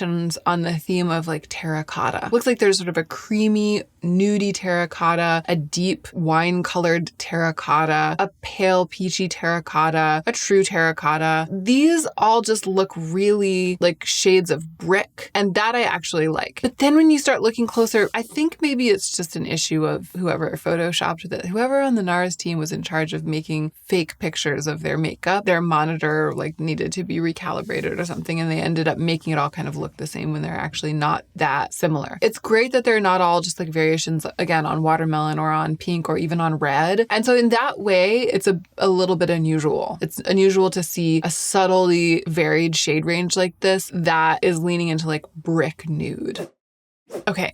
on the theme of like terracotta. Looks like there's sort of a creamy, nudie terracotta, a deep wine-colored terracotta, a pale peachy terracotta, a true terracotta. These all just look really like shades of brick, and that I actually like. But then when you start looking closer, I think maybe it's just an issue of whoever photoshopped with it. Whoever on the NARS team was in charge of making fake pictures of their makeup, their monitor like needed to be recalibrated or something, and they ended up making it all kind of look the same when they're actually not that similar. It's great that they're not all just like variations, again, on watermelon or on pink or even on red. And so in that way, it's a little bit unusual. It's unusual to see a subtly varied shade range like this that is leaning into like brick nude. Okay.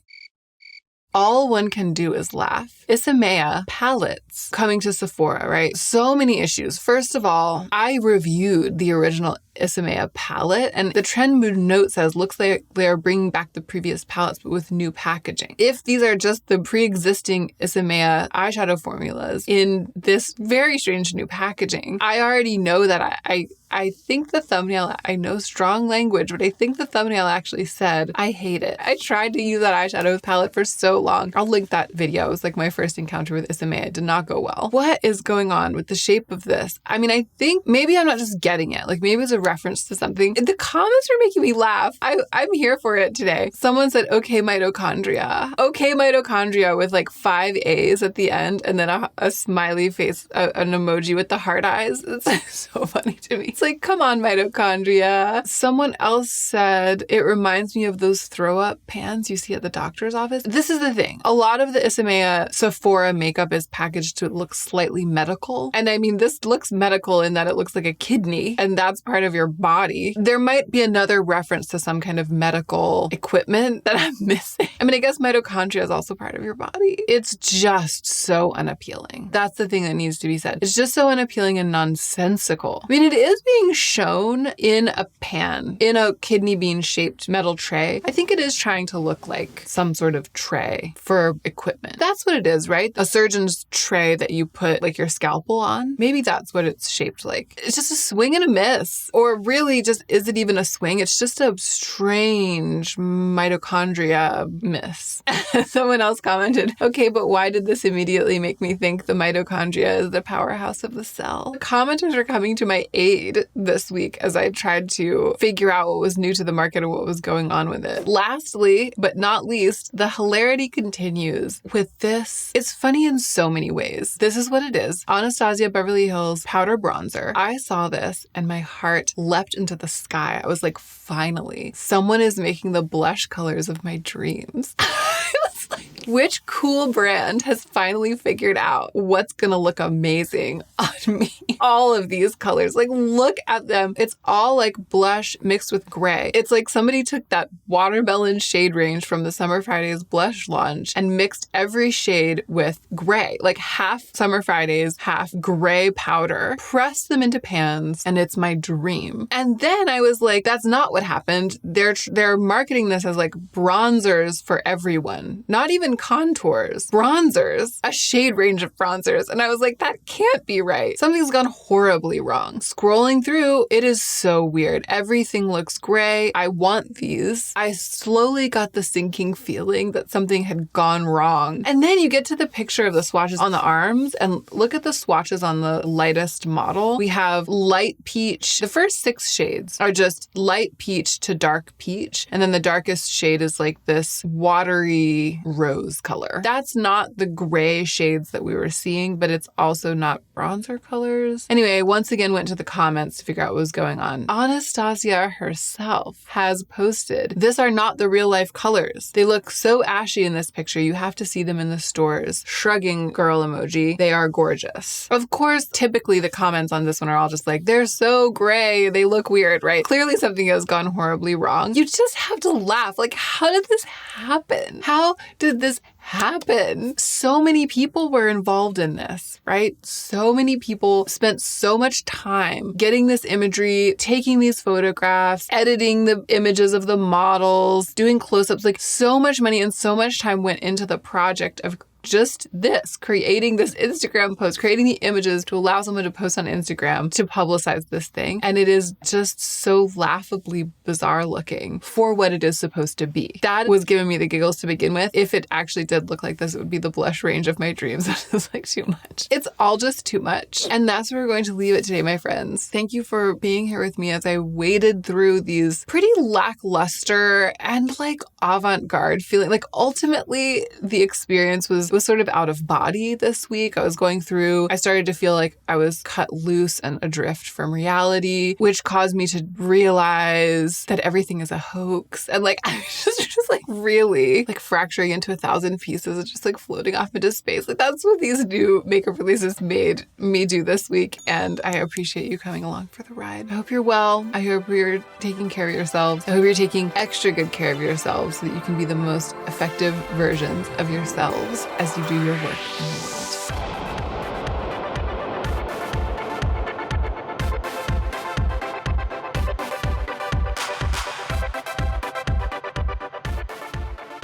All one can do is laugh. Isamaya palettes coming to Sephora, right? So many issues. First of all, I reviewed the original Isamaya palette, and the Trend Mood note says, looks like they are bringing back the previous palettes, but with new packaging. If these are just the pre-existing Isamaya eyeshadow formulas in this very strange new packaging, I already know that I think the thumbnail, I know strong language, but I think the thumbnail actually said, I hate it. I tried to use that eyeshadow palette for so long. I'll link that video. It was like my first encounter with Isamaya. It did not go well. What is going on with the shape of this? I mean, I think maybe I'm not just getting it. Like maybe it's a reference to something. The comments are making me laugh. I'm here for it today. Someone said, okay, mitochondria. Okay, mitochondria with like 5 A's at the end and then a smiley face, an emoji with the heart eyes. It's so funny to me. It's like, come on, mitochondria. Someone else said, it reminds me of those throw up pans you see at the doctor's office. This is the thing. A lot of the Isamaya Sephora makeup is packaged to look slightly medical. And I mean, this looks medical in that it looks like a kidney, and that's part of your body. There might be another reference to some kind of medical equipment that I'm missing. I mean, I guess mitochondria is also part of your body. It's just so unappealing. That's the thing that needs to be said. It's just so unappealing and nonsensical. I mean, it is being shown in a pan, in a kidney bean shaped metal tray. I think it is trying to look like some sort of tray for equipment. That's what it is, right? A surgeon's tray that you put like your scalpel on. Maybe that's what it's shaped like. It's just a swing and a miss. Or really just, is it even a swing? It's just a strange mitochondria miss. Someone else commented, okay, but why did this immediately make me think the mitochondria is the powerhouse of the cell? Commenters are coming to my aid this week as I tried to figure out what was new to the market and what was going on with it. Lastly, but not least, the hilarity continues with this. It's funny in so many ways. This is what it is. Anastasia Beverly Hills powder bronzer. I saw this and my heart leapt into the sky. I was like, finally, someone is making the blush colors of my dreams. I was like, which cool brand has finally figured out what's gonna look amazing on me? All of these colors, like look at them. It's all like blush mixed with gray. It's like somebody took that watermelon shade range from the Summer Fridays blush launch and mixed every shade with gray, like half Summer Fridays, half gray powder, pressed them into pans, and it's my dream. And then I was like, that's not what happened. They're marketing this as like bronzers for everyone, not even even contours, bronzers, a shade range of bronzers. And I was like, that can't be right. Something's gone horribly wrong. Scrolling through, it is so weird. Everything looks gray. I want these. I slowly got the sinking feeling that something had gone wrong. And then you get to the picture of the swatches on the arms and look at the swatches on the lightest model. We have light peach. The first 6 shades are just light peach to dark peach. And then the darkest shade is like this watery rose color. That's not the gray shades that we were seeing, but it's also not bronzer colors. Anyway, I once again went to the comments to figure out what was going on. Anastasia herself has posted, "These are not the real life colors. They look so ashy in this picture. You have to see them in the stores." Shrugging girl emoji. They are gorgeous. Of course, typically the comments on this one are all just like, they're so gray. They look weird, right? Clearly something has gone horribly wrong. You just have to laugh. Like, how did this happen? How did this happen? So many people were involved in this, right? So many people spent so much time getting this imagery, taking these photographs, editing the images of the models, doing close-ups. Like, so much money and so much time went into the project of just this, creating this Instagram post, creating the images to allow someone to post on Instagram to publicize this thing. And it is just so laughably bizarre looking for what it is supposed to be. That was giving me the giggles to begin with. If it actually did look like this, it would be the blush range of my dreams. It's like too much. It's all just too much. And that's where we're going to leave it today, my friends. Thank you for being here with me as I waded through these pretty lackluster and like avant-garde feeling. Like, ultimately, the experience was sort of out of body this week. I started to feel like I was cut loose and adrift from reality, which caused me to realize that everything is a hoax. And like, I was just like really like fracturing into 1,000 pieces and just like floating off into space. Like, that's what these new makeup releases made me do this week. And I appreciate you coming along for the ride. I hope you're well. I hope you're taking care of yourselves. I hope you're taking extra good care of yourselves so that you can be the most effective versions of yourselves as you do your work in the world.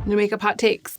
New makeup hot takes.